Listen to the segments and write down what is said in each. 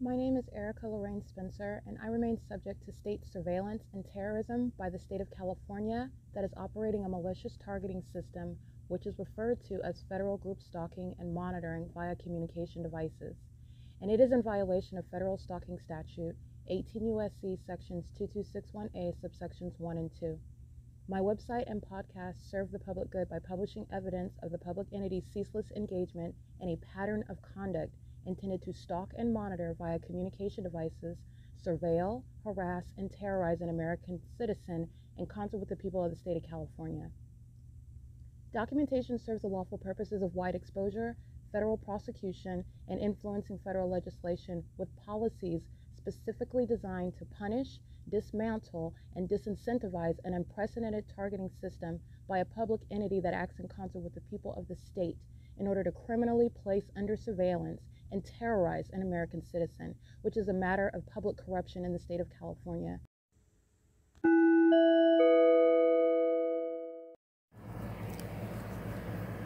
My name is Erica Lorraine Spencer, and I remain subject to state surveillance and terrorism by the state of California that is operating a malicious targeting system, which is referred to as federal group stalking and monitoring via communication devices. And it is in violation of federal stalking statute 18 U.S.C. sections 2261A subsections 1 and 2. My website and podcast serve the public good by publishing evidence of the public entity's ceaseless engagement in a pattern of conduct intended to stalk and monitor via communication devices, surveil, harass, and terrorize an American citizen in concert with the people of the state of California. Documentation serves the lawful purposes of wide exposure, federal prosecution, and influencing federal legislation with policies specifically designed to punish, dismantle, and disincentivize an unprecedented targeting system by a public entity that acts in concert with the people of the state in order to criminally place under surveillance and terrorize an American citizen, which is a matter of public corruption in the state of California.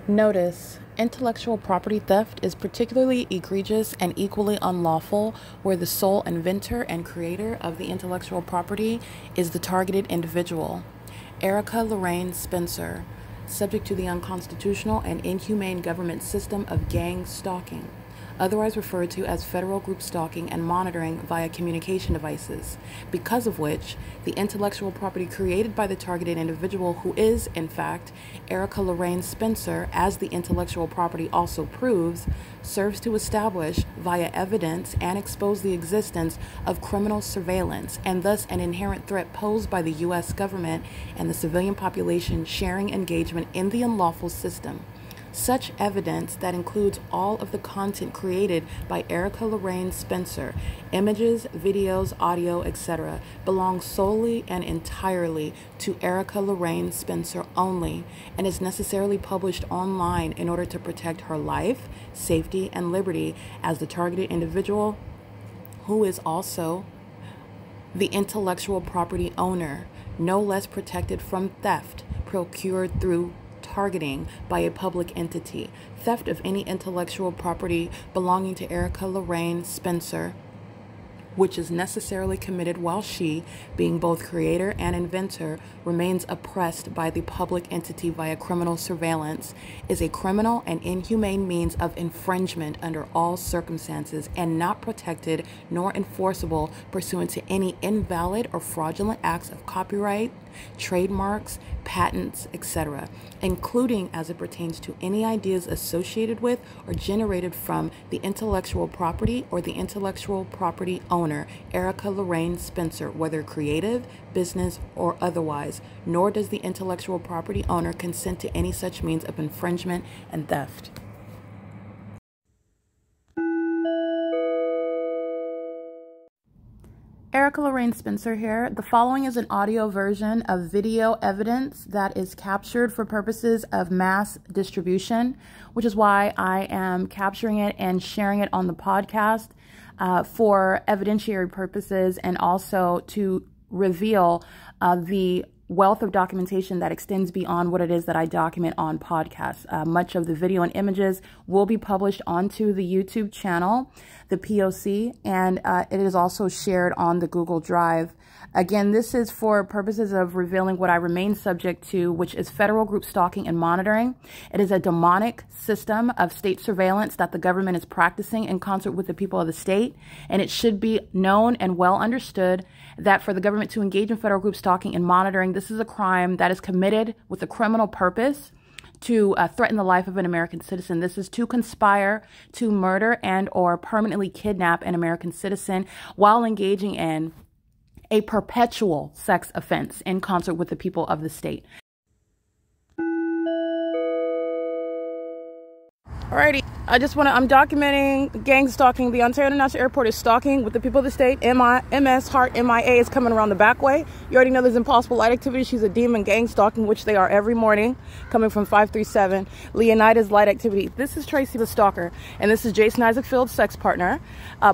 Notice: intellectual property theft is particularly egregious and equally unlawful where the sole inventor and creator of the intellectual property is the targeted individual. Erica Lorraine Spencer, subject to the unconstitutional and inhumane government system of gang stalking, otherwise referred to as federal group stalking and monitoring via communication devices, because of which the intellectual property created by the targeted individual, who is, in fact, Erica Lorraine Spencer, as the intellectual property also proves, serves to establish via evidence and expose the existence of criminal surveillance and thus an inherent threat posed by the U.S. government and the civilian population sharing engagement in the unlawful system. Such evidence that includes all of the content created by Erica Lorraine Spencer, images, videos, audio, etc., belongs solely and entirely to Erica Lorraine Spencer only and is necessarily published online in order to protect her life, safety, and liberty as the targeted individual, who is also the intellectual property owner, no less protected from theft procured through targeting by a public entity. Theft of any intellectual property belonging to Erica Lorraine Spencer, which is necessarily committed while she, being both creator and inventor, remains oppressed by the public entity via criminal surveillance, is a criminal and inhumane means of infringement under all circumstances and not protected nor enforceable pursuant to any invalid or fraudulent acts of copyright, trademarks, patents, etc., including as it pertains to any ideas associated with or generated from the intellectual property or the intellectual property owner, Erica Lorraine Spencer, whether creative, business, or otherwise, nor does the intellectual property owner consent to any such means of infringement and theft. Erica Lorraine Spencer here. The following is an audio version of video evidence that is captured for purposes of mass distribution, which is why I am capturing it and sharing it on the podcast for evidentiary purposes and also to reveal the wealth of documentation that extends beyond what it is that I document on podcasts. Much of the video and images will be published onto the YouTube channel, the P.O.C, and it is also shared on the Google Drive. Again, this is for purposes of revealing what I remain subject to, which is federal group stalking and monitoring. It is a demonic system of state surveillance that the government is practicing in concert with the people of the state, and it should be known and well understood that for the government to engage in federal group stalking and monitoring, this is a crime that is committed with a criminal purpose to threaten the life of an American citizen. This is to conspire to murder and or permanently kidnap an American citizen while engaging in a perpetual sex offense in concert with the people of the state. Alrighty, I'm documenting gang stalking. The Ontario International Airport is stalking with the people of the state. MS Heart MIA is coming around the back way. You already know there's impossible light activity. She's a demon gang stalking, which they are every morning, coming from 537. Leonidas light activity. This is Tracy the stalker, and this is Jason Isaac Field's sex partner,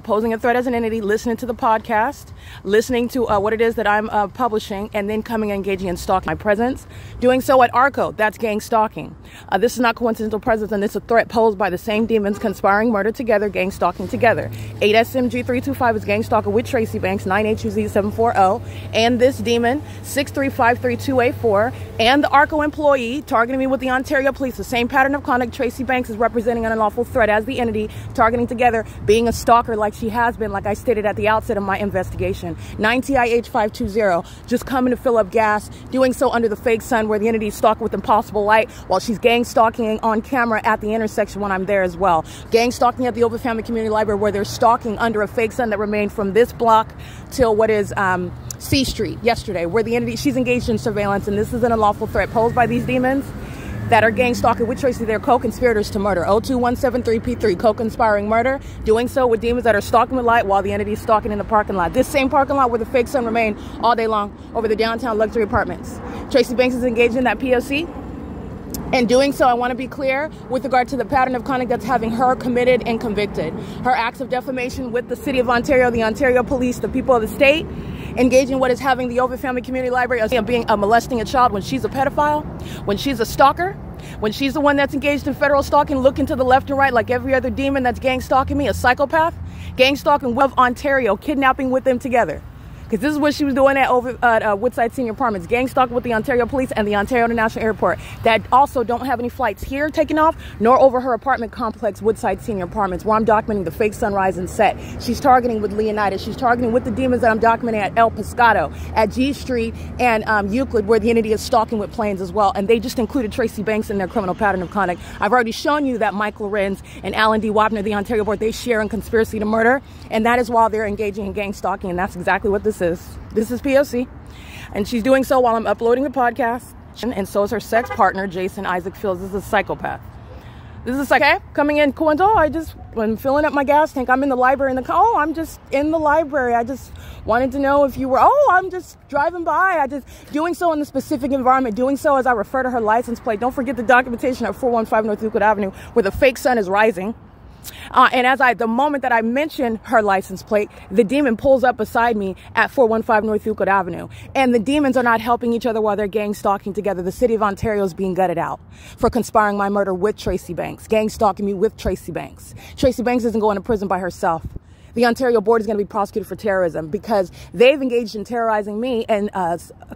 posing a threat as an entity, listening to the podcast, listening to what it is that I'm publishing, and then coming and engaging in stalking my presence. Doing so at ARCO, that's gang stalking. This is not coincidental presence, and it's a threat posed posed by the same demons conspiring murder together, gang stalking together. 8SMG325 is gang stalker with Tracy Banks, 9HUZ740, and this demon, 6353284, and the ARCO employee targeting me with the Ontario Police. The same pattern of conduct. Tracy Banks is representing an unlawful threat as the entity, targeting together, being a stalker like she has been, like I stated at the outset of my investigation. 9TIH520, just coming to fill up gas, doing so under the fake sun where the entity is stalking with impossible light while she's gang stalking on camera at the intersection when I'm there as well. Gang stalking at the OVITT Family Community Library where they're stalking under a fake sun that remained from this block till what is C Street yesterday, where the entity, she's engaged in surveillance, and this is an unlawful threat posed by these demons that are gang stalking with Tracy. They're co-conspirators to murder. 02173P3, co-conspiring murder, doing so with demons that are stalking with light while the entity is stalking in the parking lot. This same parking lot where the fake sun remained all day long over the downtown luxury apartments. Tracy Banks is engaged in that P.O.C. And doing so, I want to be clear with regard to the pattern of conduct that's having her committed and convicted. Her acts of defamation with the City of Ontario, the Ontario Police, the people of the state, engaging what is having the OVITT Family Community Library as being molesting a child when she's a pedophile, when she's a stalker, when she's the one that's engaged in federal stalking, looking to the left and right like every other demon that's gang stalking me, a psychopath, gang stalking with Ontario, kidnapping with them together. Because this is what she was doing at Woodside Senior Apartments, gang stalking with the Ontario Police and the Ontario International Airport that also don't have any flights here taking off, nor over her apartment complex, Woodside Senior Apartments, where I'm documenting the fake sunrise and set. She's targeting with Leonidas. She's targeting with the demons that I'm documenting at El Pescado, at G Street and Euclid, where the entity is stalking with planes as well. And they just included Tracy Banks in their criminal pattern of conduct. I've already shown you that Mike LORENZ and Alan D. Wapner, the Ontario Board, they share in conspiracy to murder. And that is while they're engaging in gang stalking. And that's exactly what this is. This is P.O.C. And she's doing so while I'm uploading the podcast. And so is her sex partner, Jason Isaac Fields. This is a psychopath. This is like, okay, coming in, cool, and I'm filling up my gas tank. I'm in the library I'm just in the library. I just wanted to know if you were, I'm just driving by. I just doing so in the specific environment, doing so as I refer to her license plate. Don't forget the documentation at 415 North Euclid Avenue where the fake sun is rising. And the moment that I mention her license plate, the demon pulls up beside me at 415 North Euclid Avenue. And the demons are not helping each other while they're gang stalking together. The City of Ontario is being gutted out for conspiring my murder with Tracy Banks, gang stalking me with Tracy Banks. Tracy Banks isn't going to prison by herself. The Ontario Board is going to be prosecuted for terrorism because they've engaged in terrorizing me and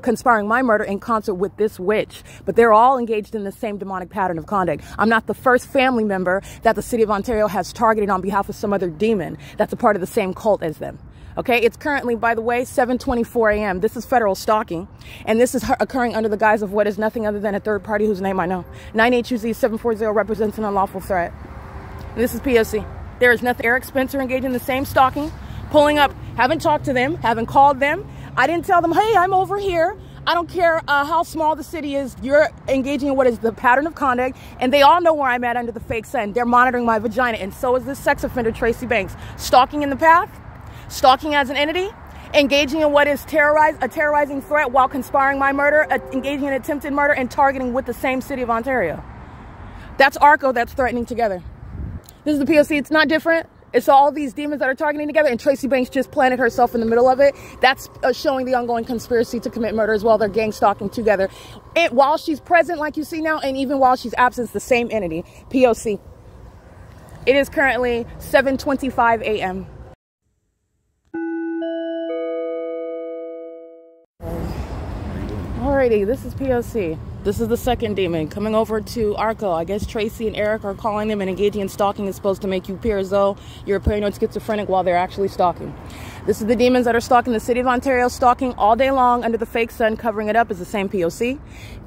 conspiring my murder in concert with this witch. But they're all engaged in the same demonic pattern of conduct. I'm not the first family member that the City of Ontario has targeted on behalf of some other demon that's a part of the same cult as them. Okay, it's currently, by the way, 7:24 a.m. This is federal stalking, and this is occurring under the guise of what is nothing other than a third party whose name I know. 9HUZ740 represents an unlawful threat. And this is P.O.C. There is nothing. Eric Spencer engaged in the same stalking, pulling up, haven't talked to them, haven't called them. I didn't tell them, hey, I'm over here. I don't care how small the city is. You're engaging in what is the pattern of conduct, and they all know where I'm at under the fake sun. They're monitoring my vagina, and so is this sex offender, Tracy Banks. Stalking in the path, stalking as an entity, engaging in what is a terrorizing threat while conspiring my murder, engaging in attempted murder, and targeting with the same City of Ontario. That's ARCO that's threatening together. This is the P.O.C. It's not different. It's all these demons that are targeting together, and Tracy Banks just planted herself in the middle of it. That's showing the ongoing conspiracy to commit murder as well. They're gang stalking together. While she's present, like you see now, and even while she's absent, it's the same entity, P.O.C. It is currently 7:25 a.m. Alrighty, this is P.O.C. This is the second demon coming over to ARCO. I guess Tracy and Eric are calling them, and engaging in stalking is supposed to make you appear as though you're a paranoid schizophrenic while they're actually stalking. This is the demons that are stalking the City of Ontario, stalking all day long under the fake sun, covering it up is the same P.O.C.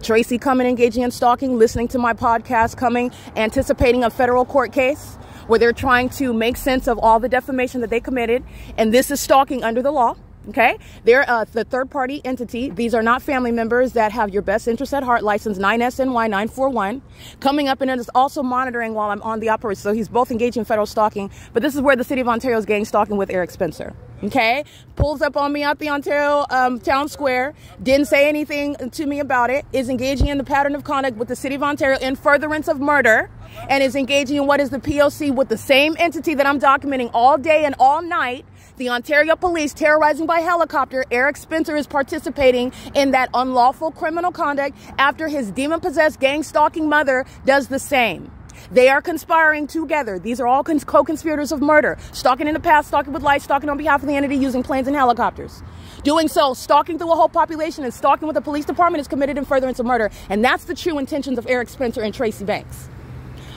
Tracy coming, engaging in stalking, listening to my podcast, coming, anticipating a federal court case where they're trying to make sense of all the defamation that they committed, and this is stalking under the law. Okay, they're the third-party entity. These are not family members that have your best interest at heart. License 9SNY941. Coming up, and it is also monitoring while I'm on the operation. So he's both engaged in federal stalking. But this is where the City of Ontario is gang stalking with Eric Spencer. Okay, pulls up on me out the Ontario town square. Didn't say anything to me about it. Is engaging in the pattern of conduct with the City of Ontario in furtherance of murder. And is engaging in what is the P.O.C. with the same entity that I'm documenting all day and all night. The Ontario Police terrorizing by helicopter. Eric Spencer is participating in that unlawful criminal conduct after his demon-possessed gang-stalking mother does the same. They are conspiring together. These are all co-conspirators of murder. Stalking in the past, stalking with life, stalking on behalf of the entity using planes and helicopters. Doing so, stalking through a whole population and stalking with the police department is committed in furtherance of murder. And that's the true intentions of Eric Spencer and Tracy Banks.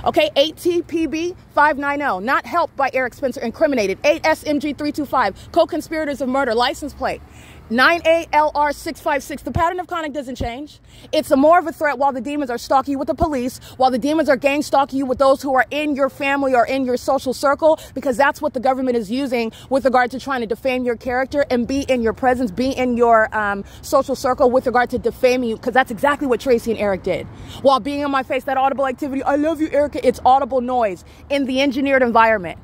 Okay, 8TPB 590, not helped by Eric Spencer, incriminated. 8SMG 325, co-conspirators of murder, license plate. 9ALR 656, the pattern of conduct doesn't change. It's more of a threat while the demons are stalking you with the police, while the demons are gang stalking you with those who are in your family or in your social circle, because that's what the government is using with regard to trying to defame your character and be in your presence, be in your social circle with regard to defaming you, because that's exactly what Tracy and Eric did. While being in my face, that audible activity, I love you, Erica, it's audible noise in the engineered environment.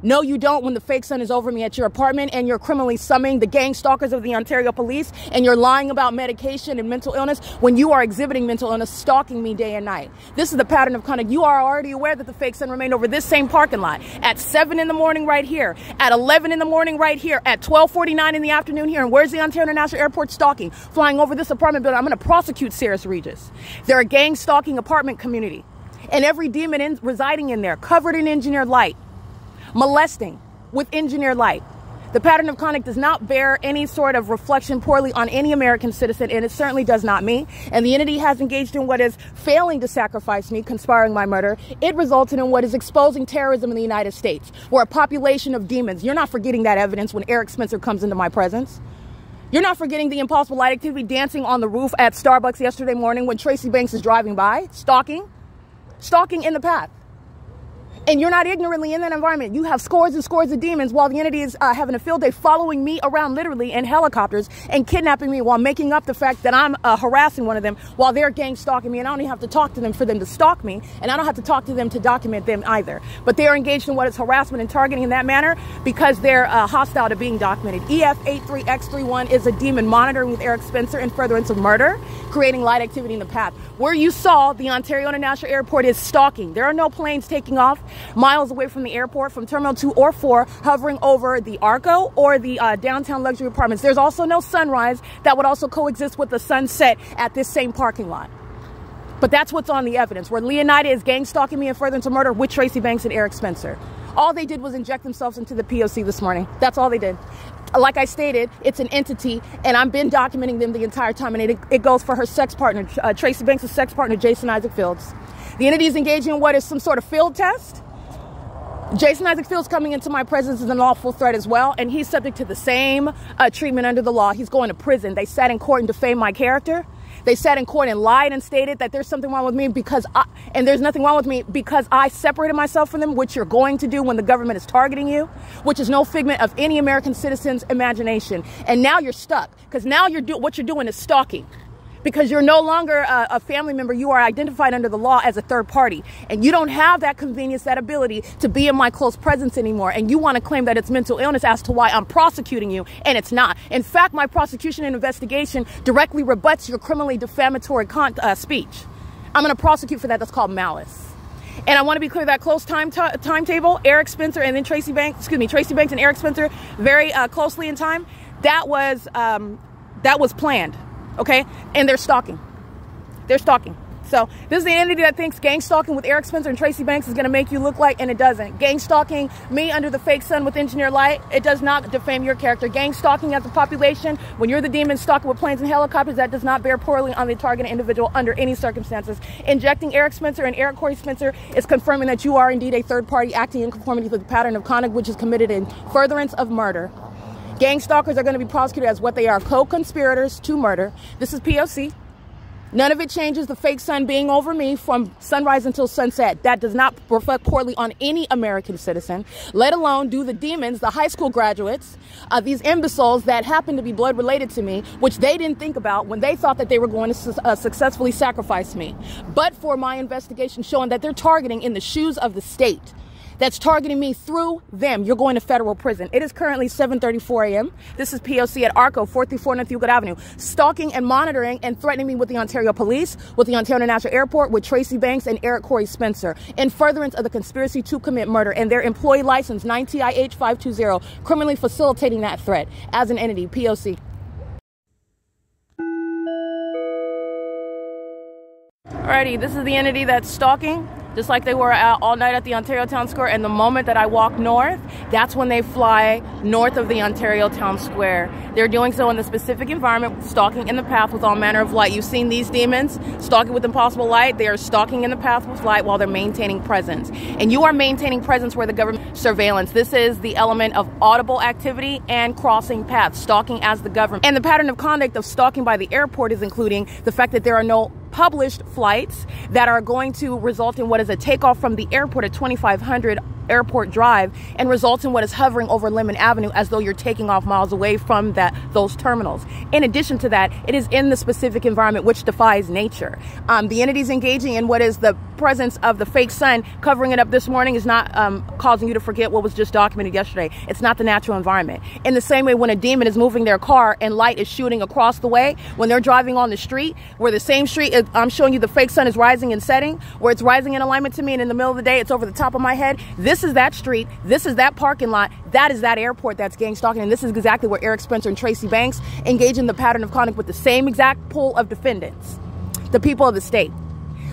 No, you don't when the fake sun is over me at your apartment and you're criminally summoning the gang stalkers of the Ontario police and you're lying about medication and mental illness when you are exhibiting mental illness, stalking me day and night. This is the pattern of conduct. You are already aware that the fake sun remained over this same parking lot at 7 in the morning right here, at 11 in the morning right here, at 12:49 in the afternoon here. And where's the Ontario International Airport stalking? Flying over this apartment building. I'm going to prosecute Cyrus Regis. They're a gang stalking apartment community. And every demon residing in there, covered in engineered light. Molesting with engineered light. The pattern of conduct does not bear any sort of reflection poorly on any American citizen, and it certainly does not me. And the entity has engaged in what is failing to sacrifice me, conspiring my murder. It resulted in what is exposing terrorism in the United States. We're a population of demons. You're not forgetting that evidence when Eric Spencer comes into my presence. You're not forgetting the impossible light activity dancing on the roof at Starbucks yesterday morning when Tracy Banks is driving by, stalking in the path. And you're not ignorantly in that environment. You have scores and scores of demons while the entity is having a field day following me around literally in helicopters and kidnapping me while making up the fact that I'm harassing one of them while they're gang stalking me. And I don't even have to talk to them for them to stalk me. And I don't have to talk to them to document them either. But they are engaged in what is harassment and targeting in that manner because they're hostile to being documented. EF83X31 is a demon monitoring with Eric Spencer in furtherance of murder, creating light activity in the path. Where you saw the Ontario International Airport is stalking. There are no planes taking off miles away from the airport, from Terminal 2 or 4, hovering over the ARCO or the downtown luxury apartments. There's also no sunrise that would also coexist with the sunset at this same parking lot. But that's what's on the evidence, where Leonida is gang stalking me in furtherance of murder with Tracy Banks and Eric Spencer. All they did was inject themselves into the P.O.C. this morning. That's all they did. Like I stated, it's an entity, and I've been documenting them the entire time, and it goes for her sex partner, Tracy Banks' sex partner, Jason Isaac Fields. The entity is engaging in what is some sort of field test. Jason Isaac Fields coming into my presence is an lawful threat as well, and he's subject to the same treatment under the law. He's going to prison. They sat in court and defamed my character. They sat in court and lied and stated that there's something wrong with me and there's nothing wrong with me because I separated myself from them, which you're going to do when the government is targeting you, which is no figment of any American citizen's imagination. And now you're stuck because now what you're doing is stalking. Because you're no longer a family member, you are identified under the law as a third party. And you don't have that convenience, that ability to be in my close presence anymore. And you want to claim that it's mental illness as to why I'm prosecuting you, and it's not. In fact, my prosecution and investigation directly rebuts your criminally defamatory speech. I'm going to prosecute for that. That's called malice. And I want to be clear that close timetable, Eric Spencer and then Tracy Banks and Eric Spencer very closely in time, that was planned. Okay, and they're stalking. They're stalking. So this is the entity that thinks gang stalking with Eric Spencer and Tracy Banks is going to make you look like, and it doesn't. Gang stalking me under the fake sun with engineered light, it does not defame your character. Gang stalking as a population, when you're the demon stalking with planes and helicopters, that does not bear poorly on the targeted individual under any circumstances. Injecting Eric Spencer and Eric Corey Spencer is confirming that you are indeed a third party acting in conformity with the pattern of conduct which is committed in furtherance of murder. Gang stalkers are going to be prosecuted as what they are, co-conspirators to murder. This is P.O.C. None of it changes the fake sun being over me from sunrise until sunset. That does not reflect poorly on any American citizen, let alone do the demons, the high school graduates, these imbeciles that happen to be blood related to me, which they didn't think about when they thought that they were going to successfully sacrifice me. But for my investigation showing that they're targeting in the shoes of the state, that's targeting me through them, you're going to federal prison. It is currently 7:34 a.m. This is P.O.C. at ARCO, 434 North Euclid Avenue, stalking and monitoring and threatening me with the Ontario Police, with the Ontario International Airport, with Tracy Banks and Eric Corey Spencer, in furtherance of the conspiracy to commit murder, and their employee license 9TIH 520, criminally facilitating that threat as an entity, P.O.C. Alrighty, this is the entity that's stalking just like they were out all night at the Ontario Town Square. And the moment that I walk north, that's when they fly north of the Ontario Town Square. They're doing so in the specific environment, stalking in the path with all manner of light. You've seen these demons stalking with impossible light. They are stalking in the path with light while they're maintaining presence. And you are maintaining presence where the government surveillance. This is the element of audible activity and crossing paths, stalking as the government. And the pattern of conduct of stalking by the airport is including the fact that there are no published flights that are going to result in what is a takeoff from the airport at 2500 Airport Drive and results in what is hovering over Lemon Avenue as though you're taking off miles away from those terminals. In addition to that, it is in the specific environment which defies nature. The entities engaging in what is the presence of the fake sun covering it up this morning is not causing you to forget what was just documented yesterday. It's not the natural environment. In the same way, when a demon is moving their car and light is shooting across the way, when they're driving on the street, where the same street is, I'm showing you the fake sun is rising and setting, where it's rising in alignment to me, and in the middle of the day, it's over the top of my head. This is that street. This is that parking lot. That is that airport that's gang stalking. And this is exactly where Eric Spencer and Tracy Banks engage in the pattern of conduct with the same exact pool of defendants, the people of the state,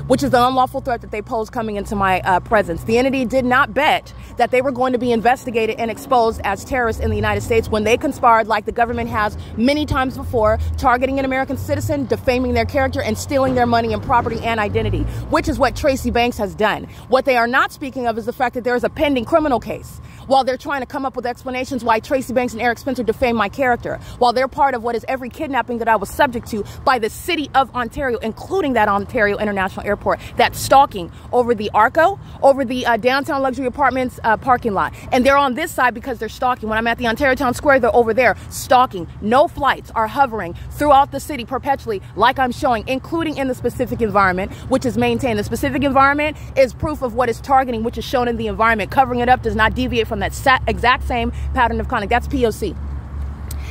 which is the unlawful threat that they pose coming into my presence. The entity did not bet that they were going to be investigated and exposed as terrorists in the United States when they conspired, like the government has many times before, targeting an American citizen, defaming their character, and stealing their money and property and identity, which is what Tracy Banks has done. What they are not speaking of is the fact that there is a pending criminal case. While they're trying to come up with explanations why Tracy Banks and Eric Spencer defamed my character, while they're part of what is every kidnapping that I was subject to by the city of Ontario, including that Ontario International Airport, that's stalking over the ARCO, over the downtown luxury apartments parking lot. And they're on this side because they're stalking. When I'm at the Ontario Town Square, they're over there stalking. No flights are hovering throughout the city perpetually, like I'm showing, including in the specific environment, which is maintained. The specific environment is proof of what is targeting, which is shown in the environment. Covering it up does not deviate from that exact same pattern of conduct. That's P.O.C.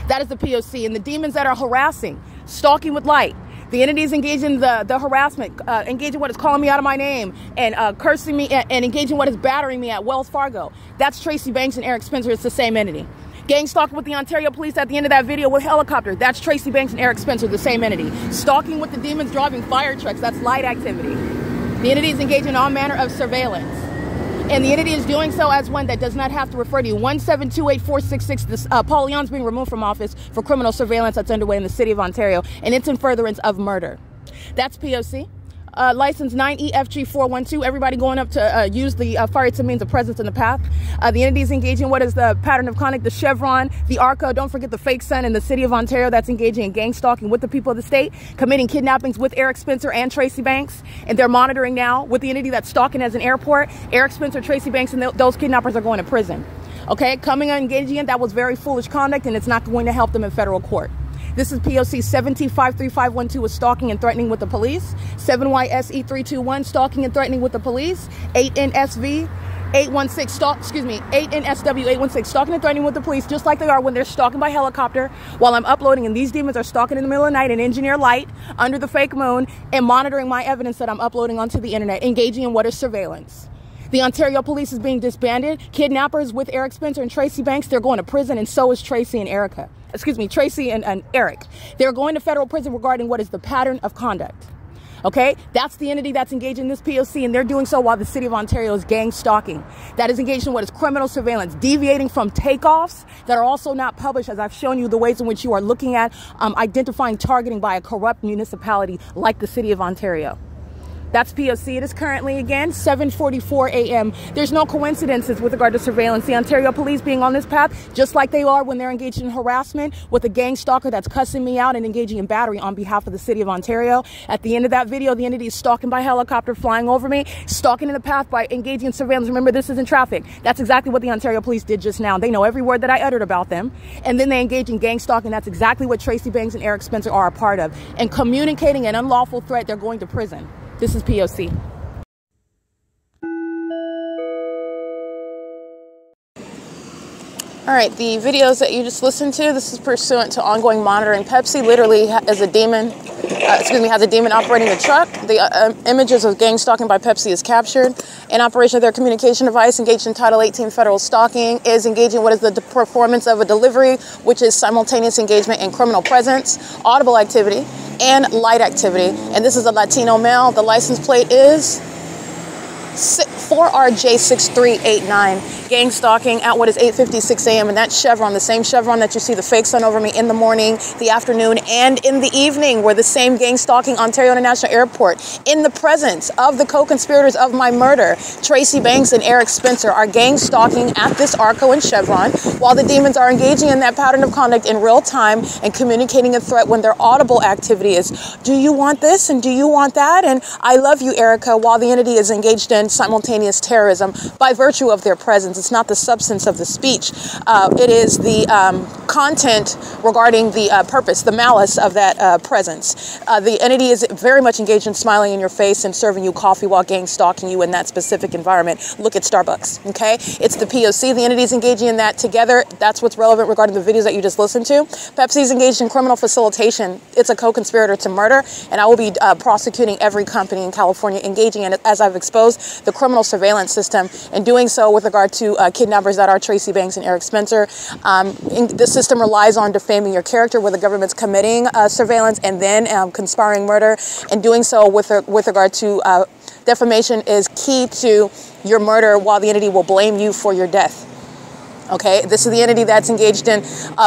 That is the P.O.C. And the demons that are harassing, stalking with light, the entities engaging the harassment, engaging what is calling me out of my name, and cursing me, and engaging what is battering me at Wells Fargo. That's Tracy Banks and Eric Spencer. It's the same entity. Gang stalking with the Ontario police at the end of that video with helicopter. That's Tracy Banks and Eric Spencer, the same entity. Stalking with the demons driving fire trucks. That's light activity. The entities engaging in all manner of surveillance. And the entity is doing so as one that does not have to refer to you. 1728466, Paul Leon's being removed from office for criminal surveillance that's underway in the city of Ontario, and it's in furtherance of murder. That's P.O.C. License 9EFG412, everybody going up to use the fire to means of presence in the path. The entities engaging what is the pattern of conduct, the Chevron, the ARCO, don't forget the fake sun in the city of Ontario that's engaging in gang stalking with the people of the state, committing kidnappings with Eric Spencer and Tracy Banks, and they're monitoring now with the entity that's stalking as an airport. Eric Spencer, Tracy Banks, and those kidnappers are going to prison. Okay, coming and engaging in that was very foolish conduct, and it's not going to help them in federal court. This is P.O.C. 17535512 with stalking and threatening with the police. 7YSE321 stalking and threatening with the police. 8NSV 816 8NSW 816 stalking and threatening with the police, just like they are when they're stalking by helicopter while I'm uploading, and these demons are stalking in the middle of the night in engineer light under the fake moon and monitoring my evidence that I'm uploading onto the internet, engaging in what is surveillance. The Ontario police is being disbanded. Kidnappers with Eric Spencer and Tracy Banks, they're going to prison, and so is Tracy and Erica. Tracy and Eric. They're going to federal prison regarding what is the pattern of conduct. Okay, that's the entity that's engaged in this P.O.C., and they're doing so while the city of Ontario is gang stalking. That is engaged in what is criminal surveillance, deviating from takeoffs that are also not published, as I've shown you the ways in which you are looking at identifying targeting by a corrupt municipality like the city of Ontario. That's P.O.C. It is currently, again, 7:44 a.m. There's no coincidences with regard to surveillance. The Ontario police being on this path, just like they are when they're engaged in harassment with a gang stalker that's cussing me out and engaging in battery on behalf of the city of Ontario. At the end of that video, the entity is stalking by helicopter, flying over me, stalking in the path by engaging in surveillance. Remember, this isn't traffic. That's exactly what the Ontario police did just now. They know every word that I uttered about them, and then they engage in gang stalking. That's exactly what Tracy Banks and Eric Spencer are a part of. And communicating an unlawful threat, they're going to prison. This is P.O.C. All right, the videos that you just listened to, this is pursuant to ongoing monitoring. P.O.C. literally has a demon, has a demon operating the truck. The images of gang stalking by P.O.C. is captured. In operation of their communication device, engaged in Title 18 federal stalking, is engaging what is the performance of a delivery, which is simultaneous engagement in criminal presence, audible activity, and light activity. And this is a Latino male. The license plate is 4RJ6389, gang stalking at what is 8:56 a.m. and that's Chevron, the same Chevron that you see the fake sun over me in the morning, the afternoon, and in the evening, where the same gang stalking Ontario International Airport in the presence of the co-conspirators of my murder, Tracy Banks and Eric Spencer, are gang stalking at this ARCO and Chevron, while the demons are engaging in that pattern of conduct in real time and communicating a threat when their audible activity is, do you want this and do you want that? And I love you, Erica, while the entity is engaged in simultaneous terrorism by virtue of their presence. It's not the substance of the speech. It is the content regarding the purpose, the malice of that presence. The entity is very much engaged in smiling in your face and serving you coffee while gang stalking you in that specific environment. Look at Starbucks, okay? It's the P.O.C. The entity is engaging in that together. That's what's relevant regarding the videos that you just listened to. Pepsi is engaged in criminal facilitation. It's a co-conspirator to murder, and I will be prosecuting every company in California engaging in it, as I've exposed the criminal surveillance system, and doing so with regard to kidnappers that are Tracy Banks and Eric Spencer. The system relies on defaming your character where the government's committing surveillance and then conspiring murder, and doing so with regard to defamation is key to your murder, while the entity will blame you for your death. Okay, this is the entity that's engaged in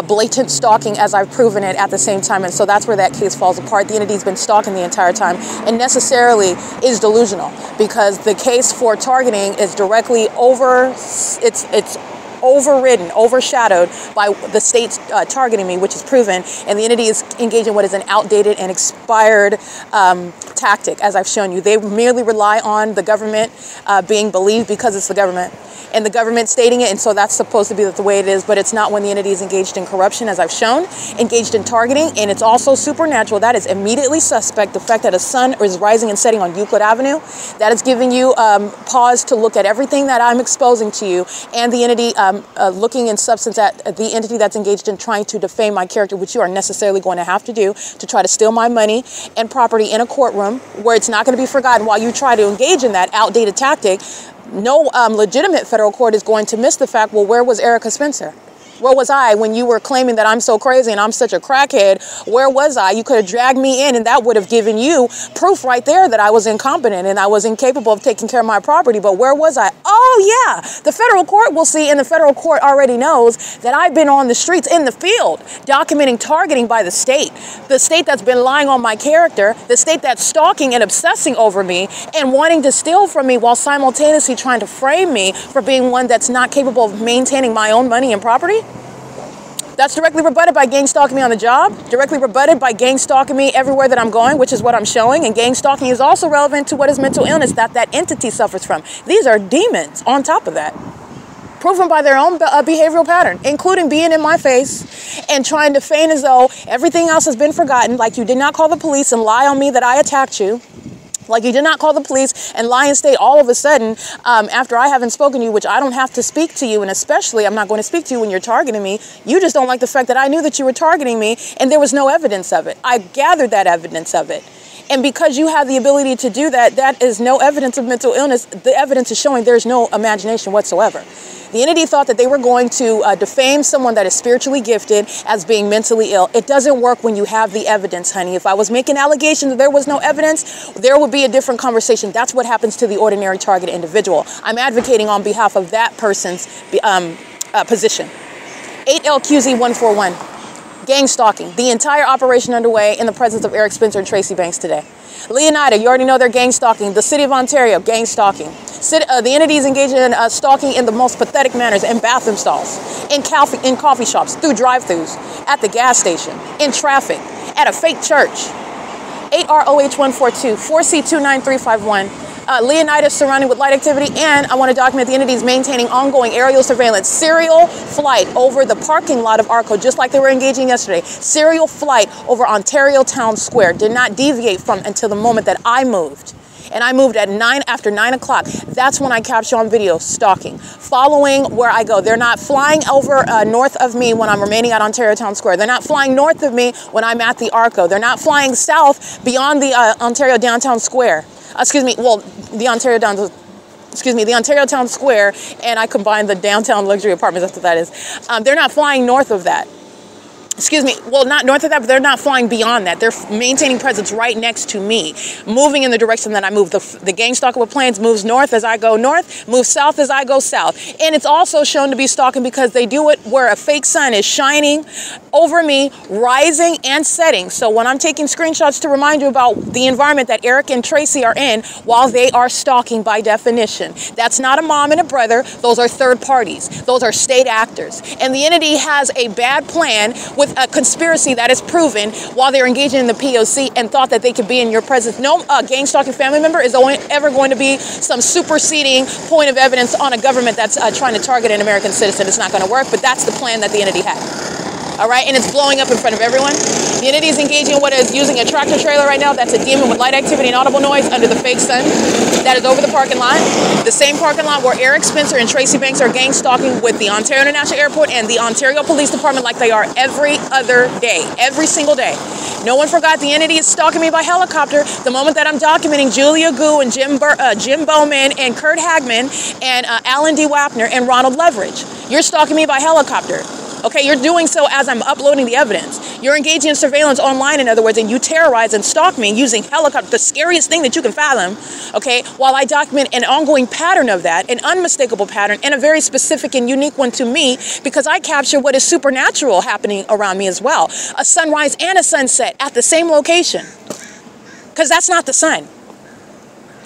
blatant stalking, as I've proven it at the same time. And so that's where that case falls apart. The entity's been stalking the entire time and necessarily is delusional, because the case for targeting is directly it's overridden, overshadowed by the state's targeting me, which is proven, and the entity is engaged in what is an outdated and expired tactic, as I've shown you. They merely rely on the government being believed because it's the government, and the government stating it, and so that's supposed to be the way it is, but it's not when the entity is engaged in corruption, as I've shown, engaged in targeting, and it's also supernatural. That is immediately suspect. The fact that a sun is rising and setting on Euclid Avenue, that is giving you pause to look at everything that I'm exposing to you, and the entity looking in substance at the entity that's engaged in trying to defame my character, which you are necessarily going to have to do to try to steal my money and property in a courtroom where it's not going to be forgotten while you try to engage in that outdated tactic. No legitimate federal court is going to miss the fact, well, where was Erica Spencer? Where was I when you were claiming that I'm so crazy and I'm such a crackhead? Where was I? You could have dragged me in, and that would have given you proof right there that I was incompetent and I was incapable of taking care of my property. But where was I? Oh, yeah, the federal court will see, and the federal court already knows that I've been on the streets in the field documenting targeting by the state that's been lying on my character, the state that's stalking and obsessing over me and wanting to steal from me while simultaneously trying to frame me for being one that's not capable of maintaining my own money and property. That's directly rebutted by gang stalking me on the job, directly rebutted by gang stalking me everywhere that I'm going, which is what I'm showing. And gang stalking is also relevant to what is mental illness that entity suffers from. These are demons on top of that, proven by their own behavioral pattern, including being in my face and trying to feign as though everything else has been forgotten, like you did not call the police and lie on me that I attacked you. Like you did not call the police and lie and state all of a sudden after I haven't spoken to you, which I don't have to speak to you, and especially I'm not going to speak to you when you're targeting me. You just don't like the fact that I knew that you were targeting me and there was no evidence of it. I gathered that evidence of it. And because you have the ability to do that, that is no evidence of mental illness. The evidence is showing there's no imagination whatsoever. The entity thought that they were going to defame someone that is spiritually gifted as being mentally ill. It doesn't work when you have the evidence, honey. If I was making allegations that there was no evidence, there would be a different conversation. That's what happens to the ordinary target individual. I'm advocating on behalf of that person's position. 8LQZ141. Gang stalking. The entire operation underway in the presence of Eric Spencer and Tracy Banks today. Leonida, you already know they're gang stalking. The city of Ontario, gang stalking. The entity is engaged in stalking in the most pathetic manners, in bathroom stalls, in coffee shops, through drive-thrus, at the gas station, in traffic, at a fake church. 8ROH142, 4C29351. Leonidas surrounding with light activity, and I want to document the entities maintaining ongoing aerial surveillance, serial flight over the parking lot of ARCO, just like they were engaging yesterday. Serial flight over Ontario Town Square. Did not deviate from until the moment that I moved. And I moved at after 9 o'clock. That's when I capture on video stalking, following where I go. They're not flying over north of me when I'm remaining at Ontario Town Square. They're not flying north of me when I'm at the ARCO. They're not flying south beyond the Ontario Downtown Square. The Ontario Town Square, and I combine the downtown luxury apartments, that's what that is. They're not flying north of that. excuse me, well, not north of that, but they're not flying beyond that. They're maintaining presence right next to me, moving in the direction that I move. The gang stalking with planes moves north as I go north, moves south as I go south. And it's also shown to be stalking because they do it where a fake sun is shining over me, rising and setting. So when I'm taking screenshots to remind you about the environment that Eric and Tracy are in while they are stalking by definition. That's not a mom and a brother. Those are third parties. Those are state actors. And the entity has a bad plan with a conspiracy that is proven while they're engaging in the P.O.C. and thought that they could be in your presence. No gang stalking family member is ever going to be some superseding point of evidence on a government that's trying to target an American citizen. It's not going to work, but that's the plan that the entity had. All right, and it's blowing up in front of everyone. The entity is engaging in what is using a tractor trailer right now. That's a demon with light activity and audible noise under the fake sun. That is over the parking lot. The same parking lot where Eric Spencer and Tracy Banks are gang stalking with the Ontario International Airport and the Ontario Police Department like they are every other day, every single day. No one forgot the entity is stalking me by helicopter the moment that I'm documenting Julia Gu and Jim Bowman and Kurt Hagman and Alan D. Wapner and Ronald Leverage. You're stalking me by helicopter. Okay, you're doing so as I'm uploading the evidence. You're engaging in surveillance online, in other words, and you terrorize and stalk me using helicopter, the scariest thing that you can fathom, okay, while I document an ongoing pattern of that, an unmistakable pattern, and a very specific and unique one to me, because I capture what is supernatural happening around me as well. A sunrise and a sunset at the same location. Because that's not the sun.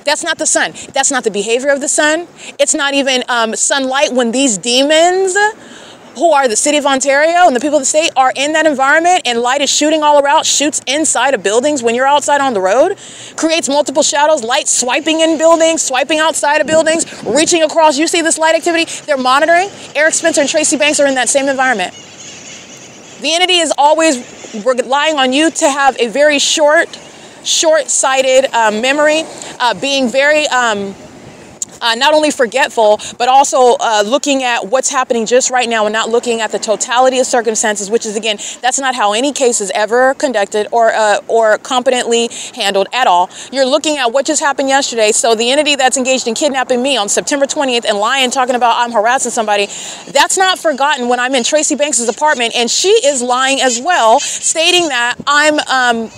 That's not the sun. That's not the behavior of the sun. It's not even sunlight when these demons who are the city of Ontario and the people of the state are in that environment and light is shooting all around, shoots inside of buildings when you're outside on the road, creates multiple shadows, light swiping in buildings, swiping outside of buildings, reaching across. You see this light activity? They're monitoring. Eric Spencer and Tracy Banks are in that same environment. The entity is always relying on you to have a very short-sighted memory, being very not only forgetful, but also looking at what's happening just right now and not looking at the totality of circumstances, which is, again, that's not how any case is ever conducted or competently handled at all. You're looking at what just happened yesterday. So the entity that's engaged in kidnapping me on September 20th and lying, talking about I'm harassing somebody, that's not forgotten when I'm in Tracy Banks' apartment and she is lying as well, stating that I'm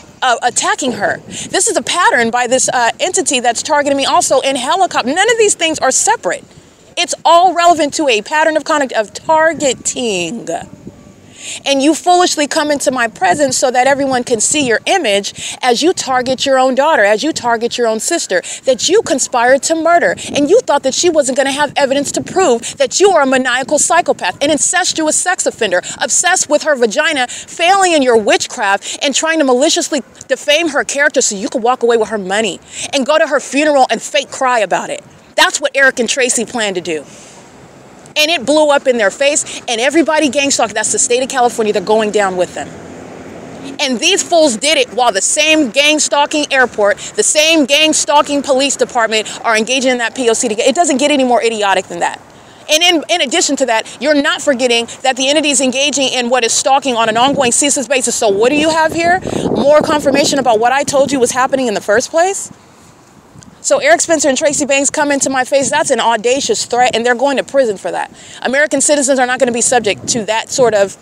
attacking her. This is a pattern by this entity that's targeting me also in helicopter. None of these things are separate. It's all relevant to a pattern of conduct of targeting. And you foolishly come into my presence so that everyone can see your image as you target your own daughter, as you target your own sister, that you conspired to murder. And you thought that she wasn't going to have evidence to prove that you are a maniacal psychopath, an incestuous sex offender, obsessed with her vagina, failing in your witchcraft, and trying to maliciously defame her character so you could walk away with her money and go to her funeral and fake cry about it. That's what Eric and Tracy planned to do. And it blew up in their face, and everybody gang stalked. That's the state of California. They're going down with them. And these fools did it while the same gang stalking airport, the same gang stalking police department are engaging in that P.O.C. together. It doesn't get any more idiotic than that. And in addition to that, you're not forgetting that the entity is engaging in what is stalking on an ongoing ceaseless basis. So what do you have here? More confirmation about what I told you was happening in the first place? So Eric Spencer and Tracy Banks come into my face. That's an audacious threat, and they're going to prison for that. American citizens are not going to be subject to that sort of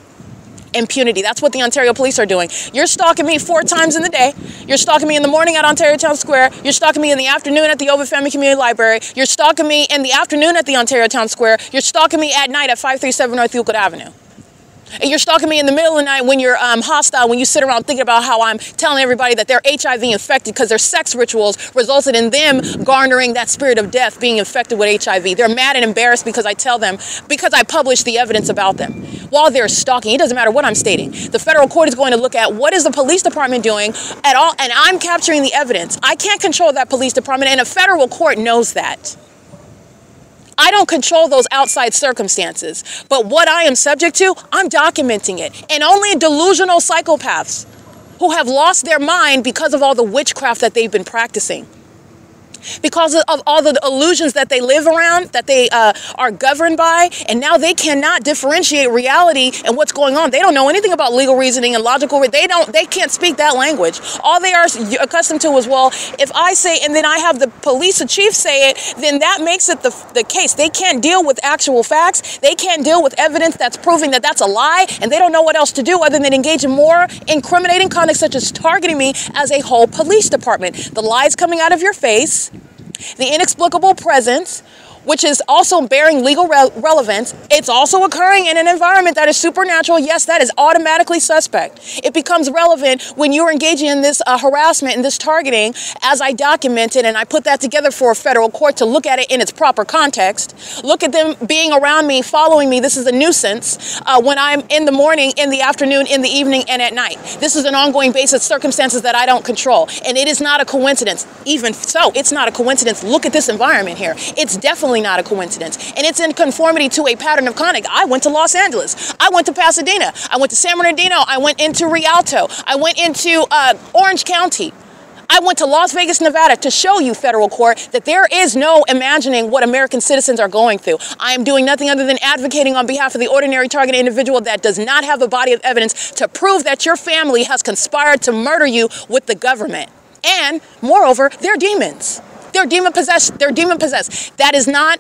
impunity. That's what the Ontario police are doing. You're stalking me 4 times in the day. You're stalking me in the morning at Ontario Town Square. You're stalking me in the afternoon at the OVITT Family Community Library. You're stalking me in the afternoon at the Ontario Town Square. You're stalking me at night at 537 North Euclid Avenue. And you're stalking me in the middle of the night when you're hostile, when you sit around thinking about how I'm telling everybody that they're HIV infected because their sex rituals resulted in them garnering that spirit of death, being infected with HIV. They're mad and embarrassed because I tell them, because I publish the evidence about them. While they're stalking, it doesn't matter what I'm stating. The federal court is going to look at what is the police department doing at all, and I'm capturing the evidence. I can't control that police department, and a federal court knows that. I don't control those outside circumstances, but what I am subject to, I'm documenting it. And only delusional psychopaths who have lost their mind because of all the witchcraft that they've been practicing because of all the illusions that they live around, that they are governed by, and now they cannot differentiate reality and what's going on. They don't know anything about legal reasoning and logical. They can't speak that language. All they are accustomed to is, well, if I say, and then I have the police chief say it, then that makes it the case. They can't deal with actual facts. They can't deal with evidence that's proving that that's a lie, and they don't know what else to do other than engage in more incriminating conduct, such as targeting me as a whole police department. The lies coming out of your face, the inexplicable presence, which is also bearing legal relevance. It's also occurring in an environment that is supernatural. Yes, that is automatically suspect. It becomes relevant when you're engaging in this harassment and this targeting, as I documented, and I put that together for a federal court to look at it in its proper context. Look at them being around me, following me. This is a nuisance when I'm in the morning, in the afternoon, in the evening, and at night. This is an ongoing basis, circumstances that I don't control. And it is not a coincidence. Even so, it's not a coincidence. Look at this environment here. It's definitely not a coincidence. And it's in conformity to a pattern of conduct. I went to Los Angeles. I went to Pasadena. I went to San Bernardino. I went into Rialto. I went into Orange County. I went to Las Vegas, Nevada to show you, federal court, that there is no imagining what American citizens are going through. I am doing nothing other than advocating on behalf of the ordinary targeted individual that does not have a body of evidence to prove that your family has conspired to murder you with the government. And moreover, they're demons. They're demon possessed. They're demon possessed. That is not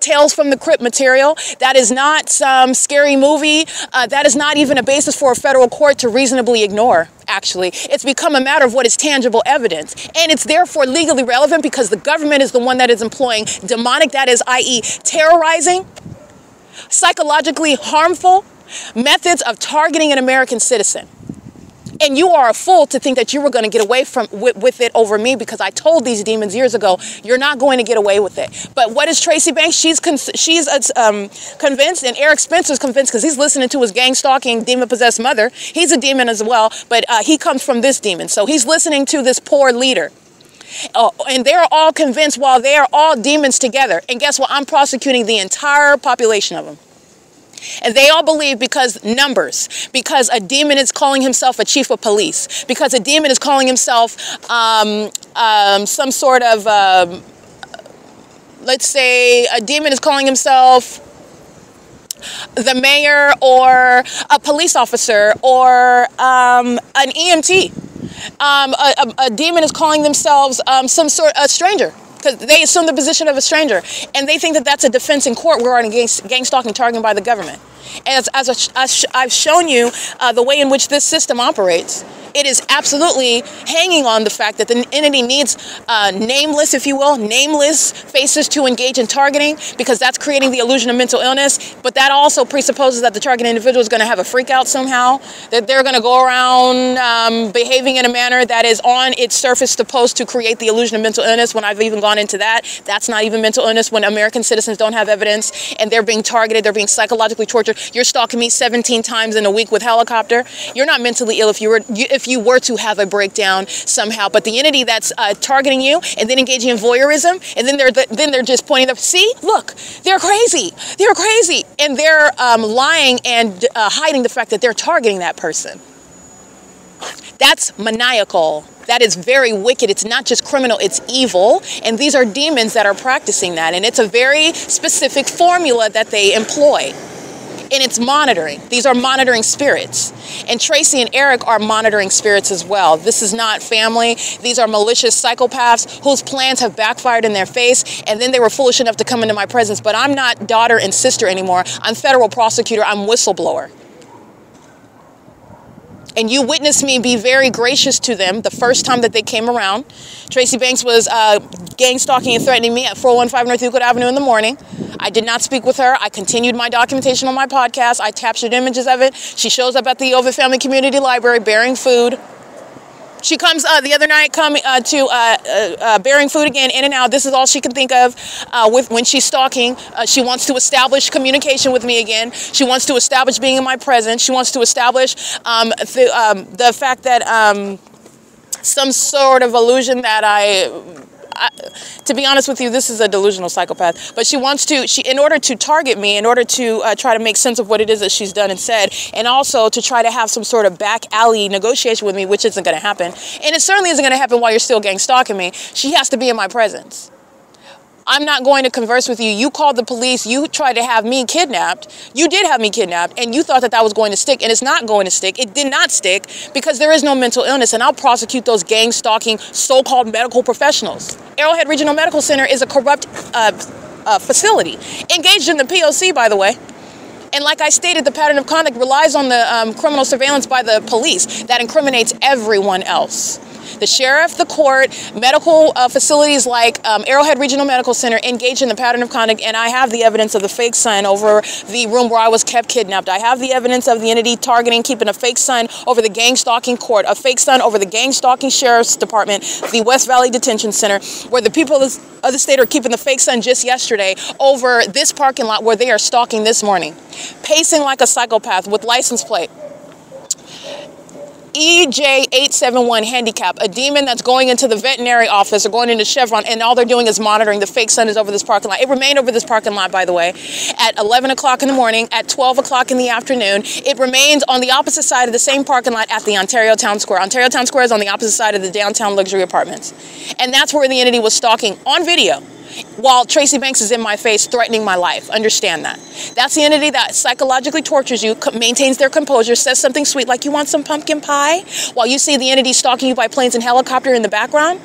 Tales from the Crypt material. That is not some scary movie. That is not even a basis for a federal court to reasonably ignore, actually. It's become a matter of what is tangible evidence. And it's therefore legally relevant because the government is the one that is employing demonic, that is, i.e. terrorizing, psychologically harmful methods of targeting an American citizen. And you are a fool to think that you were going to get away with it over me, because I told these demons years ago, you're not going to get away with it. But what is Tracy Banks? She's convinced, and Eric Spencer's convinced because he's listening to his gang-stalking, demon-possessed mother. He's a demon as well, but he comes from this demon. So he's listening to this poor leader. And they're all convinced while they are all demons together. And guess what? I'm prosecuting the entire population of them. And they all believe because numbers, because a demon is calling himself a chief of police, because a demon is calling himself some sort of, let's say a demon is calling himself the mayor or a police officer or an EMT. A demon is calling themselves some sort of stranger, because they assume the position of a stranger, and they think that that's a defense in court regarding gang stalking targeting by the government. And as I've shown you the way in which this system operates, it is absolutely hanging on the fact that the entity needs nameless, if you will, nameless faces to engage in targeting, because that's creating the illusion of mental illness. But that also presupposes that the targeted individual is going to have a freak out somehow, that they're going to go around behaving in a manner that is on its surface supposed to create the illusion of mental illness. When I've even gone into that, that's not even mental illness. When American citizens don't have evidence and they're being targeted, they're being psychologically tortured. You're stalking me 17 times in a week with helicopter. You're not mentally ill if you were to have a breakdown somehow, but the entity that's targeting you and then engaging in voyeurism, and then they're just pointing up, see, look, they're crazy, and they're lying and hiding the fact that they're targeting that person. That's maniacal. That is very wicked. It's not just criminal, it's evil, and these are demons that are practicing that, and it's a very specific formula that they employ. And it's monitoring. These are monitoring spirits. And Tracy and Eric are monitoring spirits as well. This is not family. These are malicious psychopaths whose plans have backfired in their face, and then they were foolish enough to come into my presence. But I'm not daughter and sister anymore. I'm federal prosecutor. I'm whistleblower. And you witnessed me be very gracious to them the first time that they came around. Tracy Banks was gang stalking and threatening me at 415 North Euclid Avenue in the morning. I did not speak with her. I continued my documentation on my podcast. I captured images of it. She shows up at the OVITT Family Community Library bearing food. She comes the other night to bearing food again, in and out. This is all she can think of when she's stalking. She wants to establish communication with me again. She wants to establish being in my presence. She wants to establish the fact that some sort of illusion that to be honest with you, this is a delusional psychopath. But she wants to, in order to target me, in order to try to make sense of what it is that she's done and said, and also to try to have some sort of back alley negotiation with me, which isn't going to happen. And it certainly isn't going to happen while you're still gang stalking me. She has to be in my presence. I'm not going to converse with you. You called the police. You tried to have me kidnapped. You did have me kidnapped, and you thought that that was going to stick, and it's not going to stick. It did not stick because there is no mental illness, and I'll prosecute those gang stalking so-called medical professionals. Arrowhead Regional Medical Center is a corrupt facility, engaged in the P.O.C., by the way. And like I stated, the pattern of conduct relies on the criminal surveillance by the police that incriminates everyone else. The sheriff, the court, medical facilities like Arrowhead Regional Medical Center engage in the pattern of conduct, and I have the evidence of the fake sign over the room where I was kept kidnapped. I have the evidence of the entity targeting, keeping a fake sign over the gang stalking court, a fake sign over the gang stalking sheriff's department, the West Valley Detention Center, where the people of the state are keeping the fake sign just yesterday over this parking lot where they are stalking this morning, pacing like a psychopath with license plate EJ871 handicap, a demon that's going into the veterinary office or going into Chevron, and all they're doing is monitoring. The fake sun is over this parking lot. It remained over this parking lot, by the way, at 11 o'clock in the morning, at 12 o'clock in the afternoon. It remains on the opposite side of the same parking lot at the Ontario Town Square. Ontario Town Square is on the opposite side of the downtown luxury apartments. And that's where the entity was stalking on video, while Tracy Banks is in my face threatening my life. Understand that. That's the entity that psychologically tortures you, maintains their composure, says something sweet like you want some pumpkin pie, while you see the entity stalking you by planes and helicopter in the background.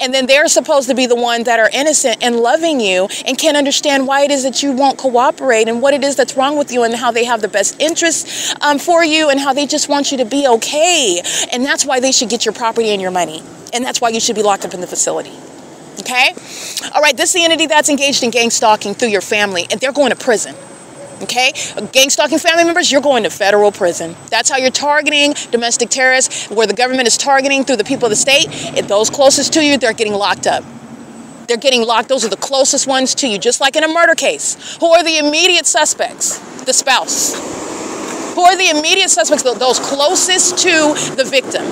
And then they're supposed to be the ones that are innocent and loving you and can't understand why it is that you won't cooperate and what it is that's wrong with you and how they have the best interests for you and how they just want you to be okay. And that's why they should get your property and your money. And that's why you should be locked up in the facility. Okay? All right, this is the entity that's engaged in gang stalking through your family, and they're going to prison. Okay? Gang stalking family members, you're going to federal prison. That's how you're targeting domestic terrorists, where the government is targeting through the people of the state. If those closest to you, they're getting locked up. They're getting locked. Those are the closest ones to you, just like in a murder case. Who are the immediate suspects? The spouse. Who are the immediate suspects? Those closest to the victim.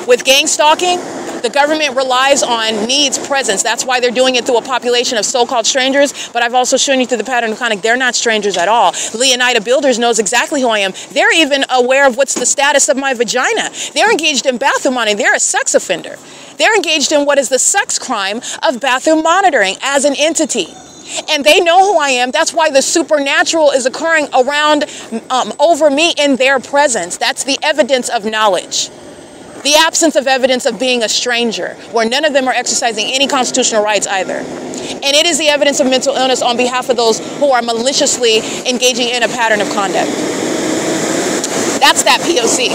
With gang stalking, the government relies on needs presence. That's why they're doing it through a population of so-called strangers. But I've also shown you through the pattern of conduct, they're not strangers at all. Leonida Builders knows exactly who I am. They're even aware of what's the status of my vagina. They're engaged in bathroom monitoring. They're a sex offender. They're engaged in what is the sex crime of bathroom monitoring as an entity. And they know who I am. That's why the supernatural is occurring around, over me in their presence. That's the evidence of knowledge. The absence of evidence of being a stranger, where none of them are exercising any constitutional rights either. And it is the evidence of mental illness on behalf of those who are maliciously engaging in a pattern of conduct. That's that P.O.C.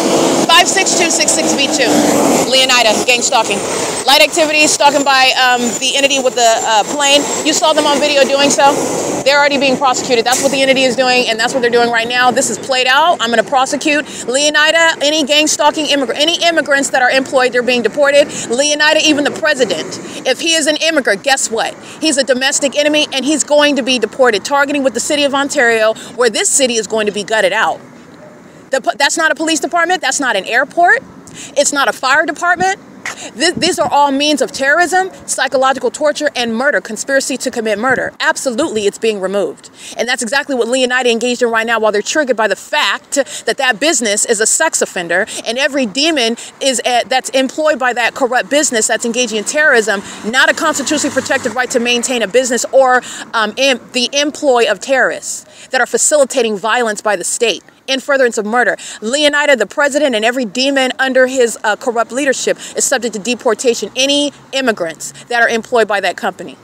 56266B2. Leonida, gang stalking. Light activity, stalking by the entity with the plane. You saw them on video doing so. They're already being prosecuted. That's what the entity is doing, and that's what they're doing right now. This is played out. I'm going to prosecute Leonida, any gang stalking immigrant, any immigrants that are employed, they're being deported. Leonida, even the president. If he is an immigrant, guess what? He's a domestic enemy, and he's going to be deported, targeting with the city of Ontario, where this city is going to be gutted out. That's not a police department. That's not an airport. It's not a fire department. These are all means of terrorism, psychological torture, and murder, conspiracy to commit murder. Absolutely, it's being removed. And that's exactly what Leonida engaged in right now, while they're triggered by the fact that that business is a sex offender, and every demon is that's employed by that corrupt business that's engaging in terrorism, not a constitutionally protected right to maintain a business or the employ of terrorists that are facilitating violence by the state in furtherance of murder. Leonida, the president, and every demon under his corrupt leadership is subject to deportation. Any immigrants that are employed by that company.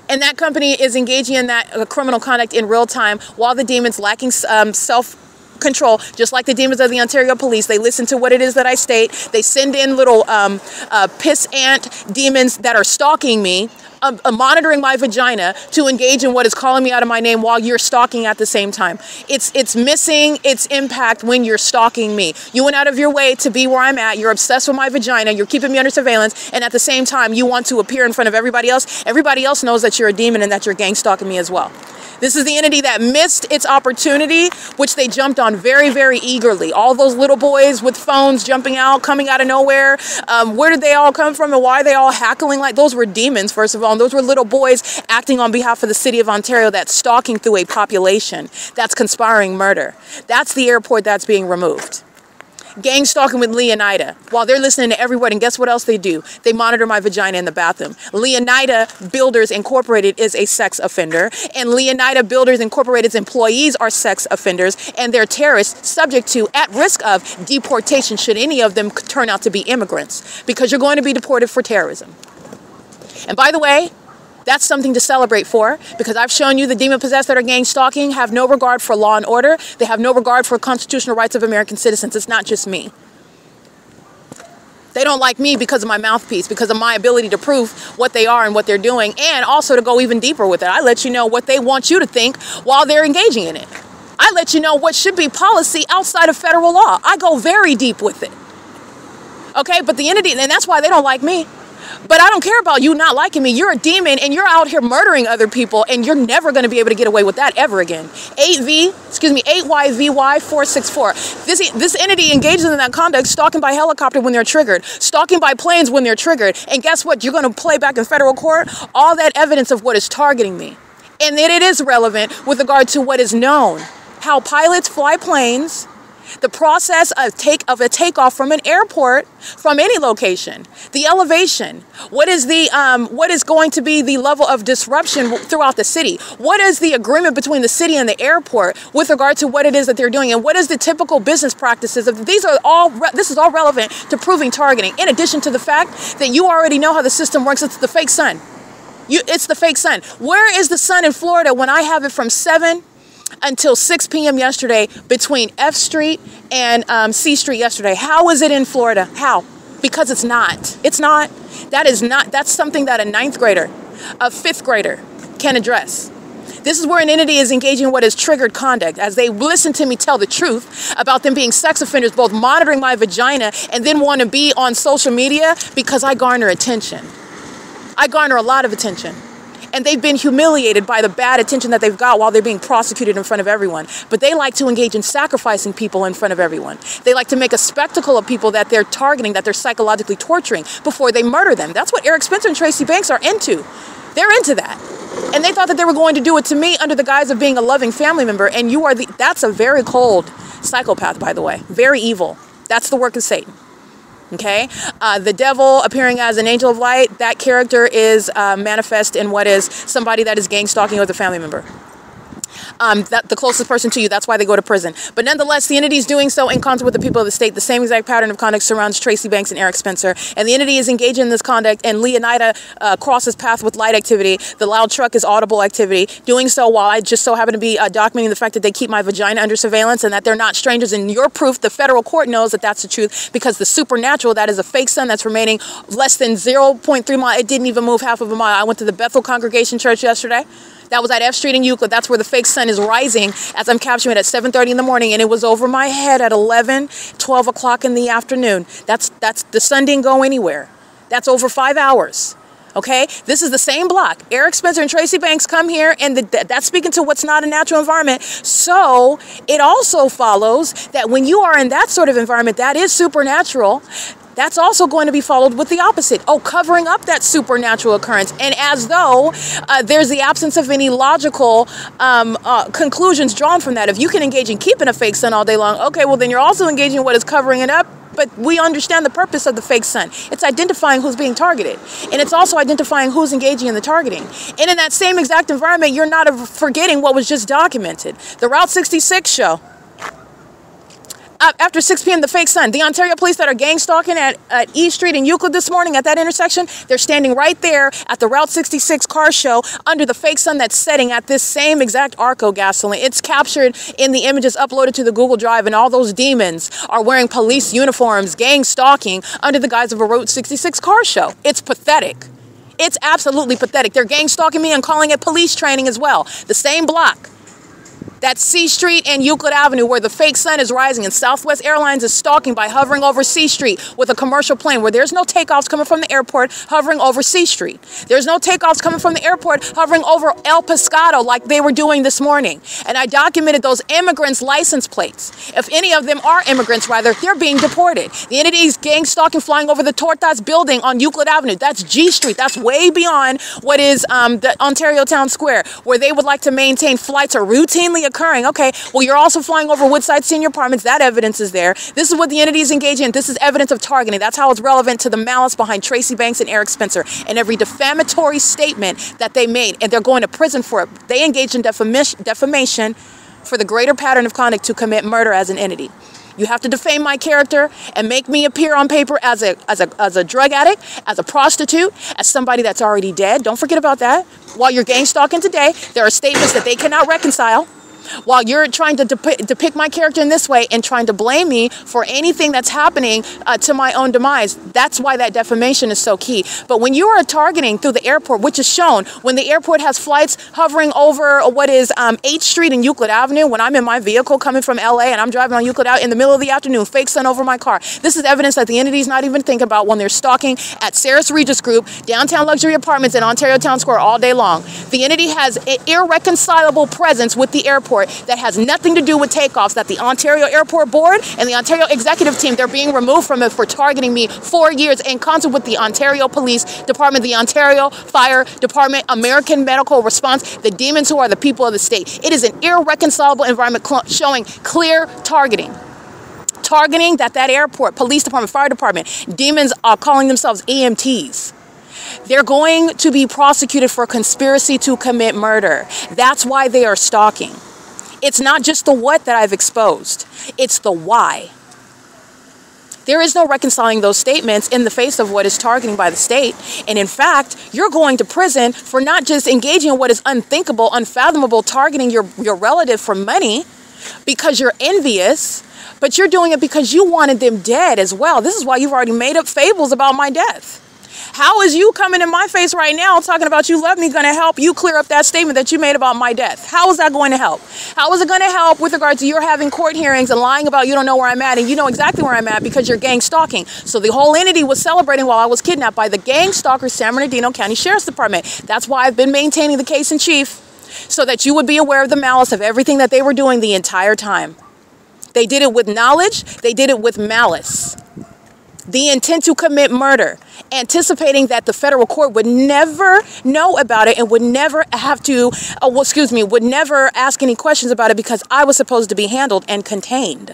And that company is engaging in that criminal conduct in real time, while the demons lacking self-control, just like the demons of the Ontario police. They listen to what it is that I state. They send in little piss ant demons that are stalking me, monitoring my vagina to engage in what is calling me out of my name while you're stalking at the same time. It's missing its impact when you're stalking me. You went out of your way to be where I'm at. You're obsessed with my vagina. You're keeping me under surveillance. And at the same time, you want to appear in front of everybody else. Everybody else knows that you're a demon and that you're gang stalking me as well. This is the entity that missed its opportunity, which they jumped on very, very eagerly. All those little boys with phones jumping out, coming out of nowhere. Where did they all come from and why are they all hackling like those were demons, first of all? And those were little boys acting on behalf of the city of Ontario that's stalking through a population that's conspiring murder. That's the airport that's being removed. Gang stalking with Leonida while they're listening to every word. And guess what else they do? They monitor my vagina in the bathroom. Leonida Builders Incorporated is a sex offender, and Leonida Builders Incorporated's employees are sex offenders, and they're terrorists subject to, at risk of, deportation should any of them turn out to be immigrants, because you're going to be deported for terrorism. And by the way, that's something to celebrate for, because I've shown you the demon-possessed that are gang stalking have no regard for law and order. They have no regard for constitutional rights of American citizens. It's not just me. They don't like me because of my mouthpiece, because of my ability to prove what they are and what they're doing, and also to go even deeper with it. I let you know what they want you to think while they're engaging in it. I let you know what should be policy outside of federal law. I go very deep with it. Okay, but the entity, and that's why they don't like me. But I don't care about you not liking me. You're a demon and you're out here murdering other people, and you're never going to be able to get away with that ever again. 8YVY464. This entity engages in that conduct, stalking by helicopter when they're triggered, stalking by planes when they're triggered. And guess what? You're going to play back in federal court all that evidence of what is targeting me. And then it is relevant with regard to what is known. How pilots fly planes, the process of a takeoff from an airport, from any location, the elevation, what is going to be the level of disruption throughout the city? What is the agreement between the city and the airport with regard to what it is that they're doing, and what is the typical business practices of this is all relevant to proving targeting, in addition to the fact that you already know how the system works. It's the fake sun. It's the fake sun. Where is the sun in Florida when I have it from 7 until 6 p.m. yesterday between F Street and C Street yesterday? How is it in Florida? How? Because it's not. It's not. That is not. That's something that a 9th grader, a 5th grader can address. This is where an entity is engaging in what is triggered conduct, as they listen to me tell the truth about them being sex offenders, both monitoring my vagina and then want to be on social media because I garner attention. I garner a lot of attention. And they've been humiliated by the bad attention that they've got while they're being prosecuted in front of everyone. But they like to engage in sacrificing people in front of everyone. They like to make a spectacle of people that they're targeting, that they're psychologically torturing before they murder them. That's what Eric Spencer and Tracy Banks are into. They're into that. And they thought that they were going to do it to me under the guise of being a loving family member. And that's a very cold psychopath, by the way. Very evil. That's the work of Satan. Okay, the devil appearing as an angel of light, that character is manifest in what is somebody that is gang stalking with a family member. The closest person to you, that's why they go to prison. But nonetheless, the entity is doing so in concert with the people of the state. The same exact pattern of conduct surrounds Tracy Banks and Eric Spencer. And the entity is engaged in this conduct, and Leonida crosses path with light activity. The loud truck is audible activity. Doing so while I just so happen to be documenting the fact that they keep my vagina under surveillance and that they're not strangers. And your proof, the federal court knows that that's the truth, because the supernatural, that is a fake sun that's remaining less than 0.3 miles. It didn't even move half of a mile. I went to the Bethel Congregation Church yesterday. That was at F Street in Euclid. That's where the fake sun is rising as I'm capturing it at 7:30 in the morning. And it was over my head at 12 o'clock in the afternoon. The sun didn't go anywhere. That's over 5 hours. Okay, this is the same block. Eric Spencer and Tracy Banks come here, and that's speaking to what's not a natural environment. So it also follows that when you are in that sort of environment that is supernatural, that's also going to be followed with the opposite. Oh, covering up that supernatural occurrence. And as though there's the absence of any logical conclusions drawn from that. If you can engage in keeping a fake sun all day long, okay, well, then you're also engaging in what is covering it up. But we understand the purpose of the fake sun. It's identifying who's being targeted. And it's also identifying who's engaging in the targeting. And in that same exact environment, you're not forgetting what was just documented. The Route 66 show. After 6 p.m., the fake sun. The Ontario police that are gang stalking at E Street in Euclid this morning at that intersection, they're standing right there at the Route 66 car show under the fake sun that's setting at this same exact ARCO gasoline. It's captured in the images uploaded to the Google Drive, and all those demons are wearing police uniforms, gang stalking under the guise of a Route 66 car show. It's pathetic. It's absolutely pathetic. They're gang stalking me and calling it police training as well. The same block. That's C Street and Euclid Avenue, where the fake sun is rising, and Southwest Airlines is stalking by hovering over C Street with a commercial plane, where there's no takeoffs coming from the airport hovering over C Street. There's no takeoffs coming from the airport hovering over El Pescado like they were doing this morning. And I documented those immigrants' license plates. If any of them are immigrants, rather, they're being deported. The entity's gang stalking flying over the Tortas building on Euclid Avenue. That's G Street. That's way beyond what is the Ontario Town Square, where they would like to maintain flights are routinely occurring. Okay, well, you're also flying over Woodside Senior Apartments. That evidence is there. This is what the entity is engaging in. This is evidence of targeting. That's how it's relevant to the malice behind Tracy Banks and Eric Spencer and every defamatory statement that they made, and they're going to prison for it. They engaged in defamation for the greater pattern of conduct to commit murder as an entity. You have to defame my character and make me appear on paper as a drug addict, as a prostitute, as somebody that's already dead. Don't forget about that. While you're gang stalking today, there are statements that they cannot reconcile. While you're trying to depict my character in this way and trying to blame me for anything that's happening to my own demise, that's why that defamation is so key. But when you are targeting through the airport, which is shown, when the airport has flights hovering over what is 8th Street and Euclid Avenue, when I'm in my vehicle coming from LA and I'm driving on Euclid out in the middle of the afternoon, fake sun over my car, this is evidence that the entity's not even thinking about when they're stalking at Sarah's Regis Group, downtown luxury apartments in Ontario Town Square all day long. The entity has an irreconcilable presence with the airport that has nothing to do with takeoffs, that the Ontario Airport Board and the Ontario Executive Team, they're being removed from it for targeting me 4 years in concert with the Ontario Police Department, the Ontario Fire Department, American Medical Response, the demons who are the people of the state. It is an irreconcilable environment showing clear targeting. Targeting that airport, police department, fire department, demons are calling themselves EMTs. They're going to be prosecuted for conspiracy to commit murder. That's why they are stalking. It's not just the what that I've exposed. It's the why. There is no reconciling those statements in the face of what is targeting by the state. And in fact, you're going to prison for not just engaging in what is unthinkable, unfathomable, targeting your relative for money because you're envious, but you're doing it because you wanted them dead as well. This is why you've already made up fables about my death. How is you coming in my face right now talking about you love me going to help you clear up that statement that you made about my death? How is that going to help? How is it going to help with regard to your having court hearings and lying about you don't know where I'm at and you know exactly where I'm at because you're gang stalking? So the whole entity was celebrating while I was kidnapped by the gang stalker San Bernardino County Sheriff's Department. That's why I've been maintaining the case in chief, so that you would be aware of the malice of everything that they were doing the entire time. They did it with knowledge. They did it with malice. The intent to commit murder, anticipating that the federal court would never know about it and would never have to, would never ask any questions about it because I was supposed to be handled and contained.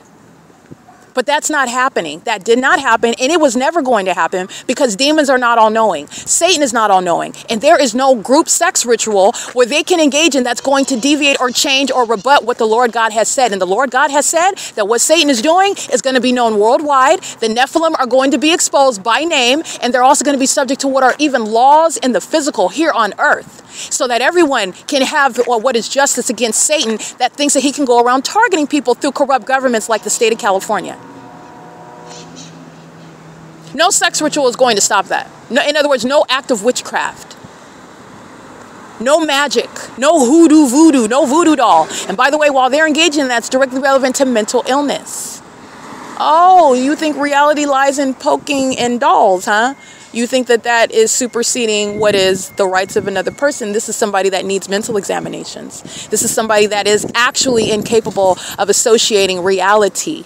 But that's not happening. That did not happen, and it was never going to happen because demons are not all-knowing. Satan is not all-knowing, and there is no group sex ritual where they can engage in that's going to deviate or change or rebut what the Lord God has said. And the Lord God has said that what Satan is doing is going to be known worldwide. The Nephilim are going to be exposed by name, and they're also going to be subject to what are even laws in the physical here on earth, so that everyone can have what is justice against Satan that thinks that he can go around targeting people through corrupt governments like the state of California. No sex ritual is going to stop that. No, in other words, no act of witchcraft. No magic. No hoodoo voodoo. No voodoo doll. And by the way, while they're engaging in that, it's directly relevant to mental illness. Oh, you think reality lies in poking in dolls, huh? You think that that is superseding what is the rights of another person. This is somebody that needs mental examinations. This is somebody that is actually incapable of associating reality,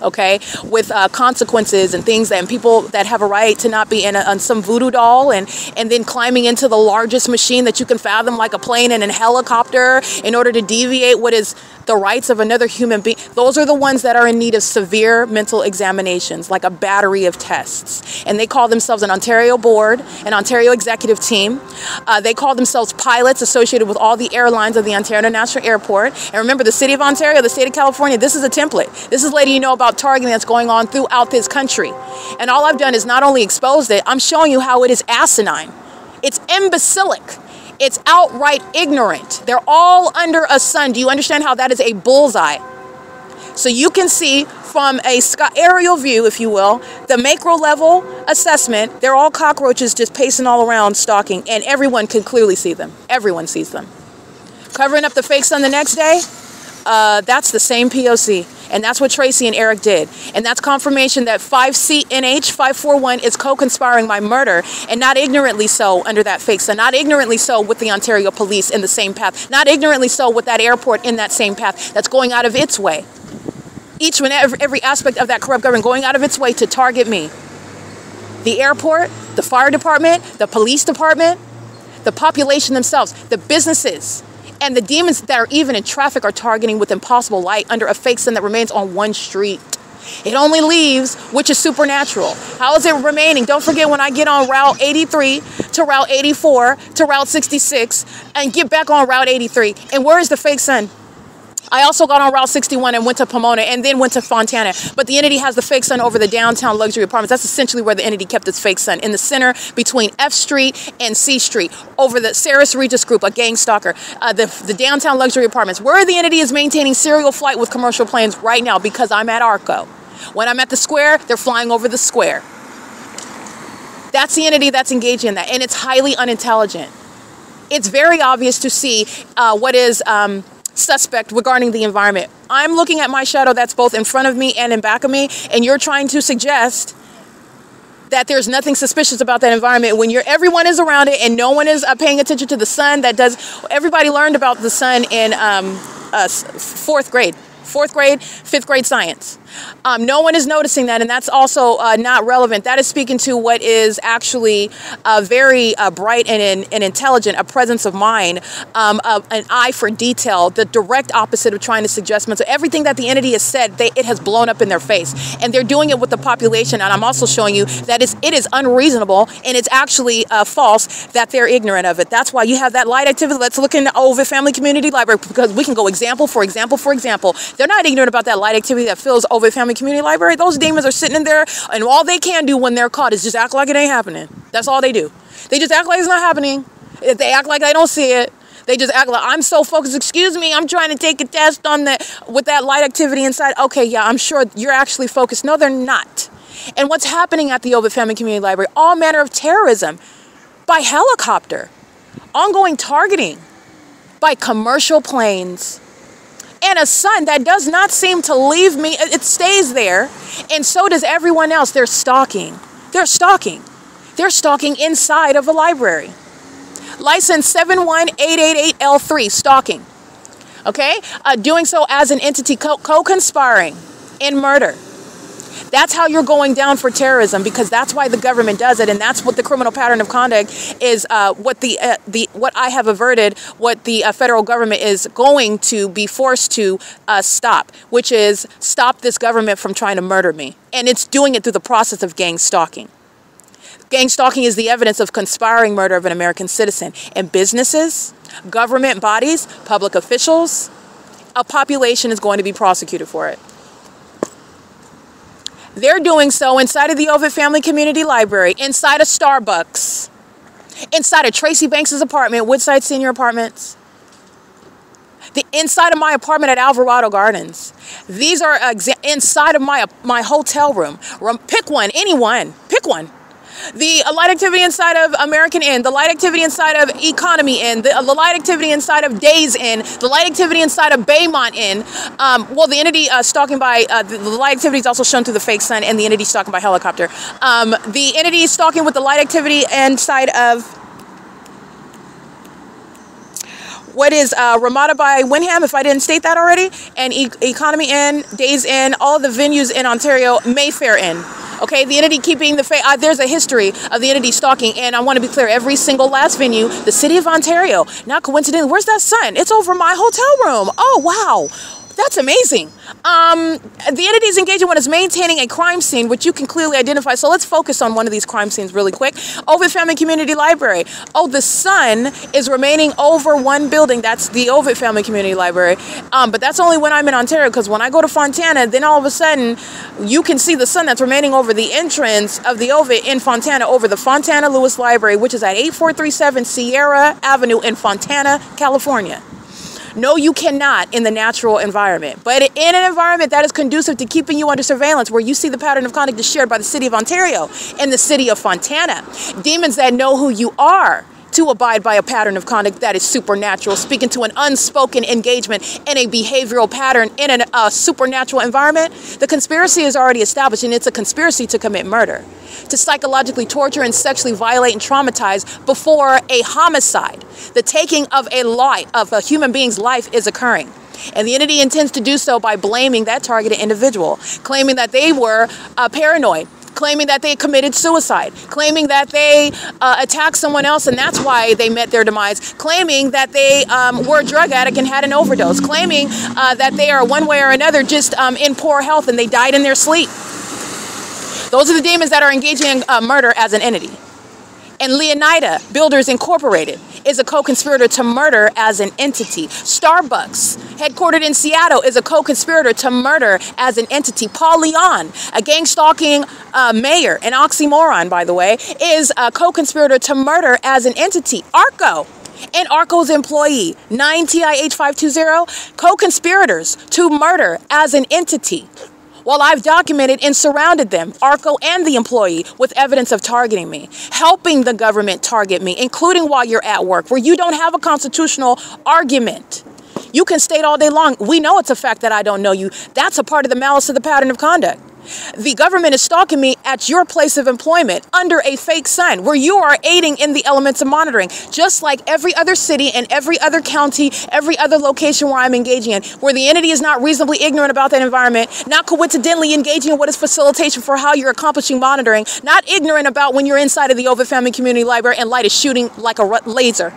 okay, with consequences and things, and people that have a right to not be in on some voodoo doll and then climbing into the largest machine that you can fathom, like a plane and a helicopter, in order to deviate what is the rights of another human being. Those are the ones that are in need of severe mental examinations, like a battery of tests. And they call themselves an Ontario board, an Ontario executive team. They call themselves pilots associated with all the airlines of the Ontario International Airport. And remember, the city of Ontario, the state of California, this is a template. This is letting you know about targeting that's going on throughout this country. And all I've done is not only exposed it, I'm showing you how it is asinine. It's imbecilic. It's outright ignorant. They're all under a sun. Do you understand how that is a bullseye? So you can see from a aerial view, if you will, the macro level assessment, they're all cockroaches just pacing all around stalking, and everyone can clearly see them. Everyone sees them. Covering up the fake sun the next day, that's the same P.O.C. And that's what Tracy and Eric did. And that's confirmation that 5CNH 541 is co-conspiring my murder, and not ignorantly so under that fake sun, not ignorantly so with the Ontario police in the same path, not ignorantly so with that airport in that same path that's going out of its way. Each and every aspect of that corrupt government going out of its way to target me. The airport, the fire department, the police department, the population themselves, the businesses, and the demons that are even in traffic are targeting with impossible light under a fake sun that remains on one street. It only leaves, which is supernatural. How is it remaining? Don't forget when I get on Route 83 to Route 84 to Route 66 and get back on Route 83. And where is the fake sun? I also got on Route 61 and went to Pomona and then went to Fontana. But the entity has the fake sun over the downtown luxury apartments. That's essentially where the entity kept its fake sun, in the center between F Street and C Street, over the Saris Regis Group, a gang stalker, the downtown luxury apartments, where the entity is maintaining serial flight with commercial planes right now because I'm at ARCO. When I'm at the square, they're flying over the square. That's the entity that's engaging in that, and it's highly unintelligent. It's very obvious to see what is suspect regarding the environment. I'm looking at my shadow that's both in front of me and in back of me, and you're trying to suggest that there's nothing suspicious about that environment when everyone is around it and no one is paying attention to the sun. Everybody learned about the sun in fourth grade, fifth grade science. No one is noticing that, and that's also not relevant. That is speaking to what is actually very bright and intelligent, a presence of mind, an eye for detail, the direct opposite of trying to suggest mental. Everything that the entity has said, it has blown up in their face, and they're doing it with the population. And I'm also showing you that it is unreasonable, and it's actually false that they're ignorant of it. That's why you have that light activity. Let's look in the OVITT Family Community Library, because we can go example for example for example. They're not ignorant about that light activity that fills OVITT Family Community Library. Those demons are sitting in there, and all they can do when they're caught is just act like it ain't happening. That's all they do. They just act like it's not happening. If they act like they don't see it, they just act like, I'm so focused. Excuse me, I'm trying to take a test on with that light activity inside. Okay, yeah, I'm sure you're actually focused. No, they're not. And what's happening at the OVITT Family Community Library? All manner of terrorism by helicopter, ongoing targeting by commercial planes, and a sun that does not seem to leave me. It stays there, and so does everyone else. They're stalking. They're stalking. They're stalking inside of a library. License 71888L3, stalking. Okay? Doing so as an entity co-conspiring in murder. That's how you're going down for terrorism, because that's why the government does it, and that's what the criminal pattern of conduct is. What I have averted, what the federal government is going to be forced to stop, which is stop this government from trying to murder me, and it's doing it through the process of gang stalking. Gang stalking is the evidence of conspiring murder of an American citizen, and businesses, government bodies, public officials, a population is going to be prosecuted for it. They're doing so inside of the OVITT Family Community Library, inside of Starbucks, inside of Tracy Banks' apartment, Woodside Senior Apartments, the inside of my apartment at Alvarado Gardens. These are inside of my hotel room. Pick one, anyone, pick one. The light activity inside of American Inn, the light activity inside of Economy Inn, the light activity inside of Days Inn, the light activity inside of Baymont Inn. Well, the entity stalking by, the light activity is also shown through the fake sun, and the entity stalking by helicopter. The entity stalking with the light activity inside of what is Ramada by Wyndham, if I didn't state that already, and Economy Inn, Days Inn, all of the venues in Ontario, Mayfair Inn. Okay, the entity keeping the there's a history of the entity stalking, and I want to be clear, every single last venue, the city of Ontario, not coincidentally, where's that sun? It's over my hotel room. Oh, wow. That's amazing. The entity is engaging when it's maintaining a crime scene, which you can clearly identify. So let's focus on one of these crime scenes really quick. OVITT Family Community Library. Oh, the sun is remaining over one building. That's the OVITT Family Community Library. But that's only when I'm in Ontario, because when I go to Fontana, then all of a sudden you can see the sun that's remaining over the entrance of the OVITT in Fontana, over the Fontana Lewis Library, which is at 8437 Sierra Avenue in Fontana, California. No, you cannot in the natural environment, but in an environment that is conducive to keeping you under surveillance, where you see the pattern of conduct is shared by the city of Ontario and the city of Fontana. Demons that know who you are to abide by a pattern of conduct that is supernatural, speaking to an unspoken engagement in a behavioral pattern in a supernatural environment, the conspiracy is already established, and it's a conspiracy to commit murder, to psychologically torture and sexually violate and traumatize before a homicide. The taking of a human being's life is occurring. And the entity intends to do so by blaming that targeted individual, claiming that they were paranoid, claiming that they committed suicide, claiming that they attacked someone else and that's why they met their demise, claiming that they were a drug addict and had an overdose, claiming that they are one way or another just in poor health and they died in their sleep. Those are the demons that are engaging in murder as an entity. And Leonida Builders Incorporated is a co-conspirator to murder as an entity. Starbucks, headquartered in Seattle, is a co-conspirator to murder as an entity. Paul Leon, a gang-stalking mayor, an oxymoron, by the way, is a co-conspirator to murder as an entity. ARCO and ARCO's employee, 9TIH520, co-conspirators to murder as an entity. While I've documented and surrounded them, ARCO and the employee, with evidence of targeting me, helping the government target me, including while you're at work, where you don't have a constitutional argument. You can state all day long, we know it's a fact that I don't know you. That's a part of the malice of the pattern of conduct. The government is stalking me at your place of employment under a fake sign where you are aiding in the elements of monitoring, just like every other city and every other county, every other location where I'm engaging in, where the entity is not reasonably ignorant about that environment, not coincidentally engaging in what is facilitation for how you're accomplishing monitoring, not ignorant about when you're inside of the OVITT Family Community Library and light is shooting like a laser.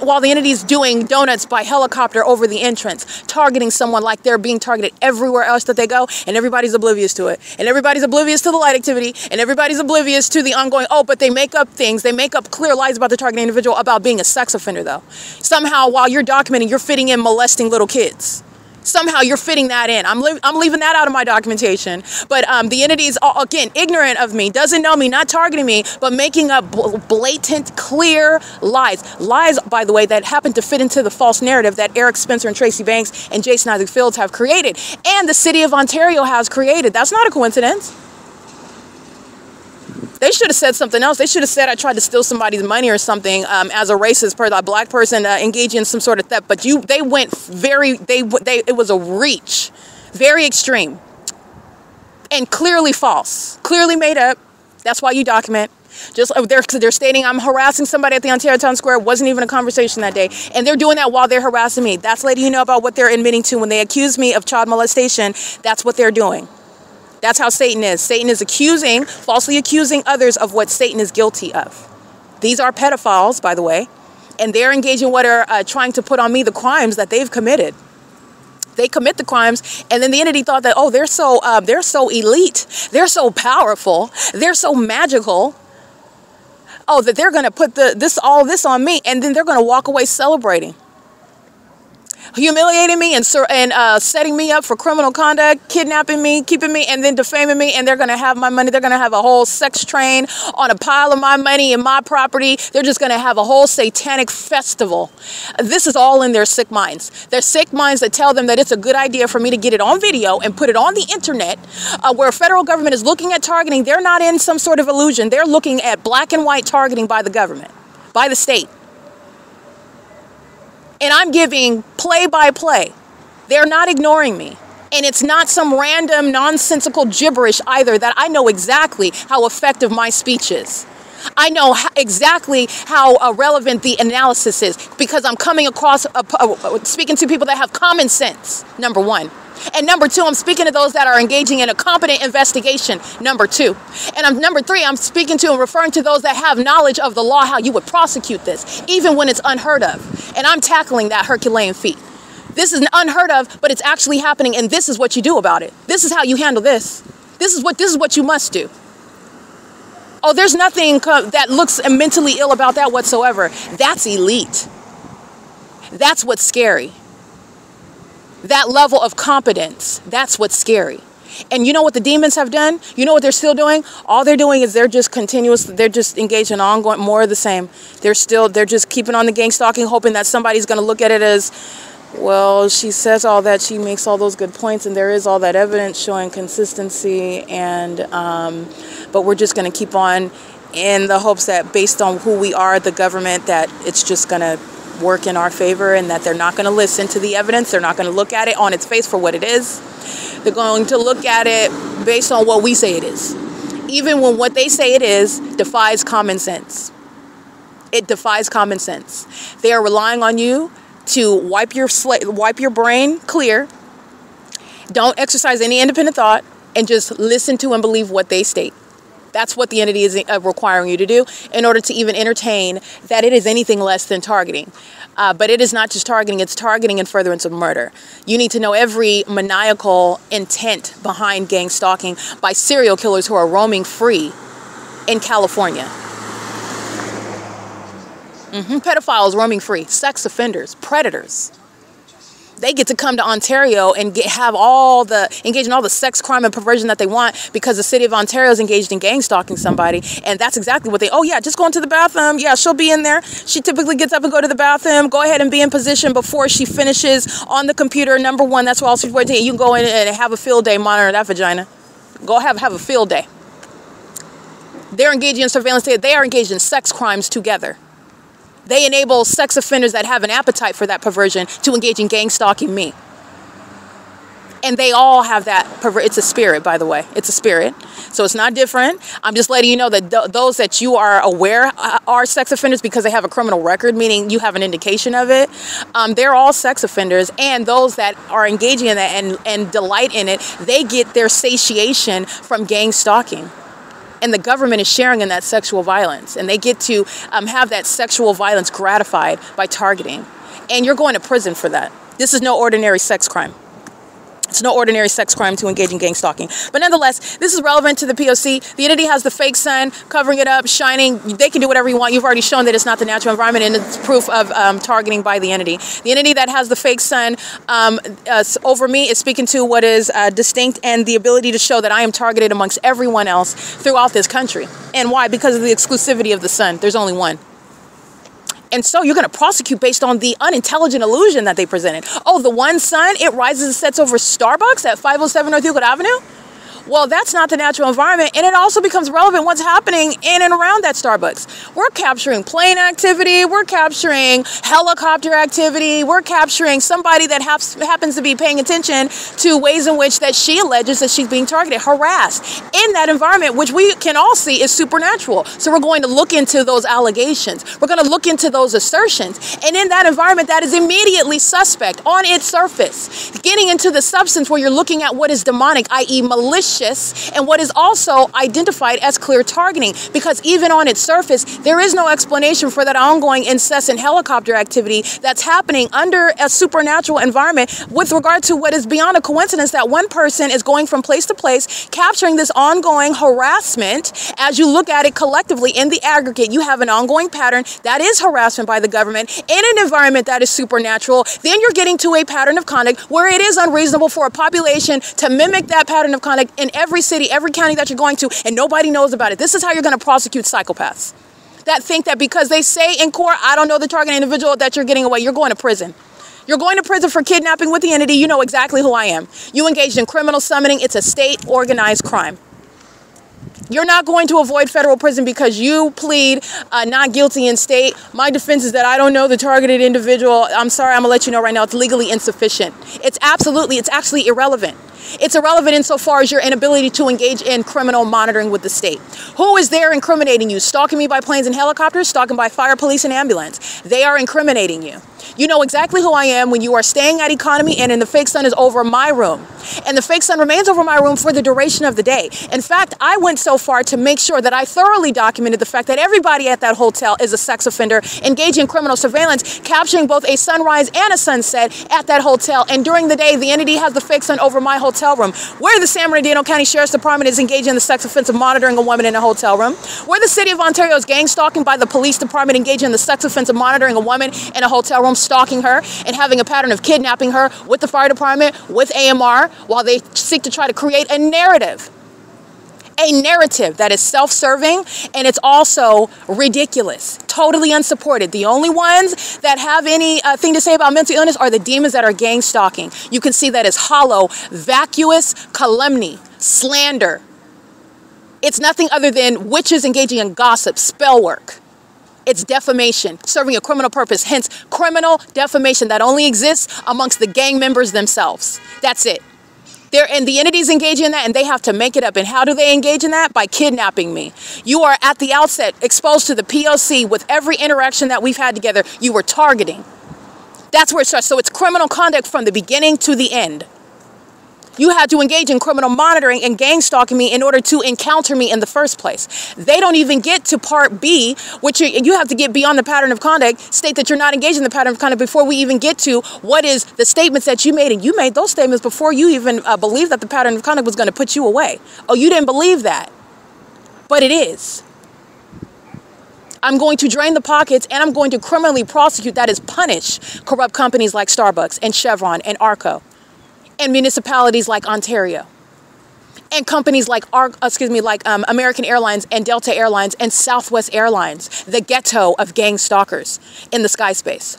While the entity is doing donuts by helicopter over the entrance, targeting someone like they're being targeted everywhere else that they go, and everybody's oblivious to it. And everybody's oblivious to the light activity, and everybody's oblivious to the ongoing, but they make up things, they make up clear lies about the targeted individual about being a sex offender, though. Somehow, while you're documenting, you're fitting in molesting little kids. Somehow you're fitting that in. I'm leaving that out of my documentation. But the entity is, again, ignorant of me, doesn't know me, not targeting me, but making up blatant, clear lies. Lies, by the way, that happen to fit into the false narrative that Eric Spencer and Tracy Banks and Jason Isaac Fields have created. And the city of Ontario has created. That's not a coincidence. They should have said something else. They should have said I tried to steal somebody's money or something as a racist person, a black person engaging in some sort of theft. But they went it was a reach, very extreme, and clearly false, clearly made up. That's why you document. Just they're stating I'm harassing somebody at the Ontario Town Square. It wasn't even a conversation that day, and they're doing that while they're harassing me. That's letting you know about what they're admitting to when they accuse me of child molestation. That's what they're doing. That's how Satan is. Satan is falsely accusing others of what Satan is guilty of. These are pedophiles, by the way, and they're engaging what are trying to put on me the crimes that they've committed. They commit the crimes, and then the entity thought that, they're so elite, they're so powerful, they're so magical. That they're going to put all this on me, and then they're going to walk away celebrating. Humiliating me and setting me up for criminal conduct, kidnapping me, keeping me, and then defaming me, and they're going to have my money. They're going to have a whole sex train on a pile of my money and my property. They're just going to have a whole satanic festival. This is all in their sick minds. Their sick minds that tell them that it's a good idea for me to get it on video and put it on the internet, where federal government is looking at targeting. They're not in some sort of illusion. They're looking at black and white targeting by the government, by the state. And I'm giving play-by-play. They're not ignoring me. And it's not some random nonsensical gibberish either, that I know exactly how effective my speech is. I know exactly how relevant the analysis is, because I'm coming across, speaking to people that have common sense, number one. And number two, I'm speaking to those that are engaging in a competent investigation, number two. And number three, I'm speaking to and referring to those that have knowledge of the law, how you would prosecute this, even when it's unheard of. And I'm tackling that Herculean feat. This is unheard of, but it's actually happening, and this is what you do about it. This is how you handle this. This is what you must do. There's nothing that looks mentally ill about that whatsoever. That's elite. That's what's scary. That level of competence, that's what's scary. And you know what the demons have done? You know what they're still doing? All they're doing is they're just engaged in ongoing, more of the same. They're just keeping on the gang stalking, hoping that somebody's going to look at it as, well, she says all that, she makes all those good points, and there is all that evidence showing consistency, and but we're just going to keep on in the hopes that based on who we are, the government, that it's just going to work in our favor and that they're not going to listen to the evidence. They're not going to look at it on its face for what it is. They're going to look at it based on what we say it is. Even when what they say it is defies common sense. It defies common sense. They are relying on you to wipe your brain clear. Don't exercise any independent thought and just listen to and believe what they state. That's what the entity is requiring you to do in order to even entertain that it is anything less than targeting. But it is not just targeting, it's targeting in furtherance of murder. You need to know every maniacal intent behind gang stalking by serial killers who are roaming free in California. Pedophiles roaming free, sex offenders, predators. They get to come to Ontario and engage in all the sex, crime, and perversion that they want because the city of Ontario is engaged in gang stalking somebody. And that's exactly what oh yeah, just go into the bathroom. Yeah, she'll be in there. She typically gets up and go to the bathroom. Go ahead and be in position before she finishes on the computer. Number one, that's what all she's waiting. You can go in and have a field day, monitor that vagina. Go have a field day. They're engaging in surveillance. They are engaged in sex crimes together. They enable sex offenders that have an appetite for that perversion to engage in gang stalking me. And they all have that it's a spirit, by the way. It's a spirit. So it's not different. I'm just letting you know that those that you are aware are sex offenders because they have a criminal record, meaning you have an indication of it. They're all sex offenders. And those that are engaging in that and delight in it, they get their satiation from gang stalking. And the government is sharing in that sexual violence. And they get to have that sexual violence gratified by targeting. And you're going to prison for that. This is no ordinary sex crime. It's no ordinary sex crime to engage in gang stalking. But nonetheless, this is relevant to the P.O.C. The entity has the fake sun, covering it up, shining. They can do whatever you want. You've already shown that it's not the natural environment, and it's proof of targeting by the entity. The entity that has the fake sun over me is speaking to what is distinct and the ability to show that I am targeted amongst everyone else throughout this country. And why? Because of the exclusivity of the sun. There's only one. And so you're going to prosecute based on the unintelligent illusion that they presented. Oh, the one sun, it rises and sets over Starbucks at 507 North Euclid Avenue? Well, that's not the natural environment, and it also becomes relevant what's happening in and around that Starbucks. We're capturing plane activity, we're capturing helicopter activity, we're capturing somebody that happens to be paying attention to ways in which that she alleges that she's being targeted, harassed in that environment, which we can all see is supernatural. So we're going to look into those allegations. We're going to look into those assertions. And in that environment, that is immediately suspect on its surface. Getting into the substance where you're looking at what is demonic, i.e. malicious, and what is also identified as clear targeting, because even on its surface, there is no explanation for that ongoing incessant helicopter activity that's happening under a supernatural environment with regard to what is beyond a coincidence that one person is going from place to place, capturing this ongoing harassment. As you look at it collectively in the aggregate, you have an ongoing pattern that is harassment by the government in an environment that is supernatural. Then you're getting to a pattern of conduct where it is unreasonable for a population to mimic that pattern of conduct in every city, every county that you're going to, and nobody knows about it. This is how you're going to prosecute psychopaths that think that because they say in court, I don't know the target individual, that you're getting away. You're going to prison. You're going to prison for kidnapping with the entity. You know exactly who I am. You engaged in criminal summoning. It's a state organized crime. You're not going to avoid federal prison because you plead not guilty in state. My defense is that I don't know the targeted individual. I'm sorry, I'm going to let you know right now, it's legally insufficient. It's actually irrelevant. It's irrelevant insofar as your inability to engage in criminal monitoring with the state. Who is there incriminating you? Stalking me by planes and helicopters? Stalking by fire, police, and ambulance? They are incriminating you. You know exactly who I am when you are staying at Economy Inn and the fake sun is over my room. And the fake sun remains over my room for the duration of the day. In fact, I went so far to make sure that I thoroughly documented the fact that everybody at that hotel is a sex offender engaging in criminal surveillance, capturing both a sunrise and a sunset at that hotel. And during the day, the entity has the fake sun over my hotel room. Where the San Bernardino County Sheriff's Department is engaging in the sex offense of monitoring a woman in a hotel room. Where the City of Ontario is gang stalking by the police department engaging in the sex offense of monitoring a woman in a hotel room, stalking her and having a pattern of kidnapping her with the fire department, with AMR, while they seek to try to create a narrative that is self-serving, and it's also ridiculous, totally unsupported. The only ones that have anything to say about mental illness are the demons that are gang stalking. You can see that as hollow, vacuous calumny, slander. It's nothing other than witches engaging in gossip, spell work. It's defamation, serving a criminal purpose, hence criminal defamation that only exists amongst the gang members themselves. That's it. And the entities engage in that, and they have to make it up. And how do they engage in that? By kidnapping me. You are at the outset exposed to the P.O.C. with every interaction that we've had together. You were targeting. That's where it starts. So it's criminal conduct from the beginning to the end. You had to engage in criminal monitoring and gang stalking me in order to encounter me in the first place. They don't even get to part B, which you have to get beyond the pattern of conduct, state that you're not engaged in the pattern of conduct before we even get to what is the statements that you made. And you made those statements before you even believed that the pattern of conduct was going to put you away. Oh, you didn't believe that. But it is. I'm going to drain the pockets, and I'm going to criminally prosecute, that is punish, corrupt companies like Starbucks and Chevron and ARCO, and municipalities like Ontario, and companies like American Airlines and Delta Airlines and Southwest Airlines, the ghetto of gang stalkers in the sky space.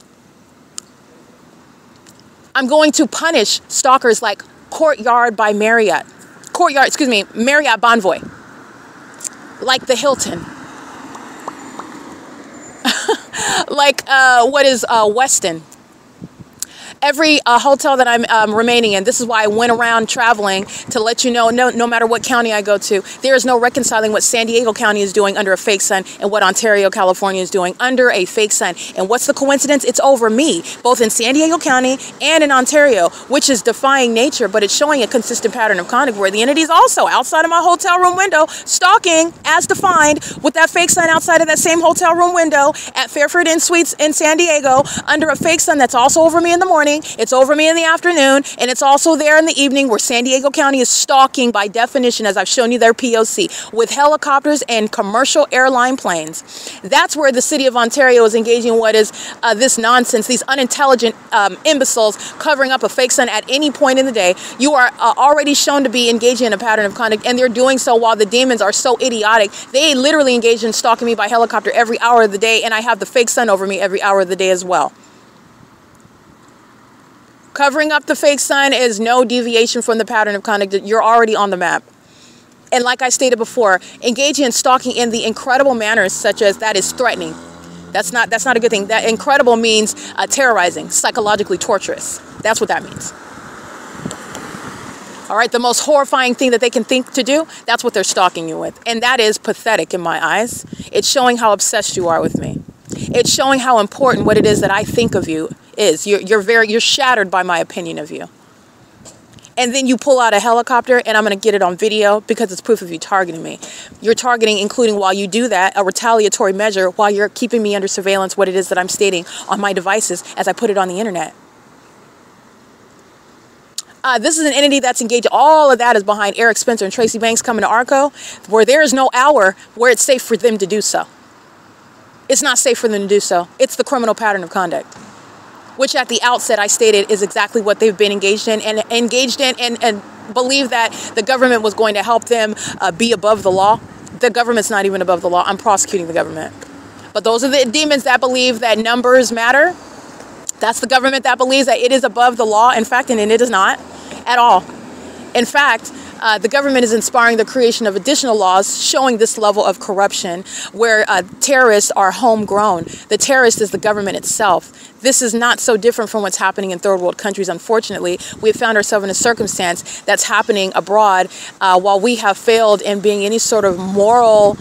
I'm going to punish stalkers like Marriott Bonvoy, like the Hilton, like Westin. Every hotel that I'm remaining in, this is why I went around traveling to let you know, no matter what county I go to, there is no reconciling what San Diego County is doing under a fake sun and what Ontario, California is doing under a fake sun. And what's the coincidence? It's over me, both in San Diego County and in Ontario, which is defying nature, but it's showing a consistent pattern of conduct where the entity is also outside of my hotel room window, stalking as defined with that fake sun outside of that same hotel room window at Fairford Inn Suites in San Diego under a fake sun that's also over me in the morning. It's over me in the afternoon, and it's also there in the evening where San Diego County is stalking by definition, as I've shown you their P.O.C, with helicopters and commercial airline planes. That's where the city of Ontario is engaging in what is this nonsense, these unintelligent imbeciles covering up a fake sun at any point in the day. You are already shown to be engaging in a pattern of conduct, and they're doing so while the demons are so idiotic. They literally engage in stalking me by helicopter every hour of the day, and I have the fake sun over me every hour of the day as well. Covering up the fake sun is no deviation from the pattern of conduct. You're already on the map. And like I stated before, engaging in stalking in the incredible manners such as that is threatening. That's not a good thing. That incredible means terrorizing, psychologically torturous. That's what that means. All right, the most horrifying thing that they can think to do, that's what they're stalking you with. And that is pathetic in my eyes. It's showing how obsessed you are with me. It's showing how important what it is that I think of you is. You're shattered by my opinion of you. And then you pull out a helicopter, and I'm going to get it on video because it's proof of you targeting me. You're targeting, including while you do that, a retaliatory measure while you're keeping me under surveillance, what it is that I'm stating on my devices as I put it on the internet. This is an entity that's engaged. All of that is behind Eric Spencer and Tracy Banks coming to ARCO, where there is no hour where it's safe for them to do so. It's not safe for them to do so. It's the criminal pattern of conduct, which at the outset I stated is exactly what they've been engaged in and believe that the government was going to help them be above the law. The government's not even above the law. I'm prosecuting the government. But those are the demons that believe that numbers matter. That's the government that believes that it is above the law. In fact, and it is not at all. In fact, the government is inspiring the creation of additional laws showing this level of corruption where terrorists are homegrown. The terrorist is the government itself. This is not so different from what's happening in third world countries. Unfortunately, we have found ourselves in a circumstance that's happening abroad while we have failed in being any sort of moral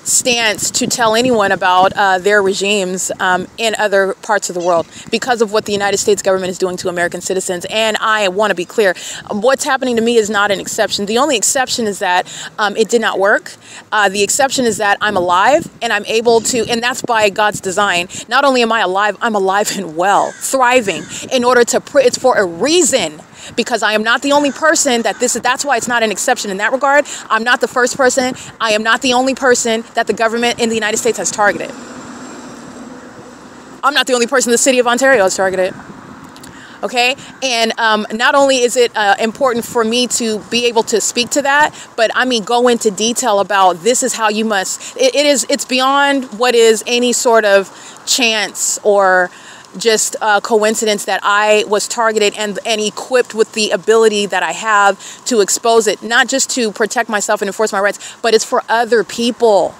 stance to tell anyone about their regimes in other parts of the world because of what the United States government is doing to American citizens. And I want to be clear, what's happening to me is not an exception. The only exception is that it did not work. The exception is that I'm alive and I'm able to, and that's by God's design. Not only am I alive, I'm alive and well, thriving in order to, it's for a reason. Because I am not the only person that's why it's not an exception in that regard. I'm not the first person. I am not the only person that the government in the United States has targeted. I'm not the only person the city of Ontario has targeted. Okay? And not only is it important for me to be able to speak to that, but I mean, go into detail about this is how you must, it's beyond what is any sort of chance or just coincidence that I was targeted and equipped with the ability that I have to expose it, not just to protect myself and enforce my rights, but it's for other people.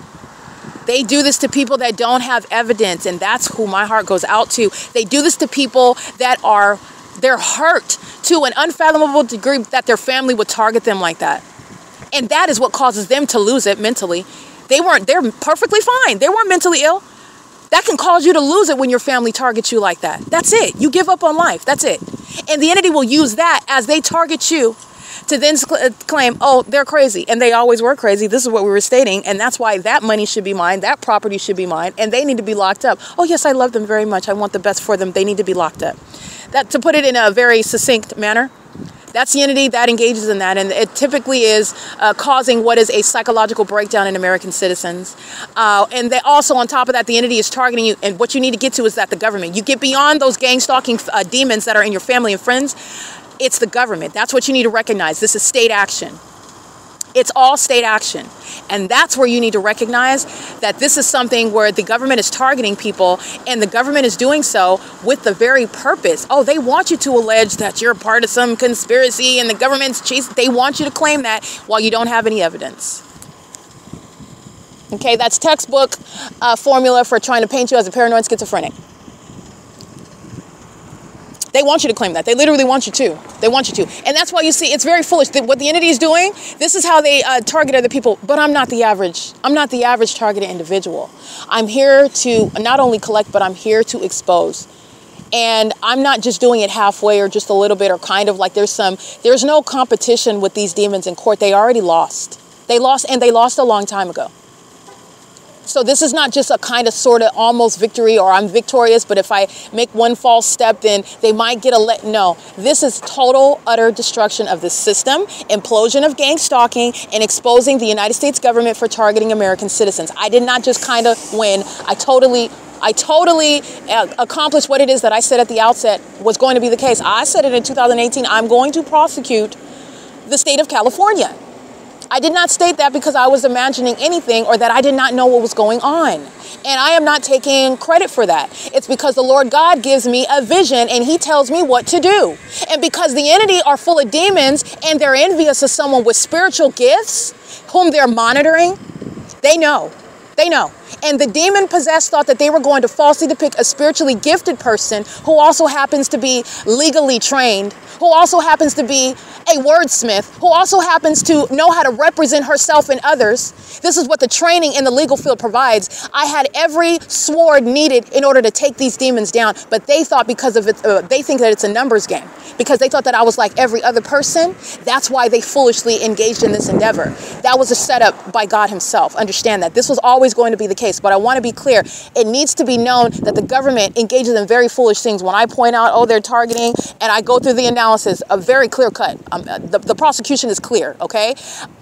They do this to people that don't have evidence, and that's who my heart goes out to. They do this to people that they're hurt to an unfathomable degree that their family would target them like that. And that is what causes them to lose it mentally. They're perfectly fine. They weren't mentally ill. That can cause you to lose it when your family targets you like that. That's it. You give up on life. That's it. And the entity will use that as they target you to then claim, oh, they're crazy. And they always were crazy. This is what we were stating. And that's why that money should be mine. That property should be mine. And they need to be locked up. Oh, yes, I love them very much. I want the best for them. They need to be locked up. That, to put it in a very succinct manner, that's the entity that engages in that. And it typically is causing what is a psychological breakdown in American citizens. And they also, on top of that, the entity is targeting you. And what you need to get to is that the government. You get beyond those gang stalking demons that are in your family and friends. It's the government. That's what you need to recognize. This is state action. It's all state action. And that's where you need to recognize that this is something where the government is targeting people, and the government is doing so with the very purpose. Oh, they want you to allege that you're part of some conspiracy and the government's chasing. They want you to claim that while you don't have any evidence. Okay, that's textbook formula for trying to paint you as a paranoid schizophrenic. They want you to claim that. They literally want you to. They want you to. And that's why you see it's very foolish. What the entity is doing, this is how they target other people. But I'm not the average. I'm not the average targeted individual. I'm here to not only collect, but I'm here to expose. And I'm not just doing it halfway or just a little bit or kind of like there's no competition with these demons in court. They already lost. They lost, and they lost a long time ago. So this is not just a kind of sort of almost victory or I'm victorious, but if I make one false step, then they might get a no. This is total, utter destruction of the system, implosion of gang stalking, and exposing the United States government for targeting American citizens. I did not just kind of win. I totally accomplished what it is that I said at the outset was going to be the case. I said it in 2018. I'm going to prosecute the state of California. I did not state that because I was imagining anything or that I did not know what was going on. And I am not taking credit for that. It's because the Lord God gives me a vision and he tells me what to do. And because the entity are full of demons and they're envious of someone with spiritual gifts whom they're monitoring, they know. They know. And the demon-possessed thought that they were going to falsely depict a spiritually gifted person who also happens to be legally trained, who also happens to be a wordsmith, who also happens to know how to represent herself and others. This is what the training in the legal field provides. I had every sword needed in order to take these demons down, but they thought because of it, they think that it's a numbers game. Because they thought that I was like every other person. That's why they foolishly engaged in this endeavor. That was a setup by God himself. Understand that. This was always going to be the case. But I want to be clear. It needs to be known that the government engages in very foolish things. When I point out, oh, they're targeting, and I go through the analysis, a very clear cut. The prosecution is clear, okay?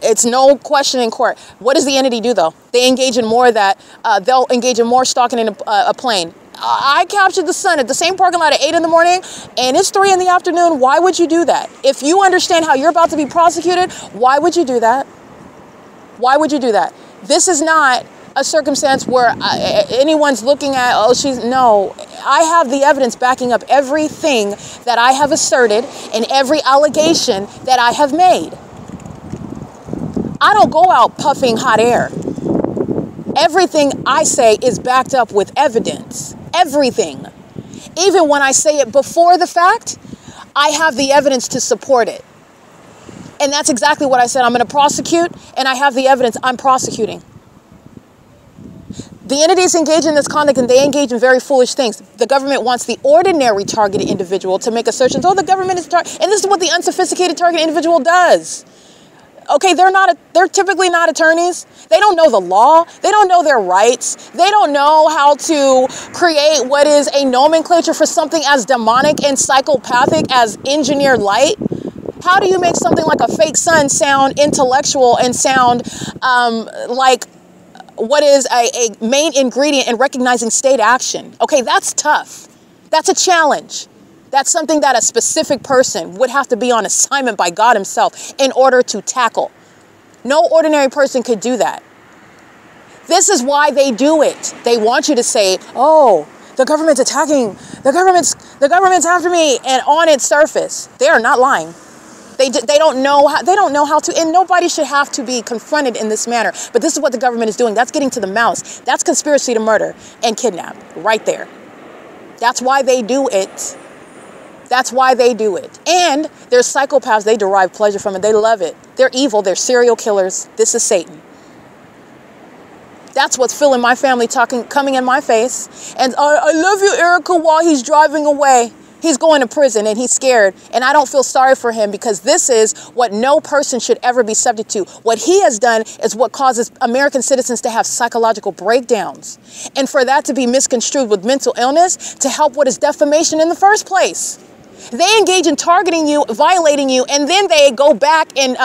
It's no question in court. What does the entity do, though? They engage in more of that. They'll engage in more stalking in a plane. I captured the son at the same parking lot at 8 in the morning and it's 3 in the afternoon. Why would you do that? If you understand how you're about to be prosecuted, why would you do that? Why would you do that? This is not a circumstance where anyone's looking at, oh, no, I have the evidence backing up everything that I have asserted and every allegation that I have made. I don't go out puffing hot air. Everything I say is backed up with evidence. Everything. Even when I say it before the fact, I have the evidence to support it. And that's exactly what I said. I'm going to prosecute, and I have the evidence. I'm prosecuting. The entities engage in this conduct, and they engage in very foolish things. The government wants the ordinary targeted individual to make assertions. Oh, the government is targeted. And this is what the unsophisticated targeted individual does. Okay, they're typically not attorneys. They don't know the law. They don't know their rights. They don't know how to create what is a nomenclature for something as demonic and psychopathic as engineered light. How do you make something like a fake sun sound intellectual and sound like what is a main ingredient in recognizing state action? Okay, that's tough. That's a challenge. That's something that a specific person would have to be on assignment by God himself in order to tackle. No ordinary person could do that. This is why they do it. They want you to say, oh, the government's attacking, the government's after me, and on its surface, they are not lying. They don't know how to, and nobody should have to be confronted in this manner. But this is what the government is doing. That's getting to the mouse. That's conspiracy to murder and kidnap right there. That's why they do it. That's why they do it. And there's psychopaths. They derive pleasure from it. They love it. They're evil. They're serial killers. This is Satan. That's what's filling my family coming in my face. And I love you, Erica, while he's driving away. He's going to prison and he's scared. And I don't feel sorry for him because this is what no person should ever be subject to. What he has done is what causes American citizens to have psychological breakdowns. And for that to be misconstrued with mental illness to help what is defamation in the first place. They engage in targeting you, violating you, and then they go back and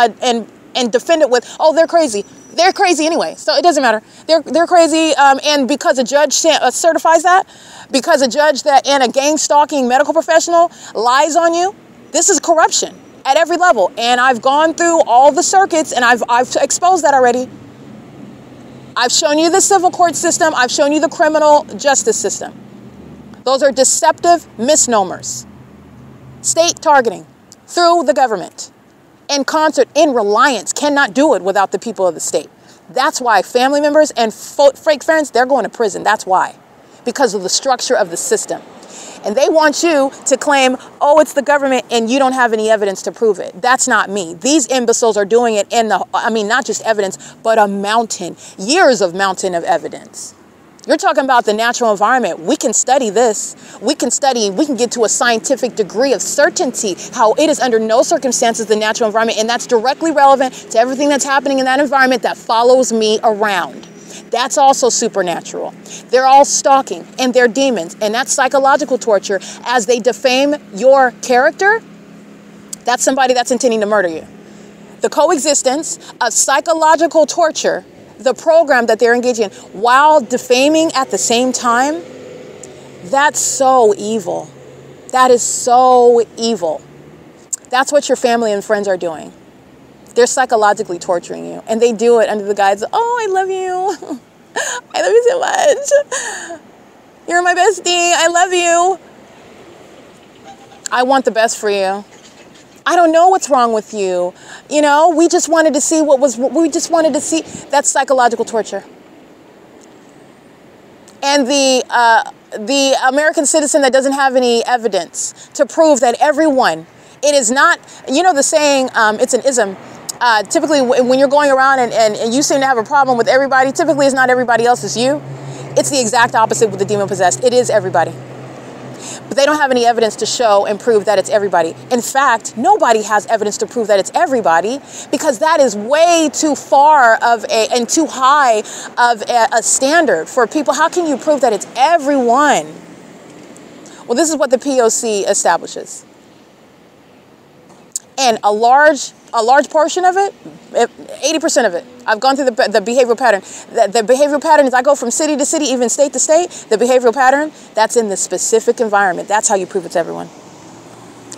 defend it with, oh, they're crazy. They're crazy anyway, so it doesn't matter. They're crazy, and because a judge certifies that, because a judge and a gang stalking medical professional lies on you, this is corruption at every level. And I've gone through all the circuits, and I've exposed that already. I've shown you the civil court system. I've shown you the criminal justice system. Those are deceptive misnomers. State targeting through the government. In concert, in reliance, cannot do it without the people of the state. That's why family members and fake friends, they're going to prison. That's why. Because of the structure of the system. And they want you to claim, oh, it's the government, and you don't have any evidence to prove it. That's not me. These imbeciles are doing it not just evidence, but a mountain, years of mountain of evidence. You're talking about the natural environment. We can study this. We can get to a scientific degree of certainty how it is under no circumstances the natural environment, and that's directly relevant to everything that's happening in that environment that follows me around. That's also supernatural. They're all stalking, and they're demons, and that's psychological torture as they defame your character. That's somebody that's intending to murder you. The coexistence of psychological torture, the program that they're engaging in, while defaming at the same time, that's so evil. That is so evil. That's what your family and friends are doing. They're psychologically torturing you, and they do it under the guise of, oh, I love you. I love you so much. You're my bestie. I love you. I want the best for you. I don't know what's wrong with you. You know, we just wanted to see we just wanted to see. That's psychological torture. And the American citizen that doesn't have any evidence to prove that everyone, it is not, you know the saying, it's an ism. Typically, when you're going around and you seem to have a problem with everybody, typically it's not everybody else, it's you. It's the exact opposite with the demon possessed. It is everybody. But they don't have any evidence to show and prove that it's everybody. In fact, nobody has evidence to prove that it's everybody because that is way too far and too high of a standard for people. How can you prove that it's everyone? Well, this is what the P.O.C. establishes. And a large portion of it, 80% of it, I've gone through the behavioral pattern. The behavioral pattern is I go from city to city, even state to state. The behavioral pattern, that's in the specific environment. That's how you prove it's everyone.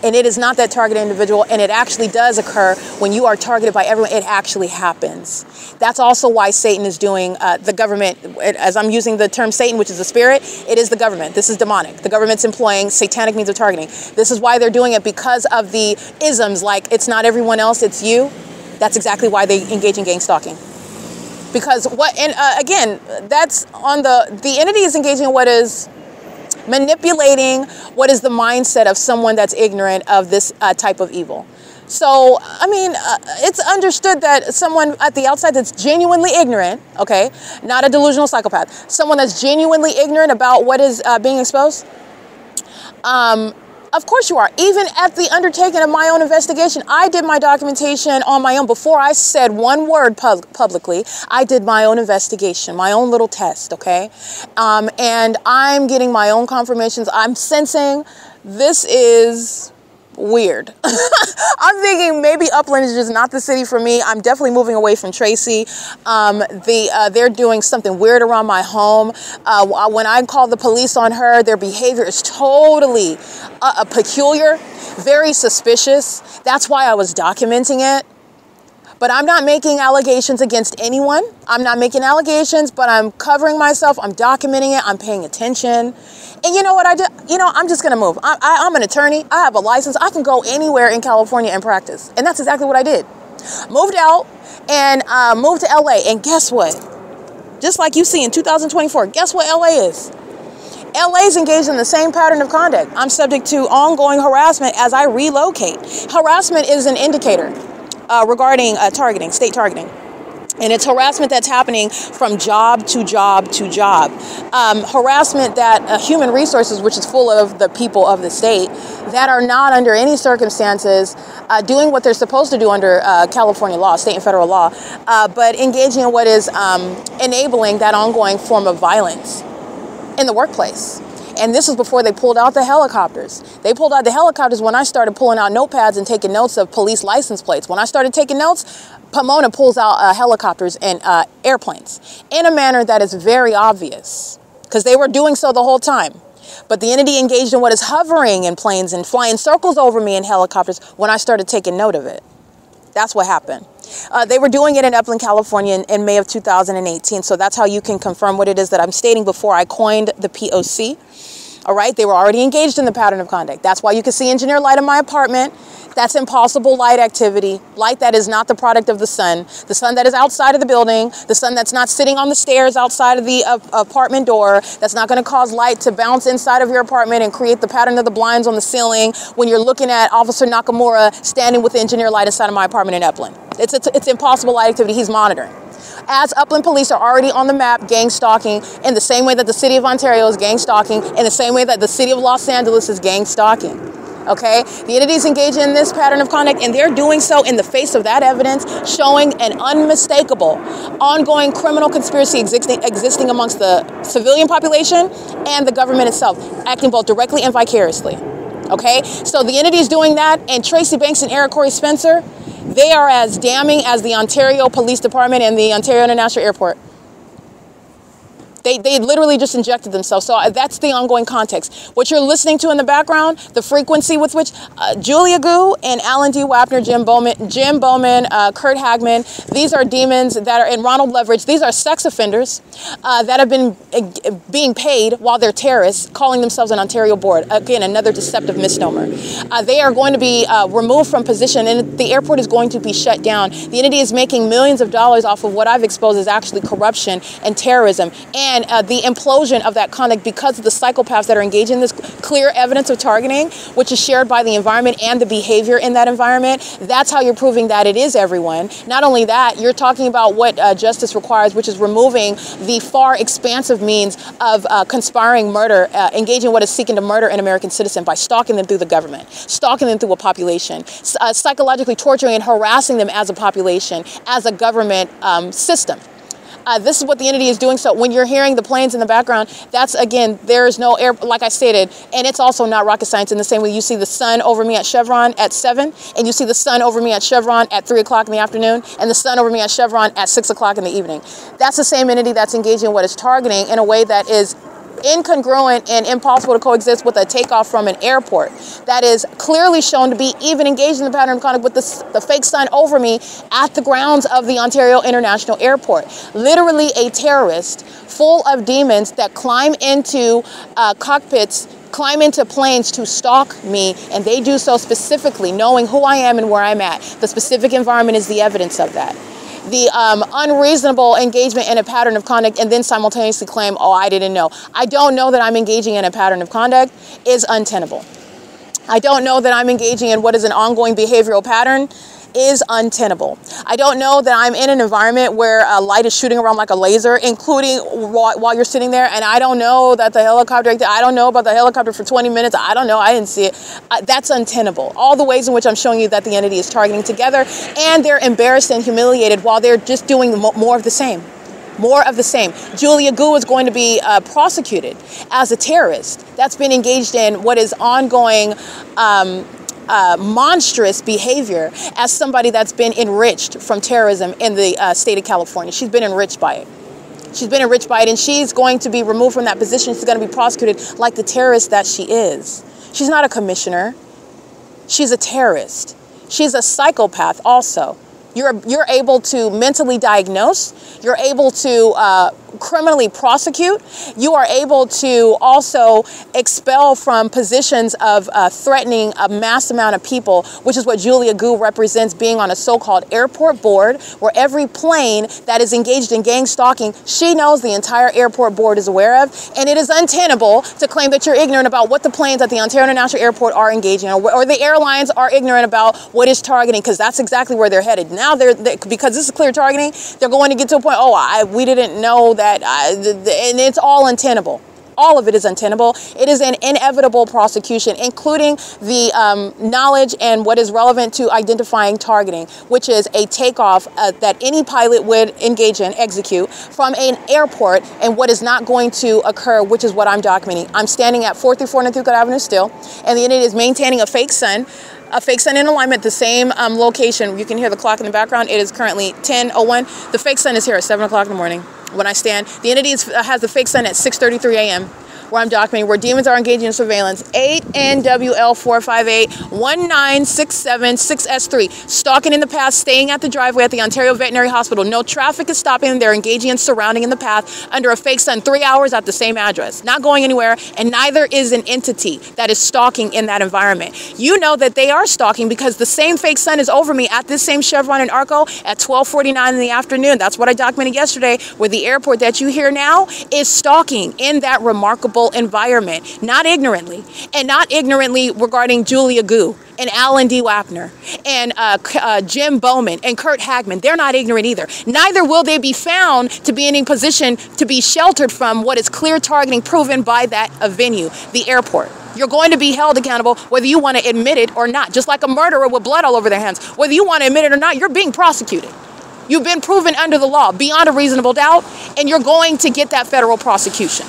And it is not that targeted individual, and it actually does occur when you are targeted by everyone. It actually happens. That's also why Satan is doing the government, as I'm using the term Satan, which is a spirit, it is the government. This is demonic. The government's employing satanic means of targeting. This is why they're doing it, because of the isms like it's not everyone else, it's you. That's exactly why they engage in gang stalking. Because again, that's on the entity is engaging in what is manipulating what is the mindset of someone that's ignorant of this type of evil. So, I mean, it's understood that someone at the outside that's genuinely ignorant, okay, not a delusional psychopath, someone that's genuinely ignorant about what is being exposed, of course you are. Even at the undertaking of my own investigation, I did my documentation on my own. Before I said one word publicly, I did my own investigation, my own little test, okay? And I'm getting my own confirmations. I'm sensing this is weird. I'm thinking maybe Upland is just not the city for me. I'm definitely moving away from Tracy. They're doing something weird around my home. When I call the police on her, their behavior is totally peculiar, very suspicious. That's why I was documenting it. But I'm not making allegations against anyone. I'm not making allegations, but I'm covering myself. I'm documenting it. I'm paying attention. And you know what I do? You know, I'm just going to move. I'm an attorney. I have a license. I can go anywhere in California and practice. And that's exactly what I did. Moved out and moved to LA. And guess what? Just like you see in 2024, guess what LA is? LA is engaged in the same pattern of conduct. I'm subject to ongoing harassment as I relocate. Harassment is an indicator regarding targeting, state targeting. And it's harassment that's happening from job to job to job. Harassment that human resources, which is full of the people of the state, that are not under any circumstances doing what they're supposed to do under California law, state and federal law, but engaging in what is enabling that ongoing form of violence in the workplace. And this was before they pulled out the helicopters. They pulled out the helicopters when I started pulling out notepads and taking notes of police license plates. When I started taking notes, Pomona pulls out helicopters and airplanes in a manner that is very obvious because they were doing so the whole time. But the entity engaged in what is hovering in planes and flying circles over me in helicopters when I started taking note of it. That's what happened. They were doing it in Upland, California in May of 2018. So that's how you can confirm what it is that I'm stating before I coined the P.O.C. All right. They were already engaged in the pattern of conduct. That's why you can see engineer light in my apartment. That's impossible light activity, light that is not the product of the sun that is outside of the building, the sun that's not sitting on the stairs outside of the apartment door, that's not going to cause light to bounce inside of your apartment and create the pattern of the blinds on the ceiling when you're looking at Officer Nakamura standing with the engineer light inside of my apartment in Upland. It's impossible light activity he's monitoring. As Upland police are already on the map gang stalking in the same way that the city of Ontario is gang stalking, in the same way that the city of Los Angeles is gang stalking. Okay, the entities engaged in this pattern of conduct, and they're doing so in the face of that evidence showing an unmistakable ongoing criminal conspiracy existing amongst the civilian population and the government itself, acting both directly and vicariously. Okay, so the entities doing that, and Tracy Banks and Eric Corey Spencer, they are as damning as the Ontario Police Department and the Ontario International Airport. They literally just injected themselves. So that's the ongoing context. What you're listening to in the background, the frequency with which Julia Gu and Alan D. Wapner, Jim Bowman, Kurt Hagman, these are demons that are in Ronald Leverage. These are sex offenders that have been being paid while they're terrorists, calling themselves an Ontario board. Again, another deceptive misnomer. They are going to be removed from position, and the airport is going to be shut down. The entity is making millions of dollars off of what I've exposed as actually corruption and terrorism, and the implosion of that conduct because of the psychopaths that are engaged in this clear evidence of targeting, which is shared by the environment and the behavior in that environment. That's how you're proving that it is everyone. Not only that, you're talking about what justice requires, which is removing the far expansive means of conspiring murder, engaging what is seeking to murder an American citizen by stalking them through the government, stalking them through a population, psychologically torturing and harassing them as a population, as a government system. This is what the entity is doing. So when you're hearing the planes in the background, that's, again, there is no air, like I stated, and it's also not rocket science in the same way you see the sun over me at Chevron at 7, and you see the sun over me at Chevron at 3 o'clock in the afternoon, and the sun over me at Chevron at 6 o'clock in the evening. That's the same entity that's engaging in what is targeting in a way that is incongruent and impossible to coexist with a takeoff from an airport that is clearly shown to be even engaged in the pattern of conduct with the fake sun over me at the grounds of the Ontario International Airport. Literally a terrorist full of demons that climb into cockpits, climb into planes to stalk me, and they do so specifically knowing who I am and where I'm at. The specific environment is the evidence of that. The unreasonable engagement in a pattern of conduct and then simultaneously claim, oh, I didn't know. I don't know that I'm engaging in a pattern of conduct is untenable. I don't know that I'm engaging in what is an ongoing behavioral pattern is untenable. I don't know that I'm in an environment where light is shooting around like a laser, including while you're sitting there, and I don't know that the helicopter, I don't know about the helicopter for 20 minutes, I don't know, I didn't see it. That's untenable. All the ways in which I'm showing you that the entity is targeting together, and they're embarrassed and humiliated while they're just doing more of the same. More of the same. Julia Gu is going to be prosecuted as a terrorist that's been engaged in what is ongoing monstrous behavior as somebody that's been enriched from terrorism in the state of California. She's been enriched by it. She's been enriched by it, and she's going to be removed from that position. She's going to be prosecuted like the terrorist that she is. She's not a commissioner. She's a terrorist. She's a psychopath also. You're able to mentally diagnose. You're able to criminally prosecute. You are able to also expel from positions of threatening a mass amount of people, which is what Julia Gu represents, being on a so-called airport board where every plane that is engaged in gang stalking, she knows the entire airport board is aware of. And it is untenable to claim that you're ignorant about what the planes at the Ontario International Airport are engaging in, or the airlines are ignorant about what is targeting, because that's exactly where they're headed. Now, because this is clear targeting, they're going to get to a point, we didn't know that, and it's all untenable. All of it is untenable. It is an inevitable prosecution, including the knowledge and what is relevant to identifying targeting, which is a takeoff that any pilot would engage in, execute from an airport, and what is not going to occur, which is what I'm documenting. I'm standing at 434 North Euclid Avenue still, and the unit is maintaining a fake sun in alignment, the same location. You can hear the clock in the background. It is currently 10:01. The fake sun is here at 7 o'clock in the morning when I stand. The entity has the fake sun at 6:33 a.m. where I'm documenting where demons are engaging in surveillance. 8 NWL 458 19676S3. Stalking in the path, staying at the driveway at the Ontario Veterinary Hospital. No traffic is stopping them. They're engaging and surrounding in the path under a fake sun, 3 hours at the same address. Not going anywhere, and neither is an entity that is stalking in that environment. You know that they are stalking because the same fake sun is over me at this same Chevron and ARCO at 12:49 in the afternoon. That's what I documented yesterday, where the airport that you hear now is stalking in that remarkable environment, not ignorantly, and not ignorantly regarding Julia Gu and Alan D. Wapner and Jim Bowman and Kurt Hagman. They're not ignorant either. Neither will they be found to be in a position to be sheltered from what is clear targeting proven by that venue, the airport. You're going to be held accountable whether you want to admit it or not, just like a murderer with blood all over their hands. Whether you want to admit it or not, you're being prosecuted. You've been proven under the law beyond a reasonable doubt, and you're going to get that federal prosecution.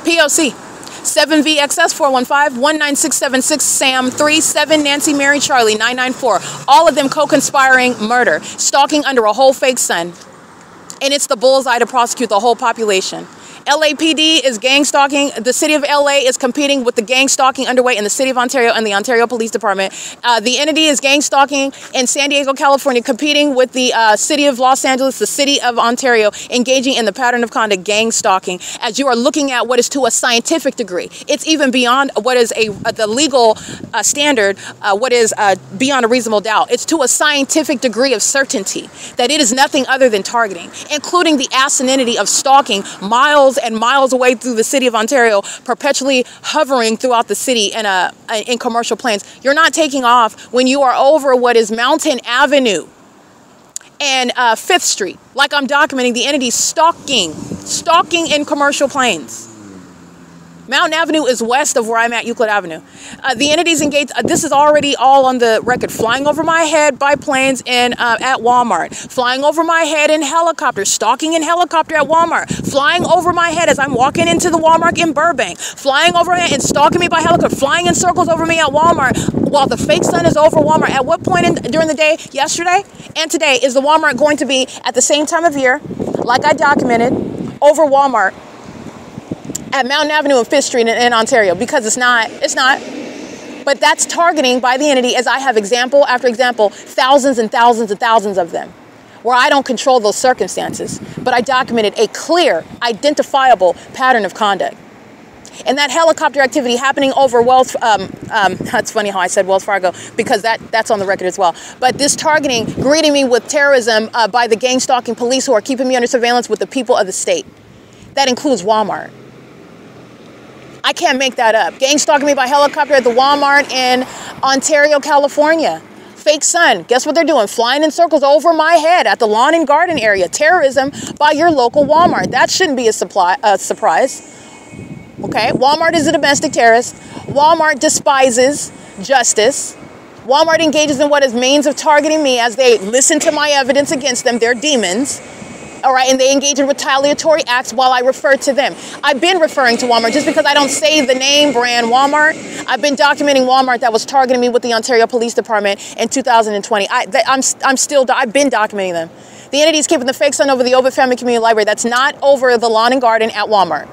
P.O.C. 7VXS 415 19676 Sam 37 Nancy Mary Charlie 994. All of them co-conspiring murder, stalking under a whole fake sun. And it's the bullseye to prosecute the whole population. LAPD is gang stalking. The city of LA is competing with the gang stalking underway in the city of Ontario and the Ontario Police Department. The entity is gang stalking in San Diego, California, competing with the city of Los Angeles, the city of Ontario, engaging in the pattern of conduct gang stalking. As you are looking at what is to a scientific degree, it's even beyond what is the legal standard, what is beyond a reasonable doubt. It's to a scientific degree of certainty that it is nothing other than targeting, including the asininity of stalking miles and miles away through the city of Ontario, perpetually hovering throughout the city in commercial planes. You're not taking off when you are over what is Mountain Avenue and 5th Street, like I'm documenting the entity stalking in commercial planes. Mountain Avenue is west of where I'm at, Euclid Avenue. The entities engaged, this is already all on the record, flying over my head by planes at Walmart, flying over my head in helicopters, stalking in helicopter at Walmart, flying over my head as I'm walking into the Walmart in Burbank, flying over and stalking me by helicopter, flying in circles over me at Walmart while the fake sun is over Walmart. At what point during the day, yesterday and today, is the Walmart going to be at the same time of year, like I documented, over Walmart at Mountain Avenue and 5th Street in Ontario? Because it's not. But that's targeting by the entity, as I have example after example, thousands and thousands and thousands of them, where I don't control those circumstances, but I documented a clear, identifiable pattern of conduct. And that helicopter activity happening over that's funny how I said Wells Fargo, because that's on the record as well. But this targeting, greeting me with terrorism by the gang stalking police who are keeping me under surveillance with the people of the state. That includes Walmart. I can't make that up. Gang stalking me by helicopter at the Walmart in Ontario, California. Fake sun. Guess what they're doing? Flying in circles over my head at the lawn and garden area. Terrorism by your local Walmart. That shouldn't be a surprise. Okay? Walmart is a domestic terrorist. Walmart despises justice. Walmart engages in what is means of targeting me as they listen to my evidence against them. They're demons. All right, and they engage in retaliatory acts while I refer to them. I've been referring to Walmart just because I don't say the name brand Walmart. I've been documenting Walmart that was targeting me with the Ontario Police Department in 2020. I've been documenting them. The entity is keeping the fake sun over the OVITT Family Community Library. That's not over the lawn and garden at Walmart.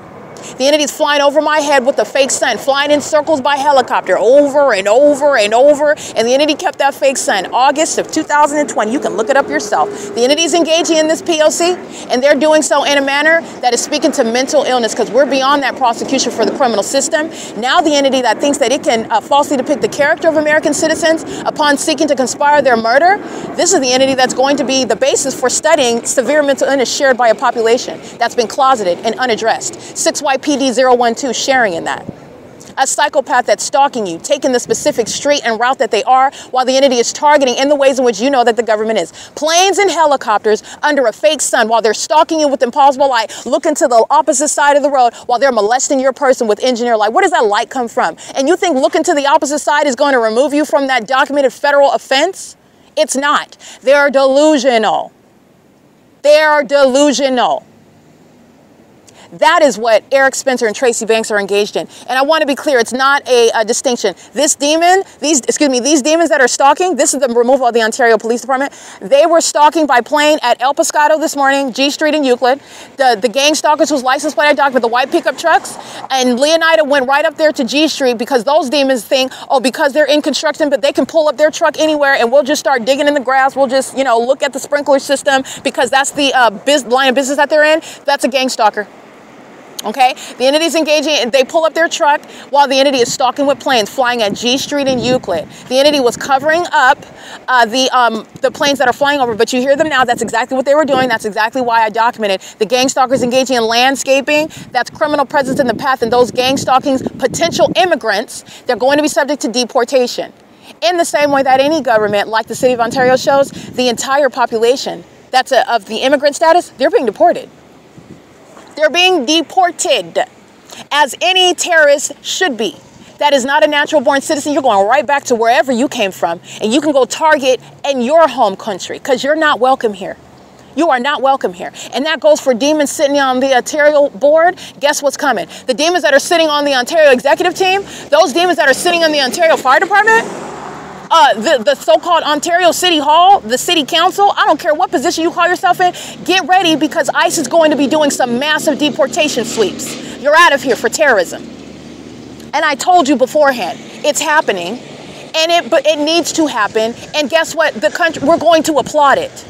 The entity's flying over my head with the fake sun, flying in circles by helicopter over and over and over. And the entity kept that fake sun. August of 2020, you can look it up yourself. The entity's engaging in this P.O.C. and they're doing so in a manner that is speaking to mental illness, because we're beyond that prosecution for the criminal system. Now the entity that thinks that it can falsely depict the character of American citizens upon seeking to conspire their murder, this is the entity that's going to be the basis for studying severe mental illness shared by a population that's been closeted and unaddressed. 6YPD012 sharing in that. A psychopath that's stalking you, taking the specific street and route that they are, while the entity is targeting in the ways in which you know that the government is. Planes and helicopters under a fake sun while they're stalking you with impossible light, looking to the opposite side of the road while they're molesting your person with engineer light. Where does that light come from? And you think looking to the opposite side is going to remove you from that documented federal offense? It's not. They're delusional. They're delusional. That is what Eric Spencer and Tracy Banks are engaged in. And I want to be clear, it's not a distinction. These demons that are stalking, this is the removal of the Ontario Police Department. They were stalking by plane at El Pescado this morning, G Street in Euclid. The gang stalkers whose license plate I documented, the white pickup trucks. And Leonida went right up there to G Street because those demons think, oh, because they're in construction, but they can pull up their truck anywhere and we'll just start digging in the grass. We'll just, you know, look at the sprinkler system because that's the line of business that they're in. That's a gang stalker. Okay, the entity's engaging and they pull up their truck while the entity is stalking with planes flying at G Street in Euclid. The entity was covering up the planes that are flying over, but you hear them now. That's exactly what they were doing. That's exactly why I documented the gang stalkers engaging in landscaping. That's criminal presence in the path, and those gang stalkings, potential immigrants, they're going to be subject to deportation. In the same way that any government, like the City of Ontario shows, the entire population that's of the immigrant status, they're being deported. They're being deported, as any terrorist should be. That is not a natural born citizen. You're going right back to wherever you came from, and you can go target in your home country because you're not welcome here. You are not welcome here. And that goes for demons sitting on the Ontario board. Guess what's coming? The demons that are sitting on the Ontario executive team, those demons that are sitting on the Ontario Fire Department, the so-called Ontario City Hall, the City Council, I don't care what position you call yourself in, get ready because ICE is going to be doing some massive deportation sweeps. You're out of here for terrorism. And I told you beforehand, it's happening, but it needs to happen. And guess what? The country, we're going to applaud it.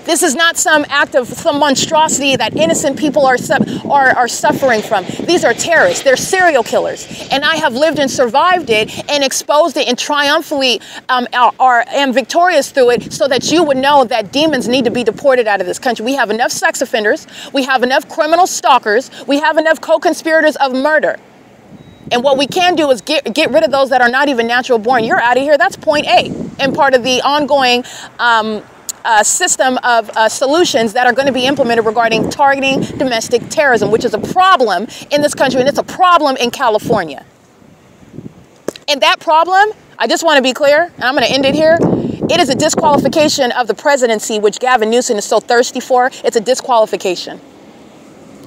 This is not some act of some monstrosity that innocent people are suffering from. These are terrorists. They're serial killers. And I have lived and survived it and exposed it and triumphantly am victorious through it so that you would know that demons need to be deported out of this country. We have enough sex offenders. We have enough criminal stalkers. We have enough co-conspirators of murder. And what we can do is get rid of those that are not even natural born. You're out of here. That's point A and part of the ongoing system of solutions that are going to be implemented regarding targeting domestic terrorism, which is a problem in this country, and it's a problem in California. And that problem, I just want to be clear, and I'm going to end it here, it is a disqualification of the presidency, which Gavin Newsom is so thirsty for. It's a disqualification.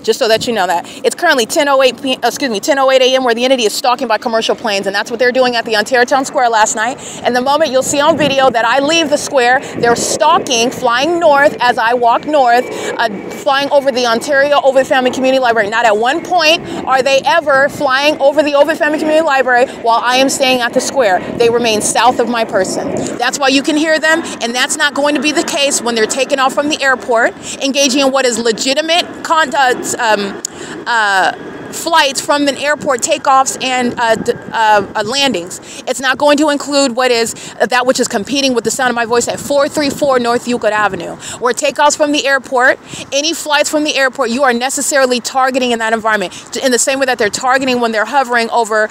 Just so that you know that. It's currently 10:08 a.m. where the entity is stalking by commercial planes, and that's what they're doing at the Ontario Town Square last night. And the moment you'll see on video that I leave the square, they're stalking, flying north as I walk north, flying over the Ontario OVITT Family Community Library. Not at one point are they ever flying over the OVITT Family Community Library while I am staying at the square. They remain south of my person. That's why you can hear them, and that's not going to be the case when they're taken off from the airport, engaging in what is legitimate flights from the airport, takeoffs and landings. It's not going to include what is that which is competing with the sound of my voice at 434 North Euclid Avenue, where takeoffs from the airport, any flights from the airport, you are necessarily targeting in that environment in the same way that they're targeting when they're hovering over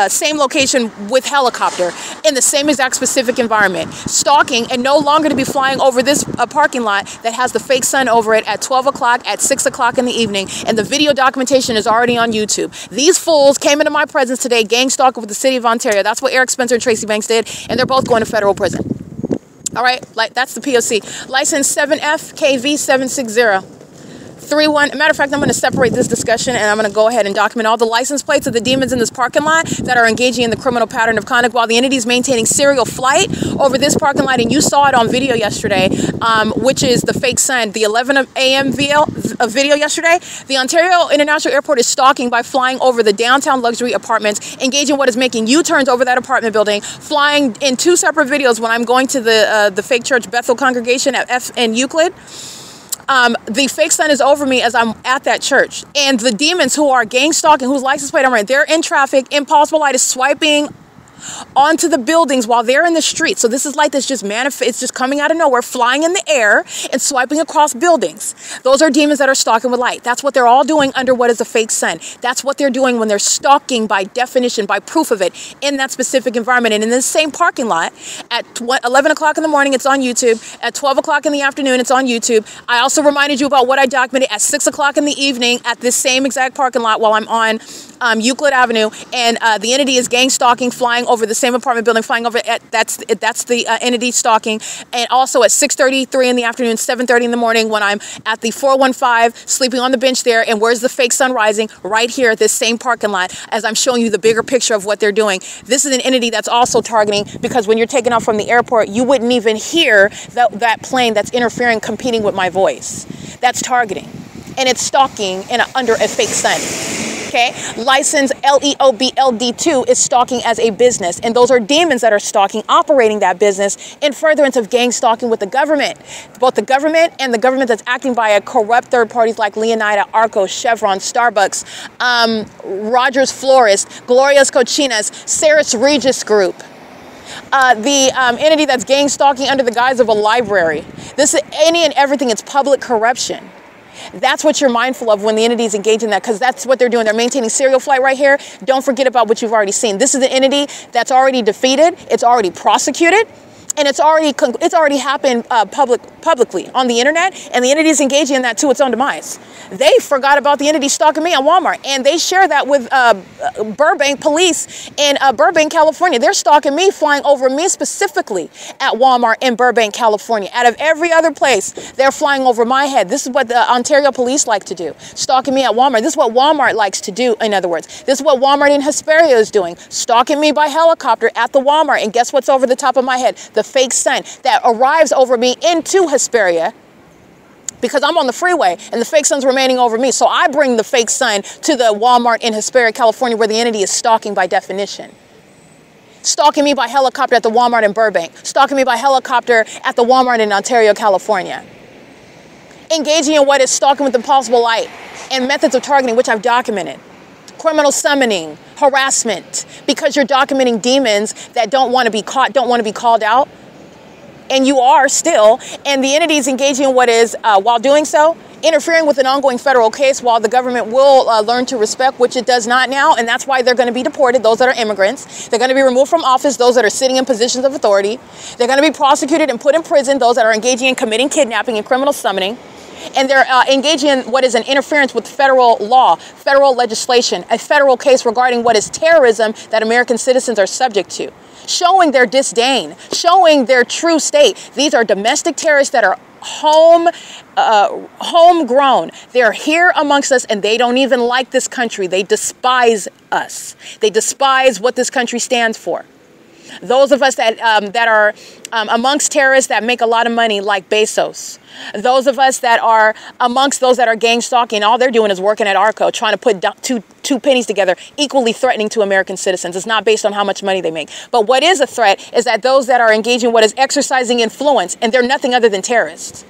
same location with helicopter in the same exact specific environment. Stalking, and no longer to be flying over this parking lot that has the fake sun over it at 12 o'clock, at 6 o'clock in the evening, and the video documentation is already on YouTube. These fools came into my presence today, gang stalking with the City of Ontario. That's what Eric Spencer and Tracy Banks did, and they're both going to federal prison. All right, that's the P.O.C. License 7FKV760. 31. Matter of fact, I'm going to separate this discussion and I'm going to go ahead and document all the license plates of the demons in this parking lot that are engaging in the criminal pattern of conduct while the entity is maintaining serial flight over this parking lot. And you saw it on video yesterday, which is the fake sun, the 11 a.m. video yesterday. The Ontario International Airport is stalking by flying over the downtown luxury apartments, engaging what is making U-turns over that apartment building, flying in 2 separate videos when I'm going to the fake church Bethel congregation in Euclid. The fake sun is over me as I'm at that church. And the demons who are gang stalking, whose license plate I'm running, they're in traffic. Impossible Light is swiping onto the buildings while they're in the street. So this is light that's just it's just coming out of nowhere, flying in the air and swiping across buildings. Those are demons that are stalking with light. That's what they're all doing under what is a fake sun. That's what they're doing when they're stalking by definition, by proof of it, in that specific environment. And in the same parking lot at 11 o'clock in the morning, it's on YouTube. At 12 o'clock in the afternoon, it's on YouTube. I also reminded you about what I documented at 6 o'clock in the evening at this same exact parking lot while I'm on Euclid Avenue, and the entity is gang stalking, flying over the same apartment building, flying over that's the entity stalking. And also at 6:33 in the afternoon, 7:30 in the morning, when I'm at the 415 sleeping on the bench there. And where's the fake sun rising? Right here at this same parking lot, as I'm showing you the bigger picture of what they're doing. This is an entity that's also targeting, because when you're taking off from the airport, you wouldn't even hear that plane that's interfering, competing with my voice. That's targeting, and it's stalking under a fake sun. Okay, license LEOBLD2 is stalking as a business, and those are demons that are stalking, operating that business in furtherance of gang stalking with the government. Both the government and the government that's acting by corrupt third parties like Leonida, ARCO, Chevron, Starbucks, Rogers Florist, Gloria's Cochinas, Ceres Regis Group. The entity that's gang stalking under the guise of a library. This is any and everything. It's public corruption. That's what you're mindful of when the entity is engaged in that, because that's what they're doing. They're maintaining serial flight right here. Don't forget about what you've already seen. This is an entity that's already defeated. It's already prosecuted. And it's already happened publicly on the internet, and the entity is engaging in that to its own demise. They forgot about the entity stalking me on Walmart, and they share that with Burbank police in Burbank, California. They're stalking me, flying over me specifically at Walmart in Burbank, California. Out of every other place, they're flying over my head. This is what the Ontario police like to do, stalking me at Walmart. This is what Walmart likes to do, in other words. This is what Walmart in Hesperia is doing, stalking me by helicopter at the Walmart. And guess what's over the top of my head? The fake sun that arrives over me into Hesperia, because I'm on the freeway and the fake sun's remaining over me. So I bring the fake sun to the Walmart in Hesperia, California, where the entity is stalking by definition. Stalking me by helicopter at the Walmart in Burbank. Stalking me by helicopter at the Walmart in Ontario, California. Engaging in what is stalking with impossible light and methods of targeting, which I've documented. Criminal summoning, harassment, because you're documenting demons that don't want to be caught, don't want to be called out. And you are still, and the entity is engaging in what is, while doing so, interfering with an ongoing federal case, while the government will learn to respect, which it does not now, and that's why they're going to be deported, those that are immigrants. They're going to be removed from office, those that are sitting in positions of authority. They're going to be prosecuted and put in prison, those that are engaging in committing kidnapping and criminal summoning. And they're engaging in what is an interference with federal law, federal legislation, a federal case regarding what is terrorism that American citizens are subject to. Showing their disdain, showing their true state. These are domestic terrorists that are homegrown. They're here amongst us, and they don't even like this country. They despise us. They despise what this country stands for. Those of us that are amongst terrorists that make a lot of money, like Bezos. Those of us that are amongst those that are gang stalking, all they're doing is working at ARCO, trying to put two pennies together, equally threatening to American citizens. It's not based on how much money they make. But what is a threat is that those that are engaging what is exercising influence, and they're nothing other than terrorists,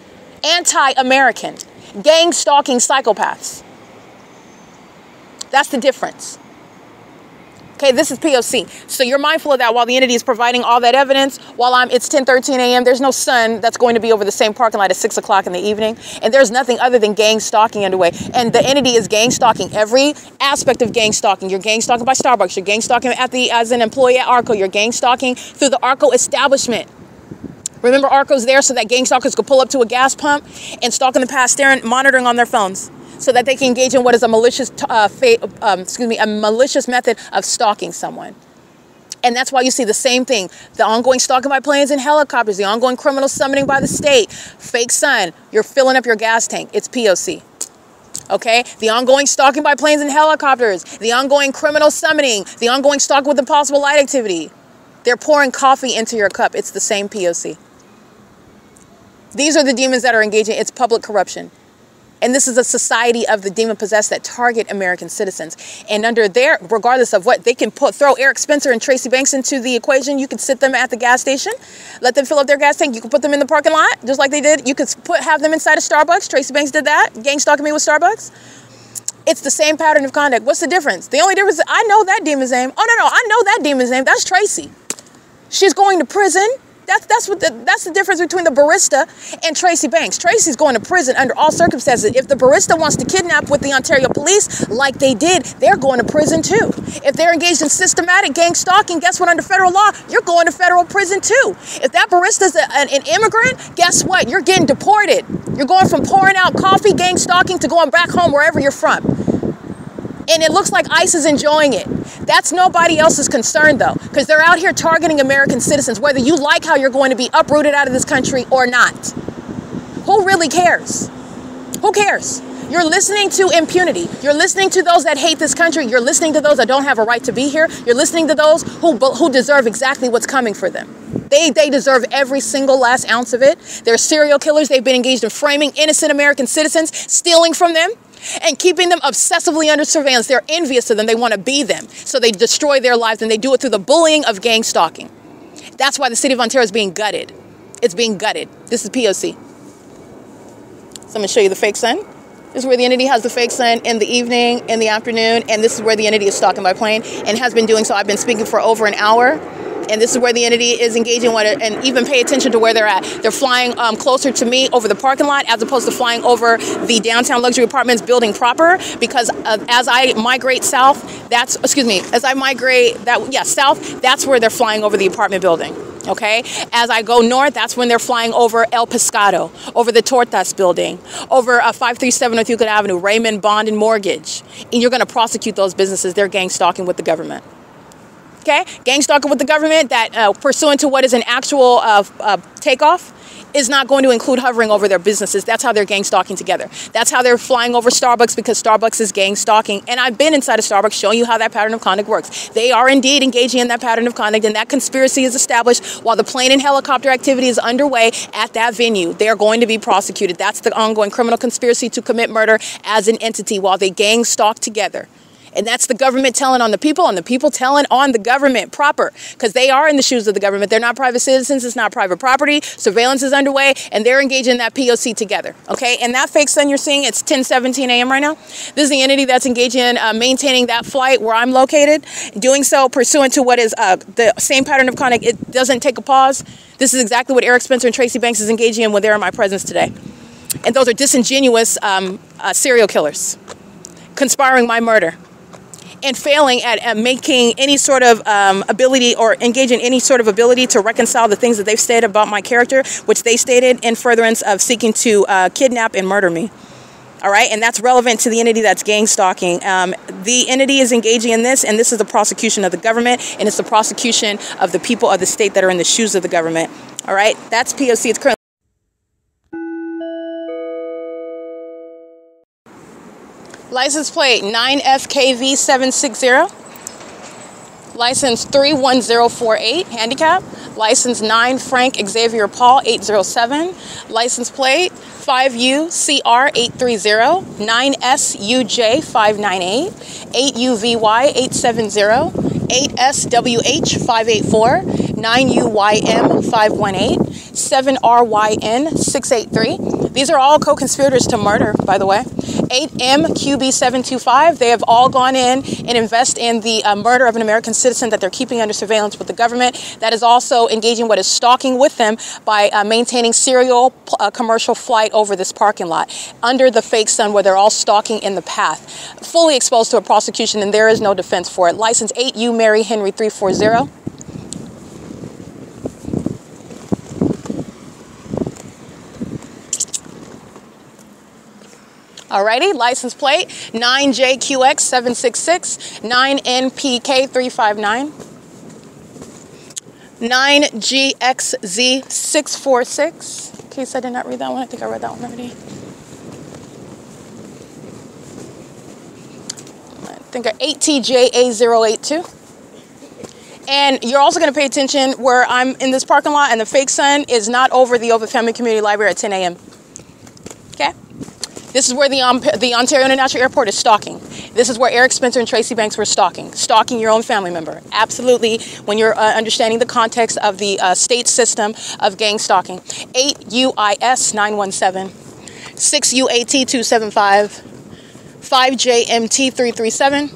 anti-American, gang stalking psychopaths. That's the difference. Okay, this is P.O.C. So you're mindful of that while the entity is providing all that evidence. While it's 10:13 a.m., there's no sun that's going to be over the same parking lot at 6 o'clock in the evening. And there's nothing other than gang stalking underway. And the entity is gang stalking every aspect of gang stalking. You're gang stalking by Starbucks. You're gang stalking as an employee at ARCO. You're gang stalking through the ARCO establishment. Remember, ARCO's there so that gang stalkers could pull up to a gas pump and stalk in the past, staring, monitoring on their phones, so that they can engage in what is a malicious, a malicious method of stalking someone. And that's why you see the same thing. The ongoing stalking by planes and helicopters, the ongoing criminal summoning by the state, fake sun, you're filling up your gas tank. It's P.O.C. Okay, the ongoing stalking by planes and helicopters, the ongoing criminal summoning, the ongoing stalking with impossible light activity. They're pouring coffee into your cup. It's the same P.O.C. These are the demons that are engaging. It's public corruption. And this is a society of the demon-possessed that target American citizens. And under their, regardless of what, they can throw Eric Spencer and Tracy Banks into the equation. You can sit them at the gas station, let them fill up their gas tank. You can put them in the parking lot, just like they did. You could have them inside of Starbucks. Tracy Banks did that, gang stalking me with Starbucks. It's the same pattern of conduct. What's the difference? The only difference is I know that demon's name. Oh, no, I know that demon's name. That's Tracy. She's going to prison. That's the difference between the barista and Tracy Banks. Tracy's going to prison under all circumstances. If the barista wants to kidnap with the Ontario police, like they did, they're going to prison too. If they're engaged in systematic gang stalking, guess what? Under federal law, you're going to federal prison too. If that barista's an immigrant, guess what? You're getting deported. You're going from pouring out coffee, gang stalking, to going back home wherever you're from. And it looks like ICE is enjoying it. That's nobody else's concern, though, because they're out here targeting American citizens, whether you like how you're going to be uprooted out of this country or not. Who really cares? Who cares? You're listening to impunity. You're listening to those that hate this country. You're listening to those that don't have a right to be here. You're listening to those who deserve exactly what's coming for them. They deserve every single last ounce of it. They're serial killers. They've been engaged in framing innocent American citizens, stealing from them, and keeping them obsessively under surveillance. They're envious of them. They want to be them. So they destroy their lives, and they do it through the bullying of gang stalking. That's why the city of Ontario is being gutted. It's being gutted. This is P.O.C. So I'm going to show you the fake sun. This is where the entity has the fake sun in the evening, in the afternoon, and this is where the entity is stalking by plane and has been doing so. I've been speaking for over an hour. And this is where the entity is engaging with it, and even pay attention to where they're at. They're flying closer to me over the parking lot as opposed to flying over the downtown luxury apartments building proper, because as I migrate south, south, that's where they're flying over the apartment building. Okay, as I go north, that's when they're flying over El Pescado, over the Tortas building, over 537 North Euclid Avenue, Raymond Bond and Mortgage. And you're going to prosecute those businesses. They're gang stalking with the government. Okay, gang stalking with the government that pursuant to what is an actual takeoff is not going to include hovering over their businesses. That's how they're gang stalking together. That's how they're flying over Starbucks, because Starbucks is gang stalking. And I've been inside of Starbucks showing you how that pattern of conduct works. They are indeed engaging in that pattern of conduct, and that conspiracy is established while the plane and helicopter activity is underway at that venue. They are going to be prosecuted. That's the ongoing criminal conspiracy to commit murder as an entity while they gang stalk together. And that's the government telling on the people, and the people telling on the government proper, because they are in the shoes of the government. They're not private citizens. It's not private property. Surveillance is underway, and they're engaging in that P.O.C. together. Okay, and that fake sun you're seeing, it's 10:17 a.m. right now. This is the entity that's engaging in maintaining that flight where I'm located, doing so pursuant to what is the same pattern of conduct. It doesn't take a pause. This is exactly what Eric Spencer and Tracy Banks is engaging in when they're in my presence today. And those are disingenuous serial killers conspiring my murder and failing at making any sort of ability or engage in any sort of ability to reconcile the things that they've stated about my character, which they stated in furtherance of seeking to kidnap and murder me. All right, and that's relevant to the entity that's gang stalking. The entity is engaging in this, and this is the prosecution of the government, and it's the prosecution of the people of the state that are in the shoes of the government. All right, that's P.O.C. It's currently license plate 9FKV760, license 31048, handicap, license 9 Frank Xavier Paul 807, license plate 5UCR830, 9SUJ598, 8UVY 870, 8SWH584, 9UYM518, 7RYN683. These are all co-conspirators to murder, by the way. 8MQB725. They have all gone in and invest in the murder of an American citizen that they're keeping under surveillance with the government. That is also engaging what is stalking with them by maintaining serial commercial flight over this parking lot under the fake sun, where they're all stalking in the path, fully exposed to a prosecution, and there is no defense for it. License 8U Mary Henry 340. Alrighty, license plate 9JQX766, 9NPK359, 9GXZ646. In case I did not read that one, I think I read that one already. think 8TJA082. And you're also going to pay attention where I'm in this parking lot and the fake sun is not over the OVITT Family Community Library at 10 a.m. Okay? This is where the Ontario International Airport is stalking. This is where Eric Spencer and Tracy Banks were stalking your own family member. Absolutely, when you're understanding the context of the state system of gang stalking. 8 U.I.S. 917, 6 U.A.T. 275, 5 J.M.T. 337.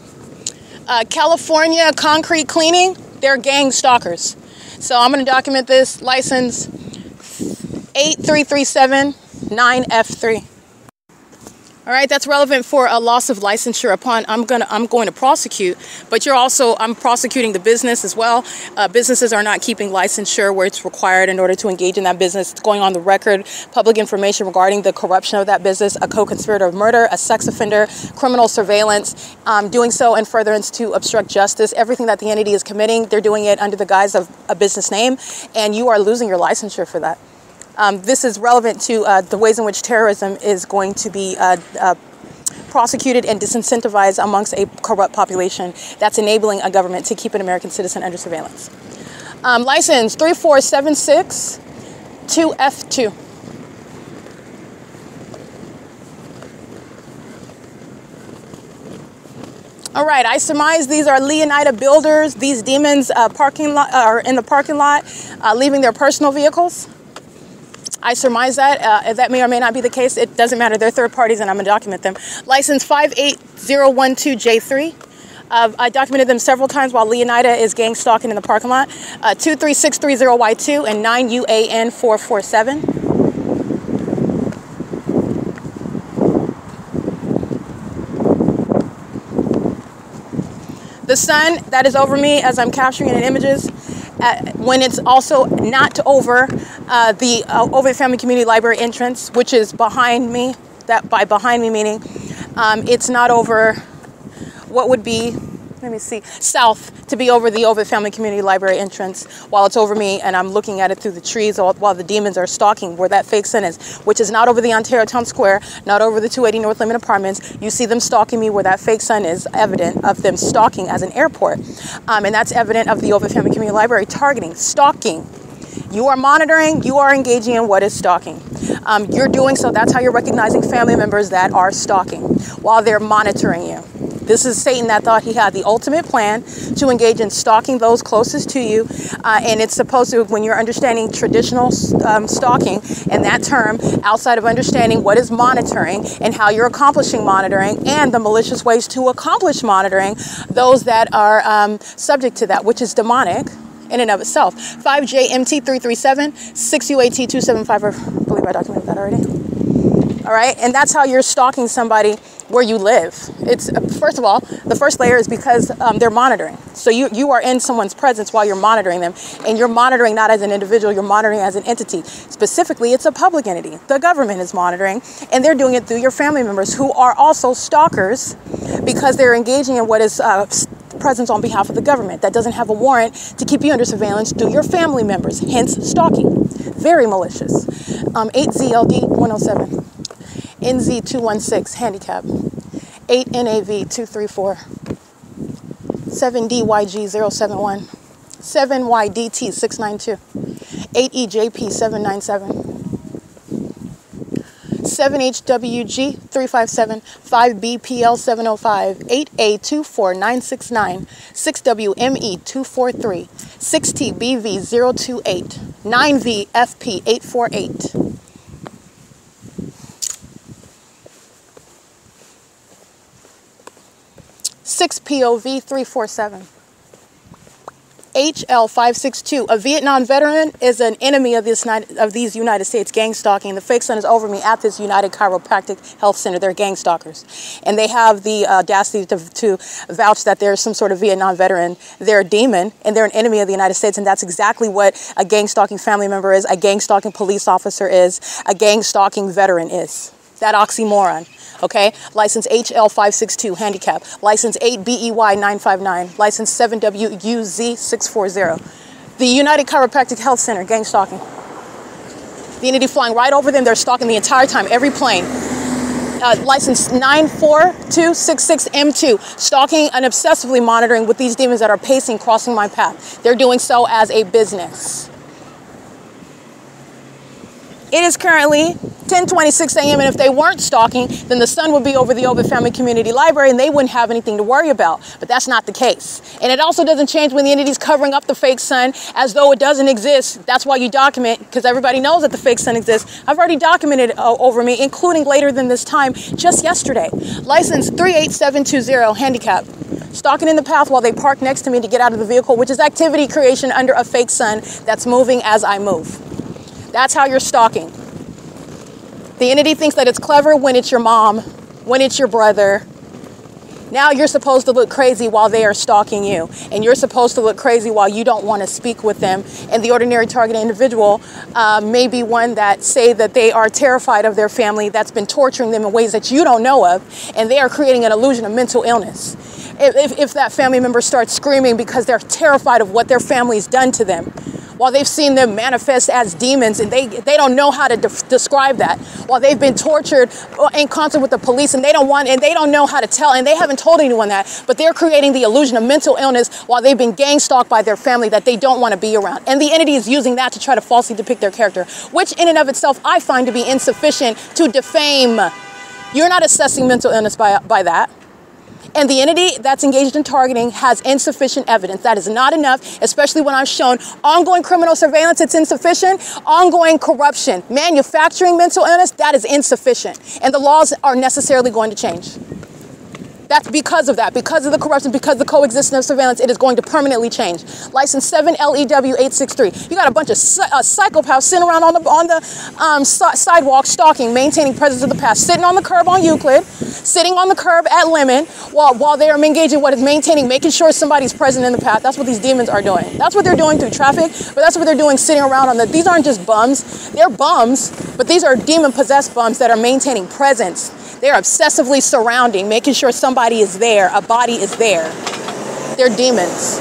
California concrete cleaning, they're gang stalkers. So I'm going to document this. License 8337 9F3. All right, that's relevant for a loss of licensure upon I'm going to prosecute, but I'm prosecuting the business as well. Businesses are not keeping licensure where it's required in order to engage in that business. It's going on the record, public information regarding the corruption of that business, a co-conspirator of murder, a sex offender, criminal surveillance, doing so in furtherance to obstruct justice. Everything that the entity is committing, they're doing it under the guise of a business name, and you are losing your licensure for that. This is relevant to the ways in which terrorism is going to be prosecuted and disincentivized amongst a corrupt population that's enabling a government to keep an American citizen under surveillance. License 3476 2F2. All right, I surmise these are Leonida builders. These demons are in the parking lot, leaving their personal vehicles. I surmise that. That may or may not be the case. It doesn't matter. They're third parties, and I'm going to document them. License 58012J3. I documented them several times while Leonida is gang stalking in the parking lot. 23630Y2 and 9UAN447. The sun that is over me as I'm capturing it in images, when it's also not over the OVITT Family Community Library entrance, which is behind me, that by behind me meaning it's not over what would be, let me see, south to be over the OVITT Family Community Library entrance, while it's over me and I'm looking at it through the trees while the demons are stalking where that fake sun is, which is not over the Ontario Town Square, not over the 280 North Limit Apartments. You see them stalking me where that fake sun is evident of them stalking as an airport. And that's evident of the OVITT Family Community Library targeting, stalking. You are monitoring, you are engaging in what is stalking. You're doing so, that's how you're recognizing family members that are stalking while they're monitoring you. This is Satan that thought he had the ultimate plan to engage in stalking those closest to you. And it's supposed to, when you're understanding traditional stalking and that term, outside of understanding what is monitoring and how you're accomplishing monitoring and the malicious ways to accomplish monitoring, those that are subject to that, which is demonic in and of itself. 5JMT337, 6UAT275, I believe I documented that already. All right, and that's how you're stalking somebody where you live. It's first of all, the first layer is because they're monitoring. So you are in someone's presence while you're monitoring them, and you're monitoring not as an individual, you're monitoring as an entity. Specifically, it's a public entity. The government is monitoring, and they're doing it through your family members who are also stalkers because they're engaging in what is presence on behalf of the government that doesn't have a warrant to keep you under surveillance through your family members, hence stalking. Very malicious. 8ZLD107. NZ216, handicap, 8NAV234, 7DYG071, 7YDT692, 8EJP797, 7HWG357, 5BPL705, 8A24969, 6WME243, 6TBV028, 9VFP848. 6 POV 347. HL562. A Vietnam veteran is an enemy of these United States gang stalking. The fake sun is over me at this United Chiropractic Health Center. They're gang stalkers. And they have the audacity to vouch that there's some sort of Vietnam veteran. They're a demon and they're an enemy of the United States. And that's exactly what a gang stalking family member is, a gang stalking police officer is, a gang stalking veteran is. That oxymoron. Okay, license HL562, handicap, license 8BEY959, license 7WUZ640. The United Chiropractic Health Center, gang stalking. The entity flying right over them, they're stalking the entire time, every plane. license 94266M2, stalking and obsessively monitoring with these demons that are pacing, crossing my path. They're doing so as a business. It is currently 10:26 a.m. and if they weren't stalking, then the sun would be over the OVITT Family Community Library and they wouldn't have anything to worry about. But that's not the case. And it also doesn't change when the entity's covering up the fake sun as though it doesn't exist. That's why you document, because everybody knows that the fake sun exists. I've already documented over me, including later than this time, just yesterday. License 38720, handicap. Stalking in the path while they park next to me to get out of the vehicle, which is activity creation under a fake sun that's moving as I move. That's how you're stalking. The entity thinks that it's clever when it's your mom, when it's your brother. Now you're supposed to look crazy while they are stalking you. And you're supposed to look crazy while you don't want to speak with them. And the ordinary target individual may be one that say that they are terrified of their family that's been torturing them in ways that you don't know of. And they are creating an illusion of mental illness. If that family member starts screaming because they're terrified of what their family's done to them, while they've seen them manifest as demons and they don't know how to describe that, while they've been tortured in concert with the police and they don't know how to tell and they haven't told anyone that, but they're creating the illusion of mental illness while they've been gang stalked by their family that they don't want to be around. And the entity is using that to try to falsely depict their character, which in and of itself I find to be insufficient to defame. You're not assessing mental illness by that. And the entity that's engaged in targeting has insufficient evidence. That is not enough, especially when I've shown ongoing criminal surveillance, it's insufficient. Ongoing corruption, manufacturing mental illness, that is insufficient. And the laws are necessarily going to change. That's because of that, because of the corruption, because of the coexistence of surveillance, it is going to permanently change. License 7LEW863. You got a bunch of psychopaths sitting around on the sidewalk, stalking, maintaining presence of the past, sitting on the curb on Euclid, sitting on the curb at Lemon, while they are engaging in what is maintaining, making sure somebody's present in the path. That's what these demons are doing. That's what they're doing through traffic, but that's what they're doing sitting around on the. These aren't just bums. They're bums, but these are demon-possessed bums that are maintaining presence. They're obsessively surrounding, making sure somebody is there, a body is there. They're demons.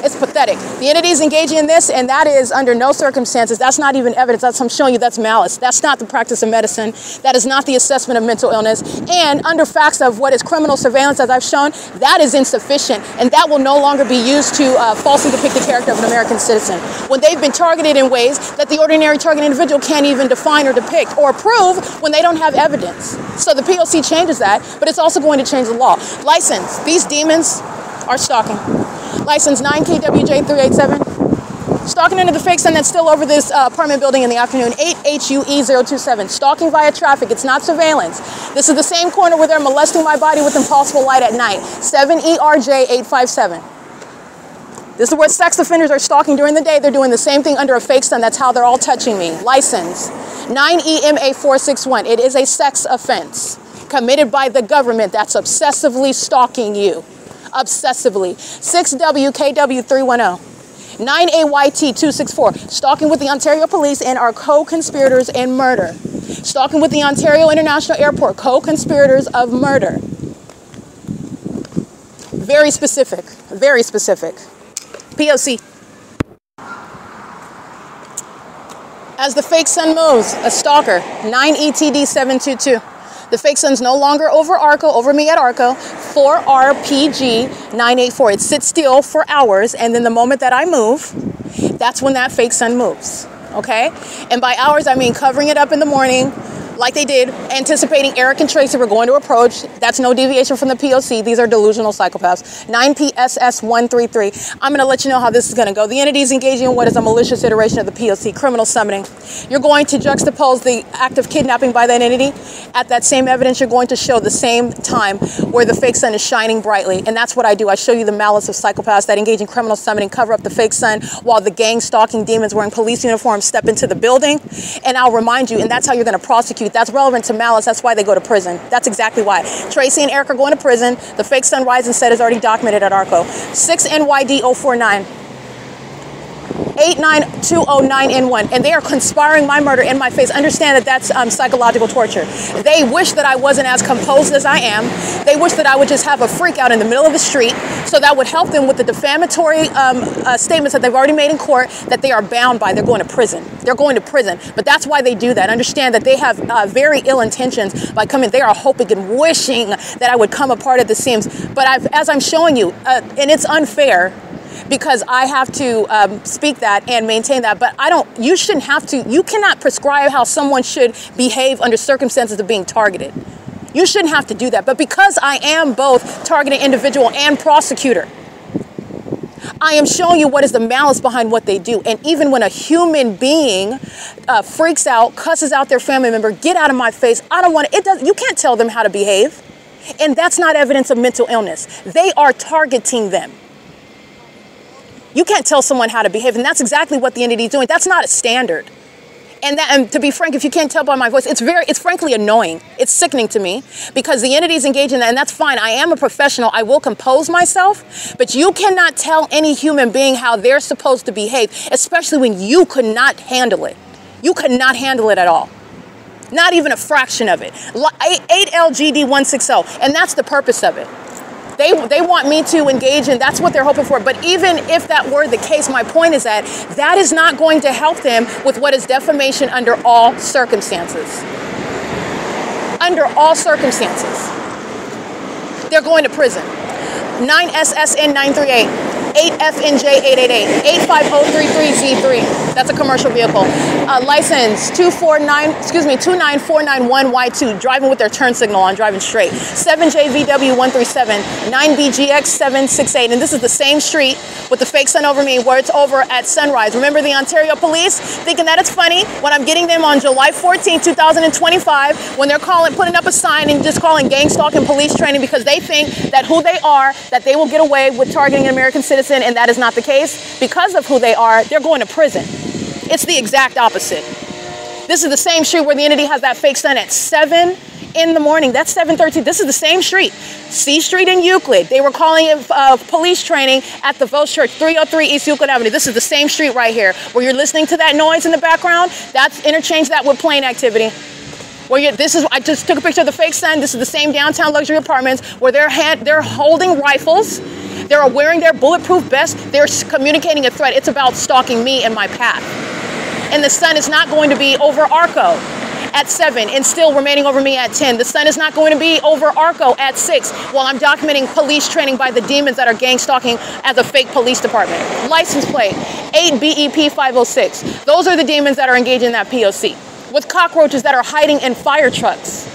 It's pathetic. The entity is engaging in this, and that is under no circumstances. That's not even evidence. That's I'm showing you that's malice. That's not the practice of medicine. That is not the assessment of mental illness. And under facts of what is criminal surveillance, as I've shown, that is insufficient, and that will no longer be used to falsely depict the character of an American citizen. When they've been targeted in ways that the ordinary target individual can't even define or depict or prove when they don't have evidence. So the P.O.C. changes that, but it's also going to change the law. License. These demons are stalking. License 9KWJ387. Stalking into the fake sun that's still over this apartment building in the afternoon. 8HUE027. Stalking via traffic. It's not surveillance. This is the same corner where they're molesting my body with impossible light at night. 7ERJ857. This is where sex offenders are stalking during the day. They're doing the same thing under a fake sun. That's how they're all touching me. License 9EMA461. It is a sex offense committed by the government that's obsessively stalking you. Obsessively. 6WKW310. 9AYT264. Stalking with the Ontario Police and are co-conspirators in murder. Stalking with the Ontario International Airport. Co-conspirators of murder. Very specific. Very specific. P.O.C. As the fake sun moves, a stalker. 9ETD722. The fake sun's no longer over ARCO, over me at ARCO, 4RPG984. It sits still for hours, and then the moment that I move, that's when that fake sun moves, okay? And by hours, I mean covering it up in the morning, like they did, anticipating Eric and Tracy were going to approach. That's no deviation from the P.O.C. These are delusional psychopaths. 9PSS133. I'm going to let you know how this is going to go. The entity is engaging in what is a malicious iteration of the P.O.C. criminal summoning. You're going to juxtapose the act of kidnapping by that entity. At that same evidence, you're going to show the same time where the fake sun is shining brightly. And that's what I do. I show you the malice of psychopaths that engage in criminal summoning, cover up the fake sun while the gang stalking demons wearing police uniforms step into the building. And I'll remind you, and that's how you're going to prosecute. That's relevant to malice. That's why they go to prison. That's exactly why. Tracy and Eric are going to prison. The fake sunrise and set is already documented at ARCO. 6NYD049. 89209N1, and they are conspiring my murder in my face. Understand that that's psychological torture. They wish that I wasn't as composed as I am. They wish that I would just have a freak out in the middle of the street, so that would help them with the defamatory statements that they've already made in court that they are bound by. They're going to prison. They're going to prison. But that's why they do that. Understand that they have very ill intentions by coming. They are hoping and wishing that I would come apart at the seams. But as I'm showing you, and it's unfair, because I have to speak that and maintain that, but you shouldn't have to, you cannot prescribe how someone should behave under circumstances of being targeted. You shouldn't have to do that. But because I am both targeted individual and prosecutor, I am showing you what is the malice behind what they do. And even when a human being freaks out, cusses out their family member, get out of my face, I don't want it. You can't tell them how to behave. And that's not evidence of mental illness. They are targeting them. You can't tell someone how to behave, and that's exactly what the entity is doing. That's not a standard. And to be frank, if you can't tell by my voice, it's frankly annoying. It's sickening to me, because the entity is engaged in that, and that's fine. I am a professional. I will compose myself, but you cannot tell any human being how they're supposed to behave, especially when you could not handle it. You could not handle it at all. Not even a fraction of it. 8LGD160, and that's the purpose of it. They want me to engage in, that's what they're hoping for. But even if that were the case, my point is that that is not going to help them with what is defamation under all circumstances. Under all circumstances. They're going to prison. 9SSN938. 8FNJ888, 85033Z3. That's a commercial vehicle. License 29491Y2, driving with their turn signal on, driving straight. 7JVW137, 9BGX768. And this is the same street with the fake sun over me where it's over at sunrise. Remember the Ontario police thinking that it's funny when I'm getting them on July 14, 2025, when they're putting up a sign and just calling gang stalking police training, because they think that who they are, that they will get away with targeting an American citizen. And that is not the case. Because of who they are, they're going to prison. It's the exact opposite. This is the same street where the entity has that fake sun at 7 in the morning. That's 7:13. This is the same street. C Street in Euclid. They were calling it police training at the Vos Church, 303 East Euclid Avenue. This is the same street right here where you're listening to that noise in the background. That's interchange that with plane activity. I just took a picture of the fake sun. This is the same downtown luxury apartments where they're holding rifles. They're wearing their bulletproof vests. They're communicating a threat. It's about stalking me and my path. And the sun is not going to be over ARCO at 7 and still remaining over me at 10. The sun is not going to be over ARCO at 6 while I'm documenting police training by the demons that are gang stalking as a fake police department. License plate 8BEP506. Those are the demons that are engaged in that P.O.C. with cockroaches that are hiding in fire trucks.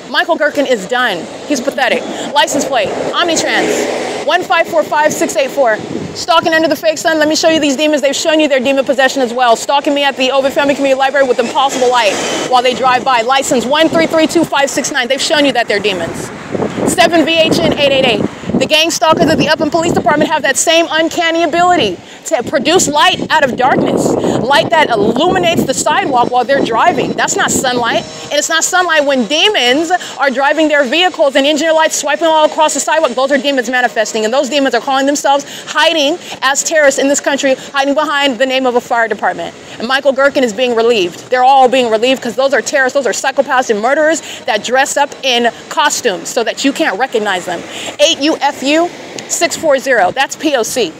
Michael GERKEN is done. He's pathetic. License plate Omnitrans 1545684. Stalking under the fake sun. Let me show you these demons. They've shown you their demon possession as well. Stalking me at the OVITT Family Community Library with impossible light while they drive by. License 1332569. They've shown you that they're demons. 7VHN888. The gang stalkers of the Upland Police Department have that same uncanny ability to produce light out of darkness. Light that illuminates the sidewalk while they're driving. That's not sunlight. And it's not sunlight when demons are driving their vehicles and engineer lights swiping all across the sidewalk. Those are demons manifesting. And those demons are calling themselves hiding as terrorists in this country, hiding behind the name of a fire department. And Michael GERKEN is being relieved. They're all being relieved because those are terrorists. Those are psychopaths and murderers that dress up in costumes so that you can't recognize them. 8UFU640. That's P.O.C.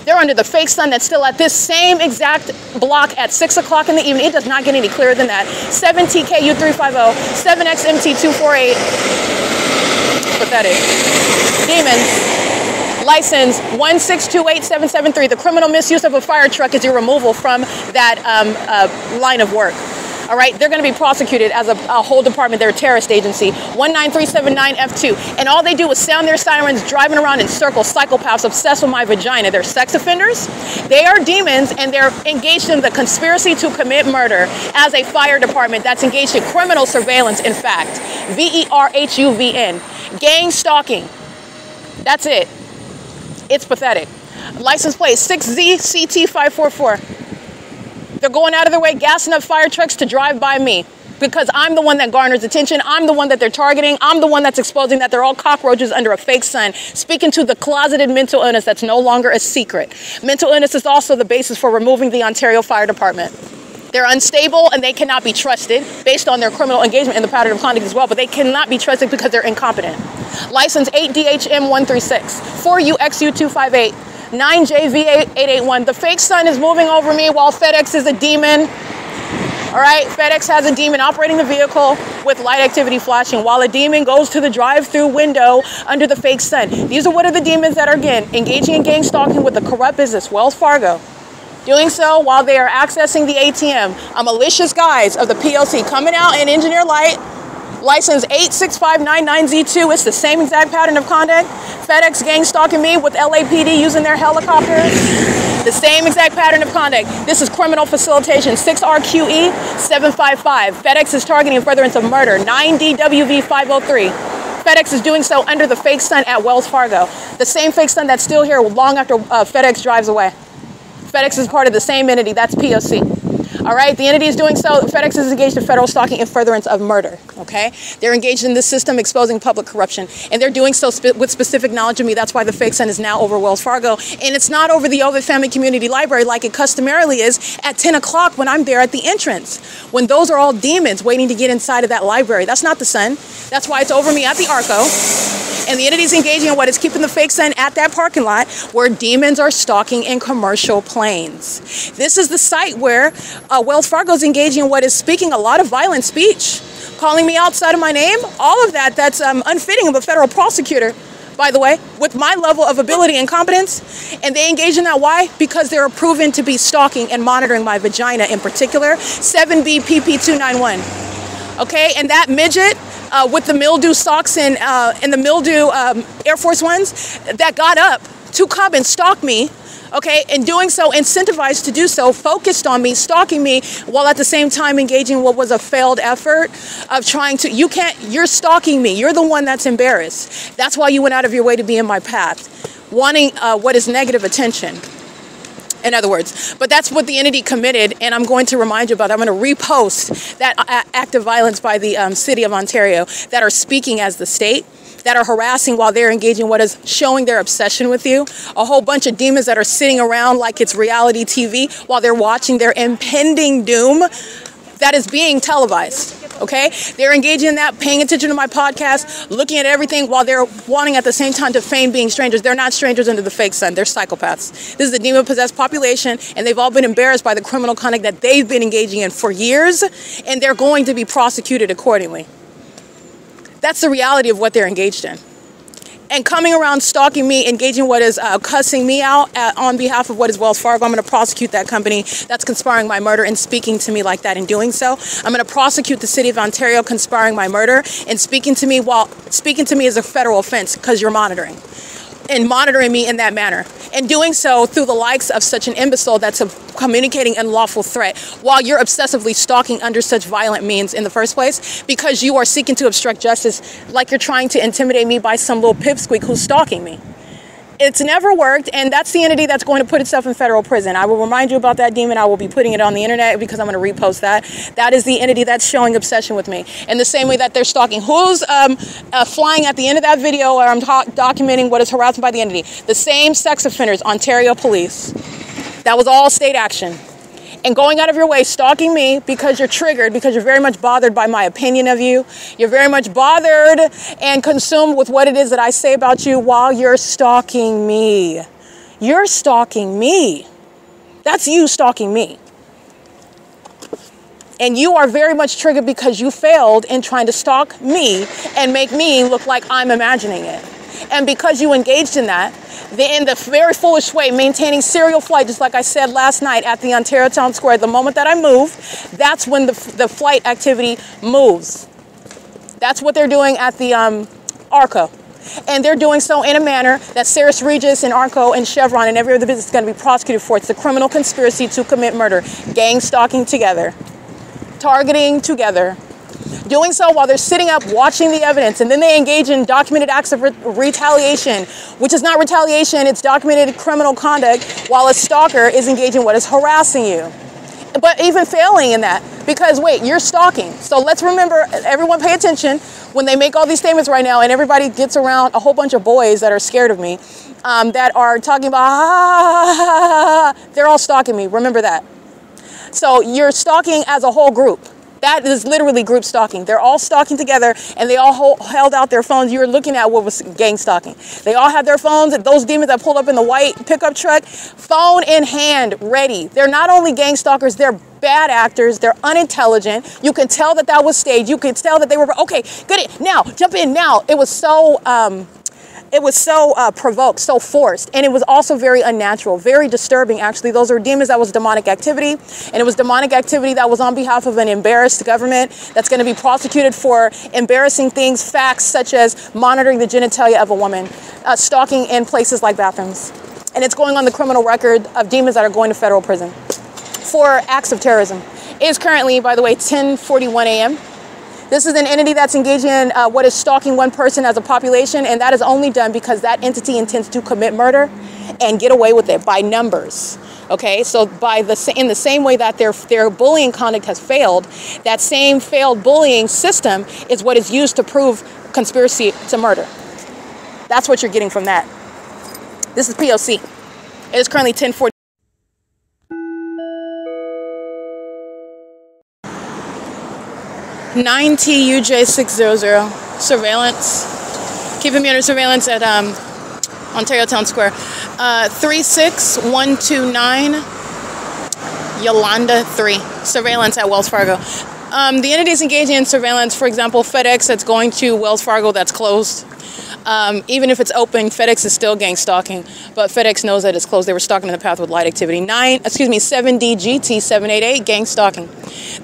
They're under the fake sun that's still at this same exact block at 6 o'clock in the evening. It does not get any clearer than that. 7TKU350, 7XMT248. Pathetic. Demons. License 1628773. The criminal misuse of a fire truck is your removal from that line of work. All right, they're going to be prosecuted as a whole department. They're a terrorist agency. 19379F2. And all they do is sound their sirens, driving around in circles, psychopaths obsessed with my vagina. They're sex offenders. They are demons, and they're engaged in the conspiracy to commit murder as a fire department that's engaged in criminal surveillance, in fact. VERHUVN. Gang stalking. That's it. It's pathetic. License plate 6ZCT544. They're going out of their way, gassing up fire trucks to drive by me. because I'm the one that garners attention. I'm the one that they're targeting. I'm the one that's exposing that they're all cockroaches under a fake sun, speaking to the closeted mental illness that's no longer a secret. Mental illness is also the basis for removing the Ontario Fire Department. They're unstable and they cannot be trusted based on their criminal engagement in the pattern of conduct as well, but they cannot be trusted because they're incompetent. License 8DHM136, 4UXU258, 9JV881. The fake sun is moving over me while FedEx is a demon. All right, FedEx has a demon operating the vehicle with light activity flashing while a demon goes to the drive-through window under the fake sun. These are what are the demons that are, again, engaging in gang stalking with the corrupt business, Wells Fargo. Doing so while they are accessing the ATM. A malicious guise of the P.O.C. coming out in engineer light. License 86599Z2. It's the same exact pattern of conduct. FedEx gang stalking me with LAPD using their helicopters. The same exact pattern of conduct. This is criminal facilitation 6RQE 755. FedEx is targeting in furtherance of murder 9DWV 503. FedEx is doing so under the fake sun at Wells Fargo. The same fake sun that's still here long after FedEx drives away. FedEx is part of the same entity, that's P.O.C. All right, the entity is doing so. FedEx is engaged in federal stalking in furtherance of murder, okay? They're engaged in this system exposing public corruption, and they're doing so with specific knowledge of me. That's why the fake sun is now over Wells Fargo, and it's not over the OVITT Family Community Library like it customarily is at 10 o'clock when I'm there at the entrance, when those are all demons waiting to get inside of that library. That's not the sun. That's why it's over me at the ARCO. And the entity is engaging in what is keeping the fake sun at that parking lot where demons are stalking in commercial planes. This is the site where Wells Fargo is engaging in what is speaking a lot of violent speech, calling me outside of my name, all of that that's unfitting of a federal prosecutor, by the way, with my level of ability and competence. And they engage in that. Why? Because they're proven to be stalking and monitoring my vagina in particular, 7BPP291. Okay, and that midget, with the mildew socks and the mildew Air Force Ones that got up to come and stalk me, okay, and doing so, incentivized to do so, focused on me, stalking me, while at the same time engaging in what was a failed effort of trying to, you're stalking me, you're the one that's embarrassed. That's why you went out of your way to be in my path, wanting what is negative attention. In other words, but that's what the entity committed, and I'm going to remind you about it. I'm going to repost that act of violence by the city of Ontario that are speaking as the state, that are harassing while they're engaging what is showing their obsession with you. A whole bunch of demons that are sitting around like it's reality TV while they're watching their impending doom that is being televised. Okay, they're engaging in that, paying attention to my podcast, looking at everything while they're wanting at the same time to feign being strangers. They're not strangers under the fake sun. They're psychopaths. This is a demon-possessed population, and they've all been embarrassed by the criminal conduct that they've been engaging in for years, and they're going to be prosecuted accordingly. That's the reality of what they're engaged in. And coming around stalking me, engaging what is cussing me out on behalf of what is Wells Fargo. I'm going to prosecute that company that's conspiring my murder and speaking to me like that in doing so. I'm going to prosecute the city of Ontario conspiring my murder and speaking to me while speaking to me is a federal offense because you're monitoring. And monitoring me in that manner. And doing so through the likes of such an imbecile that's communicating unlawful threat while you're obsessively stalking under such violent means in the first place because you are seeking to obstruct justice like you're trying to intimidate me by some little pipsqueak who's stalking me. It's never worked, and that's the entity that's going to put itself in federal prison. I will remind you about that demon. I will be putting it on the internet because I'm going to repost that. That is the entity that's showing obsession with me. In the same way that they're stalking. Who's flying at the end of that video where I'm documenting what is harassment by the entity? The same sex offenders, Ontario Police. That was all state action. And going out of your way, stalking me because you're triggered, because you're very much bothered by my opinion of you. You're very much bothered and consumed with what it is that I say about you while you're stalking me. You're stalking me. That's you stalking me. And you are very much triggered because you failed in trying to stalk me and make me look like I'm imagining it. And because you engaged in that, in the very foolish way, maintaining serial flight, just like I said last night at the Ontario Town Square, the moment that I move, that's when the flight activity moves. That's what they're doing at the ARCO. And they're doing so in a manner that Saris Regis and ARCO and Chevron and every other business is going to be prosecuted for. It's a criminal conspiracy to commit murder, gang stalking together, targeting together. Doing so while they're sitting up watching the evidence, and then they engage in documented acts of retaliation, which is not retaliation, it's documented criminal conduct while a stalker is engaging in what is harassing you. But even failing in that, Because wait, you're stalking. So let's remember, everyone pay attention when they make all these statements right now and everybody gets around a whole bunch of boys that are scared of me, that are talking about, they're all stalking me. Remember that. So you're stalking as a whole group. That is literally group stalking. They're all stalking together and they all held out their phones. You were looking at what was gang stalking. They all had their phones. Those demons that pulled up in the white pickup truck, phone in hand, ready. They're not only gang stalkers, they're bad actors. They're unintelligent. You can tell that that was staged. You can tell that they were, okay, good. Now, jump in now. It was so provoked, so forced, and it was also very unnatural, very disturbing, actually. Those are demons. That was demonic activity, and it was demonic activity that was on behalf of an embarrassed government that's going to be prosecuted for embarrassing things, facts such as monitoring the genitalia of a woman, stalking in places like bathrooms. And it's going on the criminal record of demons that are going to federal prison for acts of terrorism. It is currently, by the way, 10:41 a.m. This is an entity that's engaging in what is stalking one person as a population, and that is only done because that entity intends to commit murder and get away with it by numbers. Okay, so in the same way that their bullying conduct has failed, that same failed bullying system is what is used to prove conspiracy to murder. That's what you're getting from that. This is P.O.C. It is currently 10:40. TUJ600 surveillance, keeping me under surveillance at Ontario Town Square. 36129 Yolanda 3, surveillance at Wells Fargo. The entity is engaging in surveillance, for example, FedEx that's going to Wells Fargo that's closed. Even if it's open, FedEx is still gang stalking, but FedEx knows that it's closed. They were stalking in the path with light activity. 7DGT788, gang stalking.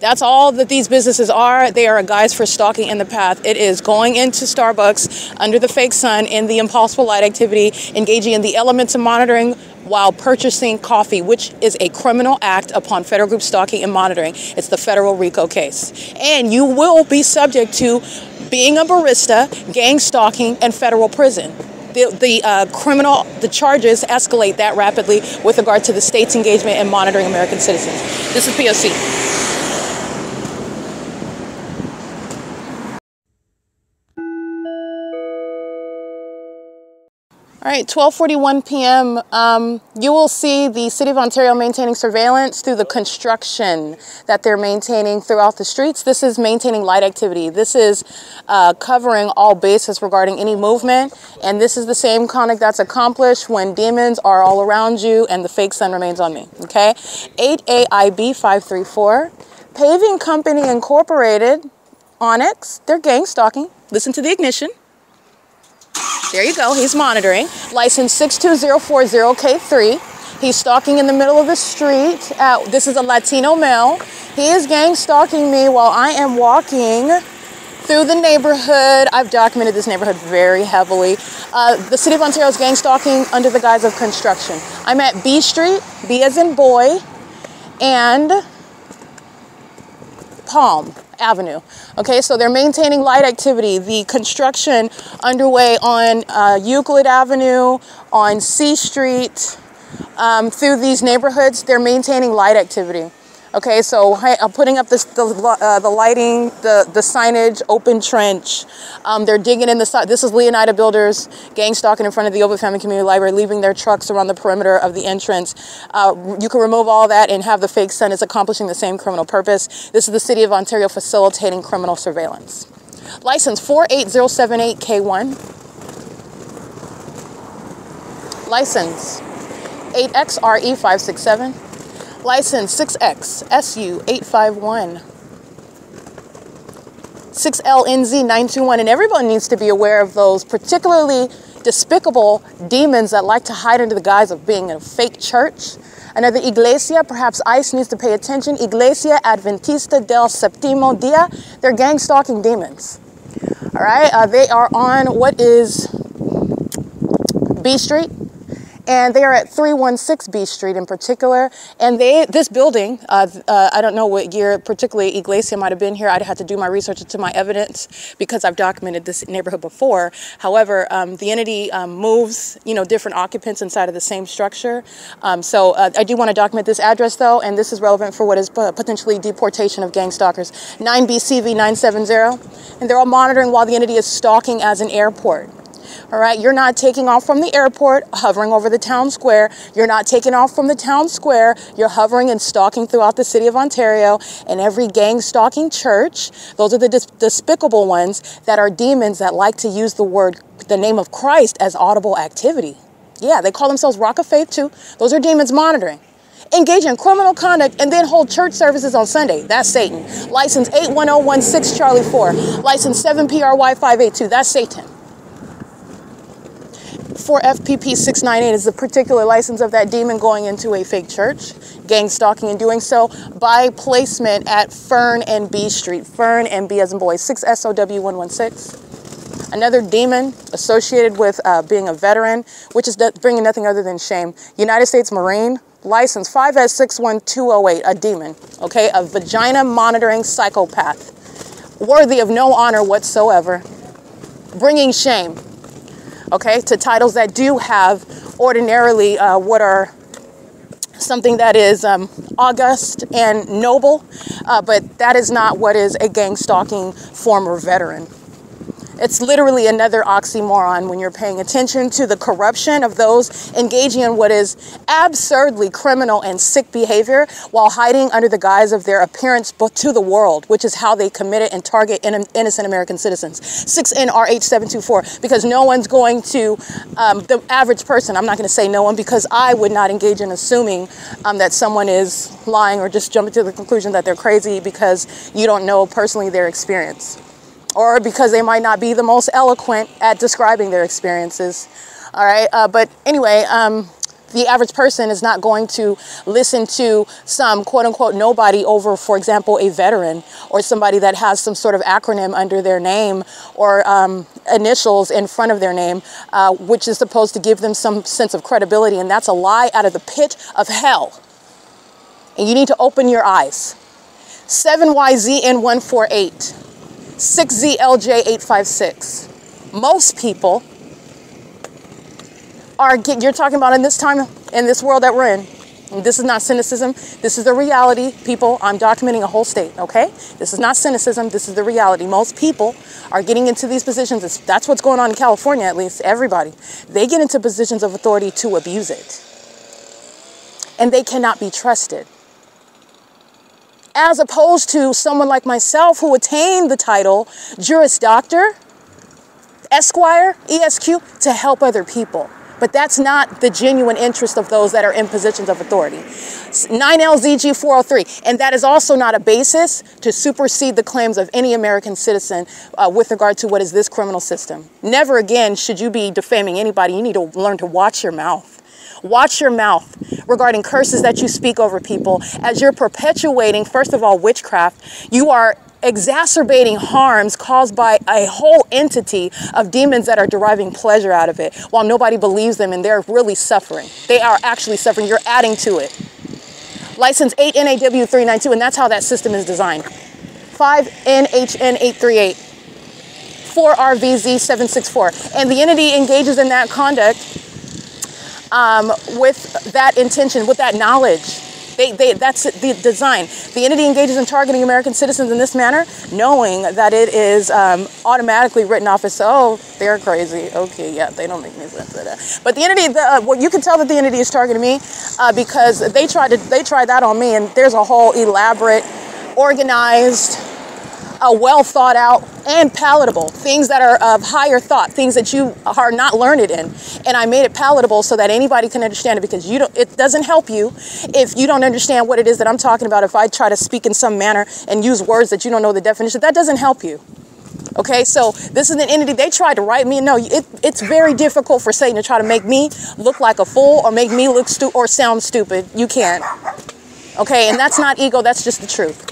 That's all that these businesses are. They are a guise for stalking in the path. It is going into Starbucks under the fake sun in the impossible light activity, engaging in the elements of monitoring while purchasing coffee, which is a criminal act upon federal group stalking and monitoring. It's the federal RICO case. And you will be subject to being a barista, gang stalking, and federal prison. The charges escalate that rapidly with regard to the state's engagement in monitoring American citizens. This is P.O.C. All right, 12:41 p.m. You will see the City of Ontario maintaining surveillance through the construction that they're maintaining throughout the streets. This is maintaining light activity. This is covering all bases regarding any movement. And this is the same conduct that's accomplished when demons are all around you and the fake sun remains on me, okay? 8AIB534, Paving Company Incorporated, Onyx, they're gang stalking. Listen to the ignition. There you go, he's monitoring. License 62040K3. He's stalking in the middle of the street. This is a Latino male. He is gang stalking me while I am walking through the neighborhood. I've documented this neighborhood very heavily. The City of Ontario is gang stalking under the guise of construction. I'm at B Street, B as in boy, and Palm Avenue. Okay, so they're maintaining light activity. The construction underway on Euclid Avenue, on C Street, through these neighborhoods, they're maintaining light activity. Okay, so I'm putting up the lighting, the signage, open trench. They're digging in the side. This is Leonida Builders, gang stalking in front of the OVITT Family Community Library, leaving their trucks around the perimeter of the entrance. You can remove all that and have the fake sun. It's accomplishing the same criminal purpose. This is the City of Ontario facilitating criminal surveillance. License 48078K1. License 8XRE567. License 6XSU851. 6LNZ921. And everyone needs to be aware of those particularly despicable demons that like to hide under the guise of being in a fake church. Another iglesia, perhaps I.I.S needs to pay attention. Iglesia Adventista del Séptimo Día. They're gang stalking demons. All right, they are on what is B Street and they are at 316 B Street in particular. And this building, I don't know what year particularly Iglesia might have been here. I'd have to do my research into my evidence because I've documented this neighborhood before. However, the entity moves, different occupants inside of the same structure. So I do want to document this address though, and this is relevant for what is potentially deportation of gang stalkers. 9BCV 970, and they're all monitoring while the entity is stalking as an airport. All right, you're not taking off from the airport, hovering over the town square. You're not taking off from the town square. You're hovering and stalking throughout the city of Ontario. And every gang stalking church, those are the despicable ones that are demons that like to use the name of Christ as audible activity. Yeah, they call themselves Rock of Faith too. Those are demons monitoring. Engage in criminal conduct and then hold church services on Sunday. That's Satan. License 81016 Charlie 4. License 7PRY582. That's Satan. 4FPP 698 is the particular license of that demon going into a fake church, gang stalking and doing so by placement at Fern and B Street. Fern and B as in boy, 6SOW116. Another demon associated with being a veteran, which is bringing nothing other than shame. United States Marine, license 5S61208, a demon, okay? A vagina monitoring psychopath, worthy of no honor whatsoever, bringing shame. Okay, to titles that do have ordinarily what are something that is august and noble, but that is not what is a gang stalking former veteran. It's literally another oxymoron when you're paying attention to the corruption of those engaging in what is absurdly criminal and sick behavior while hiding under the guise of their appearance to the world, which is how they commit it and target innocent American citizens. 6NRH724, because no one's going to, the average person, I'm not going to say no one because I would not engage in assuming that someone is lying or just jumping to the conclusion that they're crazy because you don't know personally their experience, or because they might not be the most eloquent at describing their experiences. All right, but anyway, the average person is not going to listen to some quote-unquote nobody over, for example, a veteran or somebody that has some sort of acronym under their name or initials in front of their name, which is supposed to give them some sense of credibility, and that's a lie out of the pit of hell. And you need to open your eyes. 7YZN148. 6ZLJ856. Most people are, you're talking about in this time, in this world that we're in. And this is not cynicism. This is the reality, people. I'm documenting a whole state, okay? This is not cynicism. This is the reality. Most people are getting into these positions. That's what's going on in California, at least. Everybody. They get into positions of authority to abuse it. And they cannot be trusted. As opposed to someone like myself who attained the title Juris Doctor, Esquire, ESQ, to help other people. But that's not the genuine interest of those that are in positions of authority. 9LZG403, and that is also not a basis to supersede the claims of any American citizen with regard to what is this criminal system. Never again should you be defaming anybody. You need to learn to watch your mouth. Watch your mouth regarding curses that you speak over people as you're perpetuating, first of all, witchcraft. You are exacerbating harms caused by a whole entity of demons that are deriving pleasure out of it while nobody believes them and they're really suffering. They are actually suffering. You're adding to it. License 8NAW392, and that's how that system is designed. 5NHN838. 4RVZ764. And the entity engages in that conduct with that intention, with that knowledge. That's the design. The entity engages in targeting American citizens in this manner, knowing that it is automatically written off as, oh, they're crazy. Okay, yeah, they don't make any sense of that. But the entity, well, you can tell that the entity is targeting me because they tried that on me, and there's a whole elaborate, organized, well thought out and palatable things that are of higher thought, things that you are not learned in, and I made it palatable so that anybody can understand it, because it doesn't help you if you don't understand what it is that I'm talking about. If I try to speak in some manner and use words that you don't know the definition, that doesn't help you. Okay, so this is an entity. They tried to write me. No, it's very difficult for Satan to try to make me look like a fool or make me look stupid or sound stupid. You can't. Okay, and that's not ego. That's just the truth.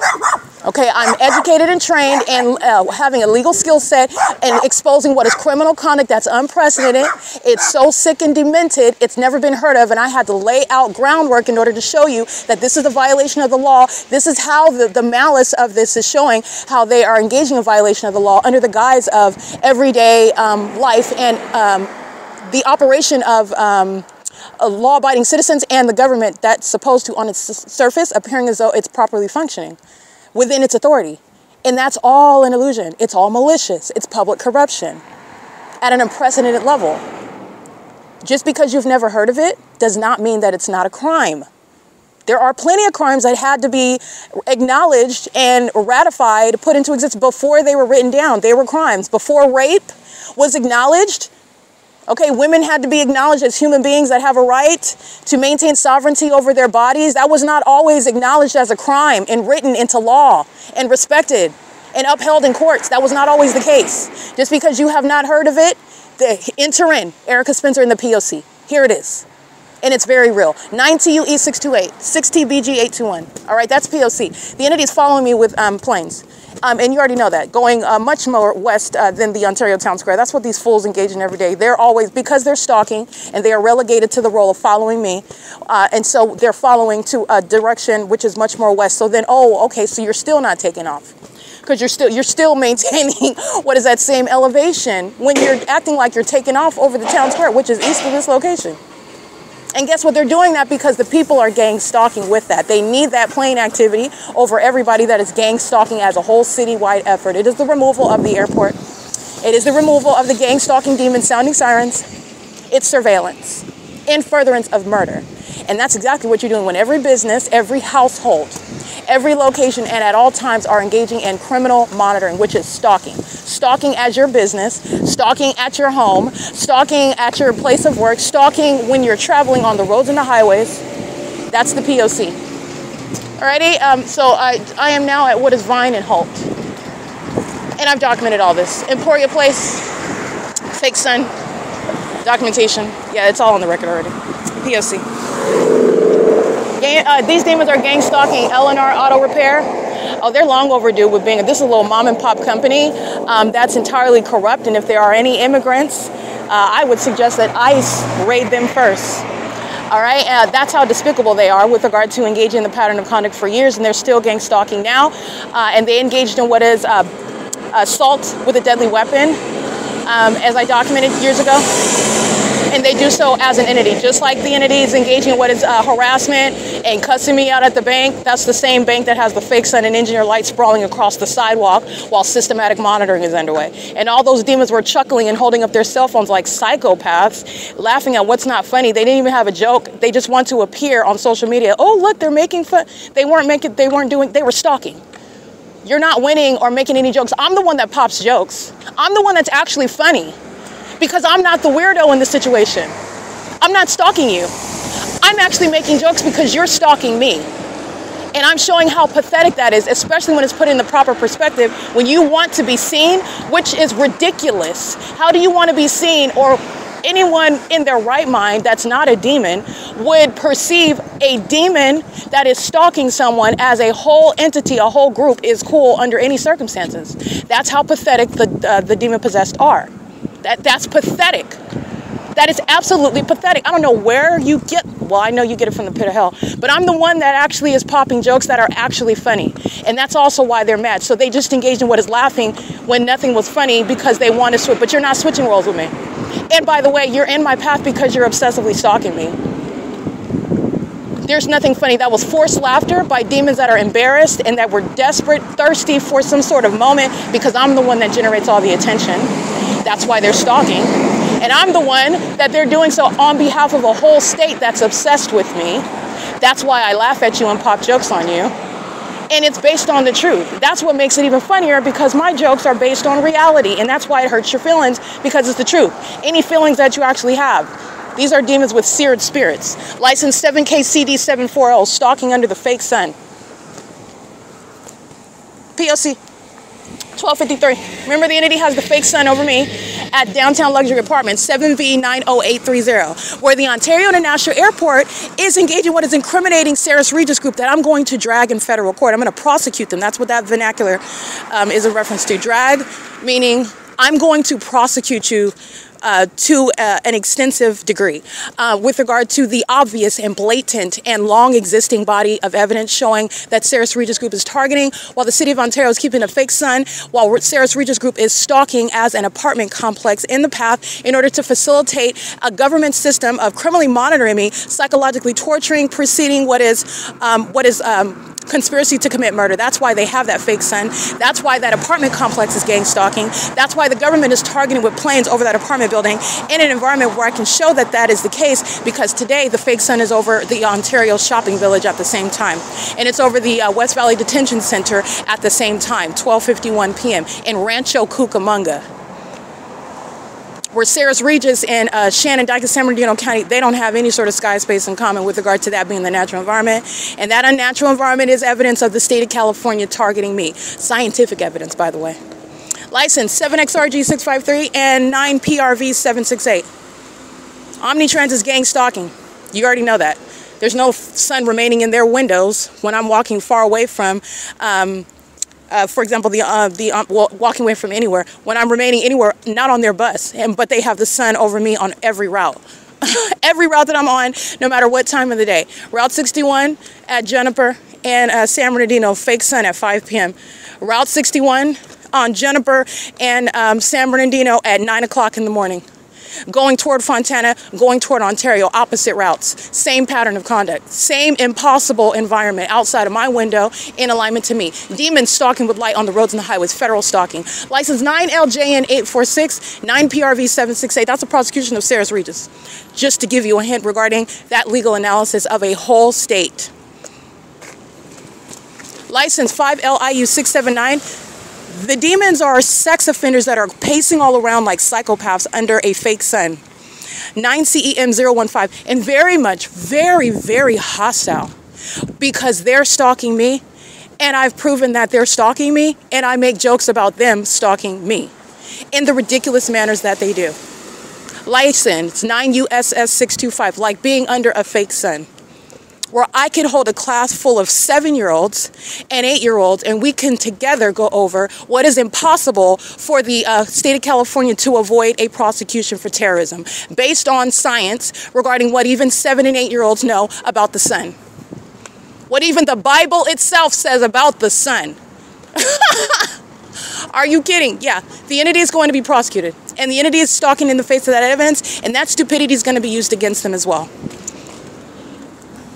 Okay, I'm educated and trained and having a legal skill set and exposing what is criminal conduct that's unprecedented. It's so sick and demented, it's never been heard of, and I had to lay out groundwork in order to show you that this is a violation of the law. This is how the malice of this is showing how they are engaging in violation of the law under the guise of everyday life and the operation of law-abiding citizens and the government that's supposed to, on its surface, appearing as though it's properly functioning within its authority. And that's all an illusion. It's all malicious. It's public corruption at an unprecedented level. Just because you've never heard of it does not mean that it's not a crime. There are plenty of crimes that had to be acknowledged and ratified, put into existence before they were written down. They were crimes. Before rape was acknowledged, okay, women had to be acknowledged as human beings that have a right to maintain sovereignty over their bodies. That was not always acknowledged as a crime and written into law and respected and upheld in courts. That was not always the case. Just because you have not heard of it, enter in Erica Spencer in the P.O.C. Here it is. And it's very real. 9TUE628, 6TBG821. All right, that's P.O.C. The entity is following me with planes. And you already know that, going much more west than the Ontario Town Square. That's what these fools engage in every day. They're always, because they're stalking and they are relegated to the role of following me. And so they're following to a direction which is much more west. So then, oh, okay, so you're still not taking off. Because you're still maintaining what is that same elevation when you're acting like you're taking off over the town square, which is east of this location. And guess what? They're doing that because the people are gang stalking with that. They need that plane activity over everybody that is gang stalking as a whole citywide effort. It is the removal of the airport. It is the removal of the gang stalking demons sounding sirens. It's surveillance in furtherance of murder. And that's exactly what you're doing when every business, every household, every location, and at all times are engaging in criminal monitoring, which is stalking. Stalking at your business, stalking at your home, stalking at your place of work, stalking when you're traveling on the roads and the highways. That's the P.O.C. Alrighty, so I am now at what is Vine and Holt. And I've documented all this. Emporia Place, fake sun, documentation. Yeah, it's all on the record already. P.O.C. These demons are gang stalking L&R Auto Repair. Oh, they're long overdue with being, this is a little mom and pop company that's entirely corrupt. And if there are any immigrants, I would suggest that ICE raid them first. All right, that's how despicable they are with regard to engaging in the pattern of conduct for years, and they're still gang stalking now. And they engaged in what is assault with a deadly weapon, as I documented years ago. And they do so as an entity, just like the entity is engaging in what is harassment and cussing me out at the bank. That's the same bank that has the fake sun and engineer lights sprawling across the sidewalk while systematic monitoring is underway. And all those demons were chuckling and holding up their cell phones like psychopaths, laughing at what's not funny. They didn't even have a joke. They just want to appear on social media. Oh, look, they're making fun. They were stalking. You're not winning or making any jokes. I'm the one that pops jokes. I'm the one that's actually funny. Because I'm not the weirdo in this situation. I'm not stalking you. I'm actually making jokes because you're stalking me. And I'm showing how pathetic that is, especially when it's put in the proper perspective. When you want to be seen, which is ridiculous. How do you want to be seen, or anyone in their right mind that's not a demon would perceive a demon that is stalking someone as a whole entity, a whole group is cool under any circumstances. That's how pathetic the demon-possessed are. That's pathetic. That is absolutely pathetic. I don't know where you get, well, I know you get it from the pit of hell, but I'm the one that actually is popping jokes that are actually funny. And that's also why they're mad. So they just engaged in what is laughing when nothing was funny because they want to switch, but you're not switching roles with me. And by the way, you're in my path because you're obsessively stalking me. There's nothing funny. That was forced laughter by demons that are embarrassed and that were desperate, thirsty for some sort of moment because I'm the one that generates all the attention. That's why they're stalking. And I'm the one that they're doing so on behalf of a whole state that's obsessed with me. That's why I laugh at you and pop jokes on you. And it's based on the truth. That's what makes it even funnier because my jokes are based on reality. And that's why it hurts your feelings because it's the truth. Any feelings that you actually have. These are demons with seared spirits. License 7KCD740, stalking under the fake sun. P.O.C. 1253. Remember, the entity has the fake sun over me at Downtown Luxury Apartments, 7V90830, where the Ontario International Airport is engaging what is incriminating Sarah's Regis Group that I'm going to drag in federal court. I'm going to prosecute them. That's what that vernacular is a reference to. Drag, meaning I'm going to prosecute you to an extensive degree with regard to the obvious and blatant and long existing body of evidence showing that Sarah's Regis Group is targeting, while the City of Ontario is keeping a fake sun, while Sarah's Regis Group is stalking as an apartment complex in the path in order to facilitate a government system of criminally monitoring me, psychologically torturing, preceding what is conspiracy to commit murder. That's why they have that fake sun. That's why that apartment complex is gang stalking. That's why the government is targeting with planes over that apartment building in an environment where I can show that that is the case, because today the fake sun is over the Ontario Shopping Village at the same time. And it's over the West Valley Detention Center at the same time, 12:51 p.m. in Rancho Cucamonga, where Sarah's Regis and Shannon Dyke, San Bernardino County, they don't have any sort of sky space in common with regard to that being the natural environment. And that unnatural environment is evidence of the state of California targeting me. Scientific evidence, by the way. License 7XRG653 and 9PRV768. Omnitrans is gang stalking. You already know that. There's no sun remaining in their windows when I'm walking far away from for example, walking away from anywhere, when I'm remaining anywhere, not on their bus, but they have the sun over me on every route. Every route that I'm on, no matter what time of the day. Route 61 at Juniper and San Bernardino, fake sun at 5 p.m. Route 61 on Juniper and San Bernardino at 9 o'clock in the morning. Going toward Fontana, going toward Ontario, opposite routes. Same pattern of conduct. Same impossible environment outside of my window in alignment to me. Demons stalking with light on the roads and the highways. Federal stalking. License 9LJN846, 9PRV768. That's a prosecution of Sarah's Regis. Just to give you a hint regarding that legal analysis of a whole state. License 5LIU679. The demons are sex offenders that are pacing all around like psychopaths under a fake sun. 9CEM015, and very much, very, very hostile, because they're stalking me, and I've proven that they're stalking me, and I make jokes about them stalking me in the ridiculous manners that they do. License 9USS625, like being under a fake sun, where I can hold a class full of 7-year-olds and 8-year-olds, and we can together go over what is impossible for the state of California to avoid a prosecution for terrorism, based on science regarding what even 7- and 8-year-olds know about the sun. What even the Bible itself says about the sun. Are you kidding? Yeah, the entity is going to be prosecuted, and the entity is stalking in the face of that evidence, and that stupidity is going to be used against them as well.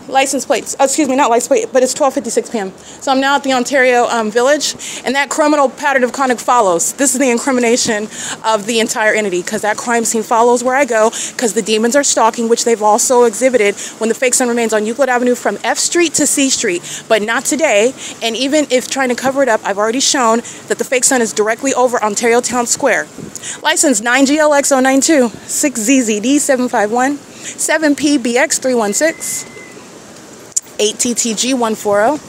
License plates, excuse me, not license plate, but it's 12:56 p.m. So I'm now at the Ontario Village, and that criminal pattern of conduct follows. This is the incrimination of the entire entity, because that crime scene follows where I go, because the demons are stalking, which they've also exhibited when the fake sun remains on Euclid Avenue from F Street to C Street, but not today. And even if trying to cover it up, I've already shown that the fake sun is directly over Ontario Town Square. License 9GLX092, 6ZZD751, 7PBX316, 8TTG140,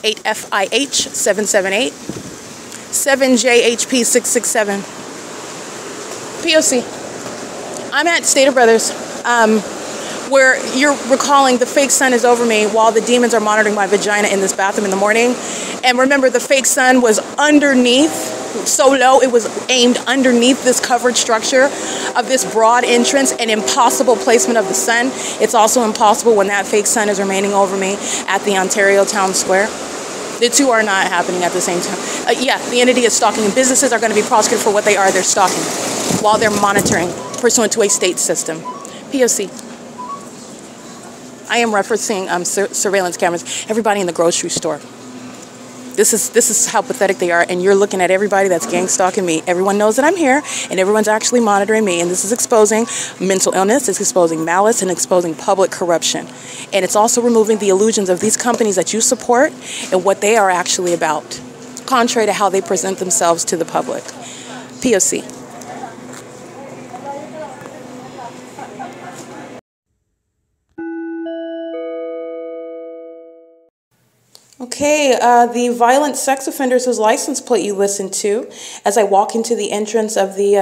8FIH778, 7JHP667. P.O.C. I'm at Stater Brothers, where you're recalling the fake sun is over me while the demons are monitoring my vagina in this bathroom in the morning. And remember, the fake sun was underneath, so low it was aimed underneath this covered structure of this broad entrance, an impossible placement of the sun. It's also impossible when that fake sun is remaining over me at the Ontario Town Square. The two are not happening at the same time. Yeah, the entity is stalking, and businesses are going to be prosecuted for what they are. They're stalking while they're monitoring pursuant to a state system. P.O.C. I am referencing surveillance cameras. Everybody in the grocery store. This is how pathetic they are, and you're looking at everybody that's gang stalking me. Everyone knows that I'm here, and everyone's actually monitoring me, and this is exposing mental illness, it's exposing malice, and exposing public corruption. And it's also removing the illusions of these companies that you support and what they are actually about, contrary to how they present themselves to the public. P.O.C. Okay, the violent sex offenders whose license plate you listened to as I walk into the entrance of the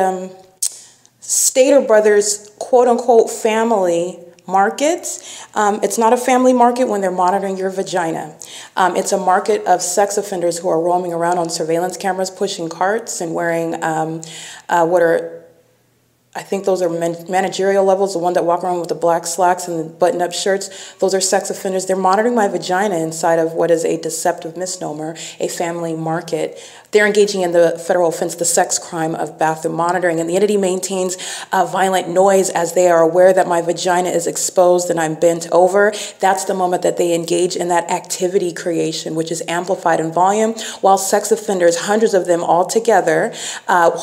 Stater Brothers, quote unquote, family markets. It's not a family market when they're monitoring your vagina. It's a market of sex offenders who are roaming around on surveillance cameras, pushing carts and wearing what are, I think those are managerial levels, the one that walk around with the black slacks and the button-up shirts. Those are sex offenders. They're monitoring my vagina inside of what is a deceptive misnomer, a family market. They're engaging in the federal offense, the sex crime of bathroom monitoring. And the entity maintains violent noise as they are aware that my vagina is exposed and I'm bent over. That's the moment that they engage in that activity creation, which is amplified in volume, while sex offenders, hundreds of them all together,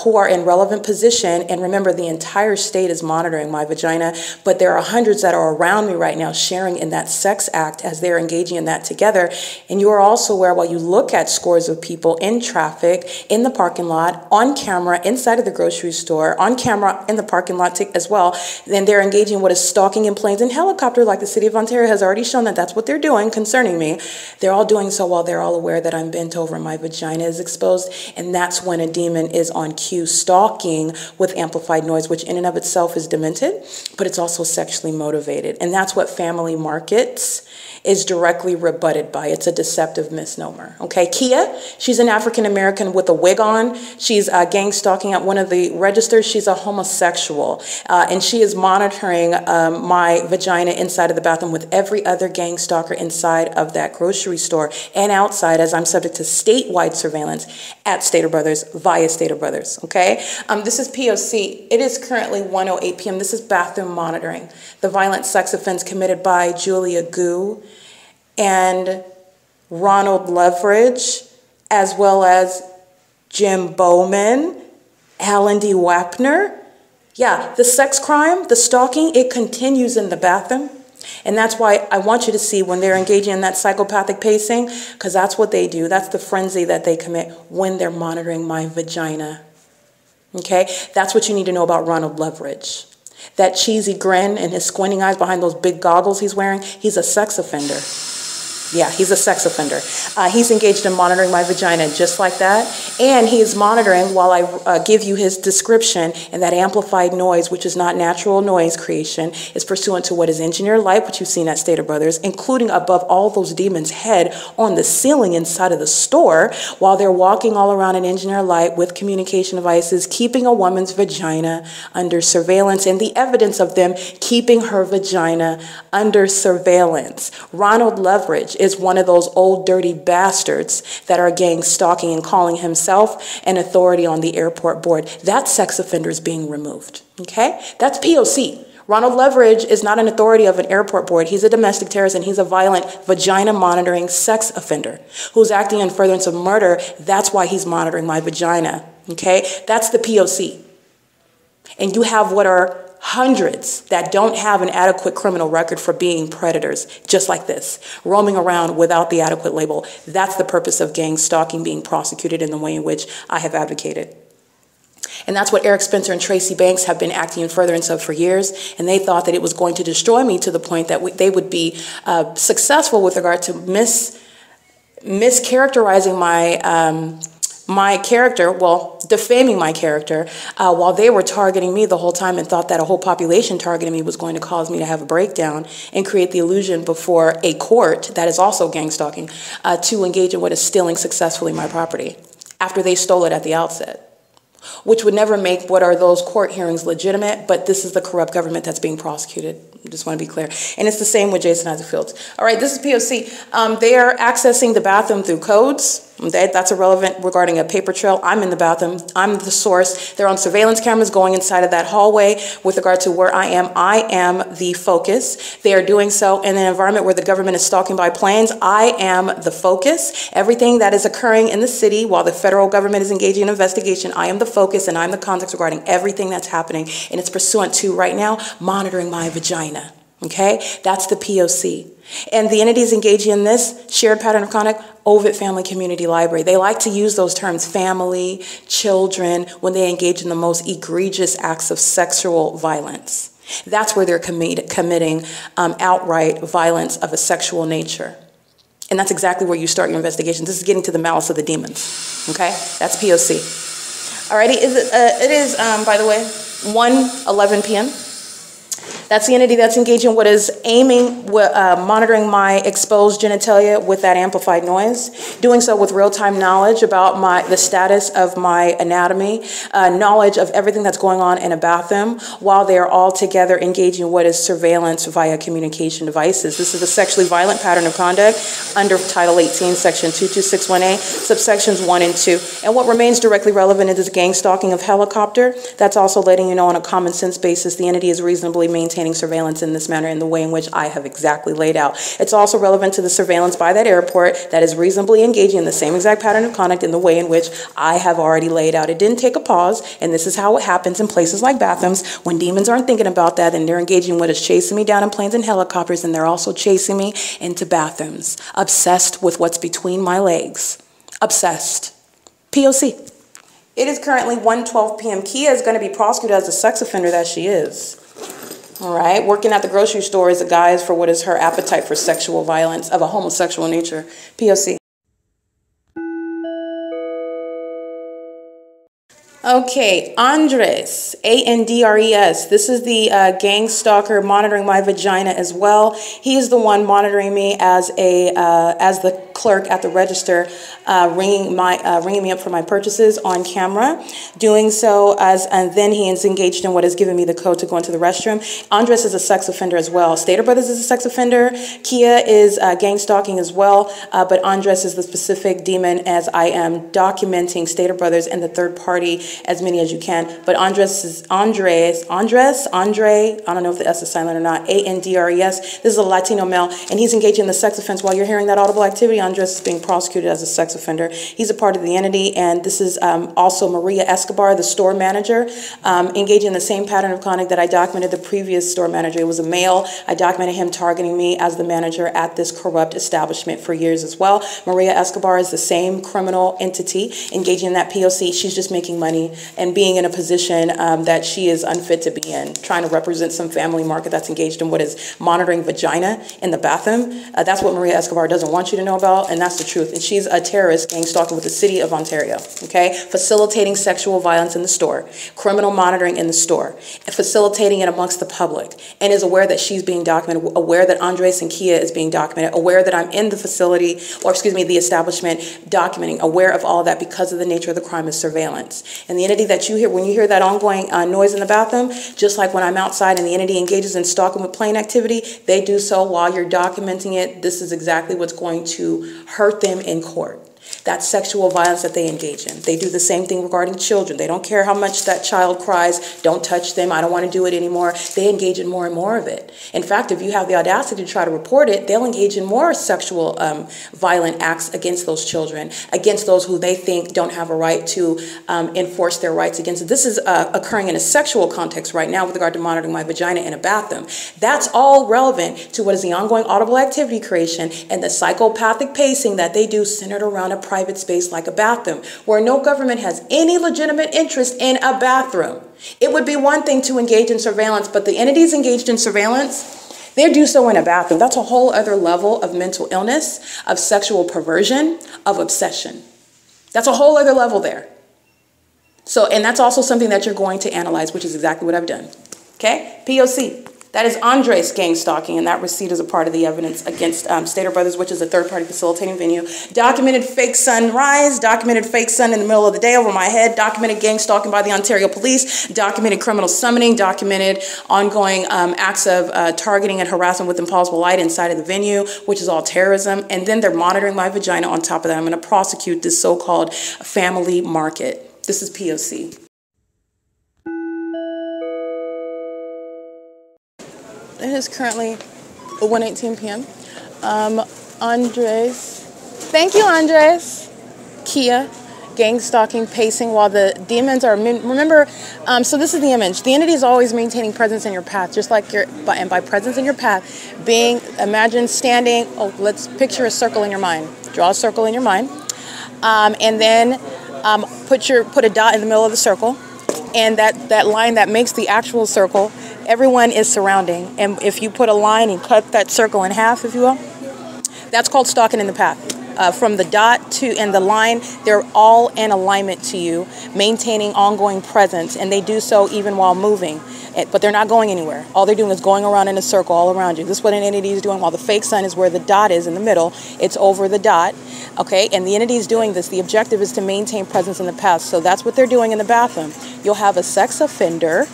who are in relevant position, and remember, the entire state is monitoring my vagina, but there are hundreds that are around me right now sharing in that sex act as they're engaging in that together. And you are also aware, while you look at scores of people in traffic, in the parking lot, on camera, inside of the grocery store, on camera in the parking lot as well, then they're engaging in what is stalking in planes and helicopters, like the city of Ontario has already shown that that's what they're doing concerning me. They're all doing so while they're all aware that I'm bent over and my vagina is exposed, and that's when a demon is on cue, stalking with amplified noise, which in and of itself is demented, but it's also sexually motivated. And that's what family markets is directly rebutted by. It's a deceptive misnomer. Okay, Kia, she's an African American with a wig on. She's gang stalking at one of the registers. She's a homosexual, and she is monitoring my vagina inside of the bathroom with every other gang stalker inside of that grocery store and outside, as I'm subject to statewide surveillance at Stater Brothers via Stater Brothers. Okay, this is P.O.C. It is currently 1:08 p.m. This is bathroom monitoring. The violent sex offense committed by Julia Gu and Ronald Leverage, as well as Jim Bowman, Alan D. Wapner. Yeah, the sex crime, the stalking, it continues in the bathroom. And that's why I want you to see when they're engaging in that psychopathic pacing, because that's what they do. That's the frenzy that they commit when they're monitoring my vagina. Okay, that's what you need to know about Ronald Leverage. That cheesy grin and his squinting eyes behind those big goggles he's wearing, he's a sex offender. Yeah, he's a sex offender. He's engaged in monitoring my vagina just like that. And he is monitoring while I give you his description, and that amplified noise, which is not natural noise creation, is pursuant to what is engineered light, which you've seen at Stater Brothers, including above all those demons' head on the ceiling inside of the store, while they're walking all around in engineered light with communication devices, keeping a woman's vagina under surveillance, and the evidence of them keeping her vagina under surveillance. Ronald Leverage is one of those old dirty bastards that are gang stalking and calling himself an authority on the airport board. That sex offender is being removed, okay? That's P.O.C. Ronald Leverage is not an authority of an airport board. He's a domestic terrorist, and he's a violent vagina monitoring sex offender who's acting in furtherance of murder. That's why he's monitoring my vagina, okay? That's the P.O.C. And you have what are hundreds that don't have an adequate criminal record for being predators, just like this, roaming around without the adequate label. That's the purpose of gang stalking being prosecuted in the way in which I have advocated. And that's what Eric Spencer and Tracy Banks have been acting in furtherance of for years, and they thought that it was going to destroy me to the point that they would be successful with regard to mischaracterizing my character, well, defaming my character, while they were targeting me the whole time, and thought that a whole population targeting me was going to cause me to have a breakdown and create the illusion before a court that is also gang stalking to engage in what is stealing successfully my property after they stole it at the outset, which would never make what are those court hearings legitimate, but this is the corrupt government that's being prosecuted. I just want to be clear. And it's the same with Jason Isaac Fields. All right, this is P.O.C. They are accessing the bathroom through codes. That's irrelevant regarding a paper trail. I'm in the bathroom. I'm the source. They're on surveillance cameras going inside of that hallway with regard to where I am. I am the focus. They are doing so in an environment where the government is stalking by planes. I am the focus. Everything that is occurring in the city while the federal government is engaging in investigation, I am the focus, and I'm the context regarding everything that's happening. And it's pursuant to, right now, monitoring my vagina. Okay? That's the P.O.C. And the entities engaging in this shared pattern of conduct, OVITT Family Community Library. They like to use those terms, family, children, when they engage in the most egregious acts of sexual violence. That's where they're committing outright violence of a sexual nature. And that's exactly where you start your investigation. This is getting to the malice of the demons. Okay? That's P.O.C. Alrighty, it is, by the way, 1:11 p.m. That's the entity that's engaging what is monitoring my exposed genitalia with that amplified noise, doing so with real-time knowledge about the status of my anatomy, knowledge of everything that's going on in a bathroom, while they are all together engaging what is surveillance via communication devices. This is a sexually violent pattern of conduct under Title 18, Section 2261A, subsections 1 and 2. And what remains directly relevant is gang stalking of helicopter. That's also letting you know on a common sense basis the entity is reasonably maintaining surveillance in this manner in the way in which I have exactly laid out. It's also relevant to the surveillance by that airport that is reasonably engaging in the same exact pattern of conduct in the way in which I have already laid out. It didn't take a pause, and this is how it happens in places like bathrooms. When demons aren't thinking about that, and they're engaging what is chasing me down in planes and helicopters, and they're also chasing me into bathrooms, obsessed with what's between my legs. Obsessed. P.O.C. It is currently 1:12 p.m. Kia is going to be prosecuted as a sex offender that she is. All right, working at the grocery store is a guise for what is her appetite for sexual violence of a homosexual nature. P.O.C. Okay, Andres, A-N-D-R-E-S. This is the gang stalker monitoring my vagina as well. He is the one monitoring me as the clerk at the register, ringing me up for my purchases on camera. Doing so and then he is engaged in what is giving me the code to go into the restroom. Andres is a sex offender as well. Stater Brothers is a sex offender. Kia is gang stalking as well. But Andres is the specific demon, as I am documenting Stater Brothers and the third party, as many as you can. But Andre, I don't know if the S is silent or not, A-N-D-R-E-S. This is a Latino male, and he's engaged in the sex offense. While you're hearing that audible activity, Andres is being prosecuted as a sex offender. He's a part of the entity, and this is also Maria Escobar, the store manager, engaging in the same pattern of conduct that I documented the previous store manager. It was a male. I documented him targeting me as the manager at this corrupt establishment for years as well. Maria Escobar is the same criminal entity engaging in that P.O.C. She's just making money and being in a position that she is unfit to be in, trying to represent some family market that's engaged in what is monitoring vagina in the bathroom. That's what Maria Escobar doesn't want you to know about, and that's the truth. And she's a terrorist gang stalking with the city of Ontario, okay? Facilitating sexual violence in the store, criminal monitoring in the store, facilitating it amongst the public, and is aware that she's being documented, aware that Andres and Kia is being documented, aware that I'm in the facility, or excuse me, the establishment, documenting, aware of all that because of the nature of the crime is surveillance. And the entity that you hear, when you hear that ongoing noise in the bathroom, just like when I'm outside and the entity engages in stalking with plane activity, they do so while you're documenting it. This is exactly what's going to hurt them in court. That's sexual violence that they engage in. They do the same thing regarding children. They don't care how much that child cries, don't touch them, I don't want to do it anymore. They engage in more and more of it. In fact, if you have the audacity to try to report it, they'll engage in more sexual violent acts against those children, against those who they think don't have a right to enforce their rights against it. This is occurring in a sexual context right now with regard to monitoring my vagina in a bathroom. That's all relevant to what is the ongoing audible activity creation and the psychopathic pacing that they do centered around a private space like a bathroom, where no government has any legitimate interest in a bathroom. It would be one thing to engage in surveillance, but the entities engaged in surveillance, they do so in a bathroom. That's a whole other level of mental illness, of sexual perversion, of obsession. That's a whole other level there. So, and that's also something that you're going to analyze, which is exactly what I've done. Okay? P.O.C. That is Andres gang stalking, and that receipt is a part of the evidence against Stater Brothers, which is a third-party facilitating venue. Documented fake sunrise, documented fake sun in the middle of the day over my head, documented gang stalking by the Ontario Police, documented criminal summoning, documented ongoing acts of targeting and harassment with implausible light inside of the venue, which is all terrorism. And then they're monitoring my vagina on top of that. I'm going to prosecute this so-called family market. This is P.O.C. It is currently 1:18 p.m. Andres, thank you, Andres. Kia, gang stalking, pacing while the demons are, remember, so this is the image. The entity is always maintaining presence in your path, just like and by presence in your path, imagine standing, let's picture a circle in your mind. Draw a circle in your mind. And then put a dot in the middle of the circle. And that line that makes the actual circle, everyone is surrounding. And if you put a line and cut that circle in half, if you will, that's called stalking in the path. from the dot to and the line, they're all in alignment to you, maintaining ongoing presence, and they do so even while moving. But they're not going anywhere. All they're doing is going around in a circle all around you. This is what an entity is doing, while the fake sun is where the dot is in the middle. It's over the dot, okay? And the entity is doing this. The objective is to maintain presence in the past. So that's what they're doing in the bathroom. You'll have a sex offender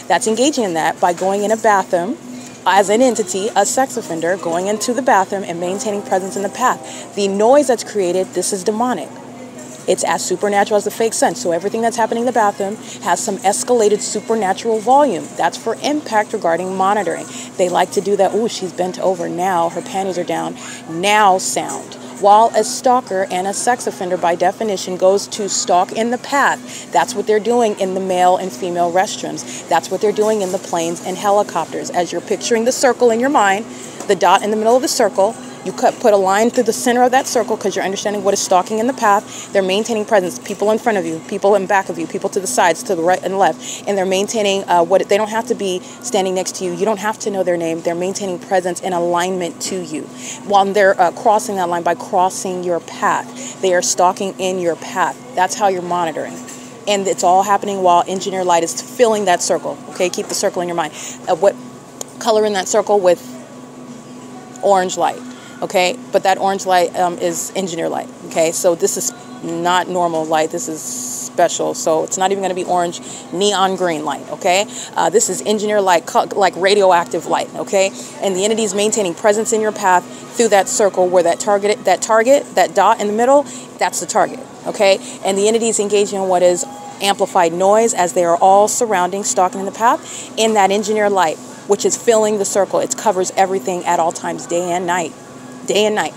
that's engaging in that by going in a bathroom as an entity, a sex offender, going into the bathroom and maintaining presence in the path. The noise that's created, this is demonic. It's as supernatural as the fake sun. So everything that's happening in the bathroom has some escalated supernatural volume. That's for impact regarding monitoring. They like to do that. Ooh, she's bent over now. Her panties are down. Now sound. While a stalker and a sex offender, by definition, goes to stalk in the path. That's what they're doing in the male and female restrooms. That's what they're doing in the planes and helicopters. As you're picturing the circle in your mind, the dot in the middle of the circle, you put a line through the center of that circle because you're understanding what is stalking in the path. They're maintaining presence. People in front of you, people in back of you, people to the sides, to the right and left. And they're maintaining they don't have to be standing next to you. You don't have to know their name. They're maintaining presence and alignment to you. While they're crossing that line by crossing your path, they are stalking in your path. That's how you're monitoring. And it's all happening while engineer light is filling that circle. Okay, keep the circle in your mind. What color in that circle? With orange light. Okay, but that orange light is engineer light. Okay, so this is not normal light. This is special. So it's not even going to be orange, neon green light. Okay, this is engineer light, like radioactive light. Okay, and the entity is maintaining presence in your path through that circle where that target, that dot in the middle, that's the target. Okay, and the entity is engaging in what is amplified noise as they are all surrounding, stalking in the path in that engineer light, which is filling the circle. It covers everything at all times, day and night. Day and night,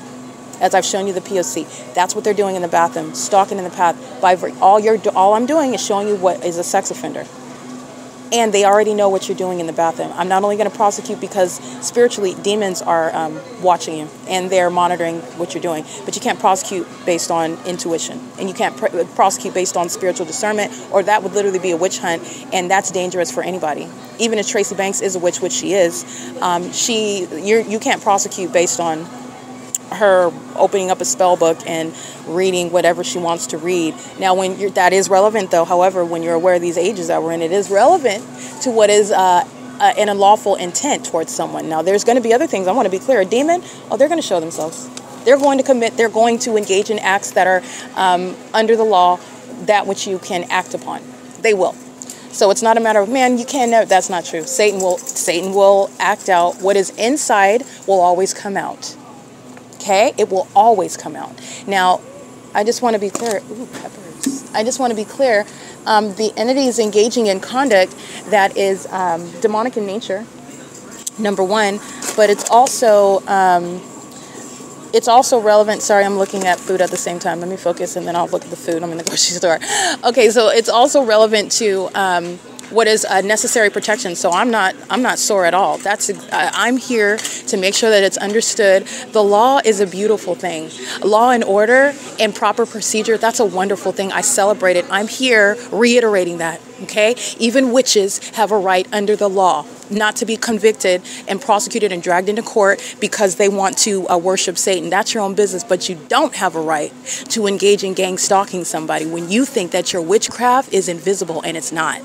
as I've shown you the P.O.C. That's what they're doing in the bathroom, stalking in the path. All I'm doing is showing you what is a sex offender. And they already know what you're doing in the bathroom. I'm not only going to prosecute because spiritually demons are watching you and they're monitoring what you're doing, but you can't prosecute based on intuition. And you can't prosecute based on spiritual discernment, or that would literally be a witch hunt, and that's dangerous for anybody. Even if Tracy Banks is a witch, which she is, you can't prosecute based on her opening up a spell book and reading whatever she wants to read. Now, that is relevant, though. However, when you're aware of these ages that we're in, it is relevant to what is an unlawful intent towards someone. Now, there's going to be other things. I want to be clear. A demon, they're going to show themselves. They're going to engage in acts that are under the law, that which you can act upon. They will. So it's not a matter of, man, you can't know. That's not true. Satan will act out. What is inside will always come out. Okay, it will always come out. Now, I just want to be clear. Ooh, peppers. I just want to be clear. The entity is engaging in conduct that is demonic in nature, number one, but it's also relevant. Sorry, I'm looking at food at the same time. Let me focus, and then I'll look at the food. I'm in the grocery store. Okay, so it's also relevant to what is a necessary protection. So I'm not sore at all. I'm here to make sure that it's understood. The law is a beautiful thing. Law and order and proper procedure, that's a wonderful thing. I celebrate it. I'm here reiterating that. Okay? Even witches have a right under the law not to be convicted and prosecuted and dragged into court because they want to worship Satan. That's your own business, but you don't have a right to engage in gang stalking somebody when you think that your witchcraft is invisible, and it's not.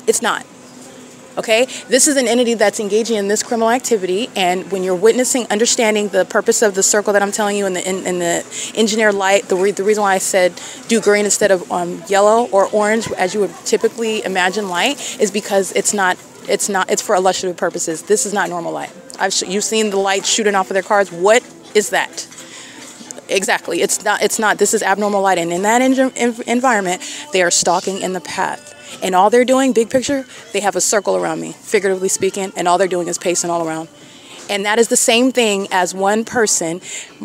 It's not. Okay? This is an entity that's engaging in this criminal activity, and when you're witnessing, understanding the purpose of the circle that I'm telling you in the engineer light, the reason why I said do green instead of yellow or orange as you would typically imagine light is because it's for illustrative purposes. This is not normal light. You've seen the light shooting off of their cars. What is that? Exactly. It's not. This is abnormal light, and in that environment, they are stalking in the path. And all they're doing, big picture, they have a circle around me, figuratively speaking, and all they're doing is pacing all around. And that is the same thing as one person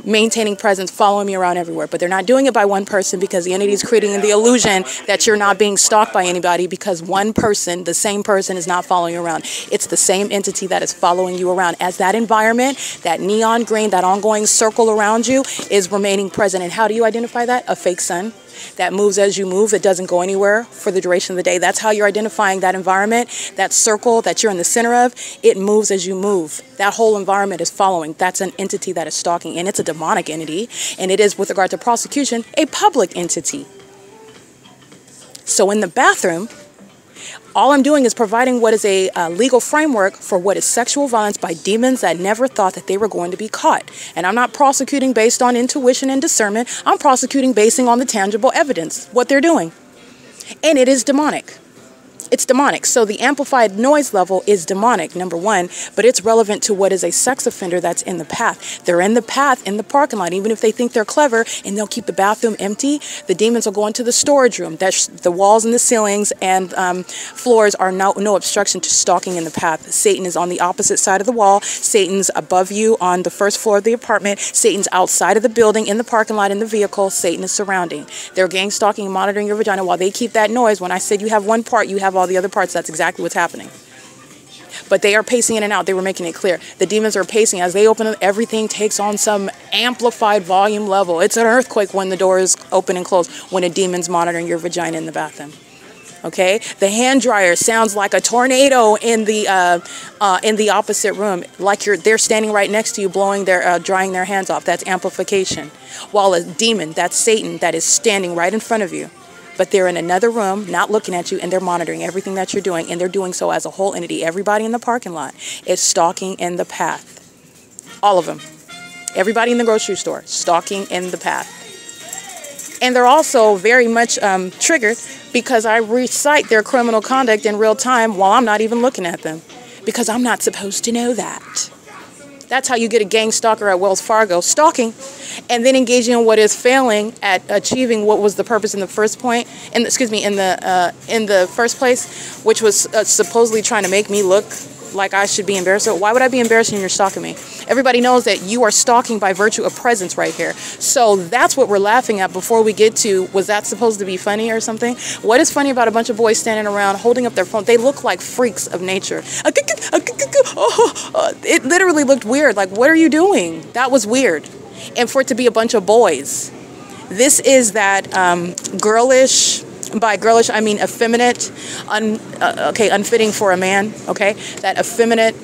maintaining presence, following me around everywhere. But they're not doing it by one person because the entity is creating the illusion that you're not being stalked by anybody because one person, the same person, is not following you around. It's the same entity that is following you around. As that environment, that neon green, that ongoing circle around you is remaining present. And how do you identify that? A fake sun. that moves as you move. It doesn't go anywhere for the duration of the day. That's how you're identifying that environment, that circle that you're in the center of. It moves as you move. That whole environment is following. That's an entity that is stalking, and it's a demonic entity, and it is, with regard to prosecution, a public entity. So in the bathroom, all I'm doing is providing what is a legal framework for what is sexual violence by demons that never thought that they were going to be caught. And I'm not prosecuting based on intuition and discernment. I'm prosecuting basing on the tangible evidence, what they're doing. And it is demonic. It's demonic. So the amplified noise level is demonic, number one, but it's relevant to what is a sex offender that's in the path. They're in the path in the parking lot, even if they think they're clever and they'll keep the bathroom empty. The demons will go into the storage room. That's the walls and the ceilings and floors are no obstruction to stalking in the path. Satan is on the opposite side of the wall. Satan's above you on the first floor of the apartment. Satan's outside of the building, in the parking lot, in the vehicle. Satan is surrounding. They're gang stalking and monitoring your vagina while they keep that noise. When I said you have one part, you have all the other parts. That's exactly what's happening. But they are pacing in and out. They were making it clear. The demons are pacing. As they open, everything takes on some amplified volume level. It's an earthquake when the door is open and closed, when a demon's monitoring your vagina in the bathroom. Okay? The hand dryer sounds like a tornado in the opposite room, like they're standing right next to you, blowing drying their hands off. That's amplification. While a demon, that's Satan, that is standing right in front of you. But they're in another room, not looking at you, and they're monitoring everything that you're doing, and they're doing so as a whole entity. Everybody in the parking lot is stalking in the path. All of them. Everybody in the grocery store, stalking in the path. And they're also very much triggered because I recite their criminal conduct in real time while I'm not even looking at them, because I'm not supposed to know that. That's how you get a gang stalker at Wells Fargo, stalking, and then engaging in what is failing at achieving what was the purpose in the first point, in the first place, which was supposedly trying to make me look like I should be embarrassed. So why would I be embarrassed when you're stalking me? Everybody knows that you are stalking by virtue of presence right here. So that's what we're laughing at before we get to, was that supposed to be funny or something? What is funny about a bunch of boys standing around holding up their phone? They look like freaks of nature. It literally looked weird. Like, what are you doing? That was weird. And for it to be a bunch of boys. This is that girlish, by girlish I mean effeminate, unfitting for a man, okay? That effeminate,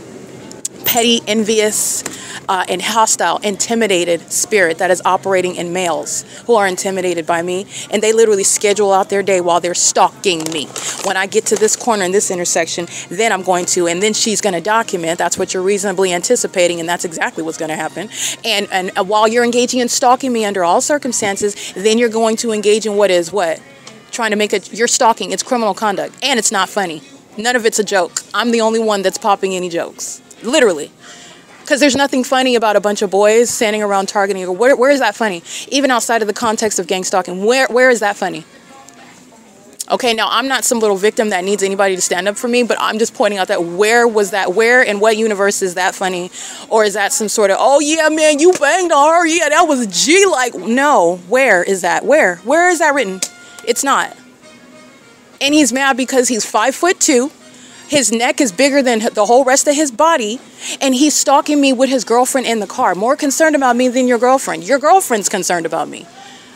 petty, envious, and hostile, intimidated spirit that is operating in males who are intimidated by me, and they literally schedule out their day while they're stalking me. When I get to this corner in this intersection, then I'm going to, and then she's going to document. That's what you're reasonably anticipating, and that's exactly what's going to happen. And while you're engaging in stalking me under all circumstances, then you're going to engage in what is what? Trying to make it, you're stalking. It's criminal conduct, and it's not funny. None of it's a joke. I'm the only one that's popping any jokes. Literally. Because there's nothing funny about a bunch of boys standing around targeting you. Where is that funny? Even outside of the context of gang stalking, where is that funny? Okay, now I'm not some little victim that needs anybody to stand up for me, but I'm just pointing out that where in what universe is that funny? Or is that some sort of, oh yeah, man, you banged on her, yeah, that was G-like. No, where is that? Where is that written? It's not. And he's mad because he's 5'2". His neck is bigger than the whole rest of his body, and he's stalking me with his girlfriend in the car. More concerned about me than your girlfriend. Your girlfriend's concerned about me.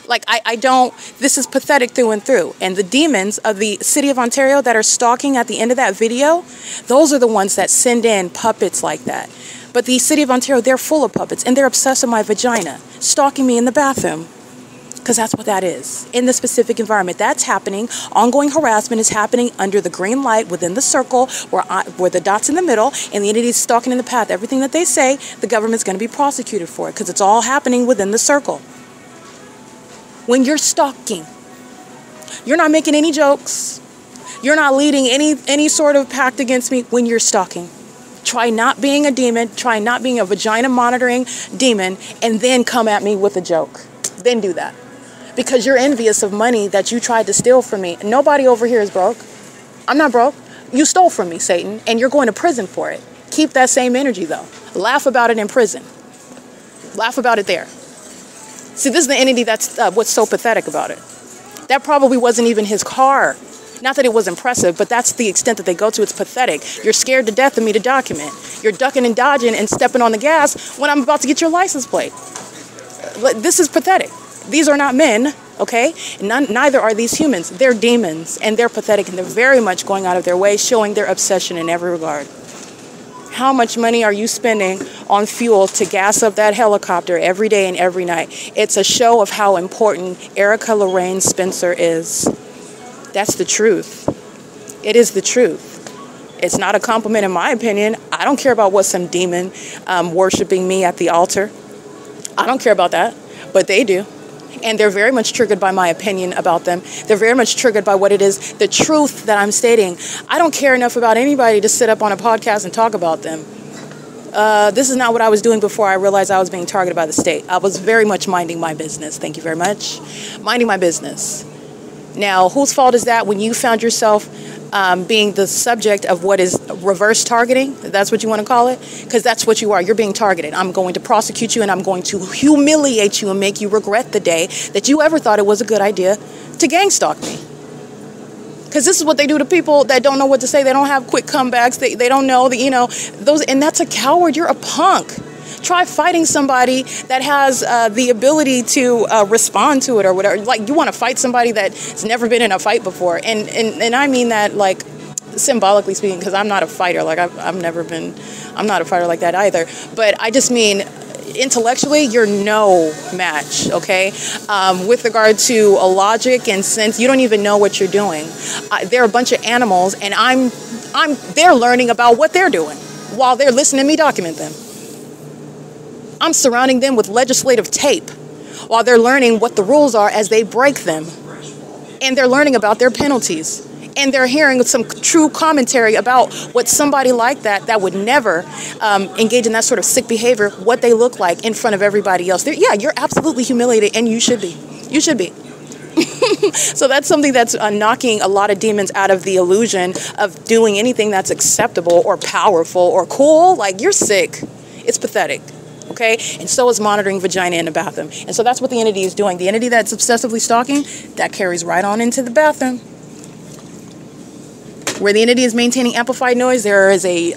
Like, I don't, this is pathetic through and through. And the demons of the city of Ontario that are stalking at the end of that video, those are the ones that send in puppets like that. But the city of Ontario, they're full of puppets, and they're obsessed with my vagina, stalking me in the bathroom. Because that's what that is, in the specific environment. That's happening. Ongoing harassment is happening under the green light within the circle where the dot's in the middle and the entity's stalking in the path. Everything that they say, the government's going to be prosecuted for it because it's all happening within the circle. When you're stalking, you're not making any jokes. You're not leading any sort of pact against me when you're stalking. Try not being a demon. Try not being a vagina monitoring demon and then come at me with a joke. Then do that. Because you're envious of money that you tried to steal from me. Nobody over here is broke. I'm not broke. You stole from me, Satan, and you're going to prison for it. Keep that same energy, though. Laugh about it in prison. Laugh about it there. See, this is the entity that's what's so pathetic about it. That probably wasn't even his car. Not that it was impressive, but that's the extent that they go to. It's pathetic. You're scared to death of me to document. You're ducking and dodging and stepping on the gas when I'm about to get your license plate. This is pathetic. These are not men. Okay? Neither are these humans. They're demons, and they're pathetic, and they're very much going out of their way, showing their obsession in every regard. How much money are you spending on fuel to gas up that helicopter every day and every night? It's a show of how important Erica Lorraine Spencer is. That's the truth. It is the truth. It's not a compliment in my opinion. I don't care about what some demon worshiping me at the altar. I don't care about that, but they do. And they're very much triggered by my opinion about them. They're very much triggered by what it is, the truth that I'm stating. I don't care enough about anybody to sit up on a podcast and talk about them. This is not what I was doing before I realized I was being targeted by the state. I was very much minding my business. Thank you very much. Minding my business. Now, whose fault is that when you found yourself being the subject of what is reverse targeting? That's what you want to call it? Because that's what you are. You're being targeted. I'm going to prosecute you, and I'm going to humiliate you and make you regret the day that you ever thought it was a good idea to gang stalk me. Because this is what they do to people that don't know what to say. They don't have quick comebacks. They don't know that, you know, those, and that's a coward. You're a punk. Try fighting somebody that has the ability to respond to it or whatever. Like, you want to fight somebody that's never been in a fight before. And I mean that, like, symbolically speaking, because I'm not a fighter. Like, I'm not a fighter like that either. But I just mean, intellectually, you're no match, okay? With regard to a logic and sense, you don't even know what you're doing. They're a bunch of animals, and they're learning about what they're doing while they're listening to me document them. I'm surrounding them with legislative tape while they're learning what the rules are as they break them. And they're learning about their penalties. And they're hearing some true commentary about what somebody like that would never engage in that sort of sick behavior, what they look like in front of everybody else. Yeah, you're absolutely humiliated, and you should be. You should be. So that's something that's knocking a lot of demons out of the illusion of doing anything that's acceptable or powerful or cool. Like, you're sick. It's pathetic. Okay, and so is monitoring vagina in the bathroom. And so that's what the entity is doing. The entity that's obsessively stalking, that carries right on into the bathroom. Where the entity is maintaining amplified noise, there is a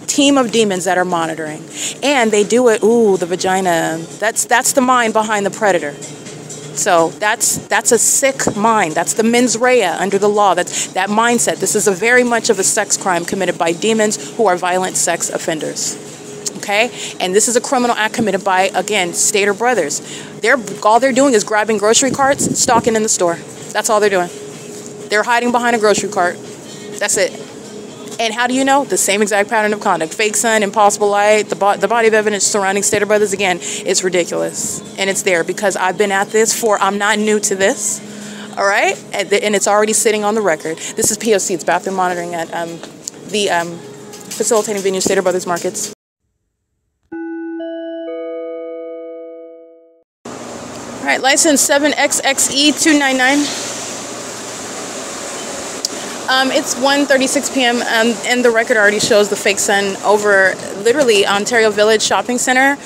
team of demons that are monitoring. And they do it, ooh, the vagina, that's the mind behind the predator. So that's a sick mind. That's the mens rea under the law. That's that mindset. This is a very much of a sex crime committed by demons who are violent sex offenders. Okay, and this is a criminal act committed by, again, Stater brothers. All they're doing is grabbing grocery carts, stalking in the store. That's all they're doing. They're hiding behind a grocery cart. That's it. And how do you know? The same exact pattern of conduct. Fake sun, impossible light, the body of evidence surrounding Stater brothers, again, it's ridiculous. And it's there because I've been at this I'm not new to this. All right? And it's already sitting on the record. This is P.O.C. It's bathroom monitoring at the facilitating venue Stater brothers markets. All right, license 7XXE299. It's 1:36 p.m. And the record already shows the fake sun over literally Ontario Village Shopping Center.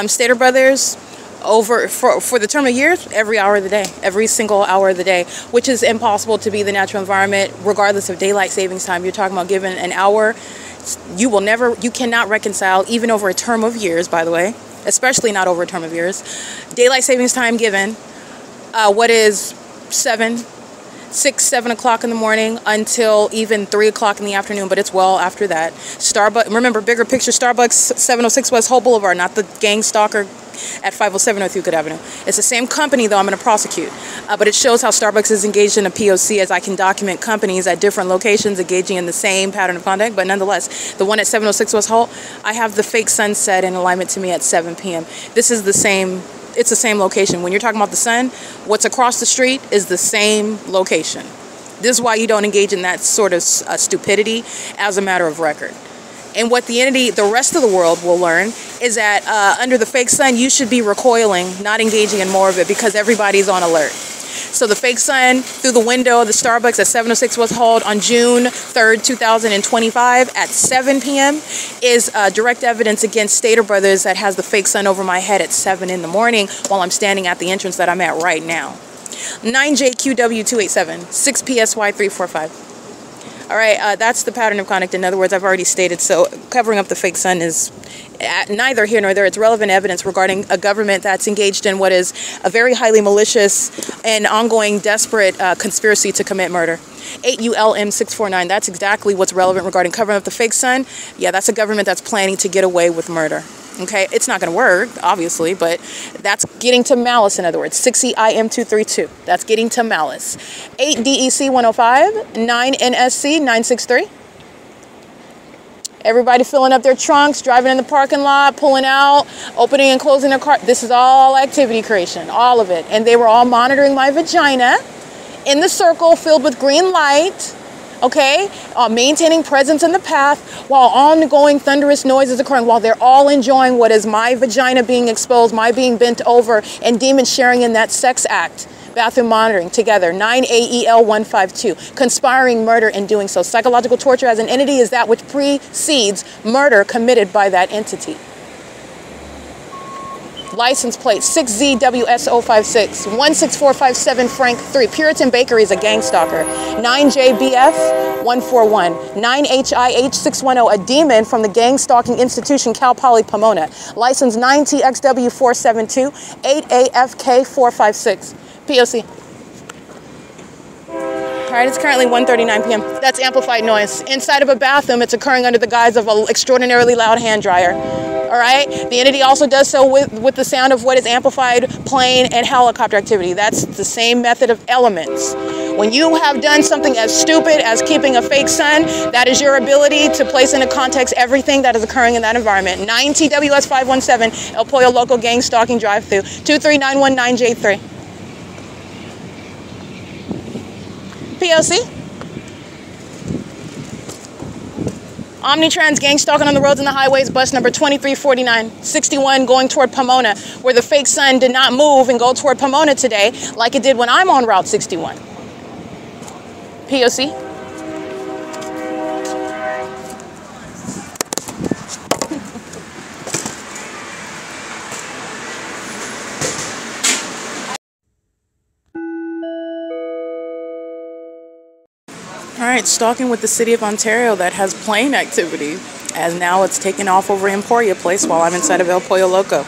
Stater Brothers over for the term of years, every hour of the day, every single hour of the day, which is impossible to be the natural environment regardless of daylight savings time. You're talking about given an hour, you cannot reconcile, even over a term of years, by the way, especially not over a term of years. Daylight savings time given, what is 6, 7 o'clock in the morning until even 3 o'clock in the afternoon, but it's well after that. Starbucks, remember, bigger picture, Starbucks, 706 West Holt Boulevard, not the gang stalker at 507 North Euclid Avenue. It's the same company, though, I'm going to prosecute. But it shows how Starbucks is engaged in a P.O.C. as I can document companies at different locations engaging in the same pattern of conduct. But nonetheless, the one at 706 West Holt, I have the fake sunset in alignment to me at 7 p.m. This is the same. It's the same location. When you're talking about the sun, what's across the street is the same location. This is why you don't engage in that sort of stupidity as a matter of record. And what the entity, the rest of the world will learn is that under the fake sun, you should be recoiling, not engaging in more of it because everybody's on alert. So the fake sun through the window of the Starbucks at 706 West Holt on June 3rd, 2025 at 7 p.m. is direct evidence against Stater Brothers that has the fake sun over my head at 7 in the morning while I'm standing at the entrance that I'm at right now. 9JQW287, 6PSY345. All right, that's the pattern of conduct. In other words, I've already stated, so covering up the fake sun is neither here nor there. It's relevant evidence regarding a government that's engaged in what is a very highly malicious and ongoing desperate conspiracy to commit murder. 8 ULM 649. That's exactly what's relevant regarding covering up the fake son. Yeah, that's a government that's planning to get away with murder. Okay, it's not going to work, obviously, but that's getting to malice, in other words. 6 EIM 232. That's getting to malice. 8 DEC 105. 9 NSC 963. Everybody filling up their trunks, driving in the parking lot, pulling out, opening and closing their car. This is all activity creation, all of it. And they were all monitoring my vagina in the circle filled with green light. Okay, maintaining presence in the path while ongoing thunderous noise is occurring, while they're all enjoying what is my vagina being exposed, my being bent over, and demons sharing in that sex act. Bathroom monitoring together. 9 AEL 152. Conspiring murder and doing so. Psychological torture as an entity is that which precedes murder committed by that entity. License plate 6ZWS056 16457 Frank 3. Puritan Bakery is a gang stalker. 9JBF 141 9HIH 610, a demon from the gang stalking institution Cal Poly Pomona. License 9TXW 472 8AFK 456. P.O.C. All right, it's currently 1:39 p.m. That's amplified noise. Inside of a bathroom, it's occurring under the guise of an extraordinarily loud hand dryer. All right, the entity also does so with the sound of what is amplified plane and helicopter activity. That's the same method of elements. When you have done something as stupid as keeping a fake son, that is your ability to place into context everything that is occurring in that environment. 9 TWS 517, El Pollo Loco gang stalking drive-through, 23919J3. P.O.C. Omnitrans gang stalking on the roads and the highways, bus number 2349, 61 going toward Pomona, where the fake son did not move and go toward Pomona today like it did when I'm on Route 61. P.O.C. All right, stalking with the city of Ontario that has plane activity, as now it's taken off over Emporia Place while I'm inside of El Pollo Loco.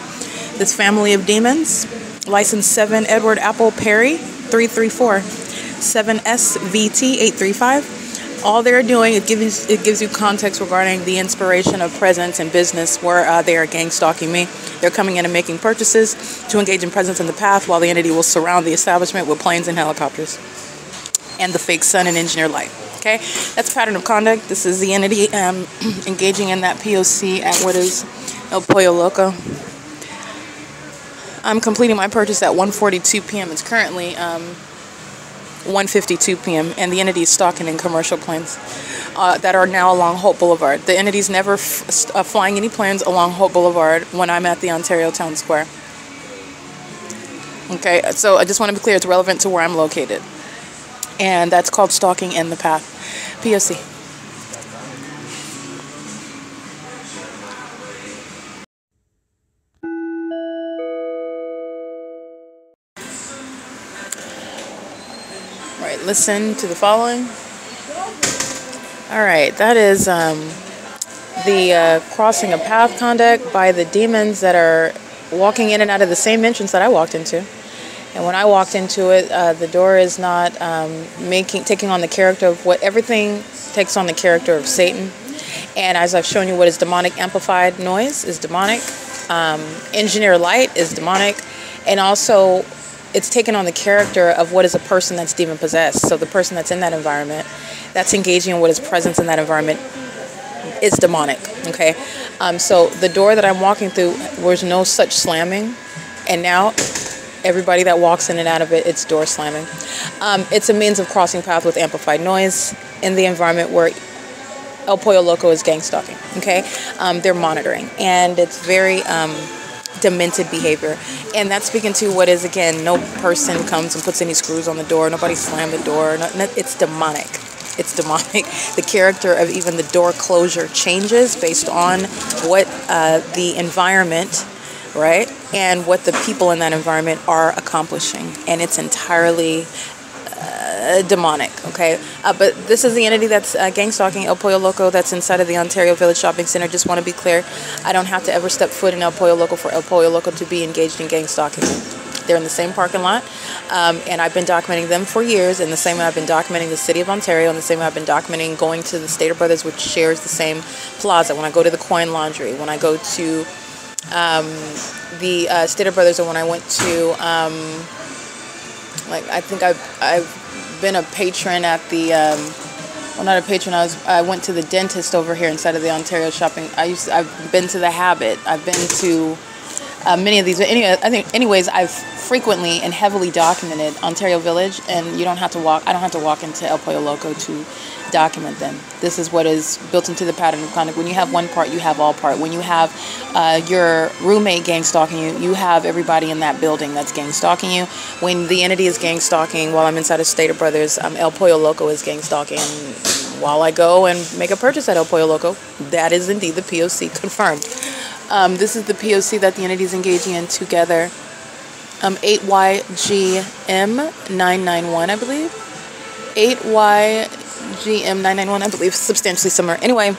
This family of demons, license 7 Edward Apple Perry 334, 7SVT 835. All they're doing, it gives you context regarding the inspiration of presence and business where they are gang stalking me. They're coming in and making purchases to engage in presence in the path while the entity will surround the establishment with planes and helicopters and the fake sun and engineer light. Okay, that's pattern of conduct. This is the entity engaging in that POC at what is El Pollo Loco. I'm completing my purchase at 1:42 p.m. It's currently 1:52 p.m. and the entity is stalking in commercial planes that are now along HOLT Boulevard. The entity's never flying any planes along HOLT Boulevard when I'm at the Ontario Town Square. Okay, so I just want to be clear, it's relevant to where I'm located. And that's called stalking in the path. P.O.C. All right, listen to the following. All right, that is the crossing a path conduct by the demons that are walking in and out of the same entrance that I walked into. And when I walked into it, the door is not taking on the character of what everything takes on the character of Satan. And as I've shown you, what is demonic amplified noise is demonic. Engineer light is demonic. And also, it's taken on the character of what is a person that's demon possessed. So the person that's in that environment, that's engaging in what is presence in that environment, is demonic. Okay. So the door that I'm walking through, there's no such slamming. And now, everybody that walks in and out of it, it's door slamming. It's a means of crossing path with amplified noise in the environment where El Pollo Loco is gang stalking. Okay, they're monitoring, and it's very demented behavior. And that's speaking to what is, again, no person comes and puts any screws on the door. Nobody slammed the door. It's demonic. It's demonic. The character of even the door closure changes based on what the environment, right, and what the people in that environment are accomplishing. And it's entirely demonic, okay? But this is the entity that's gang stalking El Pollo Loco that's inside of the Ontario Village Shopping Center. Just want to be clear, I don't have to ever step foot in El Pollo Loco for El Pollo Loco to be engaged in gang stalking. They're in the same parking lot, and I've been documenting them for years, in the same way I've been documenting the City of Ontario, and the same way I've been documenting going to the Stater Brothers, which shares the same plaza. When I go to the Coin Laundry, when I go to the Stater Brothers, or when I went to, like, I think I've been a patron at the, well, not a patron, I went to the dentist over here inside of the Ontario shopping. I've been to the Habit. I've been to many of these. Anyways, I've frequently and heavily documented Ontario Village, and you don't have to walk. I don't have to walk into El Pollo Loco to document them. This is what is built into the pattern of conduct. When you have one part, you have all part. When you have your roommate gang stalking you, you have everybody in that building that's gang stalking you. When the entity is gang stalking, while I'm inside of Stater Brothers, El Pollo Loco is gang stalking. While I go and make a purchase at El Pollo Loco, that is indeed the P.O.C. confirmed. This is the P.O.C. that the entity is engaging in together. 8YGM991, I believe. 8YGM991, I believe, substantially similar. Anyway,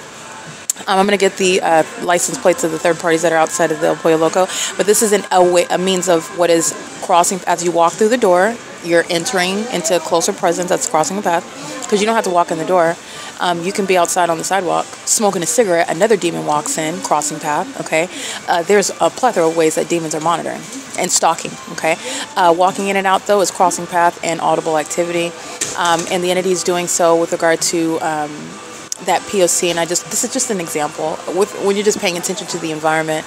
I'm going to get the license plates of the third parties that are outside of the El Pollo Loco. But this is a means of what is crossing. As you walk through the door, you're entering into a closer presence that's crossing the path. Because you don't have to walk in the door. You can be outside on the sidewalk smoking a cigarette. Another demon walks in, crossing path, okay? There's a plethora of ways that demons are monitoring and stalking, okay? Walking in and out, though, is crossing path and audible activity. And the entity is doing so with regard to that P.O.C. And this is just an example. When you're just paying attention to the environment,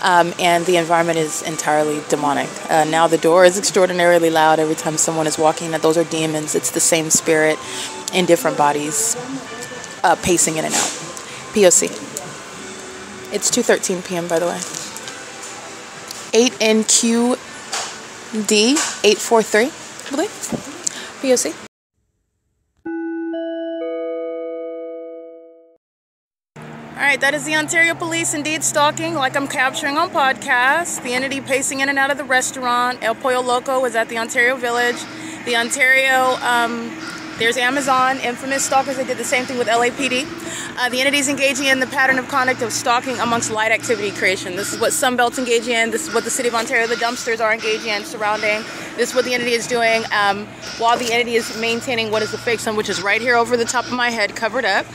and the environment is entirely demonic. Now the door is extraordinarily loud every time someone is walking. Those are demons. It's the same spirit in different bodies, pacing in and out. P.O.C. It's 2:13 p.m. by the way. 8NQD 843, I believe. P.O.C. Alright, that is the Ontario Police indeed stalking, like I'm capturing on podcast. The entity pacing in and out of the restaurant. El Pollo Loco is at the Ontario Village. The Ontario, there's Amazon, infamous stalkers. They did the same thing with LAPD. The entity is engaging in the pattern of conduct of stalking amongst light activity creation. This is what Sunbelt's engaging in. This is what the City of Ontario, the dumpsters, are engaging in surrounding. This is what the entity is doing while the entity is maintaining what is the fake sun, which is right here over the top of my head, covered up.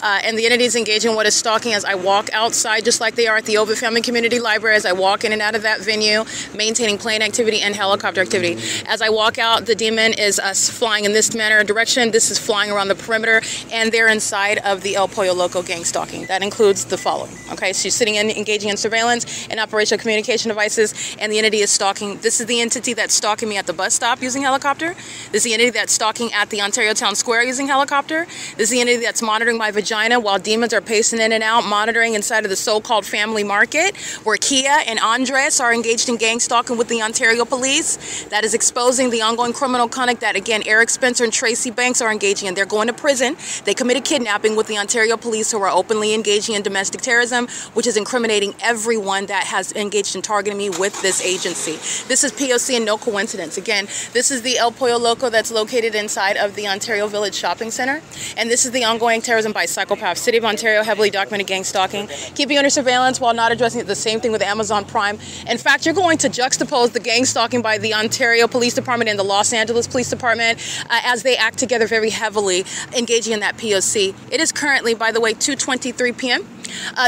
And the entity is engaging what is stalking as I walk outside, just like they are at the OVITT Family Community Library, as I walk in and out of that venue, maintaining plane activity and helicopter activity. As I walk out, the demon is flying in this manner of direction. This is flying around the perimeter, and they're inside of the El Pollo Loco gang stalking. That includes the following. Okay, so you're sitting in, engaging in surveillance and operational communication devices, and the entity is stalking. This is the entity that's stalking me at the bus stop using helicopter. This is the entity that's stalking at the Ontario Town Square using helicopter. This is the entity that's monitoring my vagina while demons are pacing in and out, monitoring inside of the so-called family market, where Kia and Andres are engaged in gang stalking with the Ontario Police. That is exposing the ongoing criminal conduct that, again, Eric Spencer and Tracy Banks are engaging in. They're going to prison. They committed kidnapping with the Ontario Police, who are openly engaging in domestic terrorism, which is incriminating everyone that has engaged in targeting me with this agency. This is P.O.C. and no coincidence. Again, this is the El Pollo Loco that's located inside of the Ontario Village Shopping Center. And this is the ongoing terrorism by psychopaths. City of Ontario, heavily documented gang stalking, keeping under surveillance while not addressing it. The same thing with Amazon Prime. In fact, you're going to juxtapose the gang stalking by the Ontario Police Department and the Los Angeles Police Department as they act together very heavily, engaging in that P.O.C. It is currently, by the way, 2:23 p.m.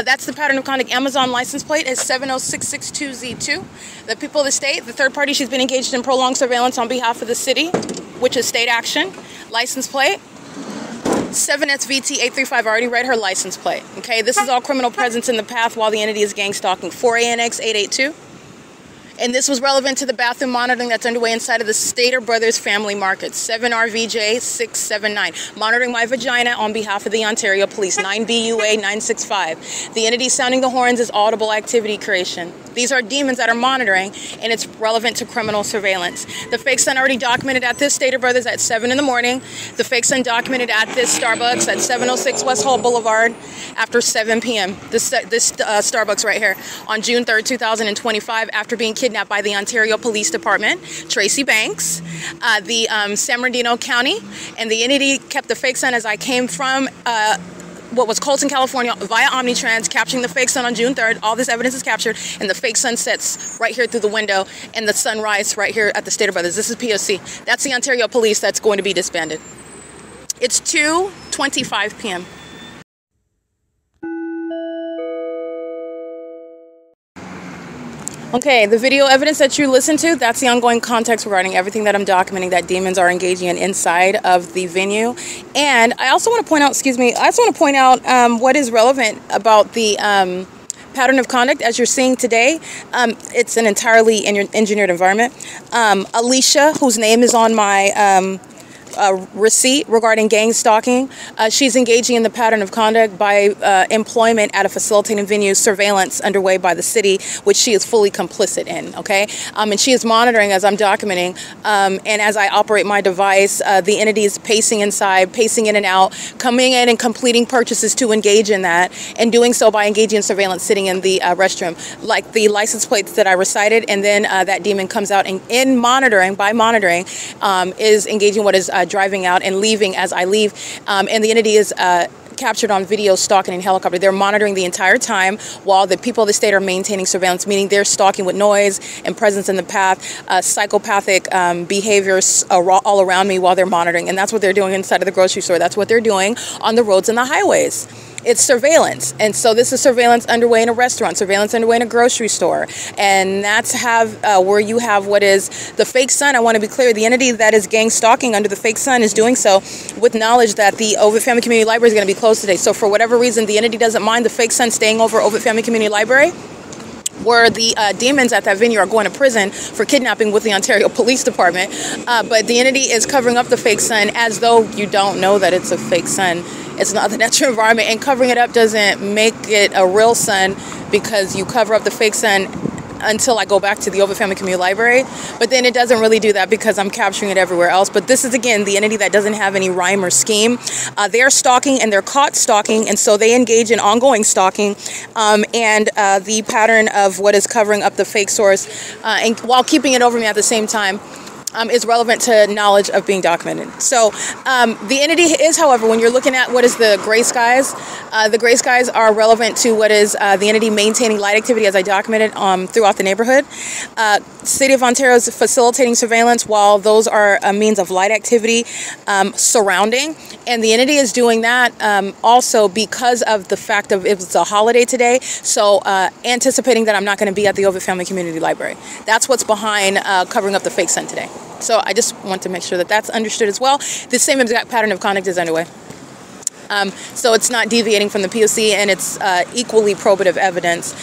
That's the pattern of conduct. Amazon license plate is 70662Z2. The people of the state, the third party, she's been engaged in prolonged surveillance on behalf of the city, which is state action. License plate 7SVT835. I already read her license plate. Okay, this is all criminal presence in the path while the entity is gang stalking. 4ANX882. And this was relevant to the bathroom monitoring that's underway inside of the Stater Brothers Family Market. 7RVJ679. Monitoring my vagina on behalf of the Ontario Police. 9BUA965. The entity sounding the horns is audible activity creation. These are demons that are monitoring, and it's relevant to criminal surveillance. The fake sun already documented at this Stater Brothers at 7 in the morning. The fake sun documented at this Starbucks at 706 West Holt Boulevard after 7 p.m. This Starbucks right here on June 3rd, 2025, after being kidnapped kidnapped by the Ontario Police Department, Tracy Banks, the San Bernardino County, and the entity kept the fake sun as I came from what was Colton, California, via Omnitrans, capturing the fake sun on June 3rd. All this evidence is captured, and the fake sun sets right here through the window, and the sunrise right here at the Stater Brothers. This is P.O.C. That's the Ontario Police that's going to be disbanded. It's 2:25 p.m. Okay, the video evidence that you listened to, that's the ongoing context regarding everything that I'm documenting that demons are engaging in inside of the venue. And I also want to point out, what is relevant about the pattern of conduct as you're seeing today. It's an entirely engineered environment. Alicia, whose name is on my receipt regarding gang stalking, she's engaging in the pattern of conduct by employment at a facilitating venue, surveillance underway by the city, which she is fully complicit in, okay? And she is monitoring as I'm documenting, and as I operate my device, the entity is pacing inside, pacing in and out, coming in and completing purchases to engage in that, and doing so by engaging in surveillance, sitting in the restroom, like the license plates that I recited, and then that demon comes out and in monitoring, is engaging what is driving out and leaving as I leave, and the entity is captured on video stalking in helicopter. They're monitoring the entire time while the people of the state are maintaining surveillance, meaning they're stalking with noise and presence in the path, psychopathic behaviors all around me while they're monitoring, and that's what they're doing inside of the grocery store. That's what they're doing on the roads and the highways. It's surveillance, and so this is surveillance underway in a restaurant, surveillance underway in a grocery store, and that's where you have what is the fake sun. I want to be clear, the entity that is gang stalking under the fake sun is doing so with knowledge that the OVITT Family Community Library is going to be closed today. So for whatever reason, the entity doesn't mind the fake sun staying over OVITT Family Community Library, where the demons at that venue are going to prison for kidnapping with the Ontario Police Department. But the entity is covering up the fake sun as though you don't know that it's a fake sun. It's not the natural environment, and covering it up doesn't make it a real sun because you cover up the fake sun until I go back to the OVITT Family Community Library. But then it doesn't really do that because I'm capturing it everywhere else. But this is, again, the entity that doesn't have any rhyme or scheme. They're stalking, and they're caught stalking, and so they engage in ongoing stalking, and the pattern of what is covering up the fake source and while keeping it over me at the same time is relevant to knowledge of being documented. So the entity is, however, when you're looking at what is the gray skies are relevant to what is the entity maintaining light activity as I documented throughout the neighborhood. City of Ontario is facilitating surveillance while those are a means of light activity surrounding, and the entity is doing that also because of the fact of it's a holiday today, so anticipating that I'm not going to be at the OVITT Family Community Library. That's what's behind covering up the fake sun today. So I just want to make sure that that's understood as well. The same exact pattern of conduct is underway. So it's not deviating from the P.O.C, and it's equally probative evidence.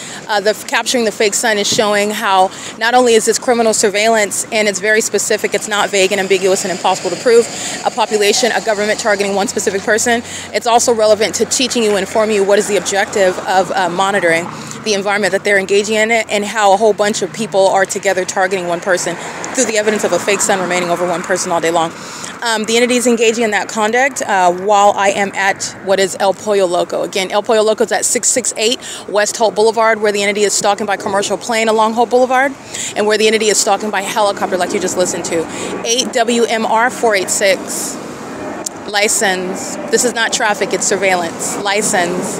Capturing the fake sun is showing how not only is this criminal surveillance, and it's very specific, it's not vague and ambiguous and impossible to prove, a population, a government targeting one specific person. It's also relevant to teaching you, informing you what is the objective of monitoring the environment that they're engaging in it, and how a whole bunch of people are together targeting one person through the evidence of a fake sun remaining over one person all day long. The entity is engaging in that conduct while I am at what is El Pollo Loco. Again, El Pollo Loco is at 668 West Holt Boulevard, where the entity is stalking by commercial plane along Holt Boulevard, and where the entity is stalking by helicopter like you just listened to. 8 WMR 486. License. This is not traffic, it's surveillance. License.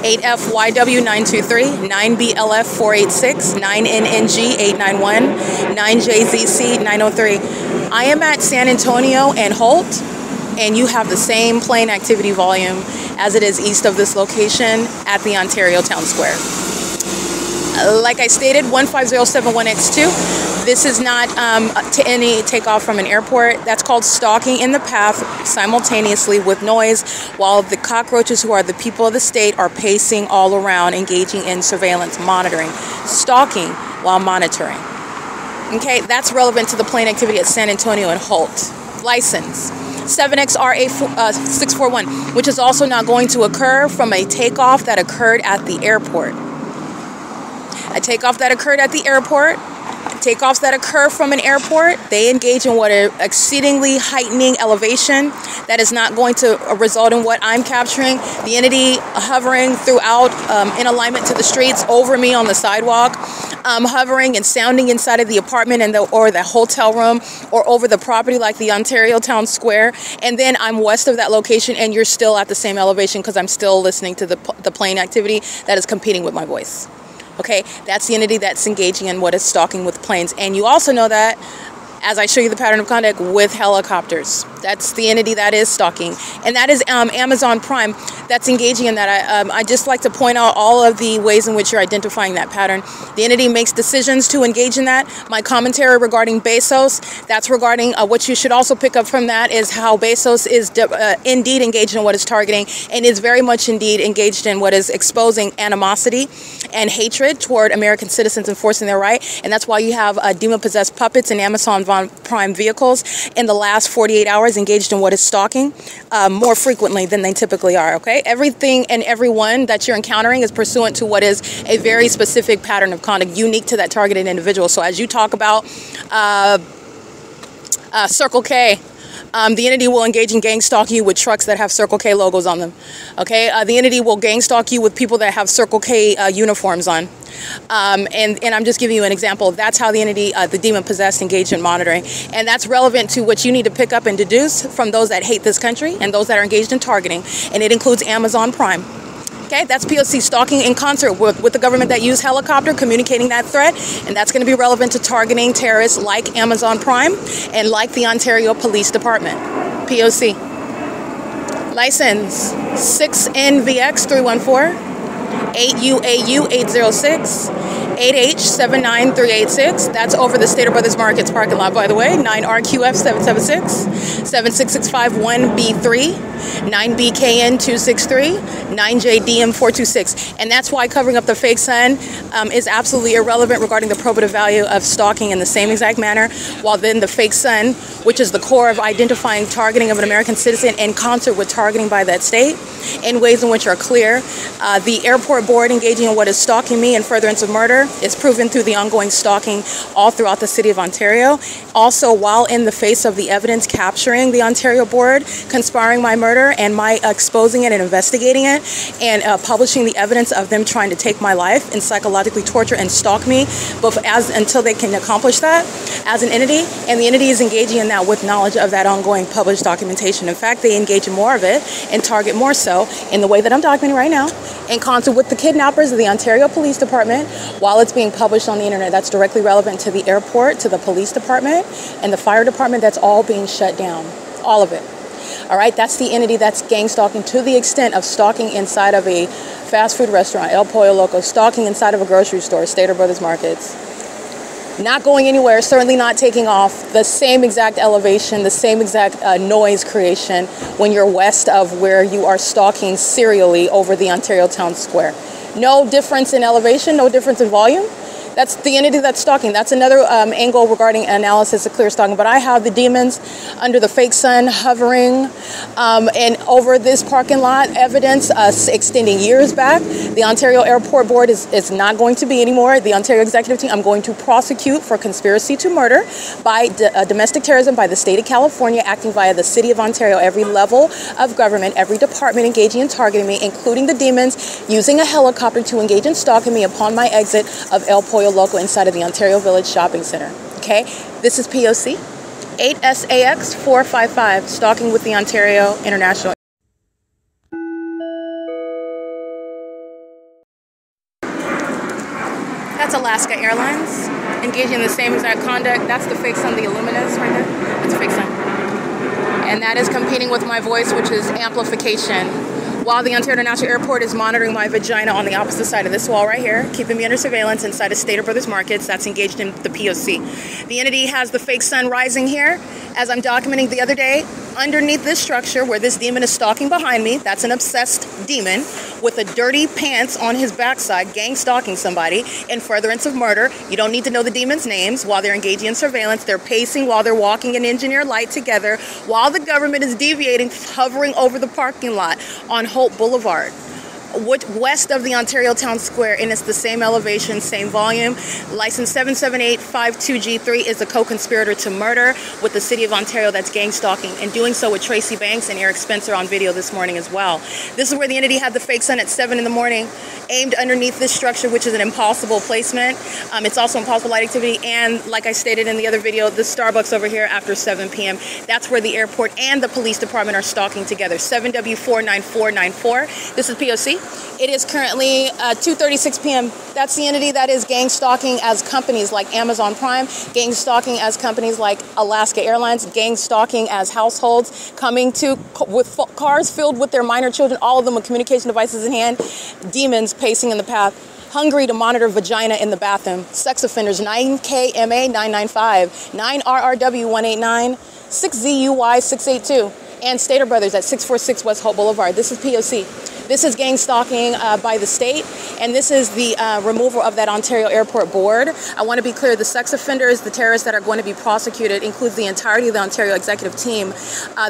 8FYW923, 9BLF 486, 9NNG 891, 9JZC 903. I am at San Antonio and Holt, and you have the same plane activity volume as it is east of this location at the Ontario Town Square. Like I stated, 15071X2. This is not to any takeoff from an airport. That's called stalking in the path simultaneously with noise, while the cockroaches, who are the people of the state, are pacing all around, engaging in surveillance, monitoring, stalking while monitoring. Okay, that's relevant to the plane activity at San Antonio and Holt. License. 7XRA641, which is also not going to occur from a takeoff that occurred at the airport. A takeoff that occurred at the airport, takeoffs that occur from an airport, they engage in what are exceedingly heightening elevation that is not going to result in what I'm capturing. The entity hovering throughout in alignment to the streets over me on the sidewalk, hovering and sounding inside of the apartment and or the hotel room or over the property like the Ontario Town Square. And then I'm west of that location and you're still at the same elevation because I'm still listening to the plane activity that is competing with my voice. Okay, that's the entity that's engaging in what is stalking with planes. And you also know that as I show you the pattern of conduct with helicopters. That's the entity that is stalking. And that is Amazon Prime that's engaging in that. I just like to point out all of the ways in which you're identifying that pattern. The entity makes decisions to engage in that. My commentary regarding Bezos, that's regarding what you should also pick up from that is how Bezos is indeed engaged in what is targeting and is very much indeed engaged in what is exposing animosity and hatred toward American citizens enforcing their right. And that's why you have demon-possessed puppets and Amazon Prime vehicles in the last 48 hours engaged in what is stalking more frequently than they typically are, okay? Everything and everyone that you're encountering is pursuant to what is a very specific pattern of conduct unique to that targeted individual. So as you talk about Circle K, the entity will engage in gang stalking you with trucks that have Circle K logos on them. Okay, the entity will gang stalk you with people that have Circle K uniforms on. And I'm just giving you an example. That's how the entity, the demon-possessed, engage in monitoring. And that's relevant to what you need to pick up and deduce from those that hate this country and those that are engaged in targeting. And it includes Amazon Prime. Okay, that's P.O.C. stalking in concert with the government that use helicopter communicating that threat, and that's going to be relevant to targeting terrorists like Amazon Prime and like the Ontario Police Department. P.O.C. License 6NVX314, 8UAU806, 8H79386. That's over the Stater Brothers Markets parking lot, by the way. 9RQF776, 76651B3, 9BKN263, 9JDM426. And that's why covering up the fake sun is absolutely irrelevant regarding the probative value of stalking in the same exact manner, while then the fake sun, which is the core of identifying targeting of an American citizen in concert with targeting by that state in ways in which are clear. The airport board engaging in what is stalking me in furtherance of murder is proven through the ongoing stalking all throughout the city of Ontario. Also, while in the face of the evidence capturing the Ontario board, conspiring my murder and my exposing it and investigating it and publishing the evidence of them trying to take my life and psychologically torture and stalk me until they can accomplish that as an entity. And the entity is engaging in that with knowledge of that ongoing published documentation. In fact, they engage in more of it and target more so in the way that I'm documenting right now in concert with the kidnappers of the Ontario Police Department while it's being published on the internet. That's directly relevant to the airport, to the police department, and the fire department. That's all being shut down. All of it. All right, that's the entity that's gang stalking to the extent of stalking inside of a fast food restaurant, El Pollo Loco, stalking inside of a grocery store, Stater Brothers Markets. Not going anywhere, certainly not taking off, the same exact elevation, the same exact noise creation when you're west of where you are stalking serially over the Ontario Town Square. No difference in elevation, no difference in volume. That's the entity that's stalking. That's another angle regarding analysis of clear stalking. But I have the demons under the fake sun hovering and over this parking lot, evidence extending years back. The Ontario Airport Board is not going to be anymore. The Ontario Executive Team, I'm going to prosecute for conspiracy to murder by domestic terrorism by the state of California, acting via the city of Ontario. Every level of government, every department engaging in targeting me, including the demons, using a helicopter to engage in stalking me upon my exit of El Pollo Loco inside of the Ontario Village Shopping Center. Okay, this is P.O.C. 8SAX455, stalking with the Ontario International. That's Alaska Airlines, engaging in the same exact conduct. That's the fake sun, the Illuminous right there. That's a fake sun. And that is competing with my voice, which is amplification. While the Ontario International Airport is monitoring my vagina on the opposite side of this wall right here, keeping me under surveillance inside of Stater Brothers Markets, that's engaged in the P.O.C. The entity has the fake sun rising here, as I'm documenting the other day, underneath this structure where this demon is stalking behind me. That's an obsessed demon with a dirty pants on his backside, gang stalking somebody in furtherance of murder. You don't need to know the demon's names. While they're engaging in surveillance, they're pacing while they're walking in engineer light together, while the government is deviating, hovering over the parking lot on HOLT Boulevard. west of the Ontario Town Square, and it's the same elevation, same volume. License 77852G3 is a co-conspirator to murder with the City of Ontario that's gang stalking, and doing so with Tracy Banks and Eric Spencer on video this morning as well. This is where the entity had the fake sun at 7 in the morning, aimed underneath this structure, which is an impossible placement. It's also impossible light activity, and like I stated in the other video, the Starbucks over here after 7 p.m. That's where the airport and the police department are stalking together. 7W49494. This is P.O.C. It is currently 2:36 p.m. That's the entity that is gang stalking as companies like Amazon Prime, gang stalking as companies like Alaska Airlines, gang stalking as households coming to with cars filled with their minor children, all of them with communication devices in hand, demons pacing in the path, hungry to monitor vagina in the bathroom, sex offenders 9KMA 995, 9RRW 189, 6ZUY 682, and Stater Brothers at 646 West Holt Boulevard. This is P.O.C. This is gang stalking by the state, and this is the removal of that Ontario Airport board. I want to be clear, the sex offenders, the terrorists that are going to be prosecuted includes the entirety of the Ontario executive team.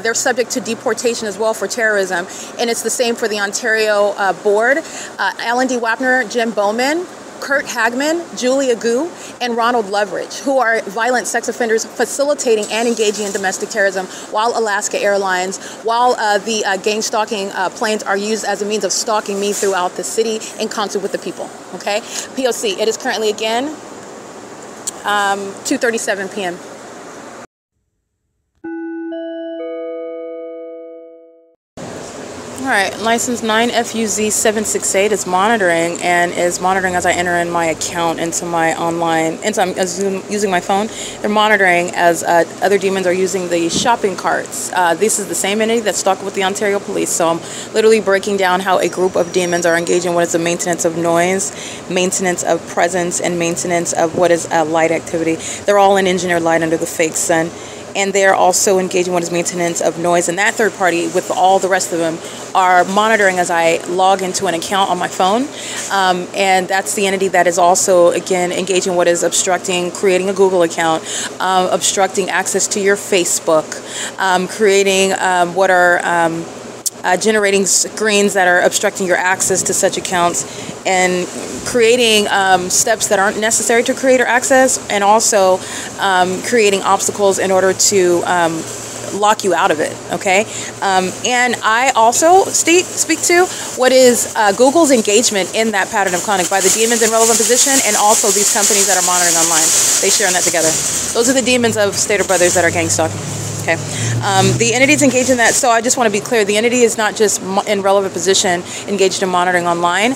They're subject to deportation as well for terrorism, and it's the same for the Ontario board. L&D WAPNER, Jim Bowman, Kurt Hagman, Julia Gu, and Ronald Leverage, who are violent sex offenders facilitating and engaging in domestic terrorism, while Alaska Airlines, while the gang stalking planes are used as a means of stalking me throughout the city in concert with the people. Okay, P.O.C. It is currently again 2:37 p.m. All right, license 9FUZ768 is monitoring as I enter in my account into my online, I'm using my phone. They're monitoring as other demons are using the shopping carts. This is the same entity that's stalking with the Ontario Police. So I'm literally breaking down how a group of demons are engaging what is the maintenance of noise, maintenance of presence, and maintenance of what is light activity. They're all in engineered light under the fake sun. And they're also engaging what is maintenance of noise. And that third party, with all the rest of them, are monitoring as I log into an account on my phone. And that's the entity that is also, again, engaging what is obstructing, creating a Google account, obstructing access to your Facebook, creating what are generating screens that are obstructing your access to such accounts, and creating steps that aren't necessary to create or access, and also creating obstacles in order to lock you out of it. Okay, and I also speak to what is Google's engagement in that pattern of conduct by the demons in relevant position, and also these companies that are monitoring online. They share in that together. Those are the demons of Stater Brothers that are gang stalking. Okay, the entities engaged in that. So I just want to be clear: the entity is not just in relevant position engaged in monitoring online.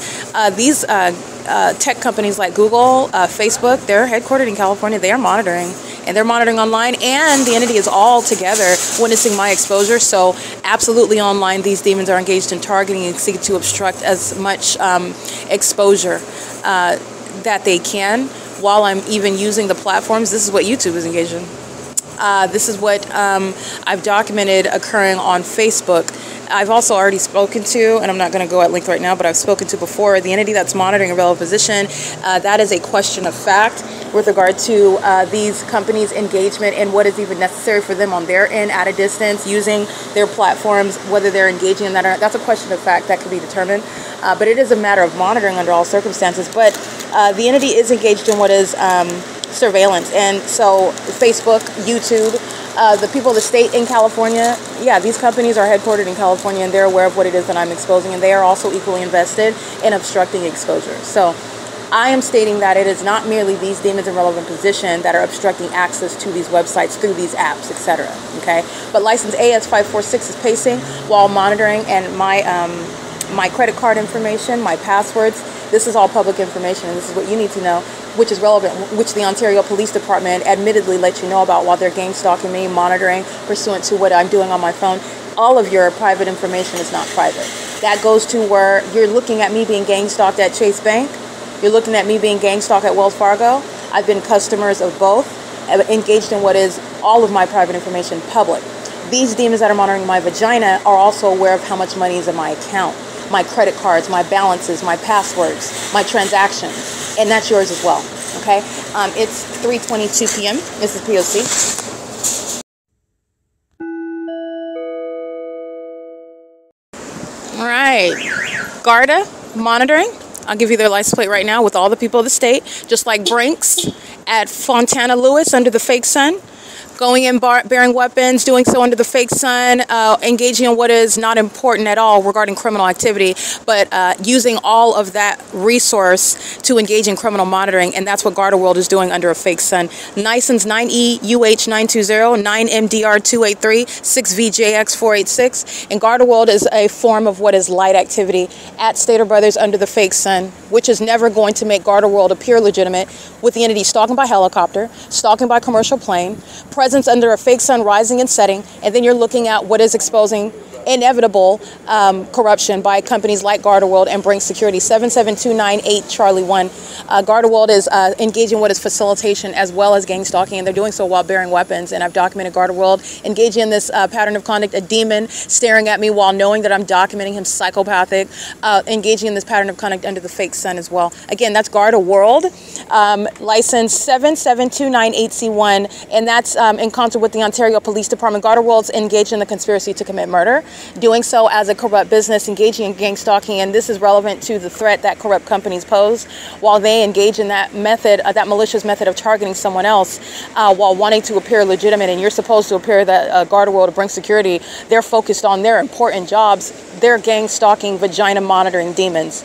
These tech companies like Google, Facebook, they're headquartered in California. They are monitoring, and they're monitoring online. And the entity is all together witnessing my exposure. So absolutely online, these demons are engaged in targeting and seeking to obstruct as much exposure that they can, while I'm even using the platforms. This is what YouTube is engaged in. This is what I've documented occurring on Facebook. I've also already spoken to, and I'm not going to go at length right now, but I've spoken to before, the entity that's monitoring a relevant position. That is a question of fact with regard to these companies' engagement and what is even necessary for them on their end at a distance using their platforms, whether they're engaging in that or not. That's a question of fact that can be determined. But it is a matter of monitoring under all circumstances. But the entity is engaged in what is surveillance. And so Facebook, YouTube, the people of the state in California, yeah, these companies are headquartered in California, and they're aware of what it is that I'm exposing, and they are also equally invested in obstructing exposure. So I am stating that it is not merely these demons in relevant position that are obstructing access to these websites through these apps, etc. Okay, but license AS546 is pacing while monitoring, and my credit card information, my passwords, this is all public information, and this is what you need to know, which is relevant, which the Ontario Police Department admittedly let you know about while they're gang stalking me, monitoring, pursuant to what I'm doing on my phone. All of your private information is not private. That goes to where you're looking at me being gang stalked at Chase Bank. You're looking at me being gang stalked at Wells Fargo. I've been customers of both, engaged in what is all of my private information public. These demons that are monitoring my vagina are also aware of how much money is in my account, my credit cards, my balances, my passwords, my transactions. And that's yours as well, okay? It's 3:22 p.m. This is P.O.C. All right. Garda monitoring. I'll give you their license plate right now with all the people of the state, just like Brinks at Fontana Lewis under the fake sun. Going in bearing weapons, doing so under the fake sun, engaging in what is not important at all regarding criminal activity, but using all of that resource to engage in criminal monitoring, and that's what Garda World is doing under a fake sun. License 9EUH920, 9MDR283, 6VJX486, and Garda World is a form of what is light activity at Stater Brothers under the fake sun, which is never going to make Garda World appear legitimate, with the entity stalking by helicopter, stalking by commercial plane, presence under a fake sun rising and setting, and then you're looking at what is exposing inevitable corruption by companies like Garda World and Brinks Security. 77298 Charlie 1. Garda World is engaging what is facilitation as well as gang stalking, and they're doing so while bearing weapons. And I've documented Garda World engaging in this pattern of conduct, a demon staring at me while knowing that I'm documenting him psychopathic, engaging in this pattern of conduct under the fake sun as well. Again, that's Garda World, license 77298C1, and that's in concert with the Ontario Police Department. Garda World's engaged in the conspiracy to commit murder, doing so as a corrupt business, engaging in gang stalking, and this is relevant to the threat that corrupt companies pose while they engage in that method, that malicious method of targeting someone else while wanting to appear legitimate. And you're supposed to appear that Garda World or Brinks Security, they're focused on their important jobs. They're gang stalking, vagina monitoring demons.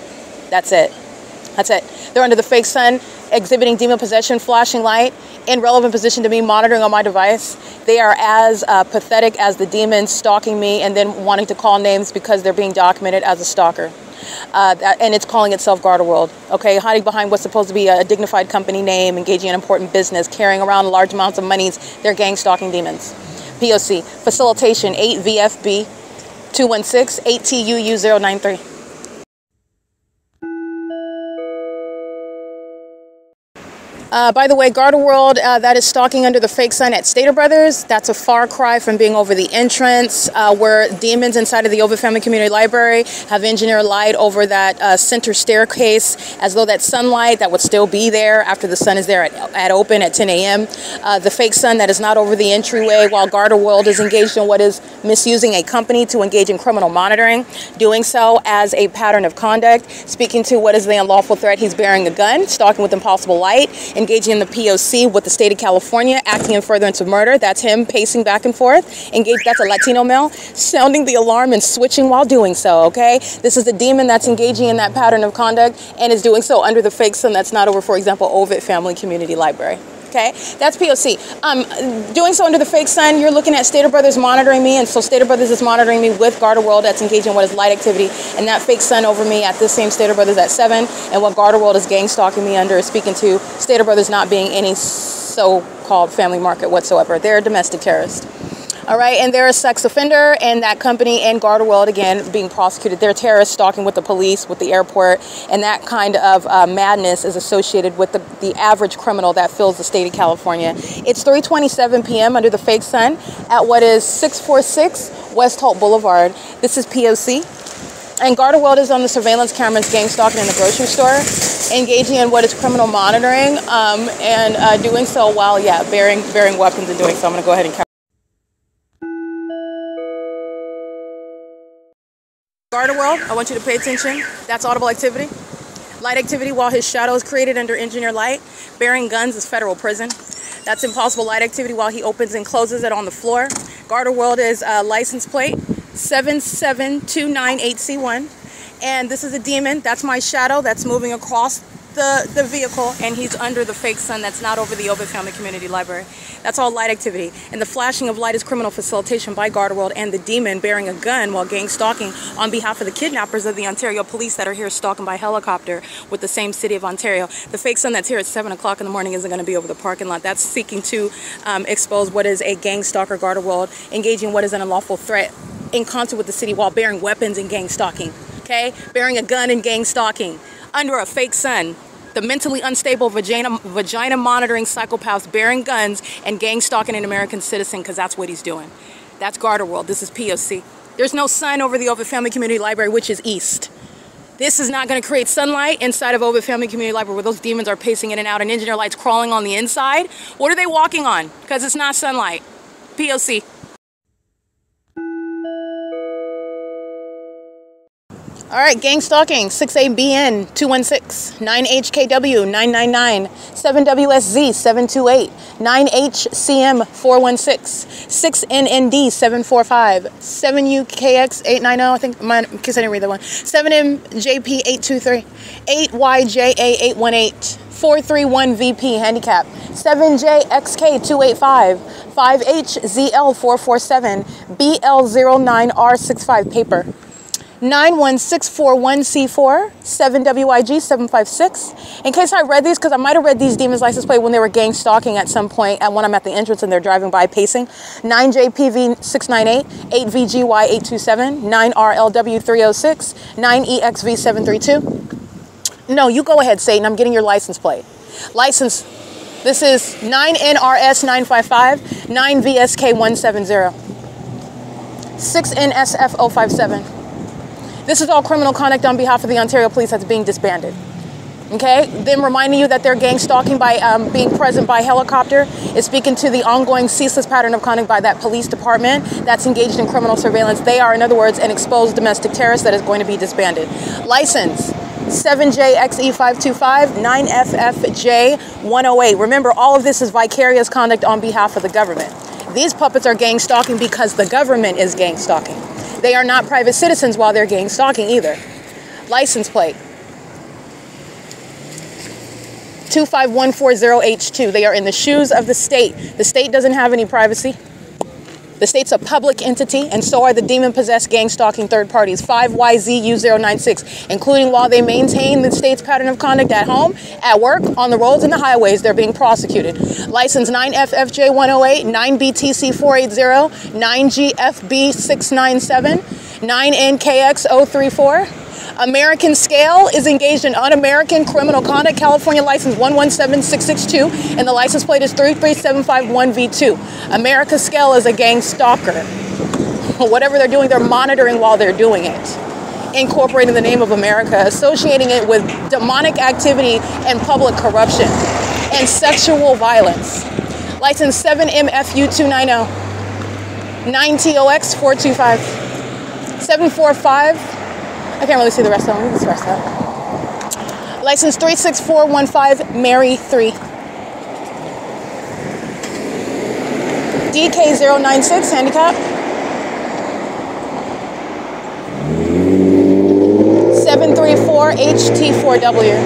That's it. That's it. They're under the fake sun, exhibiting demon possession, flashing light, in relevant position to me, monitoring on my device. They are as pathetic as the demons stalking me and then wanting to call names because they're being documented as a stalker. And it's calling itself Garda World, okay? Hiding behind what's supposed to be a dignified company name, engaging in important business, carrying around large amounts of monies. They're gang stalking demons. P.O.C. Facilitation 8VFB 216 8TUU 093. By the way, Garda World, that is stalking under the fake sun at Stater Brothers. That's a far cry from being over the entrance where demons inside of the OVITT Family Community Library have engineered light over that center staircase as though that sunlight that would still be there after the sun is there at open at 10 a.m. The fake sun that is not over the entryway while Garda World is engaged in what is misusing a company to engage in criminal monitoring, doing so as a pattern of conduct, speaking to what is the unlawful threat. He's bearing a gun, stalking with impossible light, engaging in the P.O.C. with the state of California, acting in furtherance of murder. That's him pacing back and forth. Engaged, that's a Latino male, sounding the alarm and switching while doing so, okay? This is a demon that's engaging in that pattern of conduct and is doing so under the fake sun that's not over, for example, OVITT Family Community Library. Okay, that's P.O.C. Doing so under the fake sun, you're looking at Stater Brothers monitoring me, and so Stater Brothers is monitoring me with Garda World that's engaging in what is light activity, and that fake sun over me at this same Stater Brothers at 7, and what Garda World is gang stalking me under is speaking to Stater Brothers not being any so-called family market whatsoever. They're a domestic terrorist. All right, and they're a sex offender, and that company and Garda World, again, being prosecuted. They're terrorists stalking with the police, with the airport, and that kind of madness is associated with the average criminal that fills the state of California. It's 3:27 p.m. under the fake sun at what is 646 West Holt Boulevard. This is P.O.C. And Garda World is on the surveillance cameras gang stalking in the grocery store, engaging in what is criminal monitoring, and doing so while, bearing weapons and doing so. I'm going to go ahead and Garda World, I want you to pay attention. That's audible activity. Light activity while his shadow is created under engineer light. Bearing guns is federal prison. That's impossible light activity while he opens and closes it on the floor. Garda World is license plate 77298C1. And this is a demon. That's my shadow that's moving across the vehicle, and he's under the fake sun that's not over the OVITT Family Community Library. That's all light activity. And the flashing of light is criminal facilitation by Garda World and the demon bearing a gun while gang stalking on behalf of the kidnappers of the Ontario police that are here stalking by helicopter with the same city of Ontario. The fake sun that's here at 7 o'clock in the morning isn't going to be over the parking lot. That's seeking to expose what is a gang stalker, Garda World, engaging what is an unlawful threat in concert with the city while bearing weapons and gang stalking. Okay? Bearing a gun and gang stalking under a fake sun. The mentally unstable vagina monitoring psychopaths bearing guns and gang stalking an American citizen, because that's what he's doing. That's Garda World. This is P.O.C. There's no sun over the OVITT Family Community Library, which is east. This is not going to create sunlight inside of OVITT Family Community Library where those demons are pacing in and out and engineer lights crawling on the inside. What are they walking on? Because it's not sunlight. P.O.C. All right, gang stalking, 6ABN 216, 9HKW 999, 7WSZ 728, 9HCM 416, 6NND 745, 7UKX 890, I think, in case I didn't read that one, 7MJP 823, 8YJA 818, 431VP handicap, 7JXK 285, 5HZL 447, BL09R65 paper. 91641C4, 7WIG 756. In case I read these, because I might have read these demons license plate when they were gang stalking at some point when I'm at the entrance and they're driving by pacing. 9JPV 698, 8VGY 827, 9RLW 306, 9EXV 732. No, you go ahead, Satan. I'm getting your license plate. License. This is 9NRS 955, 9VSK 170, 6NSF 057. This is all criminal conduct on behalf of the Ontario Police that's being disbanded. Okay? Then reminding you that they're gang stalking by being present by helicopter is speaking to the ongoing ceaseless pattern of conduct by that police department that's engaged in criminal surveillance. They are, in other words, an exposed domestic terrorist that is going to be disbanded. License 7JXE525, 9FFJ108. Remember, all of this is vicarious conduct on behalf of the government. These puppets are gang stalking because the government is gang stalking. They are not private citizens while they're gang stalking either. License plate 25140H2. They are in the shoes of the state. The state doesn't have any privacy. The state's a public entity, and so are the demon-possessed gang-stalking third parties, 5YZU096, including while they maintain the state's pattern of conduct at home, at work, on the roads and the highways, they're being prosecuted. License 9FFJ108, 9BTC480, 9GFB697, 9NKX034. American Scale is engaged in un-American criminal conduct, California license 117662, and the license plate is 33751V2. America Scale is a gang stalker. Whatever they're doing, they're monitoring while they're doing it. Incorporating the name of America, associating it with demonic activity and public corruption and sexual violence. License 7MFU290, 9TOX425, 745. I can't really see the rest of them. We can scratch that. License 36415, Mary 3. DK096, handicap. 734 HT4W.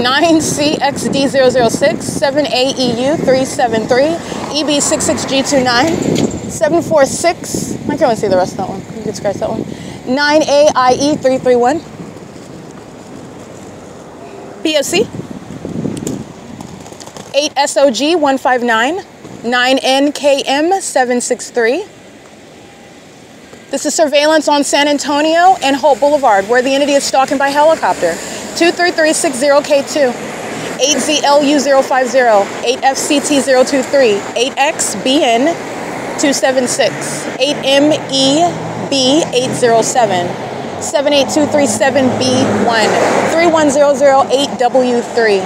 9CXD006, 7AEU373, EB66G29. 746, I can't really see the rest of that one. You can scratch that one. 9AIE331. P.O.C. 8SOG159. 9NKM763. This is surveillance on San Antonio and Holt Boulevard, where the entity is stalking by helicopter. 23360K2. 8ZLU050. 8FCT023. 8XBN 276, 8MEB807, 78237B1, 31008W3,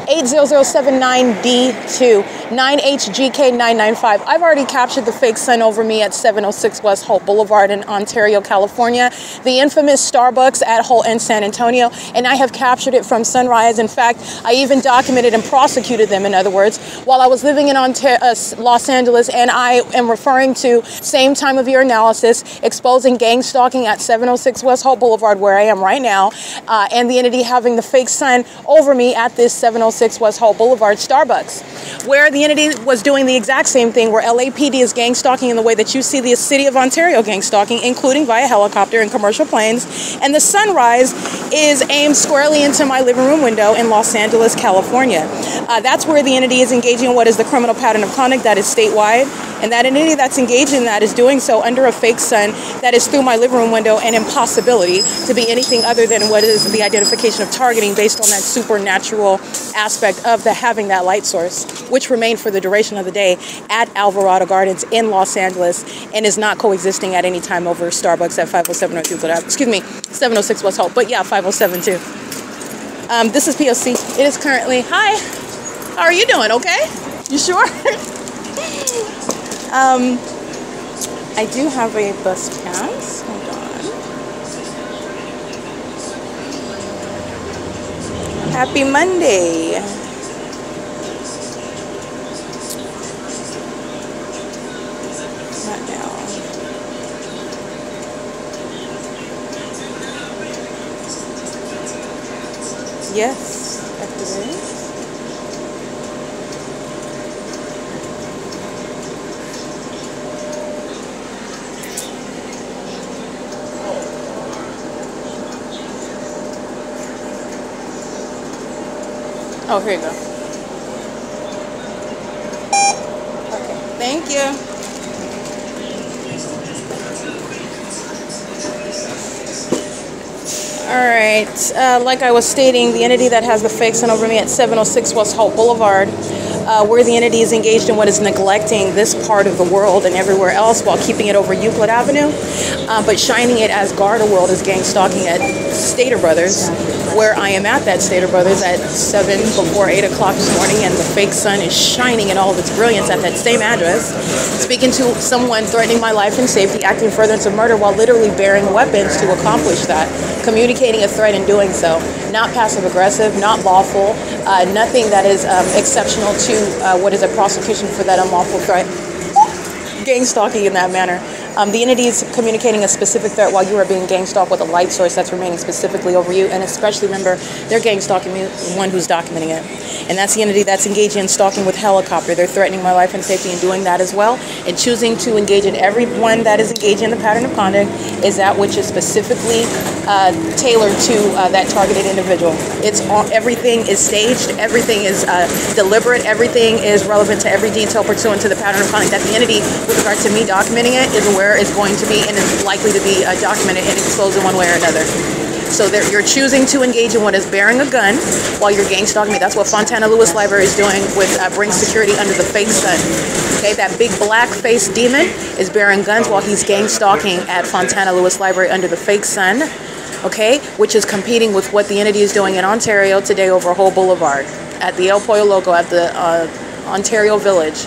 80079D2, 9HGK995. I've already captured the fake sun over me at 706 West Holt Boulevard in Ontario, California, the infamous Starbucks at Holt and San Antonio, and I have captured it from sunrise. In fact, I even documented and prosecuted them, in other words, while I was living in Los Angeles, and I am referring to same time of year analysis exposing gang stalking at 706 West Holt Boulevard, where I am right now, and the entity having the fake sun over me at this 706 West Holt Boulevard Starbucks, where the entity was doing the exact same thing, where LAPD is gang stalking in the way that you see the city of Ontario gang stalking, including via helicopter and commercial planes, and the sunrise is aimed squarely into my living room window in Los Angeles, California. That's where the entity is engaging in what is the criminal pattern of conduct that is statewide, and that entity that's engaged in that is doing so under a fake sun that is through my living room window, an impossibility to be anything other than what is the identification of targeting based on that supernatural aspect of having that light source, which remained for the duration of the day at Alvarado Gardens in Los Angeles and is not coexisting at any time over Starbucks at 507 North Euclid Ave. Excuse me, 706 West Holt, but yeah, 507 too. This is P.O.C. It is currently, hi, how are you doing, okay? You sure? I do have a bus pass. Hold on. Happy Monday. Not now. Yes, activate. Oh, here you go. Okay, thank you. All right, like I was stating, the entity that has the fake sun over me at 706 West Holt Boulevard, where the entity is engaged in what is neglecting this part of the world and everywhere else while keeping it over Euclid Avenue, but shining it as Garda World is gang stalking at Stater Brothers, where I am at that Stater Brothers at 7 before 8 o'clock this morning, and the fake sun is shining in all of its brilliance at that same address, speaking to someone threatening my life and safety, acting furtherance of murder while literally bearing weapons to accomplish that, communicating a threat in doing so. Not passive aggressive, not lawful, nothing that is exceptional to what is a prosecution for that unlawful threat. Gang stalking in that manner. The entity is communicating a specific threat while you are being gang stalked with a light source that's remaining specifically over you, and especially remember, they're gang stalking the one who's documenting it. And that's the entity that's engaging in stalking with helicopter. They're threatening my life and safety in doing that as well, and choosing to engage in everyone that is engaging in the pattern of conduct is that which is specifically tailored to that targeted individual. It's all, everything is staged, everything is deliberate, everything is relevant to every detail pursuant to the pattern of conduct that the entity, with regard to me documenting it, is aware is going to be and is likely to be documented and exposed in one way or another. So you're choosing to engage in what is bearing a gun while you're gang stalking me. That's what Fontana Lewis Library is doing with Bring Security Under the Fake Sun. Okay, that big black-faced demon is bearing guns while he's gang stalking at Fontana Lewis Library Under the Fake Sun. Okay, which is competing with what the entity is doing in Ontario today over Holt Boulevard at the El Pollo Loco at the Ontario Village,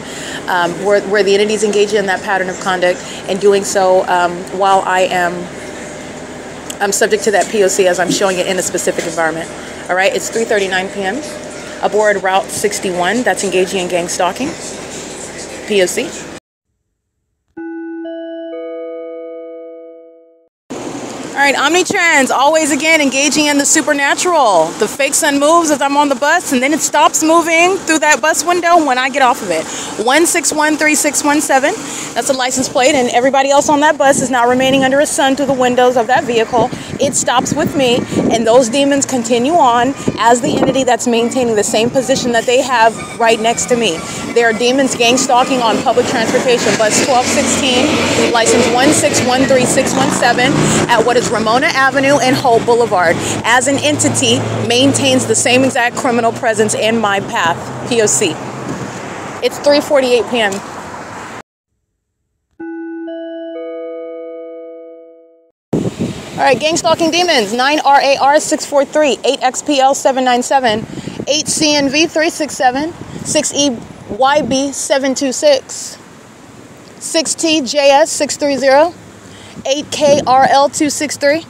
where the entity is engaging in that pattern of conduct and doing so while I'm subject to that P.O.C. as I'm showing it in a specific environment. All right, it's 3:39 p.m. aboard Route 61 that's engaging in gang stalking. P.O.C. All right, Omnitrans, always again engaging in the supernatural. The fake sun moves as I'm on the bus, and then it stops moving through that bus window when I get off of it. 1613617, that's a license plate, and everybody else on that bus is now remaining under a sun through the windows of that vehicle. It stops with me, and those demons continue on as the entity that's maintaining the same position that they have right next to me. There are demons gang stalking on public transportation, bus 1216, license 1613617, at what is Ramona Avenue and Holt Boulevard, as an entity maintains the same exact criminal presence in my path. P.O.C. It's 3:48 p.m. All right, gang stalking demons, 9RAR643, 8XPL797, 8CNV367, 6EYB726, 6TJS630, 8KRL263.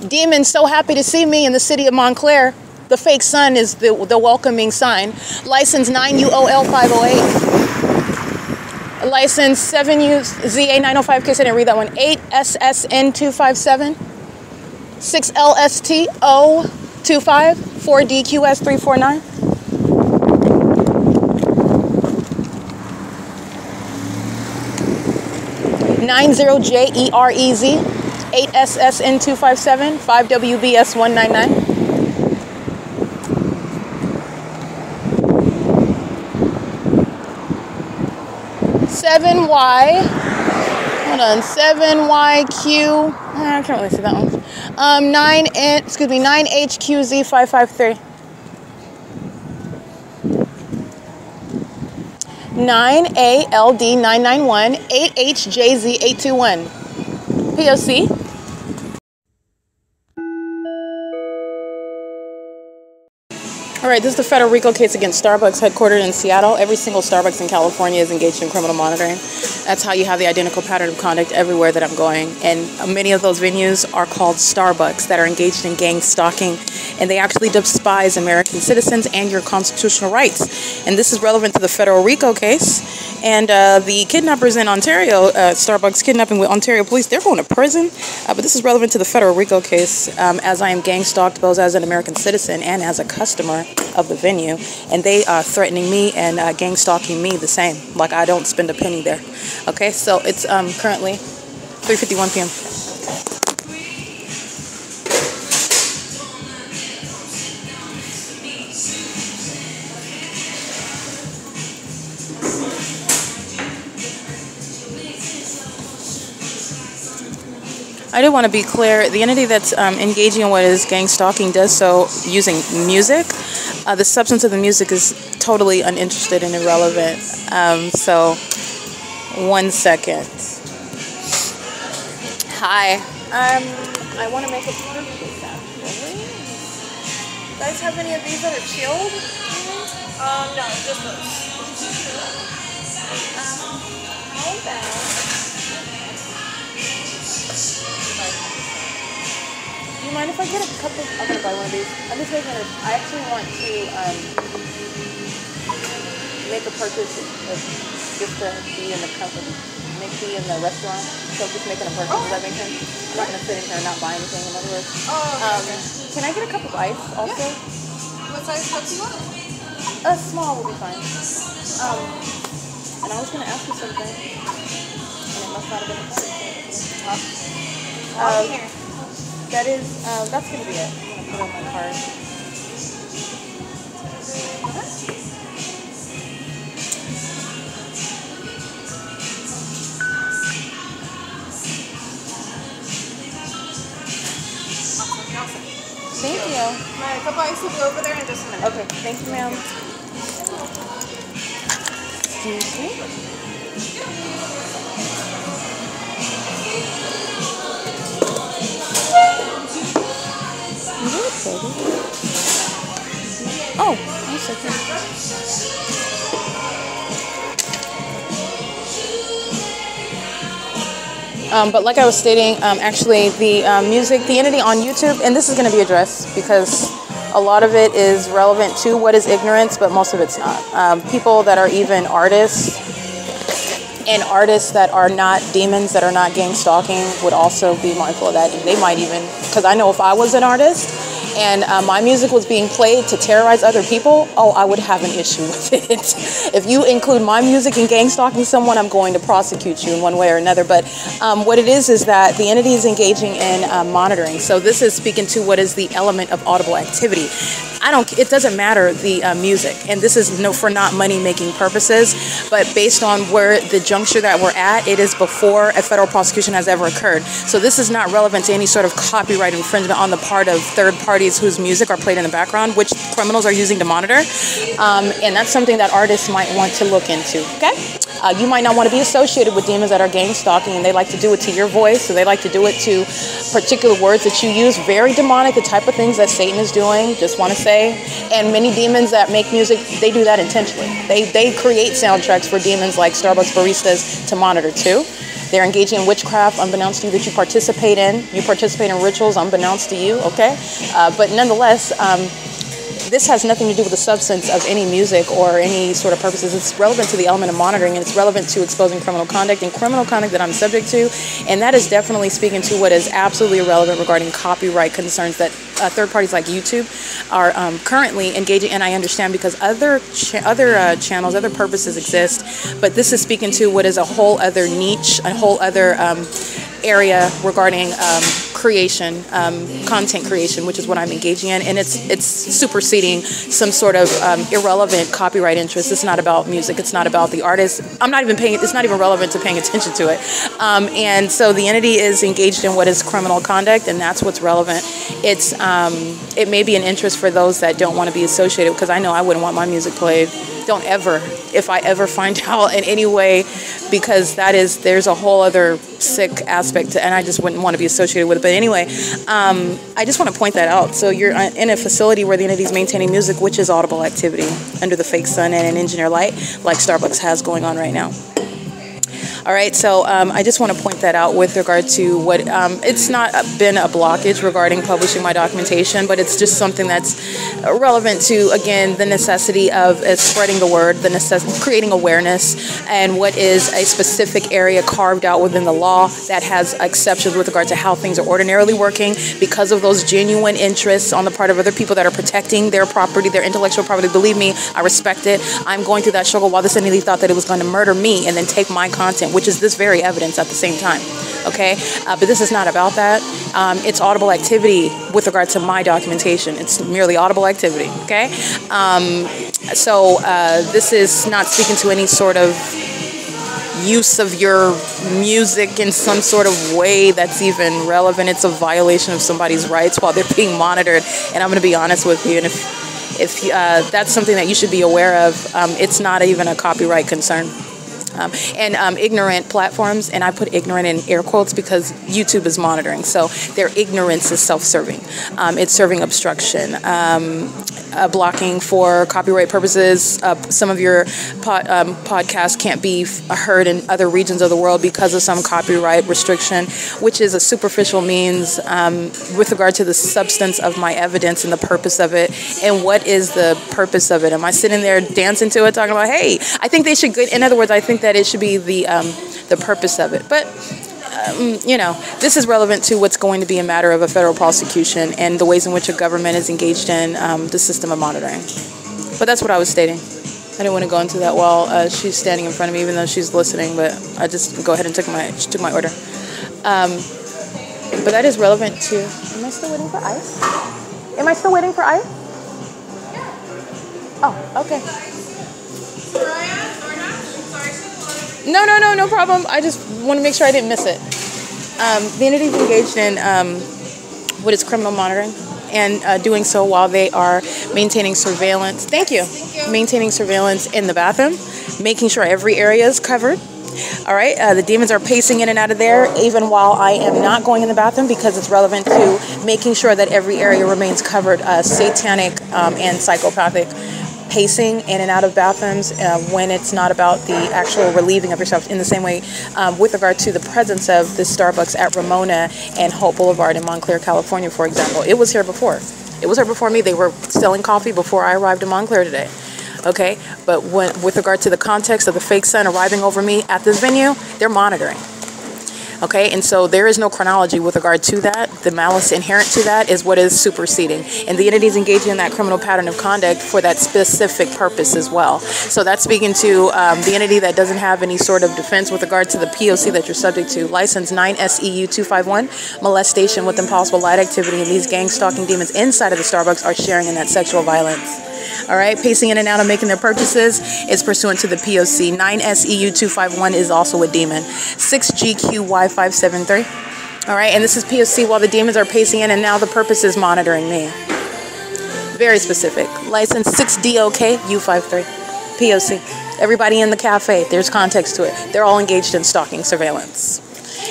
Demons so happy to see me in the city of Montclair. The fake sun is the welcoming sign. License 9UOL508. License 7UZA905. I didn't read that one. 8SSN257. 6LSTO25. 4DQS349. $90JEREZ, 8SSN257, 5WBS199. Hold on, 7YQ, I can't really see that one. 9HQZ553. 9ALD991, 8HJZ821. P.O.C. All All right, this is the federal RICO case against Starbucks, headquartered in Seattle. Every single Starbucks in California is engaged in criminal monitoring. That's how you have the identical pattern of conduct everywhere that I'm going. And many of those venues are called Starbucks that are engaged in gang stalking, and they actually despise American citizens and your constitutional rights. And this is relevant to the federal RICO case. And the kidnappers in Ontario, Starbucks kidnapping with Ontario police, they're going to prison. But this is relevant to the federal RICO case, as I am gang stalked both as an American citizen and as a customer of the venue, and they are threatening me and gang stalking me the same, like I don't spend a penny there. Okay, so it's currently 3:51 p.m. I do want to be clear, the entity that's engaging in what is gang stalking does so using music. The substance of the music is totally uninterested and irrelevant. So, 1 second. Hi. I want to make a purchase, actually. You guys have any of these that are chilled? No, just those. How about... Do you mind if I get a couple? I'm gonna buy one of these. I'm just making I actually want to make a purchase just to be in the company, be in the restaurant. So I'm just making a purchase. Does that make sense? I'm not gonna sit in here and not buy anything. In other words. Okay. Can I get a cup of ice also? Yeah. What size cup do you want? A small will be fine. And I was gonna ask you something, and it must not have been important. Here. That is, that's going to be it. I'm going to put it on my card. Awesome. Thank you. My cup of ice will be over there in just a minute. Okay, thank you, ma'am. Excuse me. Oh, that's okay. But like I was stating, actually the music, the entity on YouTube, and this is going to be addressed because a lot of it is relevant to what is ignorance, but most of it's not. People that are even artists and artists that are not demons, that are not gang stalking, would also be mindful of that. And they might even, because I know if I was an artist and my music was being played to terrorize other people, oh, I would have an issue with it. If you include my music in gang stalking someone, I'm going to prosecute you in one way or another. But what it is that the entity is engaging in monitoring. So this is speaking to what is the element of audible activity. It doesn't matter the music, and this is for not money-making purposes, but based on where the juncture that we're at, it is before a federal prosecution has ever occurred. So this is not relevant to any sort of copyright infringement on the part of third parties whose music are played in the background, which criminals are using to monitor, and that's something that artists might want to look into, okay? You might not want to be associated with demons that are gang stalking, and they like to do it to your voice, so they like to do it to particular words that you use, very demonic, the type of things that Satan is doing, just want to say. And many demons that make music, they do that intentionally. They create soundtracks for demons like Starbucks baristas to monitor too. They're engaging in witchcraft unbeknownst to you that you participate in. You participate in rituals unbeknownst to you, okay? But nonetheless, this has nothing to do with the substance of any music or any sort of purposes. It's relevant to the element of monitoring, and it's relevant to exposing criminal conduct that I'm subject to. And that is definitely speaking to what is absolutely irrelevant regarding copyright concerns that third parties like YouTube are currently engaging. And I understand because other channels, other purposes exist. But this is speaking to what is a whole other niche, a whole other area regarding creation, content creation, which is what I'm engaging in, and it's superseding some sort of irrelevant copyright interest. It's not about music. It's not about the artist. It's not even relevant to paying attention to it. And so the entity is engaged in what is criminal conduct, and that's what's relevant. It may be an interest for those that don't want to be associated, because I know I wouldn't want my music played don't ever, if I ever find out in any way, because there's a whole other sick aspect to, and I just wouldn't want to be associated with it. But anyway, I just want to point that out. So you're in a facility where the entity is maintaining music, which is audible activity under the fake sun and an engineer light, like Starbucks has going on right now. All right, so I just want to point that out with regard to what, it's not been a blockage regarding publishing my documentation, but it's just something that's relevant to, again, the necessity of spreading the word, the necessity, creating awareness, and what is a specific area carved out within the law that has exceptions with regard to how things are ordinarily working because of those genuine interests on the part of other people that are protecting their property, their intellectual property. Believe me, I respect it. I'm going through that struggle while this entity thought that it was going to murder me and then take my content, which is this very evidence at the same time, okay? But this is not about that. It's audible activity with regard to my documentation. It's merely audible activity, okay? So this is not speaking to any sort of use of your music in some sort of way that's even relevant. It's a violation of somebody's rights while they're being monitored, and I'm going to be honest with you, and if that's something that you should be aware of, it's not even a copyright concern. And ignorant platforms, and I put ignorant in air quotes because YouTube is monitoring, so their ignorance is self-serving. It's serving obstruction, blocking for copyright purposes. Some of your podcasts can't be heard in other regions of the world because of some copyright restriction, which is a superficial means with regard to the substance of my evidence and the purpose of it. And what is the purpose of it? Am I sitting there dancing to it, talking about, hey, I think they should go, in other words, I think that it should be the purpose of it. But, you know, this is relevant to what's going to be a matter of a federal prosecution and the ways in which a government is engaged in the system of monitoring. But that's what I was stating. I didn't want to go into that while she's standing in front of me, even though she's listening, but I just go ahead and took my order. But that is relevant to... Am I still waiting for ice? Am I still waiting for ice? Oh, okay. No problem. I just want to make sure I didn't miss it. The entity is engaged in what is criminal monitoring and doing so while they are maintaining surveillance. Thank you. Maintaining surveillance in the bathroom, making sure every area is covered. All right. The demons are pacing in and out of there even while I am not going in the bathroom because it's relevant to making sure that every area remains covered. Satanic and psychopathic pacing in and out of bathrooms when it's not about the actual relieving of yourself. In the same way, with regard to the presence of this Starbucks at Ramona and Holt Boulevard in Montclair, California, for example. It was here before. It was here before me. They were selling coffee before I arrived in Montclair today. Okay? But with regard to the context of the fake sun arriving over me at this venue, they're monitoring. Okay, and so there is no chronology with regard to that. The malice inherent to that is what is superseding. And the entity is engaging in that criminal pattern of conduct for that specific purpose as well. So that's speaking to the entity that doesn't have any sort of defense with regard to the P.O.C. that you're subject to. License 9SEU251, molestation with impossible light activity, and these gang stalking demons inside of the Starbucks are sharing in that sexual violence. All right, pacing in and out and making their purchases is pursuant to the P.O.C. 9SEU251 is also a demon. 6GQY573. All right, and this is P.O.C. while the demons are pacing in, and now the purpose is monitoring me. Very specific. License 6DOKU53. P.O.C. Everybody in the cafe, there's context to it. They're all engaged in stalking surveillance.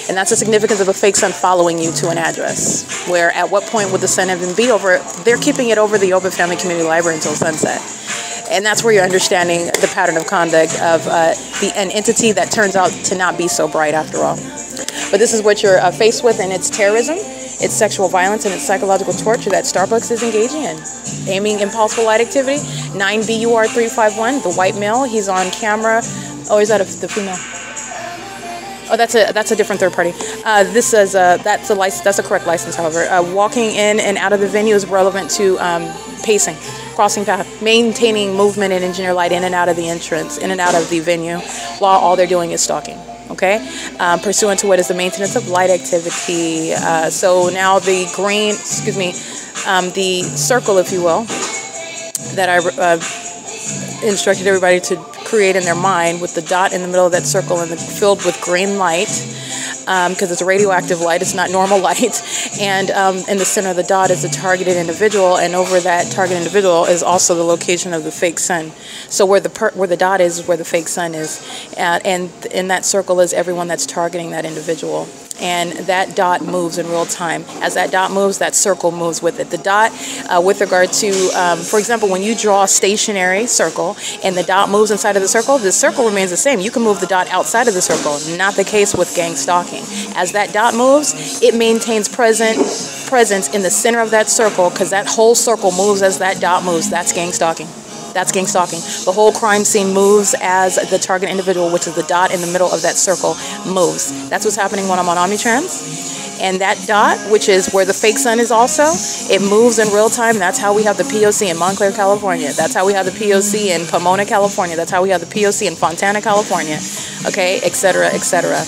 And that's the significance of a fake sun following you to an address, where at what point would the sun even be over? They're keeping it over the OVITT Family Community Library until sunset. And that's where you're understanding the pattern of conduct of an entity that turns out to not be so bright after all. But this is what you're faced with, and it's terrorism, it's sexual violence, and it's psychological torture that Starbucks is engaging in. Aiming impossible light activity, 9BUR351, the white male, he's on camera. Oh, is that the female? Oh, that's a different third party. This is that's a license. That's a correct license. However, walking in and out of the venue is relevant to pacing, crossing path, maintaining movement and engineer light in and out of the entrance, in and out of the venue, while all they're doing is stalking. Okay, pursuant to what is the maintenance of light activity. So now the green, the circle, if you will, that I instructed everybody to create in their mind with the dot in the middle of that circle and filled with green light because it's radioactive light. It's not normal light. And in the center of the dot is a targeted individual, and over that target individual is also the location of the fake sun. So where the dot is where the fake sun is, and in that circle is everyone that's targeting that individual. And that dot moves in real time. As that dot moves, that circle moves with it. The dot, with regard to, for example, when you draw a stationary circle and the dot moves inside of the circle remains the same. You can move the dot outside of the circle. Not the case with gang stalking. As that dot moves, it maintains presence in the center of that circle, because that whole circle moves as that dot moves. That's gang stalking. That's gang stalking. The whole crime scene moves as the target individual, which is the dot in the middle of that circle, moves. That's what's happening when I'm on Omnitrans. And that dot, which is where the fake sun is also, it moves in real time. That's how we have the P.O.C. in Montclair, California. That's how we have the P.O.C. in Pomona, California. That's how we have the P.O.C. in Fontana, California. Okay, etc., etc.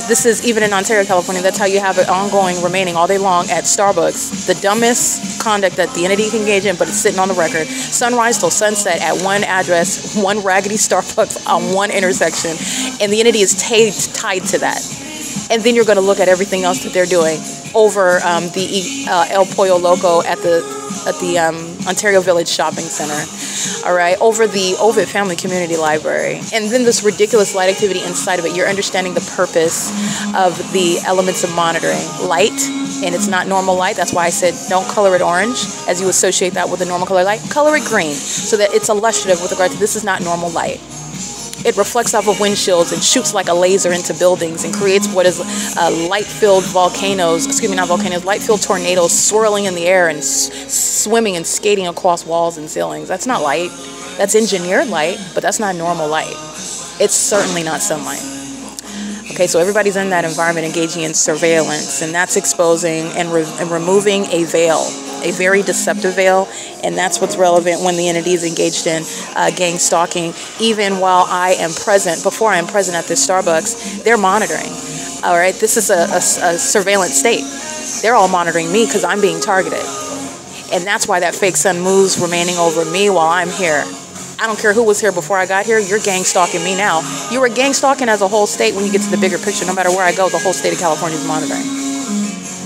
This is even in Ontario, California. That's how you have it ongoing, remaining all day long at Starbucks. The dumbest conduct that the entity can engage in, but it's sitting on the record. Sunrise till sunset at one address, one raggedy Starbucks on one intersection, and the entity is tied to that. And then you're going to look at everything else that they're doing over the El Pollo Loco at the Ontario Village Shopping Center. All right, over the OVITT Family Community Library. And then this ridiculous light activity inside of it. You're understanding the purpose of the elements of monitoring. Light, and it's not normal light. That's why I said don't color it orange as you associate that with a normal color light. Color it green so that it's illustrative with regard to this is not normal light. It reflects off of windshields and shoots like a laser into buildings and creates what is light-filled volcanoes, light-filled tornadoes swirling in the air and swimming and skating across walls and ceilings. That's not light. That's engineered light, but that's not normal light. It's certainly not sunlight. Okay, so everybody's in that environment engaging in surveillance, and that's exposing and removing a veil, a very deceptive veil, and that's what's relevant when the entity is engaged in gang stalking. Even while I am present, before I am present at this Starbucks, they're monitoring. All right, this is a surveillance state. They're all monitoring me because I'm being targeted. And that's why that fake sun moves remaining over me while I'm here. I don't care who was here before I got here, you're gang stalking me now. You were gang stalking as a whole state when you get to the bigger picture. No matter where I go, the whole state of California is monitoring.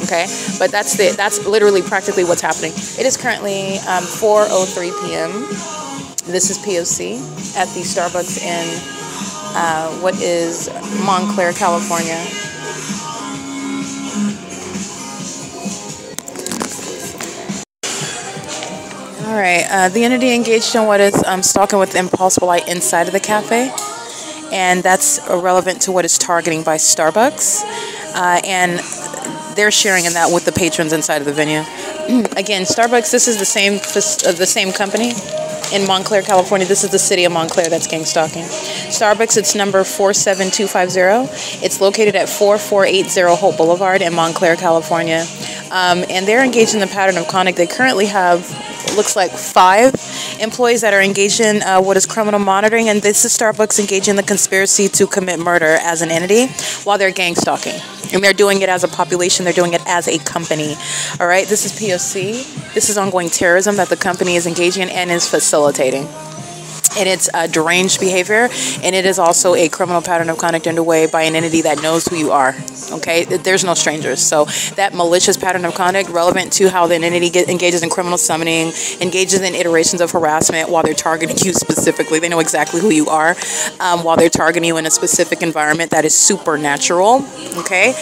Okay, but that's literally practically what's happening. It is currently 4:03 p.m. This is P.O.C. at the Starbucks in what is Montclair, California. All right, the entity engaged in what is stalking with impossible light inside of the cafe, and that's relevant to what is targeting by Starbucks, and they're sharing in that with the patrons inside of the venue. Again, Starbucks, this is the same company in Montclair, California. This is the city of Montclair that's gang stalking. Starbucks, it's number 47250. It's located at 4480 Holt Boulevard in Montclair, California. And they're engaged in the pattern of conduct. They currently have, looks like 5 employees that are engaged in what is criminal monitoring, and this is Starbucks engaged in the conspiracy to commit murder as an entity while they're gang stalking. And they're doing it as a population. They're doing it as a company. All right, this is P.O.C. This is ongoing terrorism that the company is engaging in and is facilitating. And it's deranged behavior, and it is also a criminal pattern of conduct underway by an entity that knows who you are. Okay, there's no strangers. So that malicious pattern of conduct relevant to how the entity engages in criminal summoning, engages in iterations of harassment while they're targeting you specifically. They know exactly who you are while they're targeting you in a specific environment that is supernatural. Okay,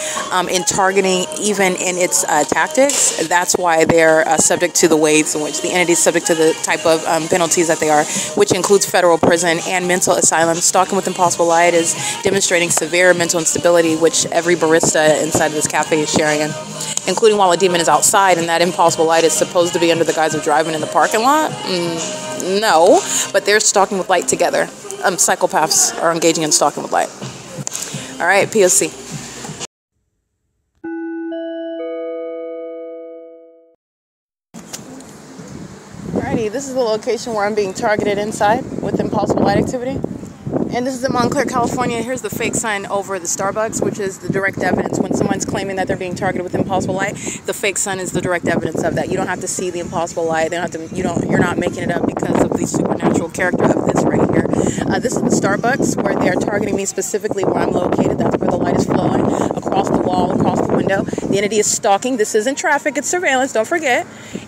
in targeting even in its tactics, that's why they're subject to the ways in which the entity is subject to the type of penalties that they are, which includes federal prison and mental asylum. Stalking with impossible light is demonstrating severe mental instability, which every barista inside of this cafe is sharing in, including while a demon is outside, and that impossible light is supposed to be under the guise of driving in the parking lot. No, but they're stalking with light together. Psychopaths are engaging in stalking with light. All right, P.O.C. Alrighty, this is the location where I'm being targeted inside with impossible light activity. And this is in Montclair, California. Here's the fake sign over the Starbucks, which is the direct evidence. When someone's claiming that they're being targeted with impossible light, the fake sign is the direct evidence of that. You don't have to see the impossible light. They don't have to, you're not making it up because of the supernatural character of this right here. This is the Starbucks where they are targeting me specifically where I'm located. That's where the light is flowing across window. The entity is stalking. This isn't traffic, it's surveillance, don't forget.